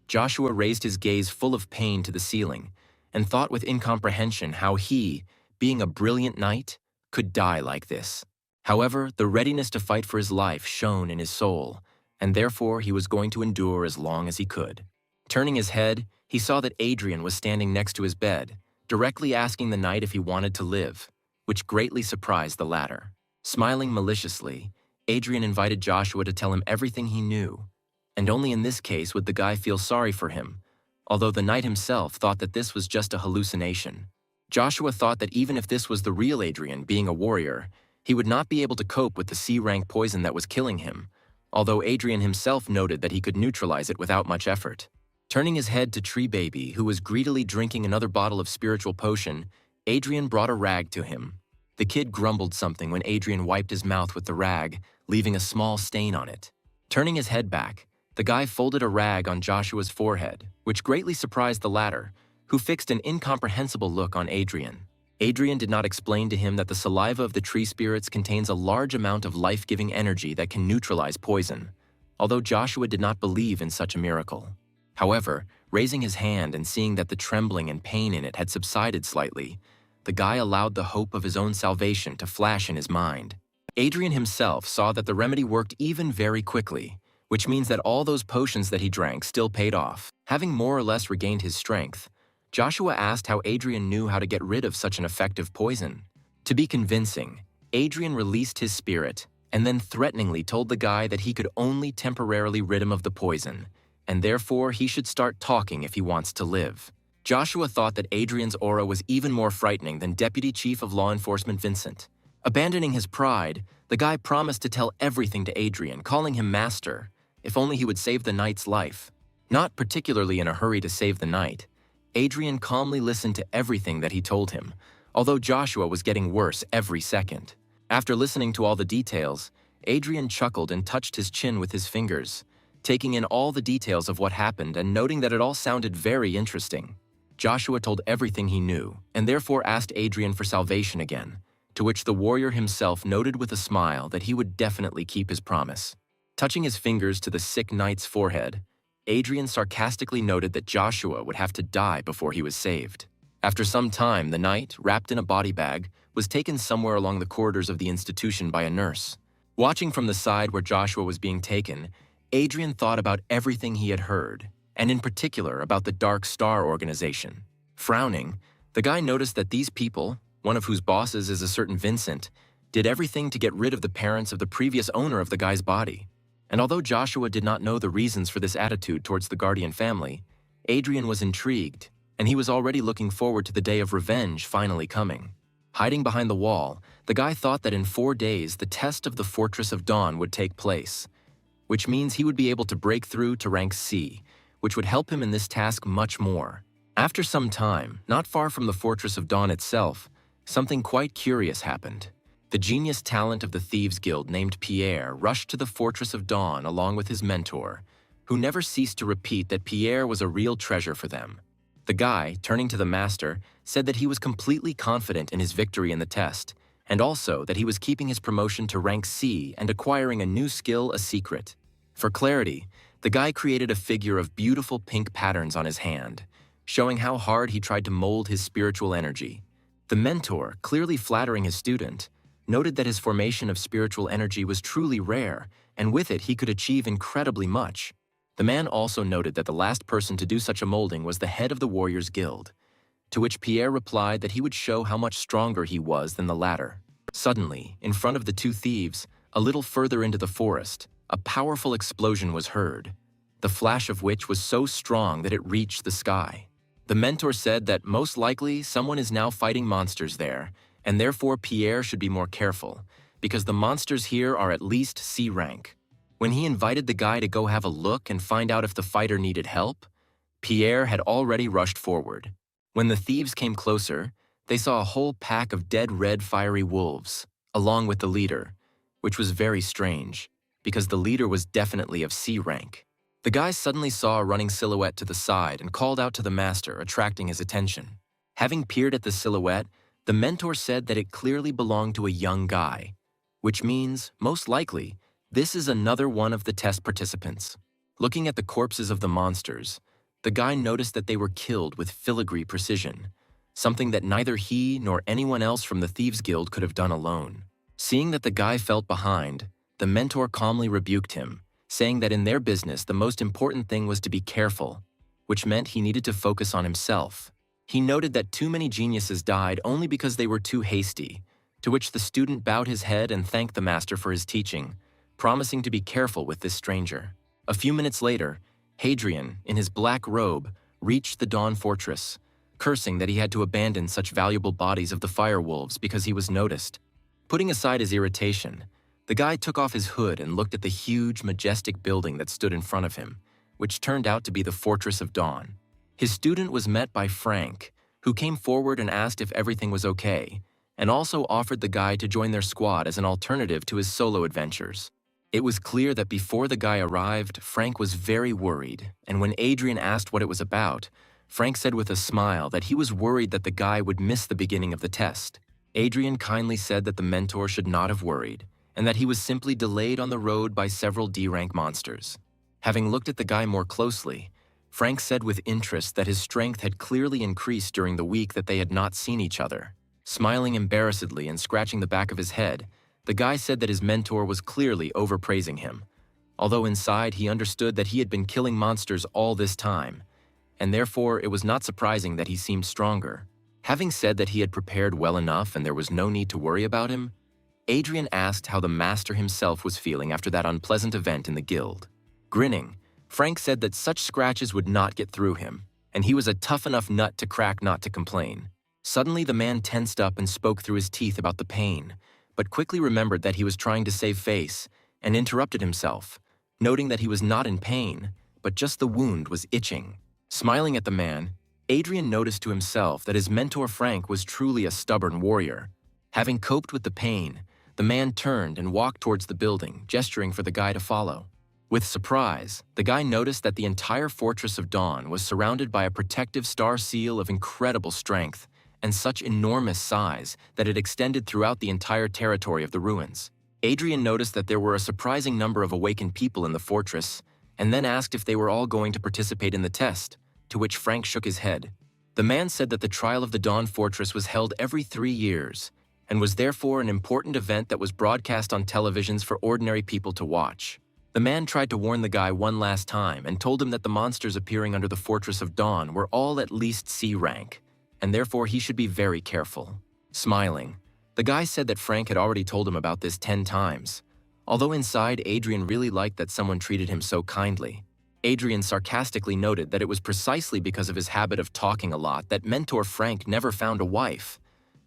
Joshua raised his gaze full of pain to the ceiling and thought with incomprehension how he, being a brilliant knight, could die like this. However, the readiness to fight for his life shone in his soul, and therefore he was going to endure as long as he could. Turning his head, he saw that Adrian was standing next to his bed, directly asking the knight if he wanted to live, which greatly surprised the latter. Smiling maliciously, Adrian invited Joshua to tell him everything he knew, and only in this case would the guy feel sorry for him, although the knight himself thought that this was just a hallucination. Joshua thought that even if this was the real Adrian being a warrior, he would not be able to cope with the C-rank poison that was killing him, although Adrian himself noted that he could neutralize it without much effort. Turning his head to Tree Baby, who was greedily drinking another bottle of spiritual potion, Adrian brought a rag to him. The kid grumbled something when Adrian wiped his mouth with the rag, leaving a small stain on it. Turning his head back, the guy folded a rag on Joshua's forehead, which greatly surprised the latter, who fixed an incomprehensible look on Adrian. Adrian did not explain to him that the saliva of the tree spirits contains a large amount of life-giving energy that can neutralize poison, although Joshua did not believe in such a miracle. However, raising his hand and seeing that the trembling and pain in it had subsided slightly, the guy allowed the hope of his own salvation to flash in his mind. Adrian himself saw that the remedy worked even very quickly, which means that all those potions that he drank still paid off. Having more or less regained his strength, Joshua asked how Adrian knew how to get rid of such an effective poison. To be convincing, Adrian released his spirit and then threateningly told the guy that he could only temporarily rid him of the poison, and therefore he should start talking if he wants to live. Joshua thought that Adrian's aura was even more frightening than Deputy Chief of Law Enforcement Vincent. Abandoning his pride, the guy promised to tell everything to Adrian, calling him master, if only he would save the knight's life. Not particularly in a hurry to save the knight, Adrian calmly listened to everything that he told him, although Joshua was getting worse every second. After listening to all the details, Adrian chuckled and touched his chin with his fingers, taking in all the details of what happened and noting that it all sounded very interesting. Joshua told everything he knew, and therefore asked Adrian for salvation again, to which the warrior himself noted with a smile that he would definitely keep his promise. Touching his fingers to the sick knight's forehead, Adrian sarcastically noted that Joshua would have to die before he was saved. After some time, the knight, wrapped in a body bag, was taken somewhere along the corridors of the institution by a nurse. Watching from the side where Joshua was being taken, Adrian thought about everything he had heard, and in particular about the Dark Star organization. Frowning, the guy noticed that these people, one of whose bosses is a certain Vincent, did everything to get rid of the parents of the previous owner of the guy's body. And although Joshua did not know the reasons for this attitude towards the Guardian family, Adrian was intrigued, and he was already looking forward to the day of revenge finally coming. Hiding behind the wall, the guy thought that in 4 days the test of the Fortress of Dawn would take place, which means he would be able to break through to rank C, which would help him in this task much more. After some time, not far from the Fortress of Dawn itself, something quite curious happened. The genius talent of the Thieves Guild named Pierre rushed to the Fortress of Dawn along with his mentor, who never ceased to repeat that Pierre was a real treasure for them. The guy, turning to the master, said that he was completely confident in his victory in the test, and also that he was keeping his promotion to rank C and acquiring a new skill a secret. For clarity, the guy created a figure of beautiful pink patterns on his hand, showing how hard he tried to mold his spiritual energy. The mentor, clearly flattering his student, noted that his formation of spiritual energy was truly rare, and with it he could achieve incredibly much. The man also noted that the last person to do such a molding was the head of the Warriors Guild, to which Pierre replied that he would show how much stronger he was than the latter. Suddenly, in front of the two thieves, a little further into the forest, a powerful explosion was heard, the flash of which was so strong that it reached the sky. The mentor said that most likely someone is now fighting monsters there, and therefore Pierre should be more careful, because the monsters here are at least C rank. When he invited the guy to go have a look and find out if the fighter needed help, Pierre had already rushed forward. When the thieves came closer, they saw a whole pack of dead red fiery wolves, along with the leader, which was very strange, because the leader was definitely of C rank. The guy suddenly saw a running silhouette to the side and called out to the master, attracting his attention. Having peered at the silhouette, the mentor said that it clearly belonged to a young guy, which means, most likely, this is another one of the test participants. Looking at the corpses of the monsters, the guy noticed that they were killed with filigree precision, something that neither he nor anyone else from the Thieves Guild could have done alone. Seeing that the guy felt behind, the mentor calmly rebuked him, saying that in their business the most important thing was to be careful, which meant he needed to focus on himself. He noted that too many geniuses died only because they were too hasty, to which the student bowed his head and thanked the master for his teaching, promising to be careful with this stranger. A few minutes later, Hadrian, in his black robe, reached the Dawn Fortress, cursing that he had to abandon such valuable bodies of the firewolves because he was noticed. Putting aside his irritation, the guy took off his hood and looked at the huge, majestic building that stood in front of him, which turned out to be the Fortress of Dawn. His student was met by Frank, who came forward and asked if everything was okay, and also offered the guy to join their squad as an alternative to his solo adventures. It was clear that before the guy arrived, Frank was very worried, and when Adrian asked what it was about, Frank said with a smile that he was worried that the guy would miss the beginning of the test. Adrian kindly said that the mentor should not have worried, and that he was simply delayed on the road by several D-rank monsters. Having looked at the guy more closely, Frank said with interest that his strength had clearly increased during the week that they had not seen each other. Smiling embarrassedly and scratching the back of his head, the guy said that his mentor was clearly overpraising him, although inside he understood that he had been killing monsters all this time, and therefore it was not surprising that he seemed stronger. Having said that he had prepared well enough and there was no need to worry about him, Adrian asked how the master himself was feeling after that unpleasant event in the guild. Grinning, Frank said that such scratches would not get through him, and he was a tough enough nut to crack not to complain. Suddenly the man tensed up and spoke through his teeth about the pain, but quickly remembered that he was trying to save face and interrupted himself, noting that he was not in pain, but just the wound was itching. Smiling at the man, Adrian noticed to himself that his mentor Frank was truly a stubborn warrior. Having coped with the pain, the man turned and walked towards the building, gesturing for the guy to follow. With surprise, the guy noticed that the entire Fortress of Dawn was surrounded by a protective star seal of incredible strength and such enormous size that it extended throughout the entire territory of the ruins. Adrian noticed that there were a surprising number of awakened people in the fortress, and then asked if they were all going to participate in the test, to which Frank shook his head. The man said that the Trial of the Dawn Fortress was held every 3 years, and was therefore an important event that was broadcast on televisions for ordinary people to watch. The man tried to warn the guy one last time and told him that the monsters appearing under the Fortress of Dawn were all at least C rank, and therefore he should be very careful. Smiling, the guy said that Frank had already told him about this 10 times. Although inside, Adrian really liked that someone treated him so kindly. Adrian sarcastically noted that it was precisely because of his habit of talking a lot that mentor Frank never found a wife,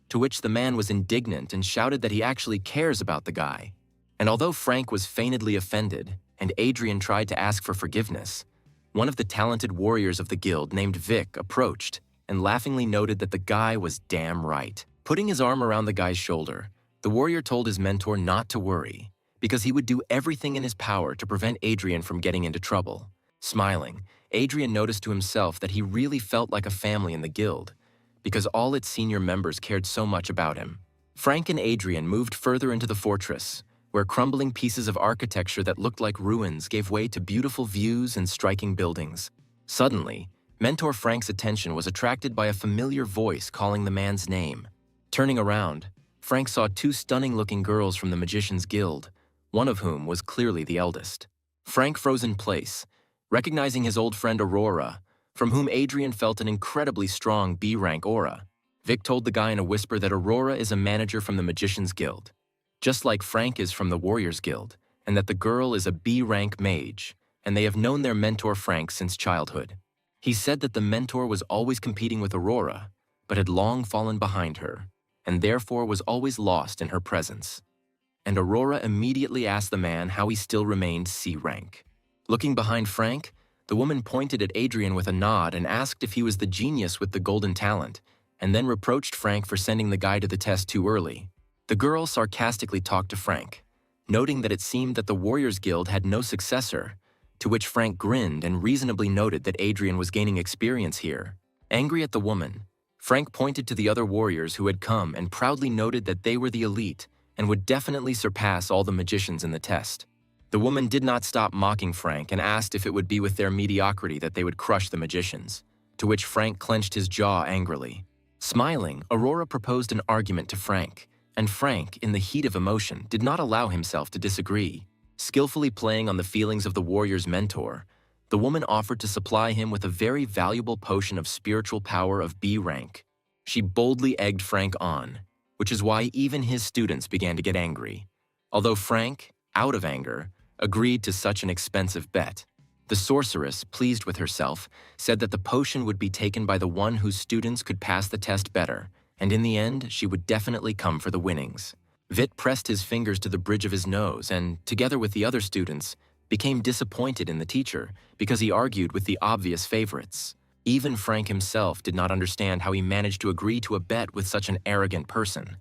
to which the man was indignant and shouted that he actually cares about the guy. And although Frank was feignedly offended, and Adrian tried to ask for forgiveness, one of the talented warriors of the guild named Vic approached and laughingly noted that the guy was damn right. Putting his arm around the guy's shoulder, the warrior told his mentor not to worry, because he would do everything in his power to prevent Adrian from getting into trouble. Smiling, Adrian noticed to himself that he really felt like a family in the guild, because all its senior members cared so much about him. Frank and Adrian moved further into the fortress, where crumbling pieces of architecture that looked like ruins gave way to beautiful views and striking buildings. Suddenly, mentor Frank's attention was attracted by a familiar voice calling the man's name. Turning around, Frank saw 2 stunning-looking girls from the Magician's Guild, one of whom was clearly the eldest. Frank froze in place, recognizing his old friend Aurora, from whom Adrian felt an incredibly strong B-rank aura. Vic told the guy in a whisper that Aurora is a manager from the Magician's Guild, just like Frank is from the Warrior's Guild, and that the girl is a B-rank mage, and they have known their mentor Frank since childhood. He said that the mentor was always competing with Aurora, but had long fallen behind her, and therefore was always lost in her presence. And Aurora immediately asked the man how he still remained C-rank. Looking behind Frank, the woman pointed at Adrian with a nod and asked if he was the genius with the golden talent, and then reproached Frank for sending the guy to the test too early. The girl sarcastically talked to Frank, noting that it seemed that the Warriors Guild had no successor, to which Frank grinned and reasonably noted that Adrian was gaining experience here. Angry at the woman, Frank pointed to the other warriors who had come and proudly noted that they were the elite and would definitely surpass all the magicians in the test. The woman did not stop mocking Frank and asked if it would be with their mediocrity that they would crush the magicians, to which Frank clenched his jaw angrily. Smiling, Aurora proposed an argument to Frank, and Frank, in the heat of emotion, did not allow himself to disagree. Skillfully playing on the feelings of the warrior's mentor, the woman offered to supply him with a very valuable potion of spiritual power of B rank. She boldly egged Frank on, which is why even his students began to get angry. Although Frank, out of anger, agreed to such an expensive bet. The sorceress, pleased with herself, said that the potion would be taken by the one whose students could pass the test better, and in the end, she would definitely come for the winnings. Vit pressed his fingers to the bridge of his nose and, together with the other students, became disappointed in the teacher because he argued with the obvious favorites. Even Frank himself did not understand how he managed to agree to a bet with such an arrogant person,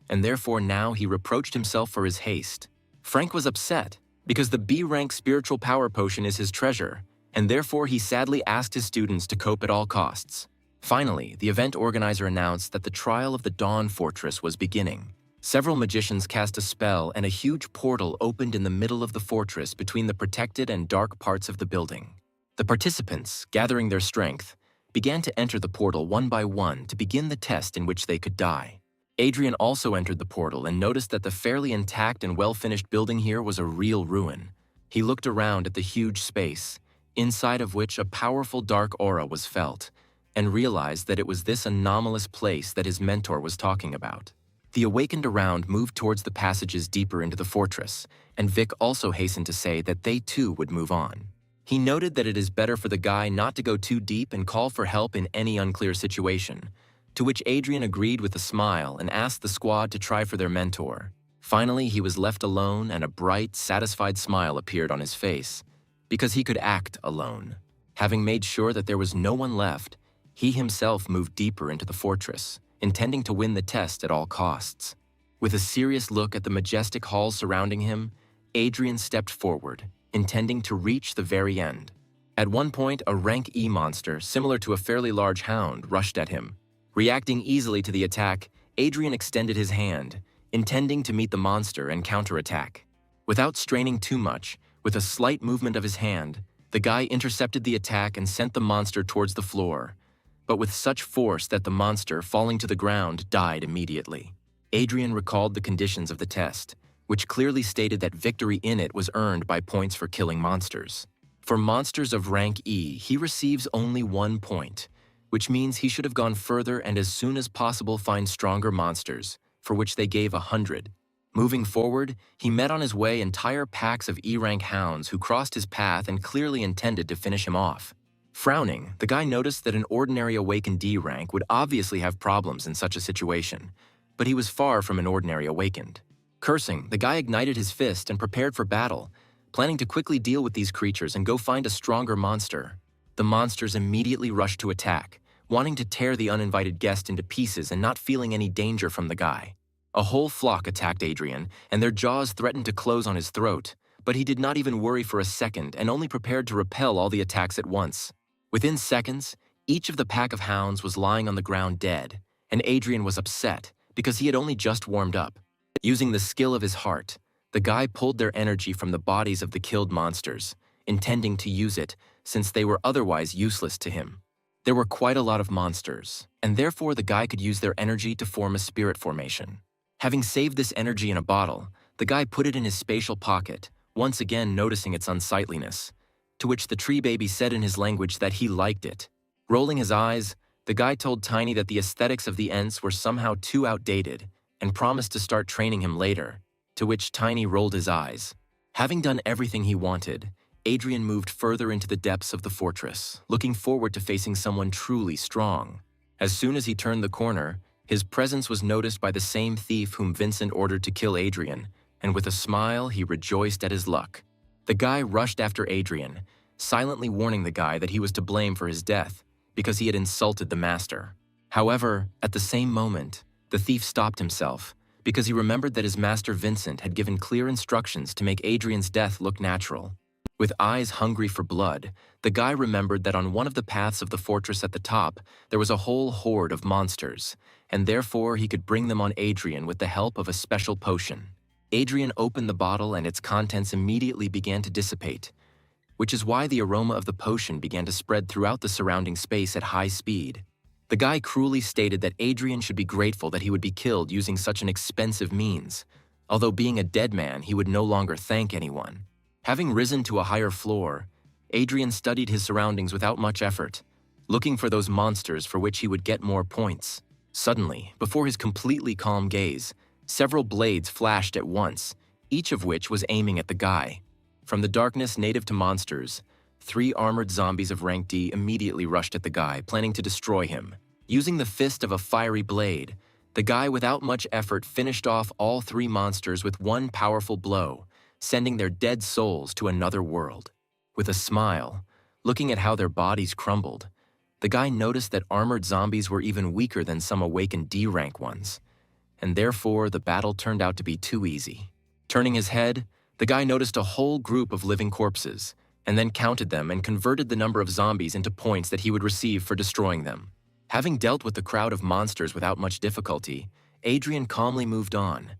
and therefore now he reproached himself for his haste. Frank was upset, because the B-rank spiritual power potion is his treasure, and therefore he sadly asked his students to cope at all costs. Finally, the event organizer announced that the trial of the Dawn Fortress was beginning. Several magicians cast a spell and a huge portal opened in the middle of the fortress between the protected and dark parts of the building. The participants, gathering their strength, began to enter the portal one by one to begin the test in which they could die. Adrian also entered the portal and noticed that the fairly intact and well-finished building here was a real ruin. He looked around at the huge space, inside of which a powerful dark aura was felt, and realized that it was this anomalous place that his mentor was talking about. The awakened around moved towards the passages deeper into the fortress, and Vic also hastened to say that they too would move on. He noted that it is better for the guy not to go too deep and call for help in any unclear situation, to which Adrian agreed with a smile and asked the squad to try for their mentor. Finally, he was left alone and a bright, satisfied smile appeared on his face, because he could act alone. Having made sure that there was no one left, he himself moved deeper into the fortress, intending to win the test at all costs. With a serious look at the majestic halls surrounding him, Adrian stepped forward, intending to reach the very end. At one point, a rank E monster, similar to a fairly large hound, rushed at him. Reacting easily to the attack, Adrian extended his hand, intending to meet the monster and counterattack. Without straining too much, with a slight movement of his hand, the guy intercepted the attack and sent the monster towards the floor, but with such force that the monster, falling to the ground, died immediately. Adrian recalled the conditions of the test, which clearly stated that victory in it was earned by points for killing monsters. For monsters of rank E, he receives only 1 point, which means he should have gone further and as soon as possible find stronger monsters, for which they gave 100. Moving forward, he met on his way entire packs of E-rank hounds who crossed his path and clearly intended to finish him off. Frowning, the guy noticed that an ordinary awakened D rank would obviously have problems in such a situation, but he was far from an ordinary awakened. Cursing, the guy ignited his fist and prepared for battle, planning to quickly deal with these creatures and go find a stronger monster. The monsters immediately rushed to attack, wanting to tear the uninvited guest into pieces and not feeling any danger from the guy. A whole flock attacked Adrian, and their jaws threatened to close on his throat, but he did not even worry for a second and only prepared to repel all the attacks at once. Within seconds, each of the pack of hounds was lying on the ground dead, and Adrian was upset because he had only just warmed up. Using the skill of his heart, the guy pulled their energy from the bodies of the killed monsters, intending to use it since they were otherwise useless to him. There were quite a lot of monsters, and therefore the guy could use their energy to form a spirit formation. Having saved this energy in a bottle, the guy put it in his spatial pocket, once again noticing its unsightliness, to which the tree baby said in his language that he liked it. Rolling his eyes, the guy told Tiny that the aesthetics of the Ents were somehow too outdated and promised to start training him later, to which Tiny rolled his eyes. Having done everything he wanted, Adrian moved further into the depths of the fortress, looking forward to facing someone truly strong. As soon as he turned the corner, his presence was noticed by the same thief whom Vincent ordered to kill Adrian, and with a smile, he rejoiced at his luck. The guy rushed after Adrian, silently warning the guy that he was to blame for his death, because he had insulted the master. However, at the same moment, the thief stopped himself, because he remembered that his master Vincent had given clear instructions to make Adrian's death look natural. With eyes hungry for blood, the guy remembered that on one of the paths of the fortress at the top, there was a whole horde of monsters, and therefore he could bring them on Adrian with the help of a special potion. Adrian opened the bottle and its contents immediately began to dissipate, which is why the aroma of the potion began to spread throughout the surrounding space at high speed. The guy cruelly stated that Adrian should be grateful that he would be killed using such an expensive means, although being a dead man, he would no longer thank anyone. Having risen to a higher floor, Adrian studied his surroundings without much effort, looking for those monsters for which he would get more points. Suddenly, before his completely calm gaze, several blades flashed at once, each of which was aiming at the guy. From the darkness native to monsters, 3 armored zombies of rank D immediately rushed at the guy, planning to destroy him. Using the fist of a fiery blade, the guy without much effort finished off all 3 monsters with one powerful blow, sending their dead souls to another world. With a smile, looking at how their bodies crumbled, the guy noticed that armored zombies were even weaker than some awakened D-rank ones, and therefore the battle turned out to be too easy. Turning his head, the guy noticed a whole group of living corpses, and then counted them and converted the number of zombies into points that he would receive for destroying them. Having dealt with the crowd of monsters without much difficulty, Adrian calmly moved on,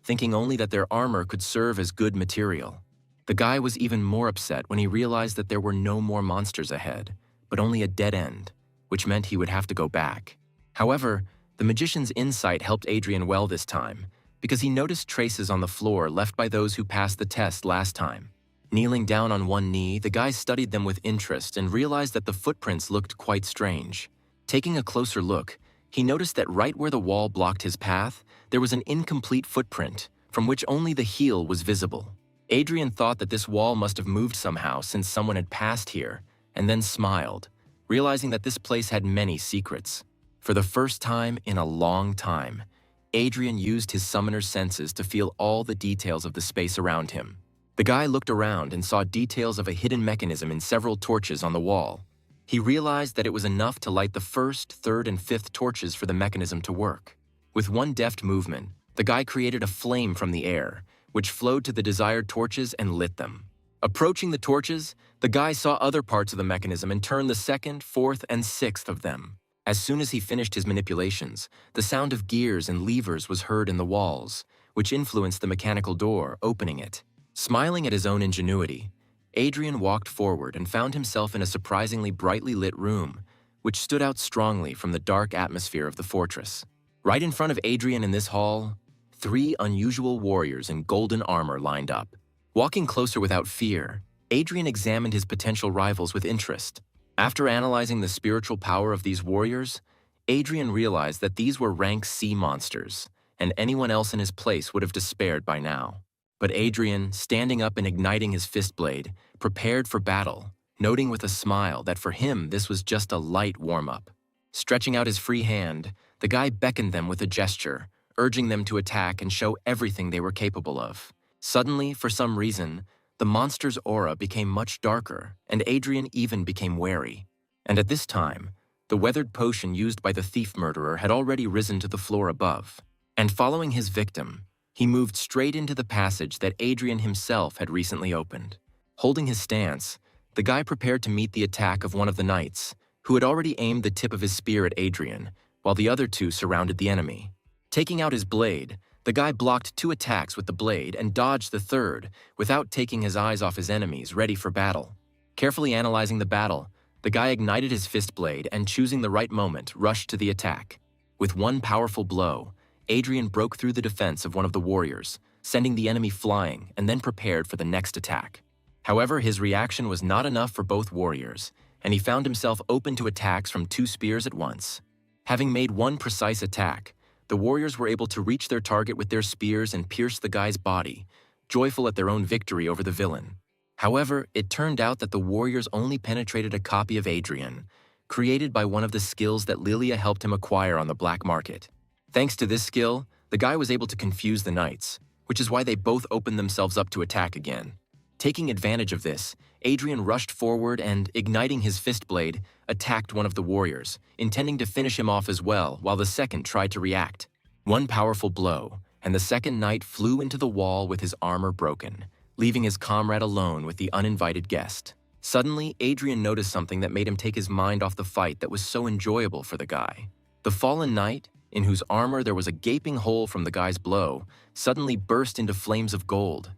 thinking only that their armor could serve as good material. The guy was even more upset when he realized that there were no more monsters ahead, but only a dead end, which meant he would have to go back. However, the magician's insight helped Adrian well this time, because he noticed traces on the floor left by those who passed the test last time. Kneeling down on one knee, the guy studied them with interest and realized that the footprints looked quite strange. Taking a closer look, he noticed that right where the wall blocked his path, there was an incomplete footprint, from which only the heel was visible. Adrian thought that this wall must have moved somehow since someone had passed here, and then smiled, realizing that this place had many secrets. For the first time in a long time, Adrian used his summoner's senses to feel all the details of the space around him. The guy looked around and saw details of a hidden mechanism in several torches on the wall. He realized that it was enough to light the first, third, and fifth torches for the mechanism to work. With one deft movement, the guy created a flame from the air, which flowed to the desired torches and lit them. Approaching the torches, the guy saw other parts of the mechanism and turned the second, fourth, and sixth of them. As soon as he finished his manipulations, the sound of gears and levers was heard in the walls, which influenced the mechanical door, opening it. Smiling at his own ingenuity, Adrian walked forward and found himself in a surprisingly brightly lit room, which stood out strongly from the dark atmosphere of the fortress. Right in front of Adrian in this hall, 3 unusual warriors in golden armor lined up. Walking closer without fear, Adrian examined his potential rivals with interest. After analyzing the spiritual power of these warriors, Adrian realized that these were rank C monsters, and anyone else in his place would have despaired by now. But Adrian, standing up and igniting his fist blade, prepared for battle, noting with a smile that for him this was just a light warm-up. Stretching out his free hand, the guy beckoned them with a gesture, urging them to attack and show everything they were capable of. Suddenly, for some reason, the monster's aura became much darker, and Adrian even became wary. And at this time, the weathered potion used by the thief murderer had already risen to the floor above. And following his victim, he moved straight into the passage that Adrian himself had recently opened. Holding his stance, the guy prepared to meet the attack of one of the knights, who had already aimed the tip of his spear at Adrian, while the other 2 surrounded the enemy. Taking out his blade, the guy blocked 2 attacks with the blade and dodged the third without taking his eyes off his enemies, ready for battle. Carefully analyzing the battle, the guy ignited his fist blade and, choosing the right moment, rushed to the attack. With one powerful blow, Adrian broke through the defense of one of the warriors, sending the enemy flying, and then prepared for the next attack. However, his reaction was not enough for both warriors, and he found himself open to attacks from 2 spears at once. Having made one precise attack, the warriors were able to reach their target with their spears and pierce the guy's body, joyful at their own victory over the villain. However, it turned out that the warriors only penetrated a copy of Adrian, created by one of the skills that Lilia helped him acquire on the black market. Thanks to this skill, the guy was able to confuse the knights, which is why they both opened themselves up to attack again. Taking advantage of this, Adrian rushed forward and, igniting his fist blade, attacked one of the warriors, intending to finish him off as well, while the second tried to react. One powerful blow, and the second knight flew into the wall with his armor broken, leaving his comrade alone with the uninvited guest. Suddenly, Adrian noticed something that made him take his mind off the fight that was so enjoyable for the guy. The fallen knight, in whose armor there was a gaping hole from the guy's blow, suddenly burst into flames of gold,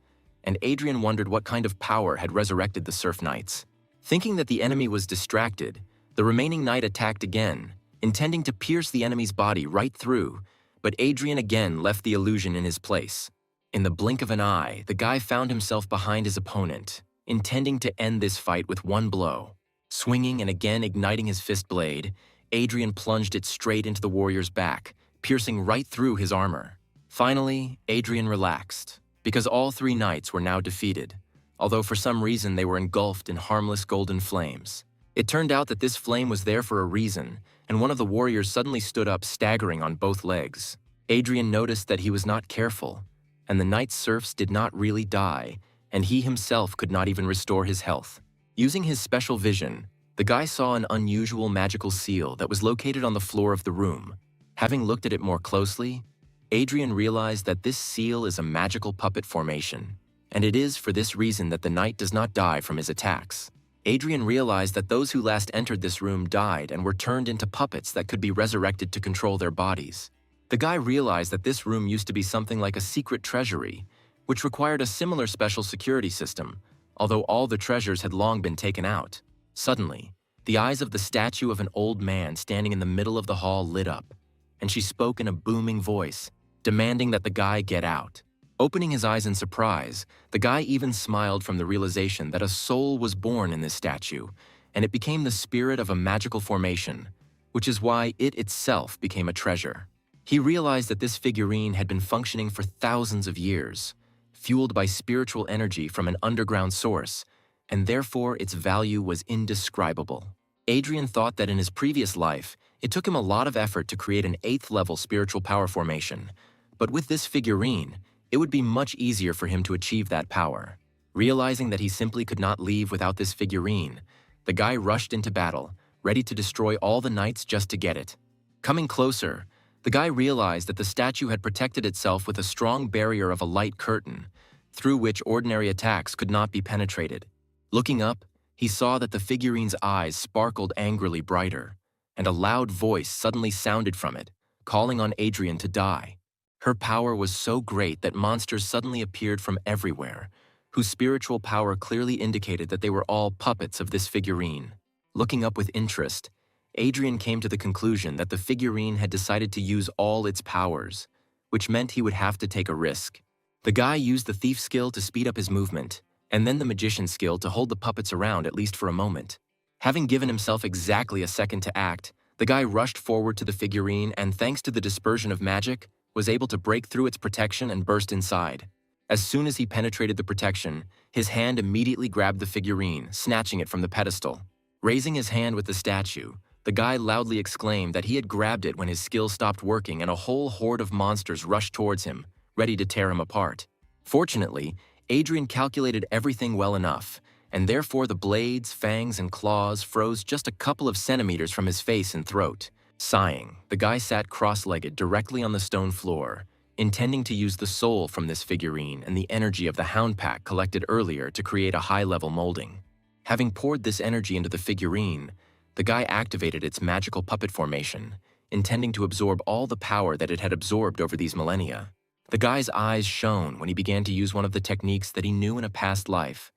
and Adrian wondered what kind of power had resurrected the Surf Knights. Thinking that the enemy was distracted, the remaining knight attacked again, intending to pierce the enemy's body right through, but Adrian again left the illusion in his place. In the blink of an eye, the guy found himself behind his opponent, intending to end this fight with one blow. Swinging and again igniting his fist blade, Adrian plunged it straight into the warrior's back, piercing right through his armor. Finally, Adrian relaxed, because all 3 knights were now defeated, although for some reason they were engulfed in harmless golden flames. It turned out that this flame was there for a reason, and one of the warriors suddenly stood up, staggering on both legs. Adrian noticed that he was not careful, and the knight's serfs did not really die, and he himself could not even restore his health. Using his special vision, the guy saw an unusual magical seal that was located on the floor of the room. Having looked at it more closely, Adrian realized that this seal is a magical puppet formation. and it is for this reason that the knight does not die from his attacks. Adrian realized that those who last entered this room died and were turned into puppets that could be resurrected to control their bodies. The guy realized that this room used to be something like a secret treasury, which required a similar special security system, although all the treasures had long been taken out. Suddenly, the eyes of the statue of an old man standing in the middle of the hall lit up, and she spoke in a booming voice, demanding that the guy get out. Opening his eyes in surprise, the guy even smiled from the realization that a soul was born in this statue, and it became the spirit of a magical formation, which is why it itself became a treasure. He realized that this figurine had been functioning for thousands of years, fueled by spiritual energy from an underground source, and therefore its value was indescribable. Adrian thought that in his previous life, it took him a lot of effort to create an 8th-level spiritual power formation, but with this figurine, it would be much easier for him to achieve that power. Realizing that he simply could not leave without this figurine, the guy rushed into battle, ready to destroy all the knights just to get it. Coming closer, the guy realized that the statue had protected itself with a strong barrier of a light curtain, through which ordinary attacks could not be penetrated. Looking up, he saw that the figurine's eyes sparkled angrily brighter, and a loud voice suddenly sounded from it, calling on Adrian to die. Her power was so great that monsters suddenly appeared from everywhere, whose spiritual power clearly indicated that they were all puppets of this figurine. Looking up with interest, Adrian came to the conclusion that the figurine had decided to use all its powers, which meant he would have to take a risk. The guy used the thief skill to speed up his movement, and then the magician skill to hold the puppets around at least for a moment. Having given himself exactly a second to act, the guy rushed forward to the figurine and, thanks to the dispersion of magic, was able to break through its protection and burst inside. As soon as he penetrated the protection, his hand immediately grabbed the figurine, snatching it from the pedestal. Raising his hand with the statue, the guy loudly exclaimed that he had grabbed it when his skill stopped working and a whole horde of monsters rushed towards him, ready to tear him apart. Fortunately, Adrian calculated everything well enough, and therefore the blades, fangs, and claws froze just a couple of centimeters from his face and throat. Sighing, the guy sat cross-legged directly on the stone floor, intending to use the soul from this figurine and the energy of the hound pack collected earlier to create a high-level molding. Having poured this energy into the figurine, the guy activated its magical puppet formation, intending to absorb all the power that it had absorbed over these millennia. The guy's eyes shone when he began to use one of the techniques that he knew in a past life,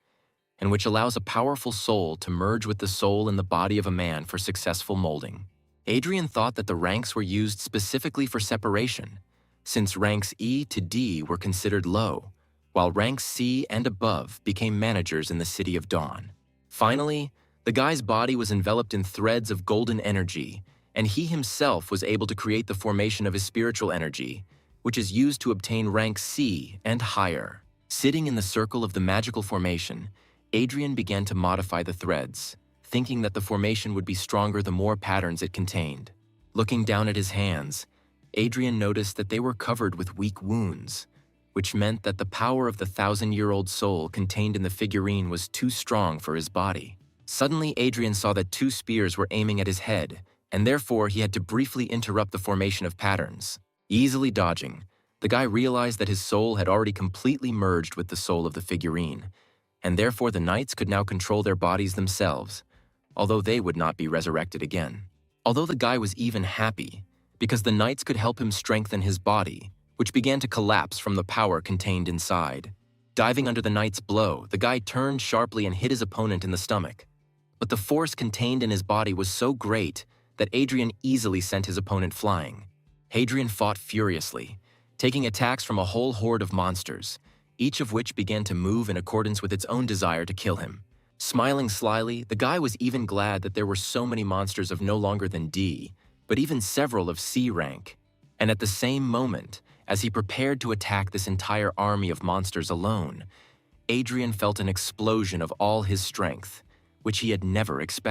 and which allows a powerful soul to merge with the soul in the body of a man for successful molding. Adrian thought that the ranks were used specifically for separation, since ranks E to D were considered low, while ranks C and above became managers in the City of Dawn. Finally, the guy's body was enveloped in threads of golden energy, and he himself was able to create the formation of his spiritual energy, which is used to obtain rank C and higher. Sitting in the circle of the magical formation, Adrian began to modify the threads, thinking that the formation would be stronger the more patterns it contained. Looking down at his hands, Adrian noticed that they were covered with weak wounds, which meant that the power of the 1,000-year-old soul contained in the figurine was too strong for his body. Suddenly, Adrian saw that 2 spears were aiming at his head, and therefore he had to briefly interrupt the formation of patterns. Easily dodging, the guy realized that his soul had already completely merged with the soul of the figurine, and therefore the knights could now control their bodies themselves, although they would not be resurrected again. Although the guy was even happy, because the knights could help him strengthen his body, which began to collapse from the power contained inside. Diving under the knight's blow, the guy turned sharply and hit his opponent in the stomach. But the force contained in his body was so great that Adrian easily sent his opponent flying. Adrian fought furiously, taking attacks from a whole horde of monsters, each of which began to move in accordance with its own desire to kill him. Smiling slyly, the guy was even glad that there were so many monsters of no longer than D, but even several of C rank. And at the same moment, as he prepared to attack this entire army of monsters alone, Adrian felt an explosion of all his strength, which he had never expected.